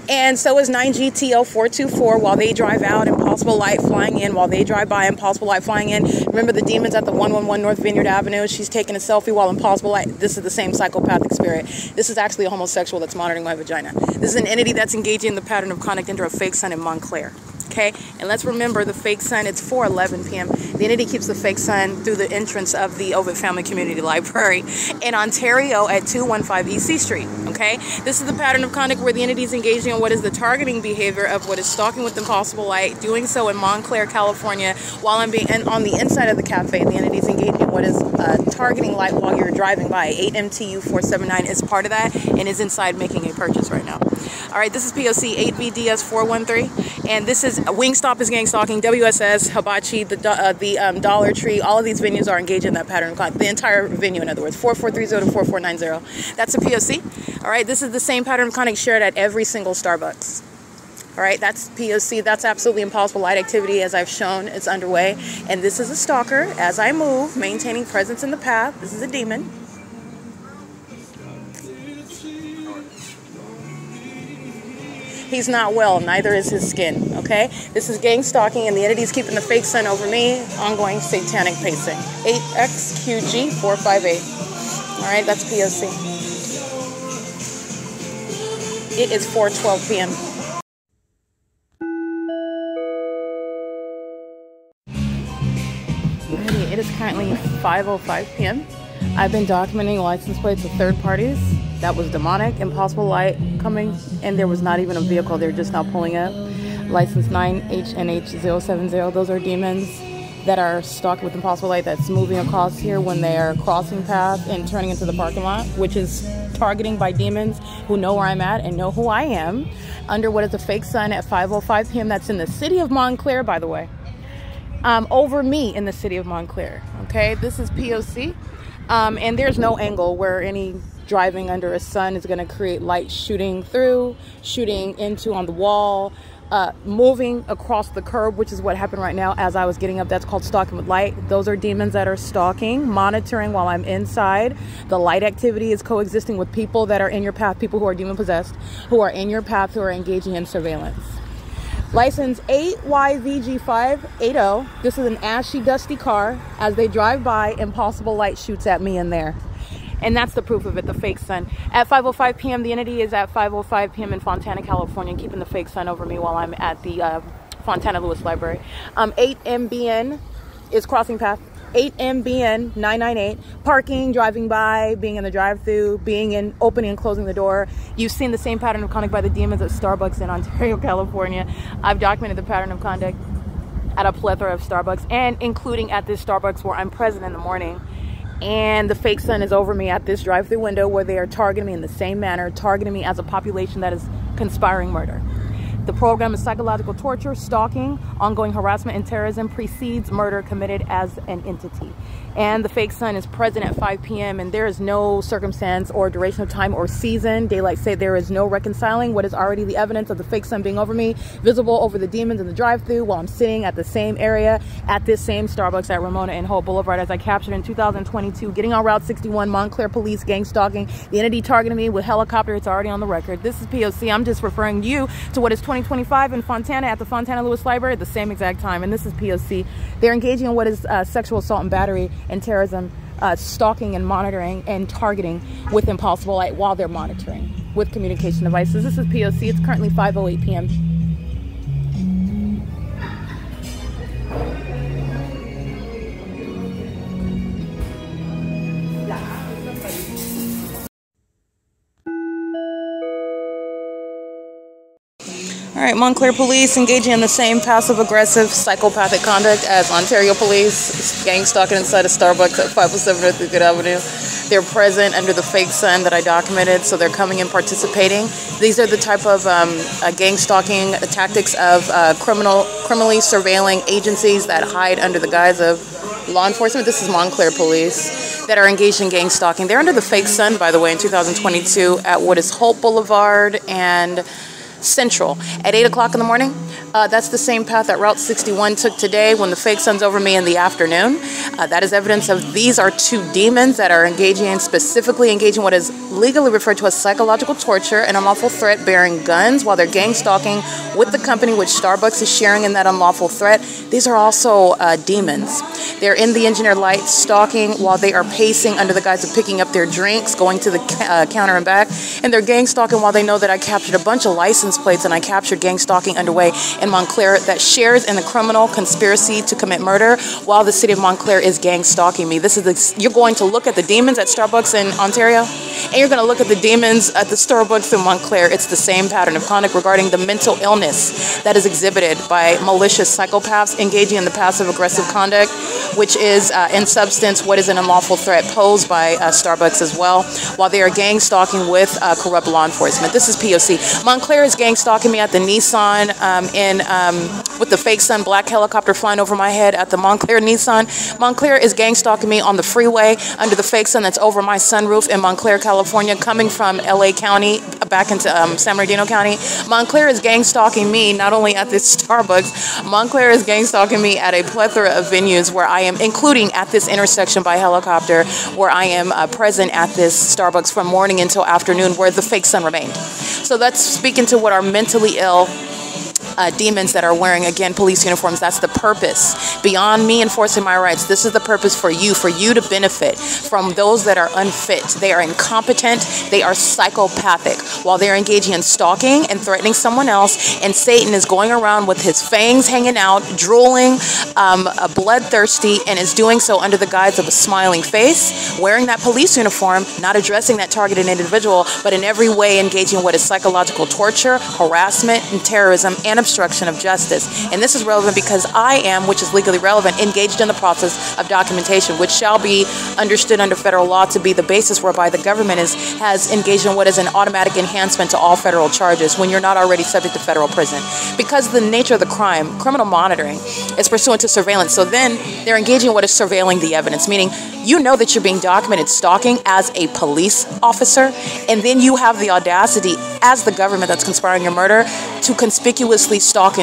And so is 9GTL424 while they drive out, Impossible Light flying in while they drive by, Impossible Light flying in. Remember the demons at the 111 North Vineyard Avenue? She's taking a selfie while Impossible Light. This is the same psychopathic spirit. This is actually a homosexual that's monitoring my vagina. This is an entity that's engaging in the pattern of conduct under a fake sun in Montclair. Okay, and let's remember the fake sun, it's 4:11 p.m. The entity keeps the fake sun through the entrance of the OVITT Family Community Library in Ontario at 215 E.C. Street. Okay, this is the pattern of conduct where the entity is engaging in what is the targeting behavior of what is stalking with Impossible Light, doing so in Montclair, California, while I'm being on the inside of the cafe. The entity is engaging in what is targeting light while you're driving by. 8MTU479 is part of that and is inside making a purchase right now. All right, this is P.O.C. 8VDS413, and this is Wingstop is gang stalking, W.S.S, Hibachi, the Dollar Tree. All of these venues are engaged in that pattern of conduct. The entire venue, in other words, 4430 to 4490. That's a P.O.C. All right, this is the same pattern of conduct shared at every single Starbucks. All right, that's P.O.C. That's absolutely Impossible Light activity, as I've shown. It's underway, and this is a stalker. As I move, maintaining presence in the path. This is a demon. He's not well, neither is his skin, okay? This is gang stalking, and the entity's keeping the fake sun over me. Ongoing satanic pacing. 8XQG458. All right, that's P.O.C. It is 4:12 p.m. It is currently 5:05 p.m. I've been documenting license plates of third parties. That was demonic, Impossible Light coming, and there was not even a vehicle. They're just now pulling up. License 9HNH070. Those are demons that are stalking with Impossible Light that's moving across here when they are crossing paths and turning into the parking lot, which is targeting by demons who know where I'm at and know who I am, under what is a fake sun at 5:05 p.m. That's in the city of Montclair, by the way. Over me in the city of Montclair. Okay, this is P.O.C. And there's no angle where any driving under a sun is going to create light shooting through, shooting into on the wall, moving across the curb, which is what happened right now as I was getting up. That's called stalking with light. Those are demons that are stalking, monitoring while I'm inside. The light activity is coexisting with people that are in your path, people who are demon possessed, who are in your path, who are engaging in surveillance. License 8YVG580. This is an ashy, dusty car. As they drive by, Impossible Light shoots at me in there. And that's the proof of it, the fake sun. At 5:05 p.m., the entity is at 5:05 p.m. in Fontana, California, keeping the fake sun over me while I'm at the Fontana Lewis Library. 8MBN is crossing path. 8MBN 998, parking, driving by, being in the drive-thru, being in, opening and closing the door. You've seen the same pattern of conduct by the demons at Starbucks in Ontario, California. I've documented the pattern of conduct at a plethora of Starbucks, and including at this Starbucks where I'm present in the morning. And the fake sun is over me at this drive-thru window where they are targeting me in the same manner, targeting me as a population that is conspiring murder. The program is psychological torture, stalking, ongoing harassment, and terrorism precedes murder committed as an entity. And the fake sun is present at 5 p.m. and there is no circumstance or duration of time or season. Daylight say there is no reconciling what is already the evidence of the fake sun being over me, visible over the demons in the drive-thru while I'm sitting at the same area at this same Starbucks at Ramona and Holt Boulevard, as I captured in 2022, getting on Route 61, Montclair police gang stalking, the entity targeting me with helicopter. It's already on the record. This is P.O.C. I'm just referring you to what is 2025 in Fontana at the Fontana Lewis Library at the same exact time. And this is P.O.C. They're engaging in what is sexual assault and battery and terrorism, stalking and monitoring and targeting with Impossible Light while they're monitoring with communication devices. This is P.O.C. It's currently 5:08 p.m. All right, Montclair police engaging in the same passive-aggressive psychopathic conduct as Ontario police, gang stalking inside a Starbucks at 507 North Euclid Avenue. They're present under the fake sun that I documented, so they're coming and participating. These are the type of gang stalking tactics of criminally surveilling agencies that hide under the guise of law enforcement. This is Montclair police that are engaged in gang stalking. They're under the fake sun, by the way, in 2022 at what is Holt Boulevard and Central at 8 o'clock in the morning. That's the same path that Route 61 took today when the fake sun's over me in the afternoon. That is evidence of these are two demons that are specifically engaging what is legally referred to as psychological torture and unlawful threat, bearing guns while they're gang stalking with the company which Starbucks is sharing in that unlawful threat. These are also demons. They're in the engineered light stalking while they are pacing under the guise of picking up their drinks, going to the counter and back, and they're gang stalking while they know that I captured a bunch of license plates and I captured gang stalking underway in Montclair that shares in the criminal conspiracy to commit murder while the city of Montclair is gang stalking me. You're going to look at the demons at Starbucks in Ontario, and you're going to look at the demons at the Starbucks in Montclair. It's the same pattern of conduct regarding the mental illness that is exhibited by malicious psychopaths engaging in the passive aggressive conduct, which is in substance what is an unlawful threat posed by Starbucks as well, while they are gang stalking with corrupt law enforcement. This is P.O.C. Montclair is gang stalking me at the Nissan with the fake sun black helicopter flying over my head at the Montclair Nissan. Montclair is gang stalking me on the freeway under the fake sun that's over my sunroof in Montclair, California, coming from LA County back into San Bernardino County. Montclair is gang stalking me not only at this Starbucks, Montclair is gang stalking me at a plethora of venues where I am, including at this intersection by helicopter, where I am present at this Starbucks from morning until afternoon where the fake sun remained. So that's speaking to what are mentally ill demons that are wearing, again, police uniforms. That's the purpose. Beyond me enforcing my rights, this is the purpose for you to benefit from those that are unfit. They are incompetent. They are psychopathic. While they're engaging in stalking and threatening someone else, and Satan is going around with his fangs hanging out, drooling, bloodthirsty, and is doing so under the guise of a smiling face, wearing that police uniform, not addressing that targeted individual, but in every way engaging in what is psychological torture, harassment, and terrorism, and obstruction of justice. And this is relevant because I am, which is legally relevant, engaged in the process of documentation, which shall be understood under federal law to be the basis whereby the government has engaged in what is an automatic enhancement to all federal charges when you're not already subject to federal prison. Because the nature of the crime, criminal monitoring, is pursuant to surveillance. So then they're engaging in what is surveilling the evidence, meaning you know that you're being documented stalking as a police officer, and then you have the audacity as the government that's conspiring your murder to conspicuously stalk,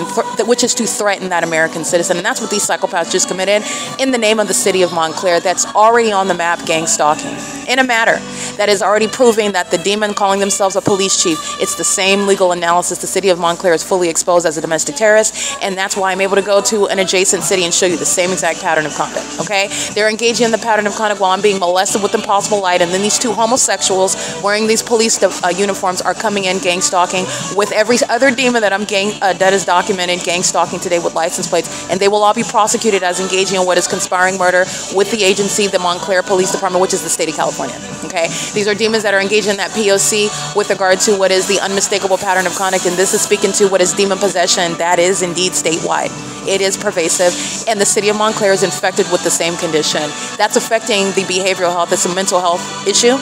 which is to threaten that American citizen. And that's what these psychopaths just committed in the name of the city of Montclair that's already on the map, gang stalking. In a matter that is already proving that the demon calling themselves a police chief, it's the same legal analysis. The city of Montclair is fully exposed as a domestic terrorist, and that's why I'm able to go to an adjacent city and show you the same exact pattern of conduct, okay? They're engaging in the pattern of conduct while I'm being molested with impossible light, and then these two homosexuals wearing these police uniforms are coming in gang stalking with every other demon that that is documented gang stalking today with license plates, and they will all be prosecuted as engaging in what is conspiring murder with the agency, the Montclair Police Department, which is the state of California, okay? These are demons that are engaged in that P.O.C. with regard to what is the unmistakable pattern of conduct, and this is speaking to what is demon possession that is indeed statewide. It is pervasive, and the city of Montclair is infected with the same condition. That's affecting the behavioral health. It's a mental health issue,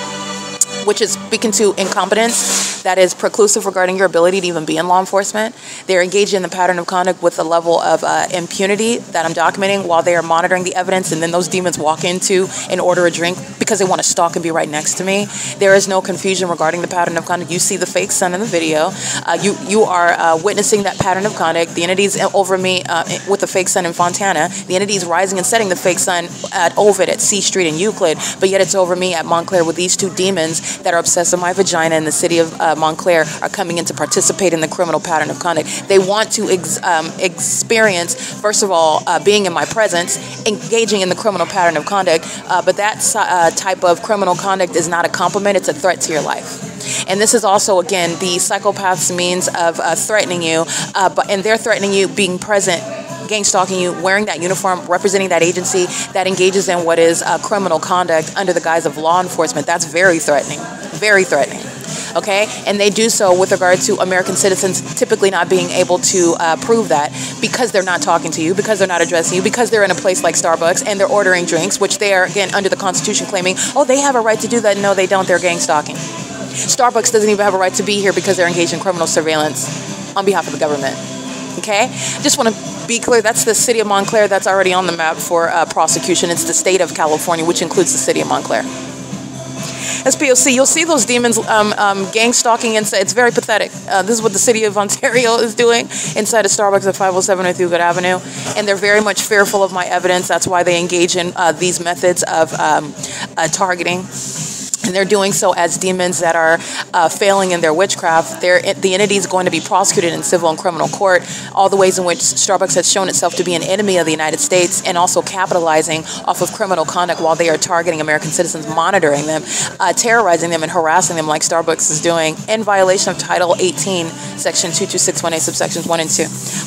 which is speaking to incompetence that is preclusive regarding your ability to even be in law enforcement. They're engaged in the pattern of conduct with a level of impunity that I'm documenting while they are monitoring the evidence, and then those demons walk into and order a drink because they want to stalk and be right next to me. There is no confusion regarding the pattern of conduct. You see the fake sun in the video. You are witnessing that pattern of conduct. The entity's over me with the fake sun in Fontana. The entity's rising and setting the fake sun at OVITT at C Street in Euclid, but yet it's over me at Montclair with these two demons that are obsessed with my vagina in the city of Montclair are coming in to participate in the criminal pattern of conduct. They want to experience, first of all, being in my presence, engaging in the criminal pattern of conduct, but that type of criminal conduct is not a compliment, it's a threat to your life. And this is also, again, the psychopath's means of threatening you, and they're threatening you being present, gang stalking you, wearing that uniform, representing that agency that engages in what is criminal conduct under the guise of law enforcement. That's very threatening, okay? And they do so with regard to American citizens typically not being able to prove that because they're not talking to you, because they're not addressing you, because they're in a place like Starbucks and they're ordering drinks, which they are, again, under the Constitution claiming, oh, they have a right to do that. No, they don't. They're gang stalking. Starbucks doesn't even have a right to be here because they're engaged in criminal surveillance on behalf of the government. Okay? Just want to be clear, that's the city of Montclair that's already on the map for prosecution. It's the state of California, which includes the city of Montclair. That's P.O.C. You'll see those demons gang stalking inside. It's very pathetic. This is what the city of Ontario is doing inside a Starbucks at 507 North Euclid Avenue. And they're very much fearful of my evidence. That's why they engage in these methods of targeting. And they're doing so as demons that are failing in their witchcraft. The entity is going to be prosecuted in civil and criminal court. All the ways in which Starbucks has shown itself to be an enemy of the United States and also capitalizing off of criminal conduct while they are targeting American citizens, monitoring them, terrorizing them, and harassing them like Starbucks is doing in violation of Title 18, Section 22618, subsections 1 and 2.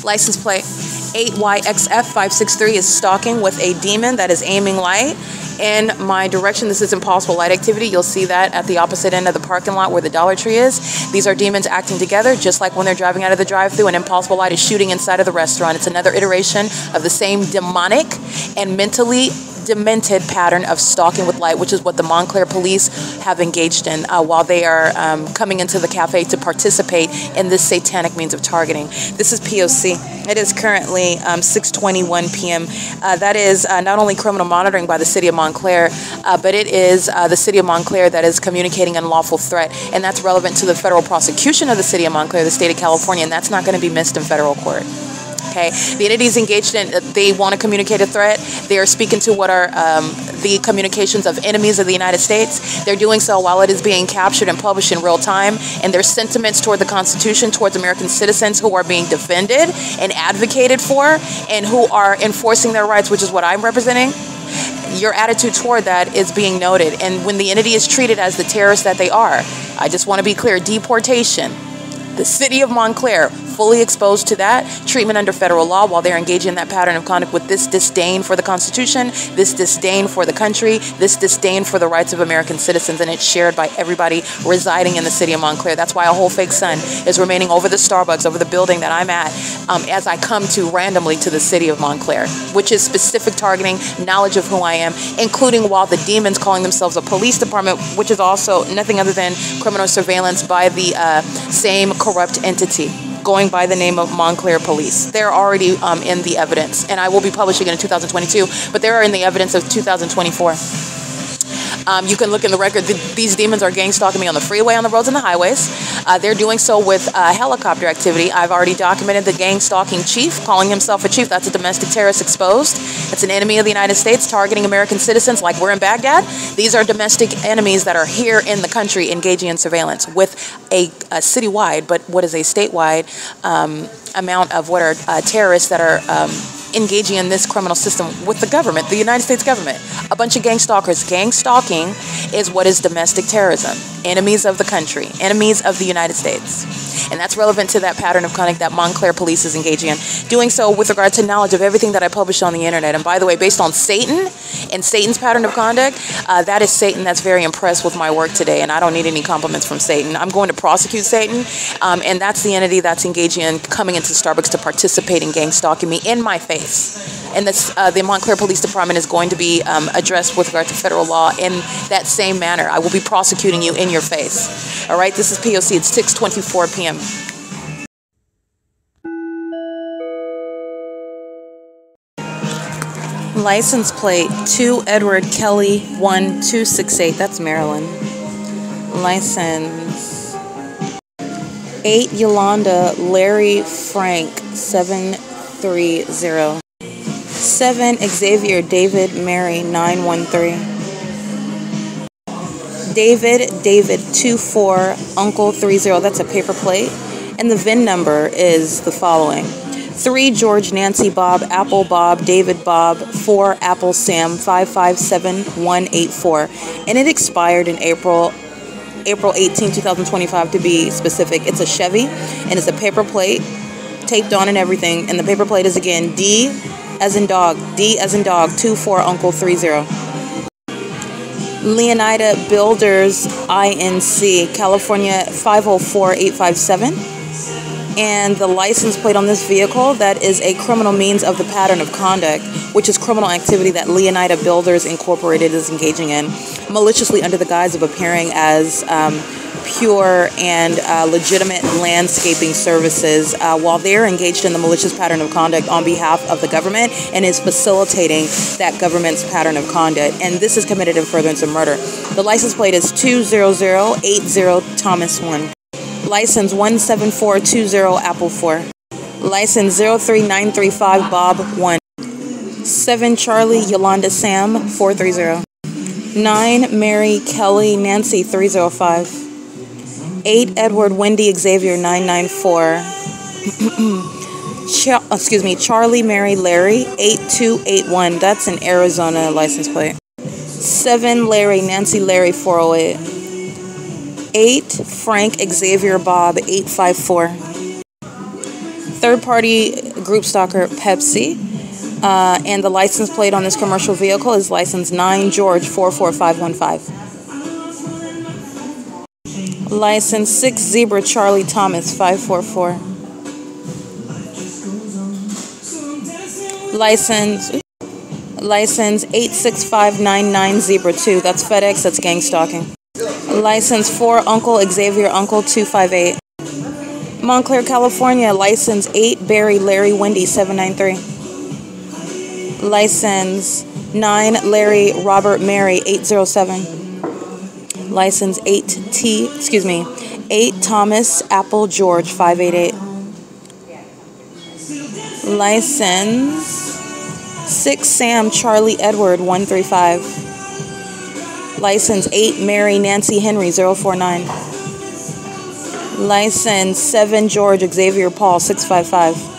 License plate 8YXF563 is stalking with a demon that is aiming light in my direction. This is impossible light activity. You'll see that at the opposite end of the parking lot where the Dollar Tree is. These are demons acting together, just like when they're driving out of the drive-thru and impossible light is shooting inside of the restaurant. It's another iteration of the same demonic and mentally demented pattern of stalking with light, which is what the Montclair police have engaged in while they are coming into the cafe to participate in this satanic means of targeting. This is P.O.C. It is currently 6:21 p.m. That is not only criminal monitoring by the city of Montclair, but it is the city of Montclair that is communicating unlawful threat, and that's relevant to the federal prosecution of the city of Montclair, the state of California, and that's not going to be missed in federal court. Okay, the entities engaged in, they want to communicate a threat. They are speaking to what are the communications of enemies of the United States. They're doing so while it is being captured and published in real time, and their sentiments toward the Constitution, towards American citizens who are being defended and advocated for, and who are enforcing their rights, which is what I'm representing. Your attitude toward that is being noted, and when the entity is treated as the terrorists that they are, I just want to be clear, deportation. The city of Montclair fully exposed to that treatment under federal law while they're engaging in that pattern of conduct with this disdain for the Constitution, this disdain for the country, this disdain for the rights of American citizens, and it's shared by everybody residing in the city of Montclair. That's why a whole fake sun is remaining over the Starbucks, over the building that I'm at, as I come to randomly to the city of Montclair, which is specific targeting, knowledge of who I am, including while the demons calling themselves a police department, which is also nothing other than criminal surveillance by the same corrupt entity, going by the name of Montclair Police. They're already in the evidence, and I will be publishing it in 2022, but they are in the evidence of 2024. You can look in the record. These demons are gang stalking me on the freeway, on the roads, and the highways. They're doing so with helicopter activity. I've already documented the gang stalking chief, calling himself a chief. That's a domestic terrorist exposed. It's an enemy of the United States, targeting American citizens like we're in Baghdad. These are domestic enemies that are here in the country engaging in surveillance with a citywide, but what is a statewide amount of what are terrorists that are engaging in this criminal system with the government, the United States government. A bunch of gang stalkers. Gang stalking is what is domestic terrorism. Enemies of the country. Enemies of the United States. And that's relevant to that pattern of conduct that Montclair Police is engaging in. Doing so with regard to knowledge of everything that I publish on the internet. And by the way, based on Satan and Satan's pattern of conduct, that is Satan that's very impressed with my work today. And I don't need any compliments from Satan. I'm going to prosecute Satan. And that's the entity that's engaging in coming into Starbucks to participate in gang stalking me in my face. And this, the Montclair Police Department is going to be addressed with regard to federal law in that same manner. I will be prosecuting you in your face. All right, this is P.O.C. It's 6:24 p.m. License plate 2 Edward Kelly 1268. That's Maryland. License 8 Yolanda Larry Frank 730. 7 Xavier David Mary 913. David 24 Uncle 30. That's a paper plate. And the VIN number is the following: 3 George Nancy Bob Apple Bob David Bob 4 Apple Sam 557184. And it expired in April 18, 2025 to be specific. It's a Chevy and it's a paper plate taped on and everything. And the paper plate is again D as in dog 24 Uncle 30. Leonida Builders Inc. California 504857. And the license plate on this vehicle, that is a criminal means of the pattern of conduct, which is criminal activity that Leonida Builders Incorporated is engaging in, maliciously under the guise of appearing as pure and legitimate landscaping services while they're engaged in the malicious pattern of conduct on behalf of the government and is facilitating that government's pattern of conduct. And this is committed in furtherance of murder. The license plate is 20080 Thomas 1. License 17420 Apple 4. License 03935 Bob 1. 7 Charlie Yolanda Sam 430. 9 Mary Kelly Nancy 305. 8 Edward Wendy Xavier 994. Charlie Mary Larry 8281. That's an Arizona license plate. 7 Larry Nancy Larry 408. 8 Frank Xavier Bob 854. Third party group stalker Pepsi. And the license plate on this commercial vehicle is license 9 George 44515. License 6 Zebra Charlie Thomas 544. License 86599 Zebra 2. That's FedEx. That's gang stalking. License 4 Uncle Xavier Uncle 258. Montclair, California. License 8 Barry Larry Wendy 793. License 9 Larry Robert Mary 807. License 8 Thomas Apple George 588. License 6 Sam Charlie Edward 135. License 8 Mary Nancy Henry 049. License 7 George Xavier Paul 655.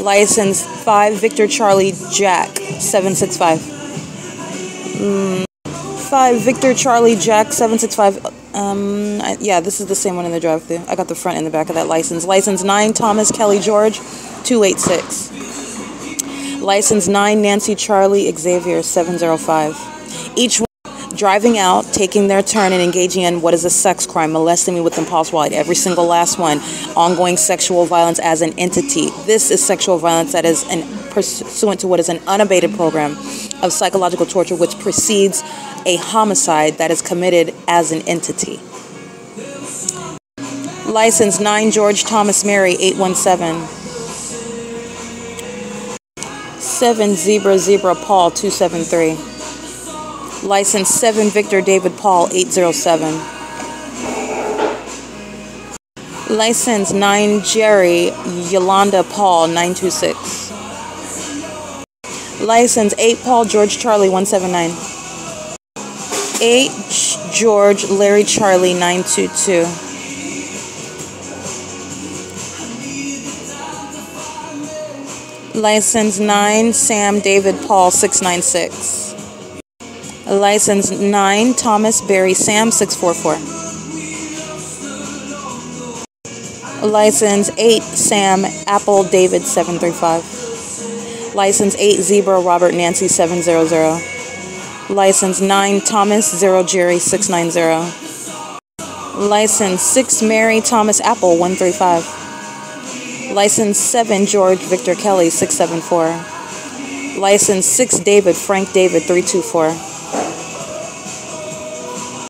License 5 Victor Charlie Jack 765. 5 Victor Charlie Jack 765. Yeah, this is the same one in the drive-thru. I got the front and the back of that license. License 9 Thomas Kelly George 286. License 9 Nancy Charlie Xavier 705. Each one driving out, taking their turn, and engaging in what is a sex crime, molesting me with impulse wide. Every single last one. Ongoing sexual violence as an entity. This is sexual violence that is pursuant to what is an unabated program of psychological torture which precedes a homicide that is committed as an entity. License 9 George Thomas Mary 817. 7 Zebra Paul 273. License 7 Victor David Paul 807. License 9 Jerry Yolanda Paul 926. License 8 Paul George Charlie 179. 8 George Larry Charlie 922. License 9 Sam David Paul 696. License 9 Thomas Barry Sam 644. License 8 Sam Apple David 735. License 8 Zebra Robert Nancy 700. License 9 Thomas 0 Jerry 690. License 6 Mary Thomas Apple 135. License 7 George Victor Kelly 674. License 6 David Frank David 324.